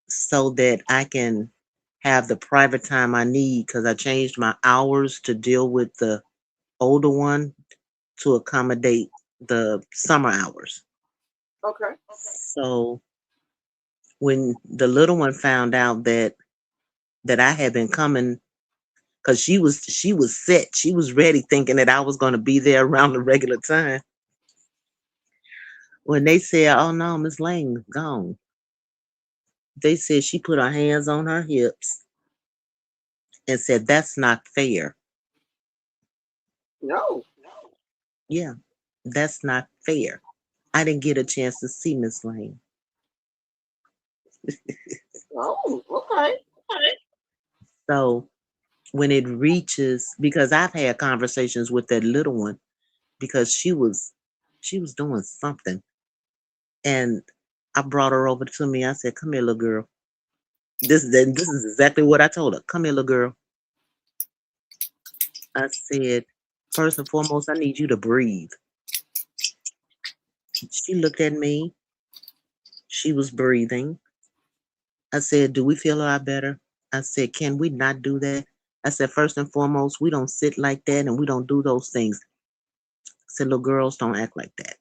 so that I can have the private time I need, because I changed my hours to deal with the older one to accommodate the summer hours. Okay. So when the little one found out that I had been coming, because she was set, she was ready, thinking that I was going to be there around the regular time. When they said, oh no, Miss Lang gone, they said she put her hands on her hips and said, that's not fair. No. Yeah, that's not fair. I didn't get a chance to see Miss Lane. Oh, okay. So when it reaches, because I've had conversations with that little one, because she was doing something. And I brought her over to me. I said, "Come here, little girl." This is exactly what I told her. "Come here, little girl." I said, "First and foremost, I need you to breathe." She looked at me. She was breathing. I said, "Do we feel a lot better?" I said, "Can we not do that?" I said, "First and foremost, we don't sit like that and we don't do those things." I said, "Little girls don't act like that."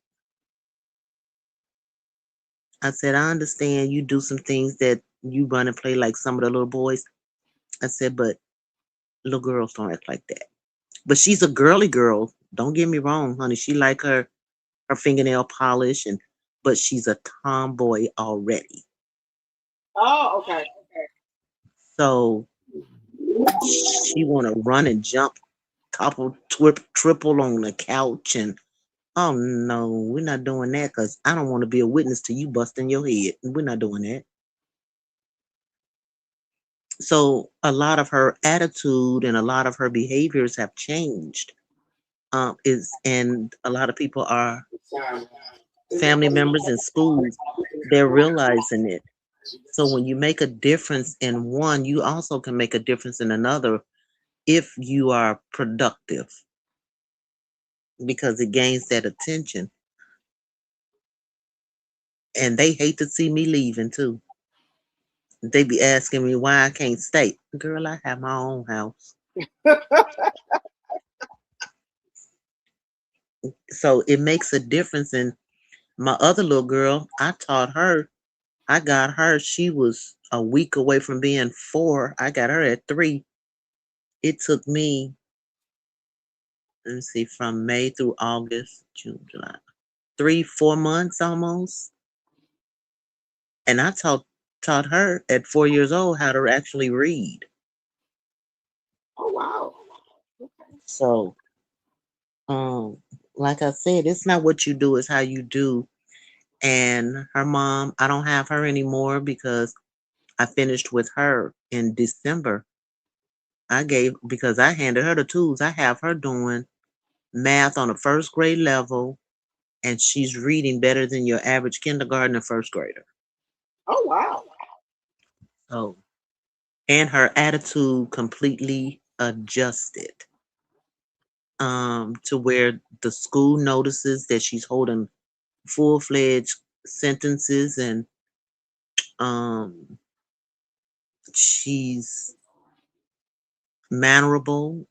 I said, "I understand you do some things that you run and play like some of the little boys." I said, "But little girls don't act like that." But she's a girly girl. Don't get me wrong, honey. She like her fingernail polish but she's a tomboy already. Oh, okay. So she wanna run and jump, topple, triple on the couch and oh no, we're not doing that because I don't want to be a witness to you busting your head. We're not doing that. So a lot of her attitude and a lot of her behaviors have changed. And a lot of people are family members in schools, they're realizing it. So when you make a difference in one, you also can make a difference in another if you are productive because it gains that attention. And they hate to see me leaving too. They be asking me why I can't stay. Girl, I have my own house. So it makes a difference. And my other little girl, I got her, she was a week away from being 4. I got her at 3. It took me, let me see, from May through August, June, July, 3, 4 months almost. And I taught her at 4 years old how to actually read. Oh wow. So, like I said, it's not what you do, it's how you do. And her mom, I don't have her anymore because I finished with her in December. Because I handed her the tools, I have her doing math on a first grade level, and she's reading better than your average kindergarten and first grader. Oh wow. So, and her attitude completely adjusted to where the school notices that she's holding full-fledged sentences and um, she's mannerable.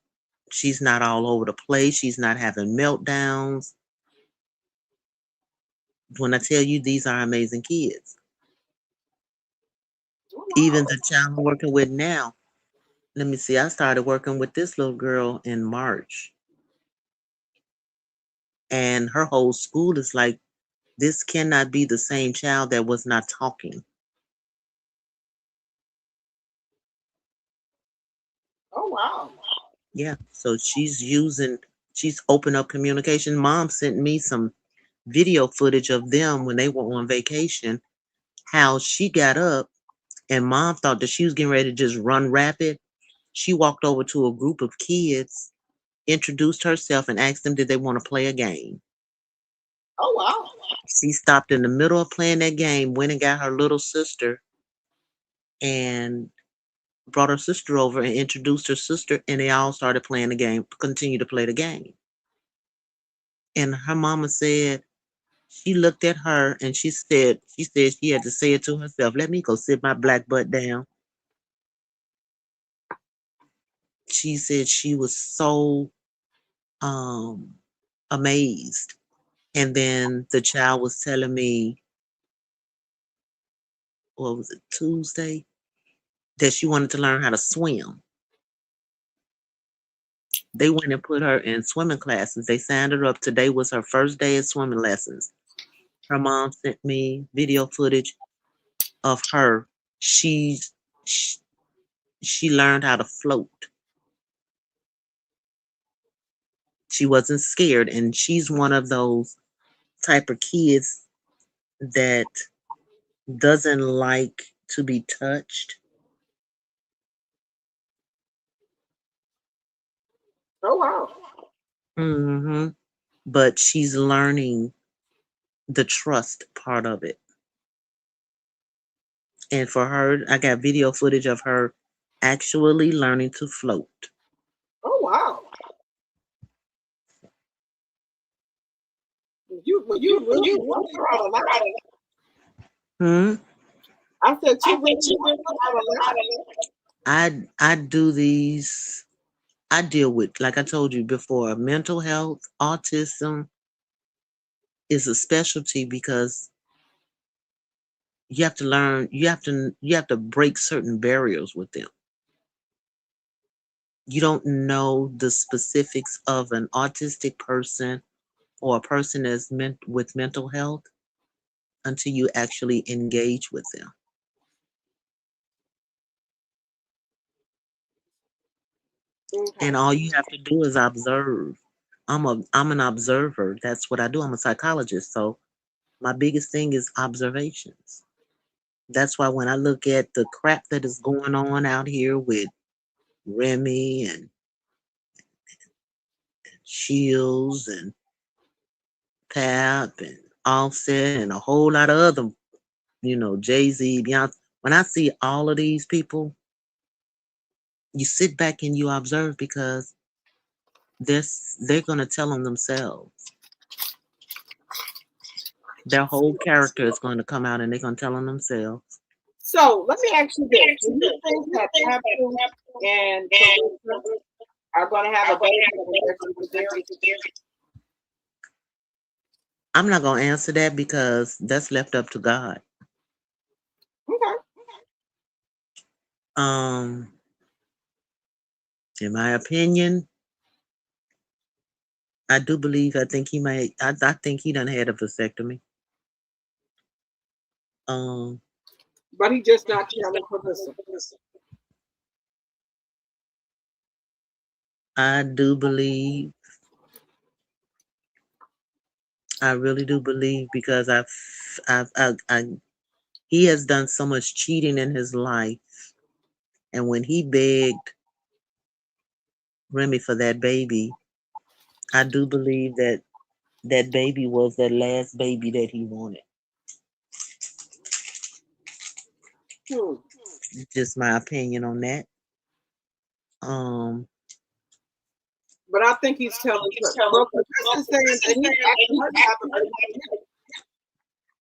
She's not all over the place. She's not having meltdowns. When I tell you these are amazing kids. Even the child I'm working with now, let me see, I started working with this little girl in March. And her whole school is like, this cannot be the same child that was not talking. Oh wow. Yeah, so she's opened up communication. Mom sent me some video footage of them when they were on vacation, how she got up and mom thought that she was getting ready to just run rapid. She walked over to a group of kids, introduced herself, and asked them did they want to play a game. Oh wow. She stopped in the middle of playing that game, went and got her little sister, and brought her sister over and introduced her sister, and they all started playing the game, continue to play the game. And her mama said, she looked at her and she said she had to say it to herself, let me go sit my black butt down. She said she was so amazed. And then the child was telling me, what was it, Tuesday, that she wanted to learn how to swim. They went and put her in swimming classes. They signed her up. Today was her first day of swimming lessons. Her mom sent me video footage of her. She learned how to float. She wasn't scared, and she's one of those type of kids that doesn't like to be touched. Oh wow. Mm-hmm. but she's learning the trust part of it. And for her, I got video footage of her actually learning to float. Oh wow. You really proud of that. I said you really proud of that. I do these. I deal with, like I told you before, mental health, autism is a specialty because you have to learn. You have to break certain barriers with them. You don't know the specifics of an autistic person or a person that's with mental health until you actually engage with them. And all you have to do is observe. I'm an observer. That's what I do. I'm a psychologist. So my biggest thing is observations. That's why when I look at the crap that is going on out here with Remy and Shields and Pap and Offset and a whole lot of other, Jay-Z, Beyonce, when I see all of these people, you sit back and you observe because they're going to tell on themselves. Their whole character is going to come out and they're going to tell on themselves. So let me ask you this. Do you think that Papoose and Clarissa are going to have a baby? I'm not going to answer that because that's left up to God. Okay. In my opinion, I think he might. I think he done had a vasectomy. But he just not telling Clarissa. I do believe. I really do believe because he has done so much cheating in his life, and when he begged Remy for that baby, I do believe that baby was that last baby that he wanted. Just my opinion on that. But I think he's telling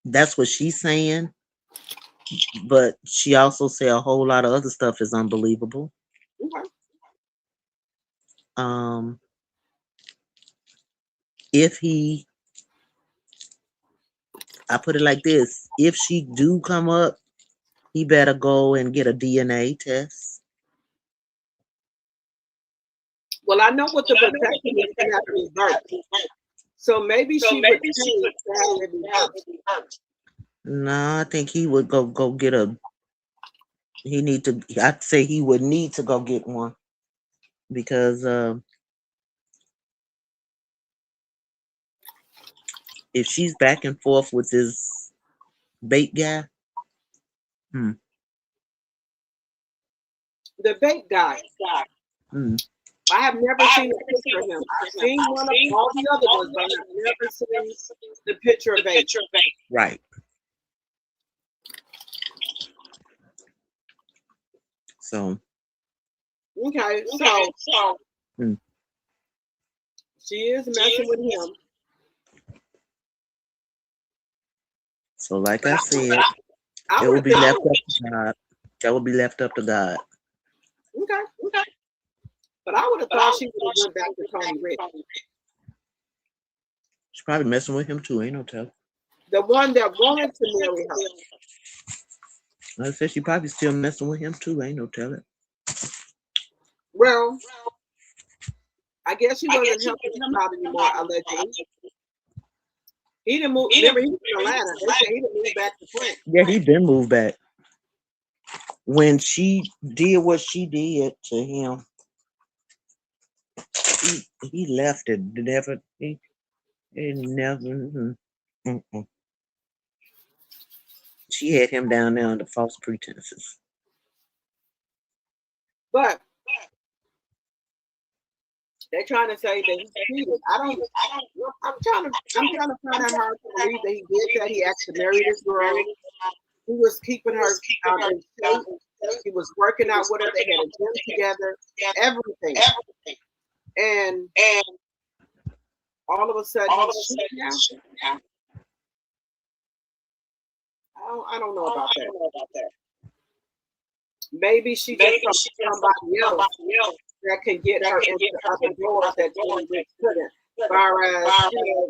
that's what she's saying. But she also said a whole lot of other stuff is unbelievable. Okay. I put it like this, if she do come up, he better go and get a DNA test. Well, I know what the vasectomy is going to have to revert. So maybe she would No, I think he would go get I'd say he would need to go get one because if she's back and forth with this bait guy, the bait guy. I have never seen a picture of him. I've seen one of all the other ones, but I've never seen the picture of bait. Right. So. Okay, so she is messing with him. So, like I said, it will be left up to God. That will be left up to God. Okay. But I would have thought she would have went back to Tony Rich. She's probably messing with him too, ain't no tell. The one that wanted to marry her. I said she probably still messing with him too, ain't no telling. Well, I guess she wasn't helping him out anymore, allegedly. He didn't move. Remember, he was in Atlanta. They said he didn't move back to Flint. Yeah, he did move back. When she did what she did to him, he left it. He never. She had him down there under false pretenses. But They're trying to say that he cheated. I'm trying to find out how to believe that he did that. He actually married this girl. He was keeping her in shape. He was working out with her. They had a gym together. Everything. And all of a sudden, he's cheating now. I don't know about that. Maybe she just somebody else that can get her into other doors that Julie Rich couldn't. As far as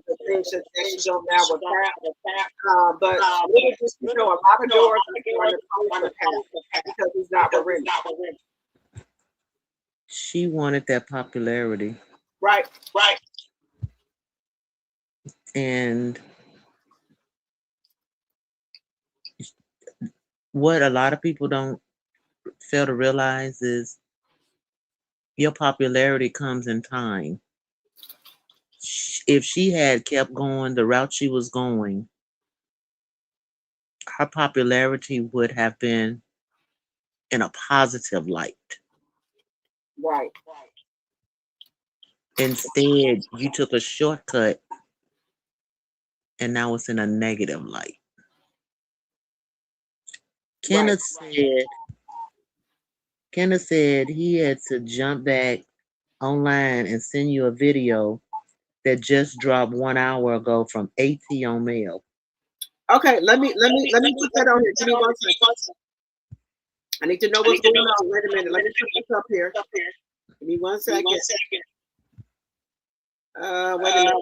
the things that she's on now with that. But a lot of doors are going to close the path because he's not with Remy. She wanted that popularity. Right. And what a lot of people don't fail to realize is your popularity comes in time. If she had kept going the route she was going, her popularity would have been in a positive light. Right. Instead, you took a shortcut and now it's in a negative light. Kenneth said he had to jump back online and send you a video that just dropped 1 hour ago from ATL Mail. Okay, let me put that on here. Give me 1 second. I need to know what's going on. Wait a minute. Let me put this up here. Give me 1 second. Wait a minute.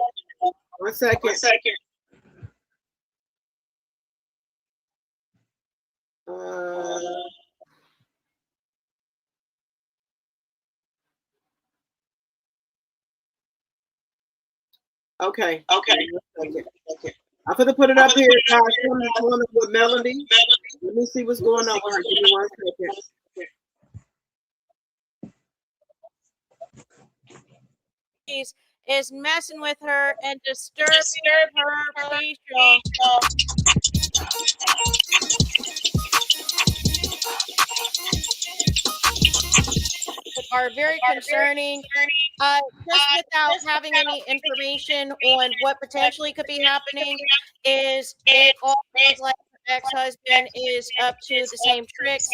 1 second. Okay. I'm going to put it up here, guys. One with Melody. Let me see what's going on with her. Give me 1 second. Is messing with her and disturbing her peace, are very concerning. Just without having any information on what potentially could be happening, is it all seems like her ex-husband is up to the same tricks,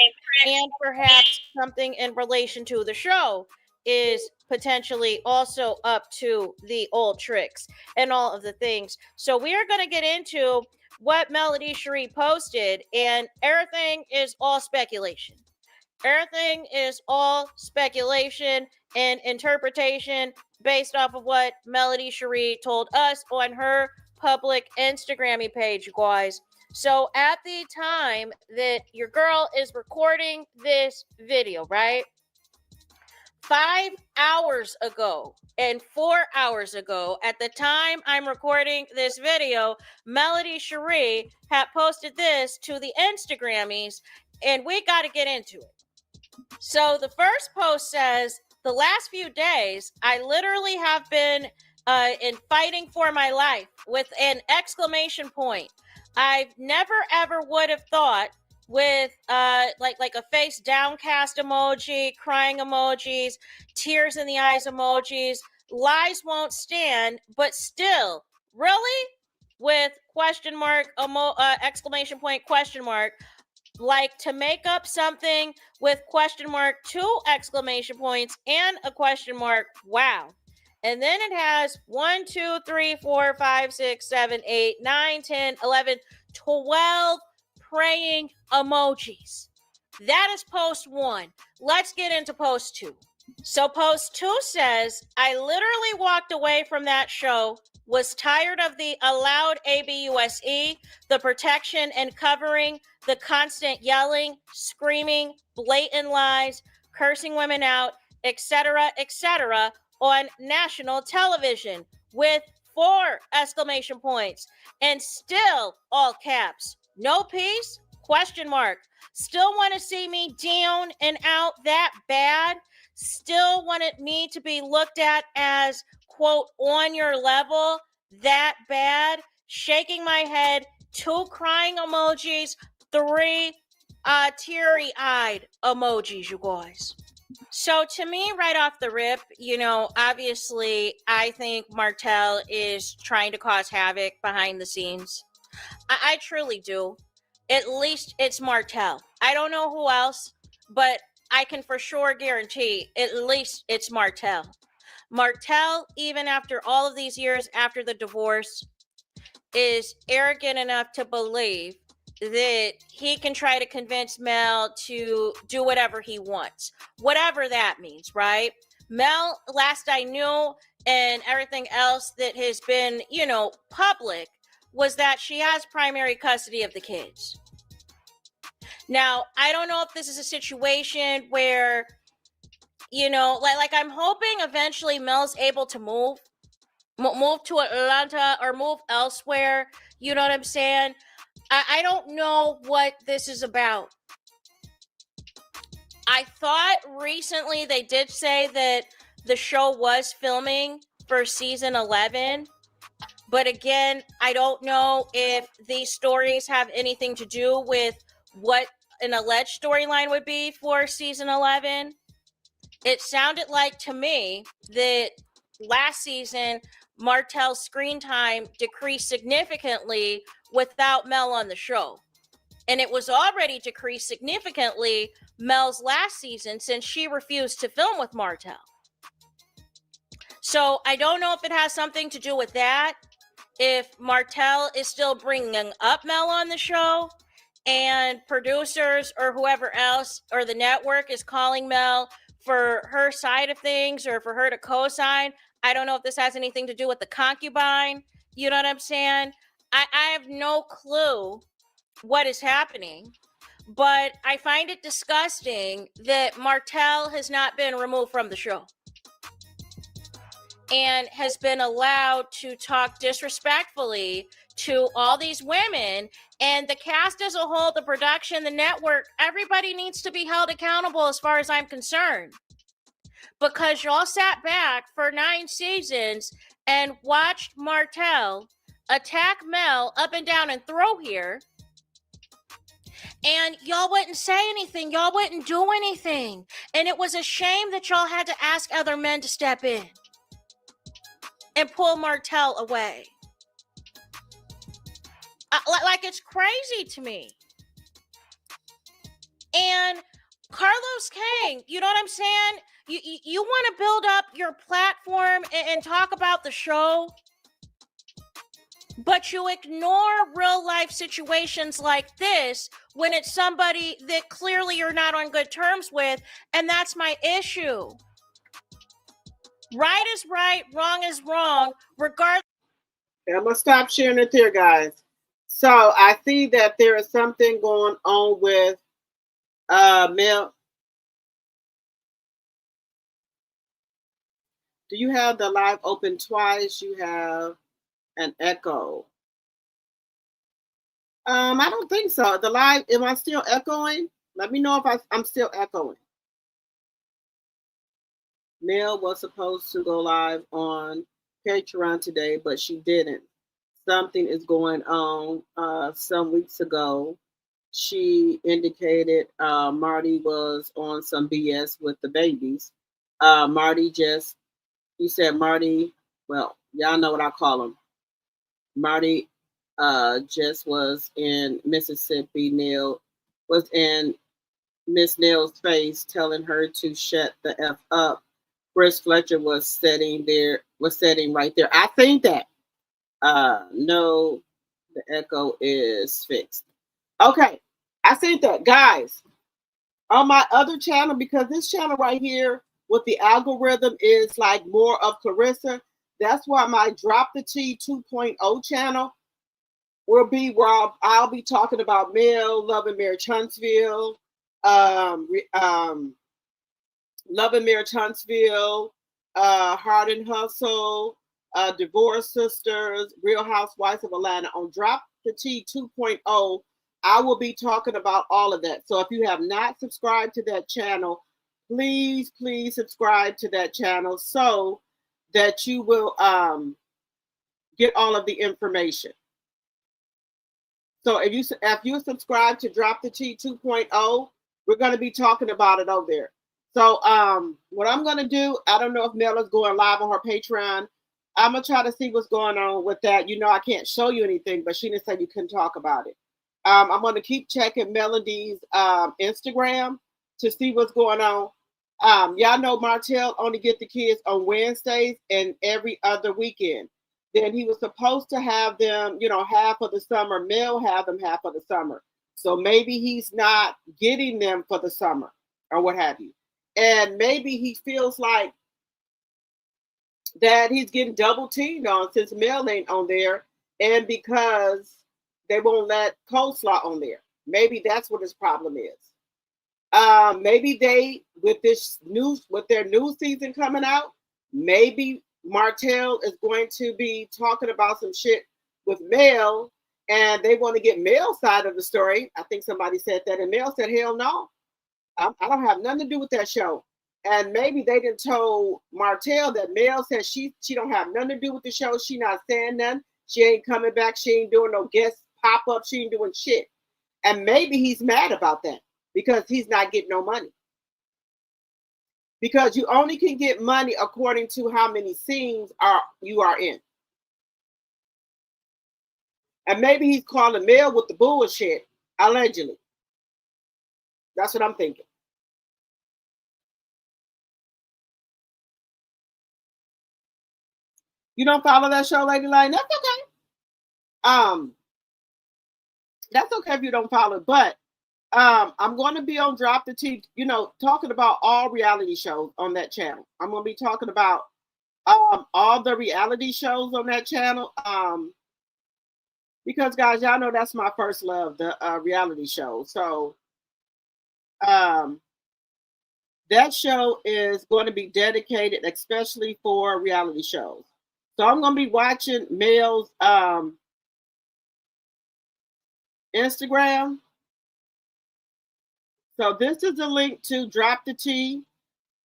and perhaps something in relation to the show is potentially also up to the old tricks and all of the things. So we are going to get into what Melody Cherie posted, and everything is all speculation. Everything is all speculation and interpretation based off of what Melody Cherie told us on her public Instagram page, you guys. So at the time that your girl is recording this video, right? 5 hours ago and 4 hours ago, at the time I'm recording this video, Melody Cherie had posted this to the Instagrammies, and we got to get into it. So the first post says, the last few days, I literally have been in fighting for my life with an exclamation point. I've never ever would have thought with like a face downcast emoji, crying emojis, tears in the eyes emojis, lies won't stand, but still, really? With question mark, exclamation point, question mark. Like to make up something with question mark, 2 exclamation points, and a question mark. Wow. And then it has 1, 2, 3, 4, 5, 6, 7, 8, 9, 10, 11, 12 praying emojis. That is post 1. Let's get into post 2. So post 2 says, I literally walked away from that show, was tired of the allowed ABUSE, the protection and covering, the constant yelling, screaming, blatant lies, cursing women out, etc., on national television with 4 exclamation points, and still all caps. No peace? Question mark. Still want to see me down and out that bad? Still wanted me to be looked at as, quote, on your level that bad? Shaking my head, 2 crying emojis, 3 teary-eyed emojis, you guys. So to me, right off the rip, you know, obviously, I think Martell is trying to cause havoc behind the scenes. I truly do. At least it's Martell. I don't know who else, but I can for sure guarantee at least it's Martell. Martell, even after all of these years after the divorce, is arrogant enough to believe that he can try to convince Mel to do whatever he wants, whatever that means, right? Mel, last I knew, and everything else that has been, you know, public, was that she has primary custody of the kids. Now, I don't know if this is a situation where, you know, like I'm hoping eventually Mel's able to move to Atlanta or move elsewhere. You know what I'm saying? I don't know what this is about. I thought recently they did say that the show was filming for season 11. But again, I don't know if these stories have anything to do with what an alleged storyline would be for season 11. It sounded like to me that last season, Martell's screen time decreased significantly without Mel on the show. And it was already decreased significantly Mel's last season since she refused to film with Martell. So I don't know if it has something to do with that. If Martell is still bringing up Mel on the show and producers or whoever else or the network is calling Mel for her side of things or for her to co-sign. I don't know if this has anything to do with the concubine. You know what I'm saying? I have no clue what is happening, but I find it disgusting that Martell has not been removed from the show and has been allowed to talk disrespectfully to all these women and the cast as a whole, the production, the network. Everybody needs to be held accountable as far as I'm concerned, because y'all sat back for 9 seasons and watched Martell attack Mel up and down and throw here, and y'all wouldn't say anything. Y'all wouldn't do anything. And it was a shame that y'all had to ask other men to step in and pull Martell away. Like, it's crazy to me. And Carlos King, you know what I'm saying? You want to build up your platform and talk about the show, but you ignore real life situations like this when it's somebody that clearly you're not on good terms with, and that's my issue. Right is right, wrong is wrong, regardless. I'm gonna stop sharing it there, guys. So I see that there is something going on with Mel. Do you have the live open twice? You have an echo. I don't think so. The live, am I still echoing? Let me know if I'm still echoing. Mel was supposed to go live on Patreon today, but she didn't. Something is going on. Some weeks ago, she indicated Marty was on some BS with the babies. You said Marty, well, y'all know what I call him. Marty just was in Mississippi. Neil was in Miss Neil's face, telling her to shut the F up. Chris Fletcher was sitting right there. I think that no, the echo is fixed. Okay, I think that, guys, on my other channel, because this channel right here with the algorithm is like more of Clarissa. That's why my Drop the T 2.0 channel will be where I'll be talking about Mel, Love and Marriage Huntsville, Love and Marriage Huntsville, Heart and Hustle, Divorce Sisters, Real Housewives of Atlanta. On Drop the T 2.0, I will be talking about all of that. So if you have not subscribed to that channel, please subscribe to that channel so that you will get all of the information. So if you subscribe to Drop the T 2.0, we're going to be talking about it over there. So what I'm gonna do, I don't know if Mel is going live on her Patreon. I'm gonna try to see what's going on with that. You know, I can't show you anything, but she didn't say you couldn't talk about it. I'm gonna keep checking Melody's Instagram to see what's going on. Y'all know Martell only get the kids on Wednesdays and every other weekend. Then he was supposed to have them, you know, half of the summer. Mel have them half of the summer. So maybe he's not getting them for the summer or what have you. And maybe he feels like that he's getting double teamed on since Mel ain't on there, and because they won't let Coleslaw on there. Maybe that's what his problem is. Maybe they, with their new season coming out, maybe Martell is going to be talking about some shit with Mel, and they want to get Mel's side of the story. I think somebody said that, and Mel said, hell no. I don't have nothing to do with that show. And maybe they didn't told Martell that Mel said she don't have nothing to do with the show. She not saying nothing. She ain't coming back. She ain't doing no guest pop-up. She ain't doing shit. And maybe he's mad about that because he's not getting no money. Because you only can get money according to how many scenes you are in. And maybe he's calling Mel with the bullshit, allegedly. That's what I'm thinking. You don't follow that show, Lady Lane? That's okay. That's okay if you don't follow it, but I'm going to be on Drop the T, you know, talking about all reality shows on that channel. I'm going to be talking about all the reality shows on that channel. Because guys, y'all know that's my first love, the reality show. So that show is going to be dedicated especially for reality shows. So I'm going to be watching Mel's Instagram. So this is a link to Drop the T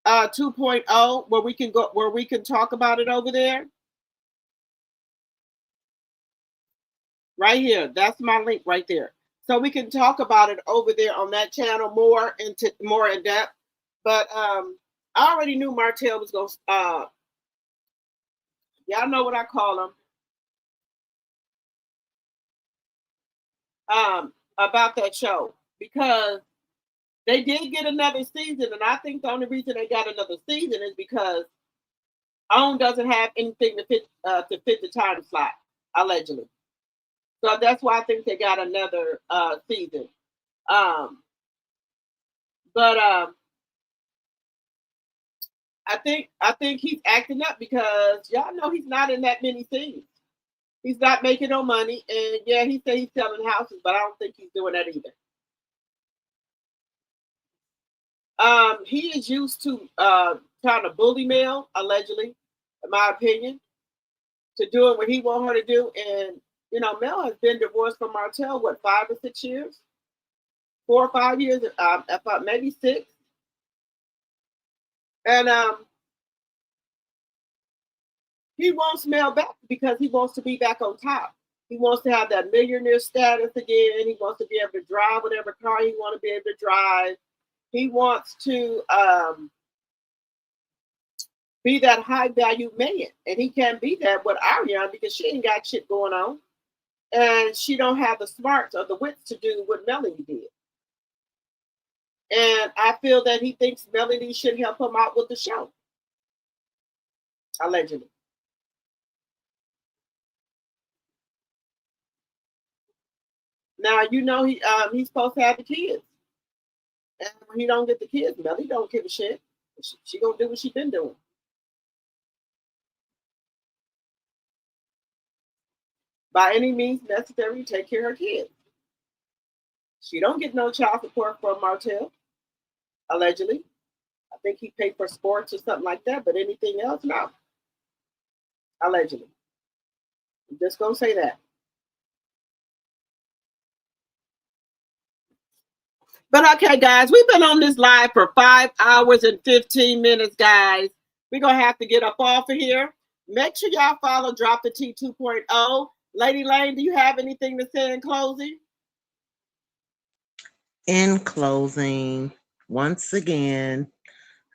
2.0 where we can talk about it over there. Right here. That's my link right there. So we can talk about it over there on that channel more in depth. But I already knew Martell was going to y'all know what I call them about that show, because they did get another season, and I think the only reason they got another season is because OWN doesn't have anything to fit the time slot, allegedly. So that's why I think they got another season. I think he's acting up because y'all know he's not in that many scenes. He's not making no money, and yeah, he said he's selling houses, but I don't think he's doing that either. He is used to trying to bully Mel, allegedly, in my opinion, to doing what he want her to do. And you know, Mel has been divorced from Martell, what, 5 or 6 years? 4 or 5 years, maybe 6. And he wants Mel back because he wants to be back on top. He wants to have that millionaire status again. He wants to be able to drive whatever car he wants to be able to drive. He wants to be that high value man. And he can't be that with Ariana because she ain't got shit going on. And she don't have the smarts or the wits to do what Melanie did. And I feel that he thinks Melanie should help him out with the show. Allegedly. Now, you know, he's supposed to have the kids. And when he don't get the kids, Melanie don't give a shit. She gonna do what she been doing. By any means necessary, take care of her kids. She don't get no child support from Martell, allegedly. I think he paid for sports or something like that, but anything else, no. Allegedly. I'm just gonna say that. But okay, guys, we've been on this live for 5 hours and 15 minutes, guys. We're gonna have to get up off of here. Make sure y'all follow Drop the T 2.0. Lady Lane, do you have anything to say in closing? In closing, once again,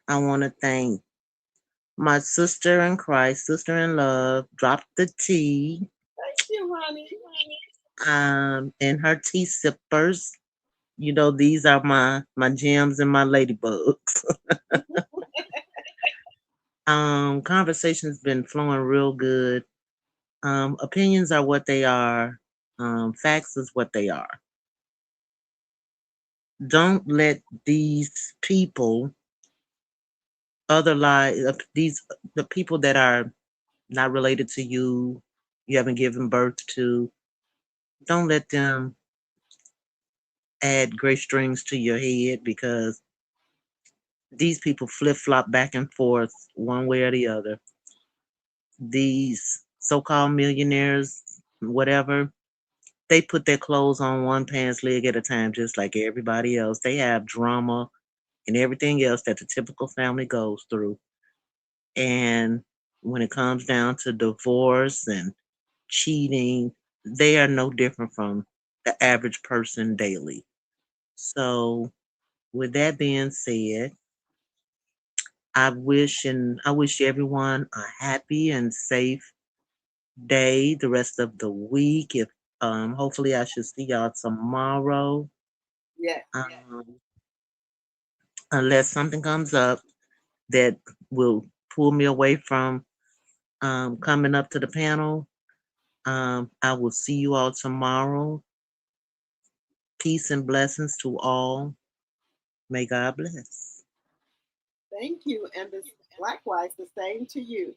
I want to thank my sister in Christ, sister in love, Drop the Tea, Thank you, honey. and her tea sippers. You know, these are my gems and my ladybugs. Conversation's been flowing real good. Opinions are what they are. Facts is what they are. Don't let these people, other lies, these the people that are not related to you, you haven't given birth to, don't let them add gray strings to your head because these people flip flop back and forth one way or the other. These so-called millionaires, whatever, they put their clothes on one pants leg at a time, just like everybody else. They have drama and everything else that the typical family goes through. And when it comes down to divorce and cheating, they are no different from the average person daily. So, with that being said, I wish everyone a happy and safe day the rest of the week. If hopefully I should see y'all tomorrow. Yeah. Um, unless something comes up that will pull me away from coming up to the panel. I will see you all tomorrow. Peace and blessings to all. May God bless. Thank you. And this, likewise, the same to you.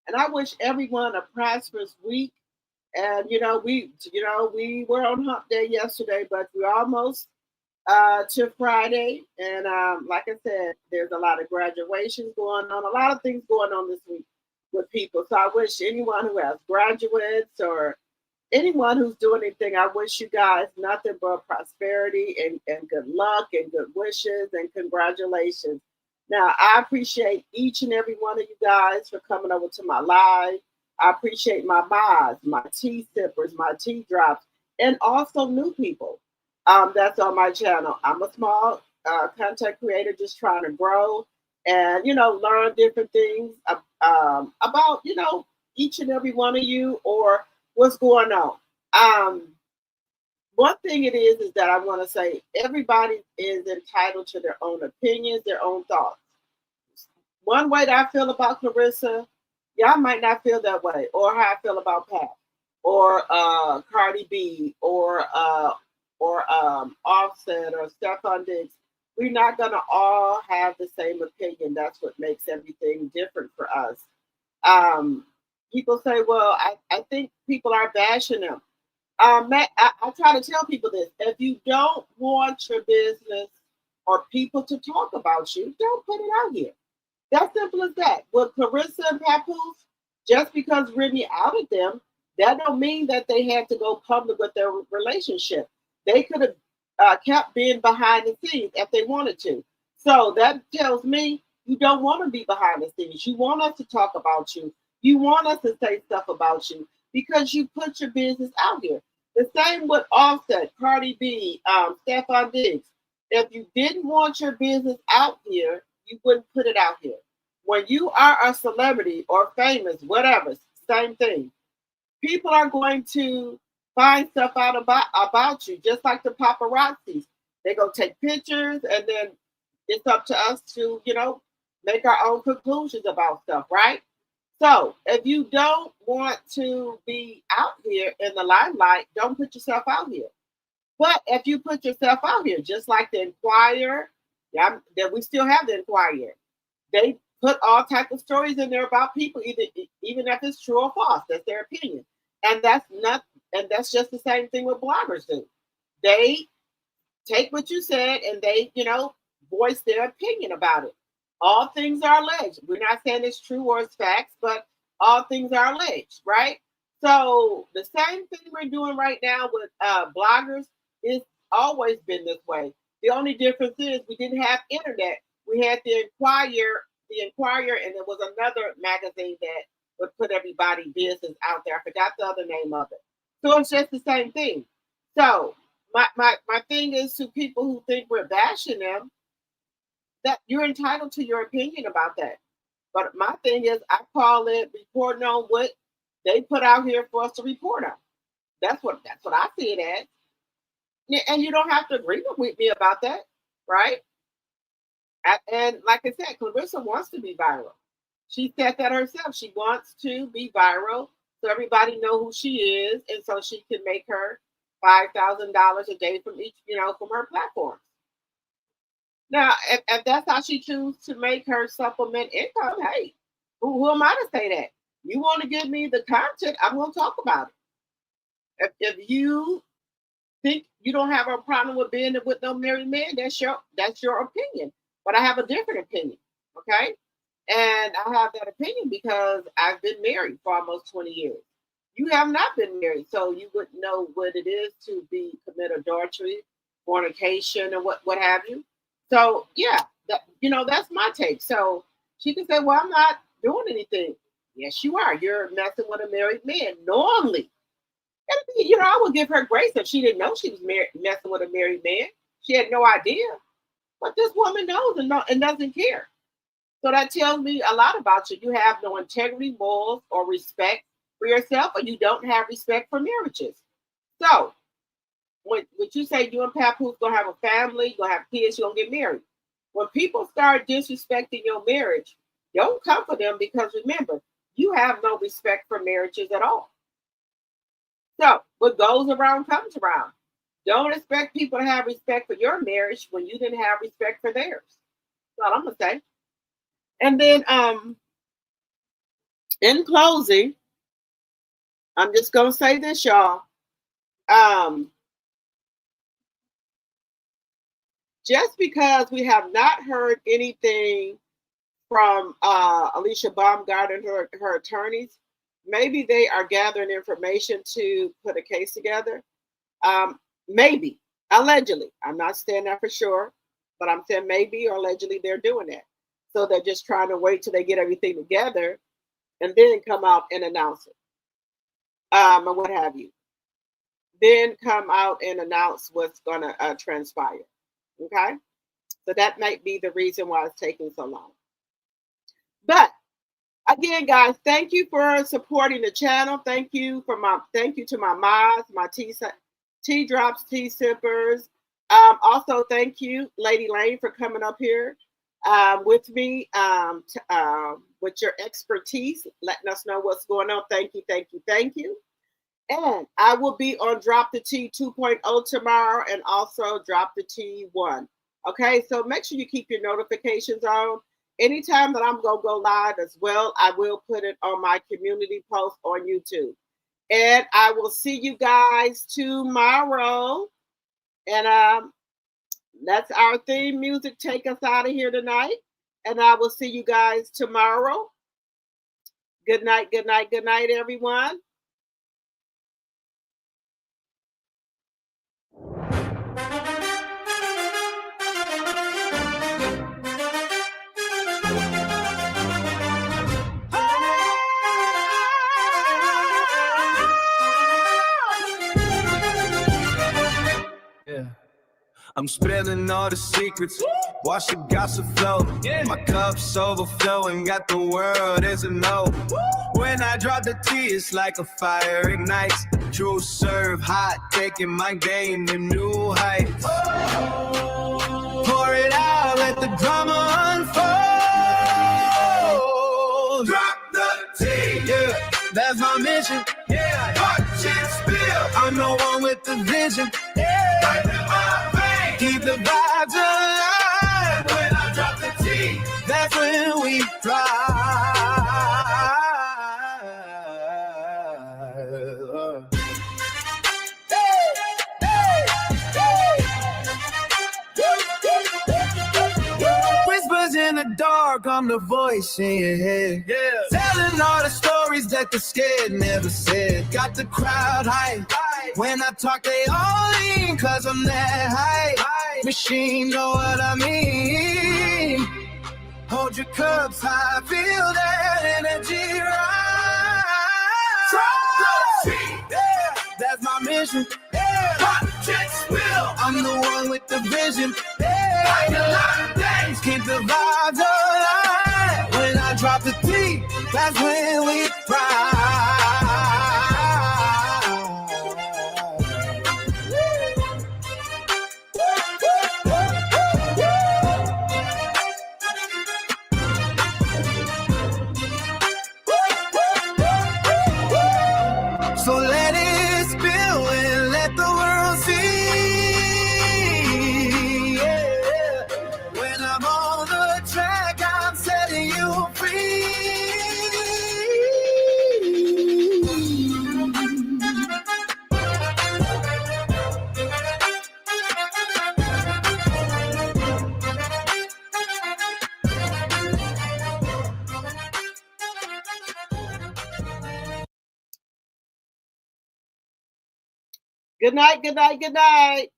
And I wish everyone a prosperous week. And we were on hump day yesterday, but we're almost to Friday. And like I said, there's a lot of graduations going on, a lot of things going on this week with people. So I wish anyone who has graduates or anyone who's doing anything, I wish you guys nothing but prosperity and good luck and good wishes and congratulations. Now, I appreciate each and every one of you guys for coming over to my live. I appreciate my mods, my tea sippers, my tea drops, and also new people that's on my channel. I'm a small content creator just trying to grow and, learn different things about, each and every one of you or what's going on. One thing it is that I want to say everybody is entitled to their own opinions, their own thoughts. One way that I feel about Clarissa, y'all might not feel that way, or how I feel about Pat, or Cardi B, or Offset, or Stephon Diggs. We're not gonna all have the same opinion. That's what makes everything different for us. People say, "Well, I think people are bashing them." Matt, I try to tell people this: if you don't want your business or people to talk about you, don't put it out here. That's simple as that. With Clarissa and Papoose, just because Remy outed them, that don't mean that they had to go public with their relationship. They could have kept being behind the scenes if they wanted to. So that tells me you don't want to be behind the scenes. You want us to talk about you. You want us to say stuff about you because you put your business out here. The same with Offset, Cardi B, Stephon Diggs. If you didn't want your business out here, you wouldn't put it out here. When you are a celebrity or famous, whatever, same thing. People are going to find stuff out about you, just like the paparazzis. They go take pictures, and then it's up to us to, make our own conclusions about stuff, right? So if you don't want to be out here in the limelight, don't put yourself out here. But if you put yourself out here, just like the Inquirer, that we still have the Inquirer, they put all types of stories in there about people, even if it's true or false. That's their opinion, and that's just the same thing with bloggers do. They take what you said and they, voice their opinion about it. All things are alleged. We're not saying it's true or it's facts, but all things are alleged, right? So the same thing we're doing right now with bloggers is always been this way. The only difference is we didn't have internet. We had the Inquirer, and there was another magazine that would put everybody's business out there. I forgot the other name of it. So it's just the same thing. So my thing is to people who think we're bashing them, that you're entitled to your opinion about that. But my thing is, I call it reporting on what they put out here for us to report on. That's what I see it as. And you don't have to agree with me about that, right? And like I said, Clarissa wants to be viral. She said that herself. She wants to be viral so everybody know who she is, and so she can make her $5,000 a day from each, from her platform. Now, if that's how she chooses to make her supplement income, hey, who am I to say that? You want to give me the content, I'm going to talk about it. If you think you don't have a problem with being with no married man, that's your opinion. But I have a different opinion, okay? And I have that opinion because I've been married for almost 20 years. You have not been married, so you wouldn't know what it is to commit adultery, fornication, and what have you. So yeah, that's my take. So she can say, well, I'm not doing anything. Yes, you are. You're messing with a married man normally. And, I would give her grace if she didn't know she was messing with a married man. She had no idea. But this woman knows and doesn't care. So that tells me a lot about you. You have no integrity, morals, or respect for yourself, or you don't have respect for marriages. So when you say you and Papoose gonna have a family, you're gonna have kids, you're gonna get married. When people start disrespecting your marriage, don't come for them, because remember, you have no respect for marriages at all. So what goes around comes around. Don't expect people to have respect for your marriage when you didn't have respect for theirs. That's all I'm gonna say. And then in closing, I'm just gonna say this, y'all. Just because we have not heard anything from Alicia Baumgarten and her attorneys, maybe they are gathering information to put a case together. Maybe, allegedly. I'm not saying that for sure, but I'm saying maybe or allegedly they're doing that. So they're just trying to wait till they get everything together and then come out and announce it. And what have you. Then come out and announce what's going to transpire. Okay? So that might be the reason why it's taking so long. But again, guys, thank you for supporting the channel. Thank you to my mods, my tea drops, tea sippers. Also, thank you, Lady Lane, for coming up here with me with your expertise, letting us know what's going on. Thank you, thank you, thank you. And I will be on Drop the Tea 2.0 tomorrow, and also Drop the Tea 1. Okay, so make sure you keep your notifications on. Anytime that I'm going to go live as well, I will put it on my community post on YouTube. And I will see you guys tomorrow. And that's our theme music. Take us out of here tonight. And I will see you guys tomorrow. Good night, good night, good night, everyone. I'm spilling all the secrets, watch the gossip flow. My cup's overflowing, got the world as a no. When I drop the tea, it's like a fire ignites. True serve hot, taking my game to new heights. Pour it out, let the drama unfold. Drop the tea, yeah, that's my mission. Yeah, watch it spill. I'm the one with the vision. Keep the vibes alive. When I drop the tea, that's when we fly. Whispers in the dark, I'm the voice in your head. Yeah. Telling all the stories that the scared never said. Got the crowd hype. When I talk, they all lean, cause I'm that high. Machine, know what I mean. Hold your cups high, feel that energy rise. Yeah, that's my mission. Yeah, I'm the one with the the vision. Hey, things keep the vibes alive. When I drop the T, that's when we So let it spill and let the world see. Yeah. When I'm on the track, I'm setting you free. Good night, good night, good night.